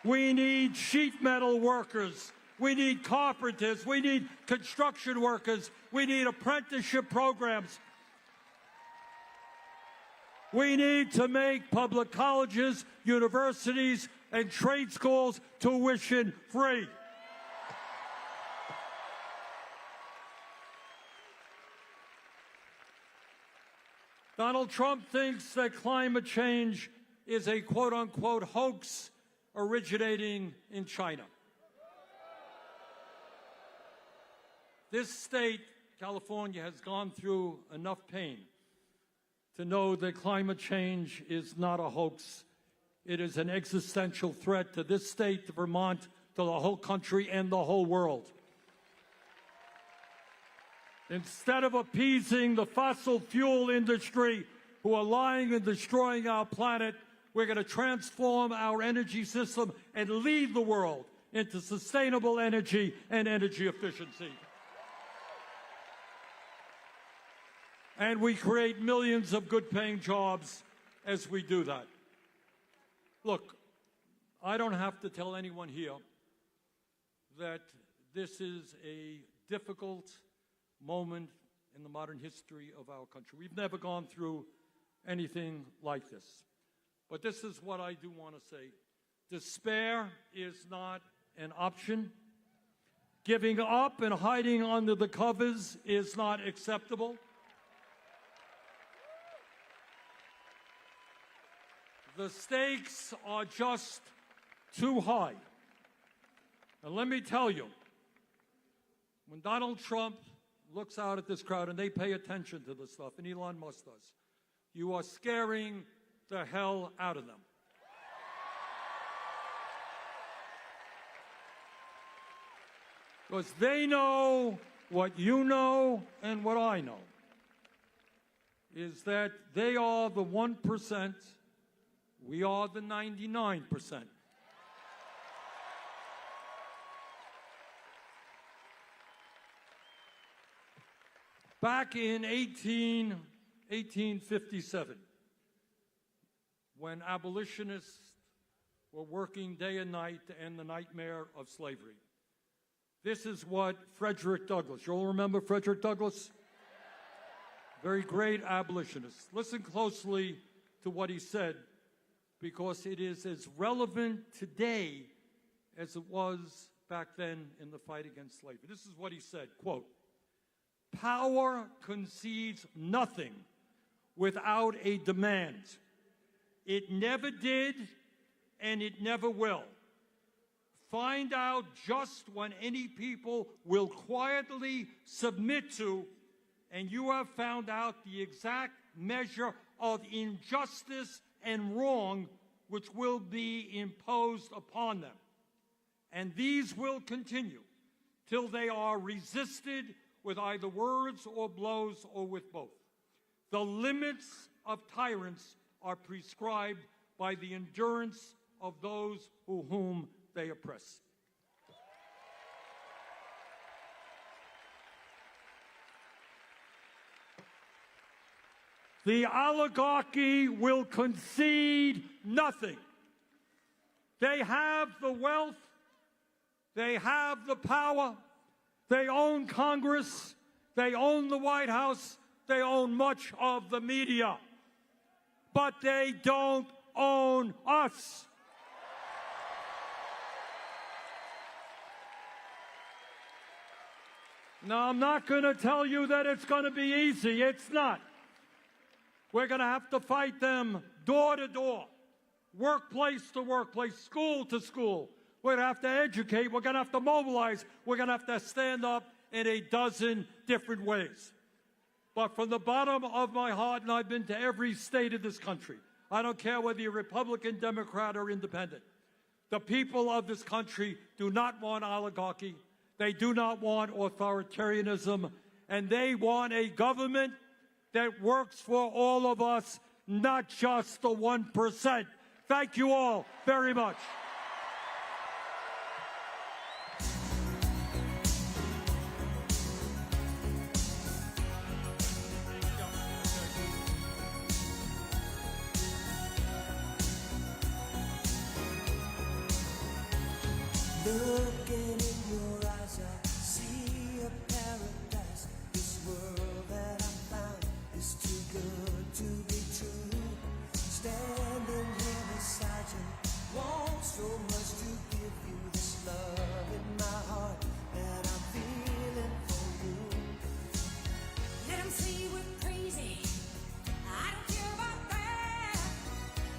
We need sheet metal workers. We need carpenters. We need construction workers. We need apprenticeship programs. We need to make public colleges, universities, and trade schools tuition free. Donald Trump thinks that climate change is a quote-unquote hoax originating in China. This state, California, has gone through enough pain to know that climate change is not a hoax. It is an existential threat to this state, to Vermont, to the whole country, and the whole world. Instead of appeasing the fossil fuel industry who are lying and destroying our planet, we're going to transform our energy system and lead the world into sustainable energy and energy efficiency. And we create millions of good-paying jobs as we do that. Look, I don't have to tell anyone here that this is a difficult moment in the modern history of our country. We've never gone through anything like this. But this is what I do want to say. Despair is not an option. Giving up and hiding under the covers is not acceptable. The stakes are just too high. And let me tell you, when Donald Trump looks out at this crowd and they pay attention to this stuff, and Elon Musk does, you are scaring the hell out of them. Because they know what you know and what I know, is that they are the 1%, we are the 99%. Back in 1857, when abolitionists were working day and night to end the nightmare of slavery, this is what Frederick Douglass, you all remember Frederick Douglass? Very great abolitionist. Listen closely to what he said, because it is as relevant today as it was back then in the fight against slavery. This is what he said, quote, "Power concedes nothing without a demand. It never did, and it never will. Find out just when any people will quietly submit to, and you have found out the exact measure of injustice and wrong which will be imposed upon them. And these will continue till they are resisted with either words or blows or with both. The limits of tyrants are prescribed by the endurance of those whom they oppress." The oligarchy will concede nothing. They have the wealth, they have the power, they own Congress, they own the White House, they own much of the media, but they don't own us. Now, I'm not going to tell you that it's going to be easy. It's not. We're going to have to fight them door to door, workplace to workplace, school to school. We're going to have to educate. We're going to have to mobilize. We're going to have to stand up in a dozen different ways. But from the bottom of my heart, and I've been to every state of this country, I don't care whether you're Republican, Democrat, or Independent, the people of this country do not want oligarchy. They do not want authoritarianism, and they want a government that works for all of us, not just the 1%. Thank you all very much. Looking in your eyes, I see a paradise. This world that I found is too good to be true. Standing here beside you, want so much to give you this love in my heart that I'm feeling for you. Let them say we're crazy. I don't care about that.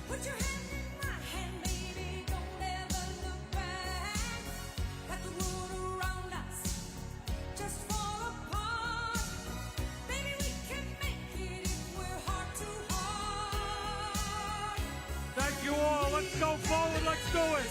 Put your hand in my hand, baby. Don't ever look back. Let the world around us just fall apart. Baby, we can make it if we're heart to heart. Thank you all. Let's go forward. Let's do it.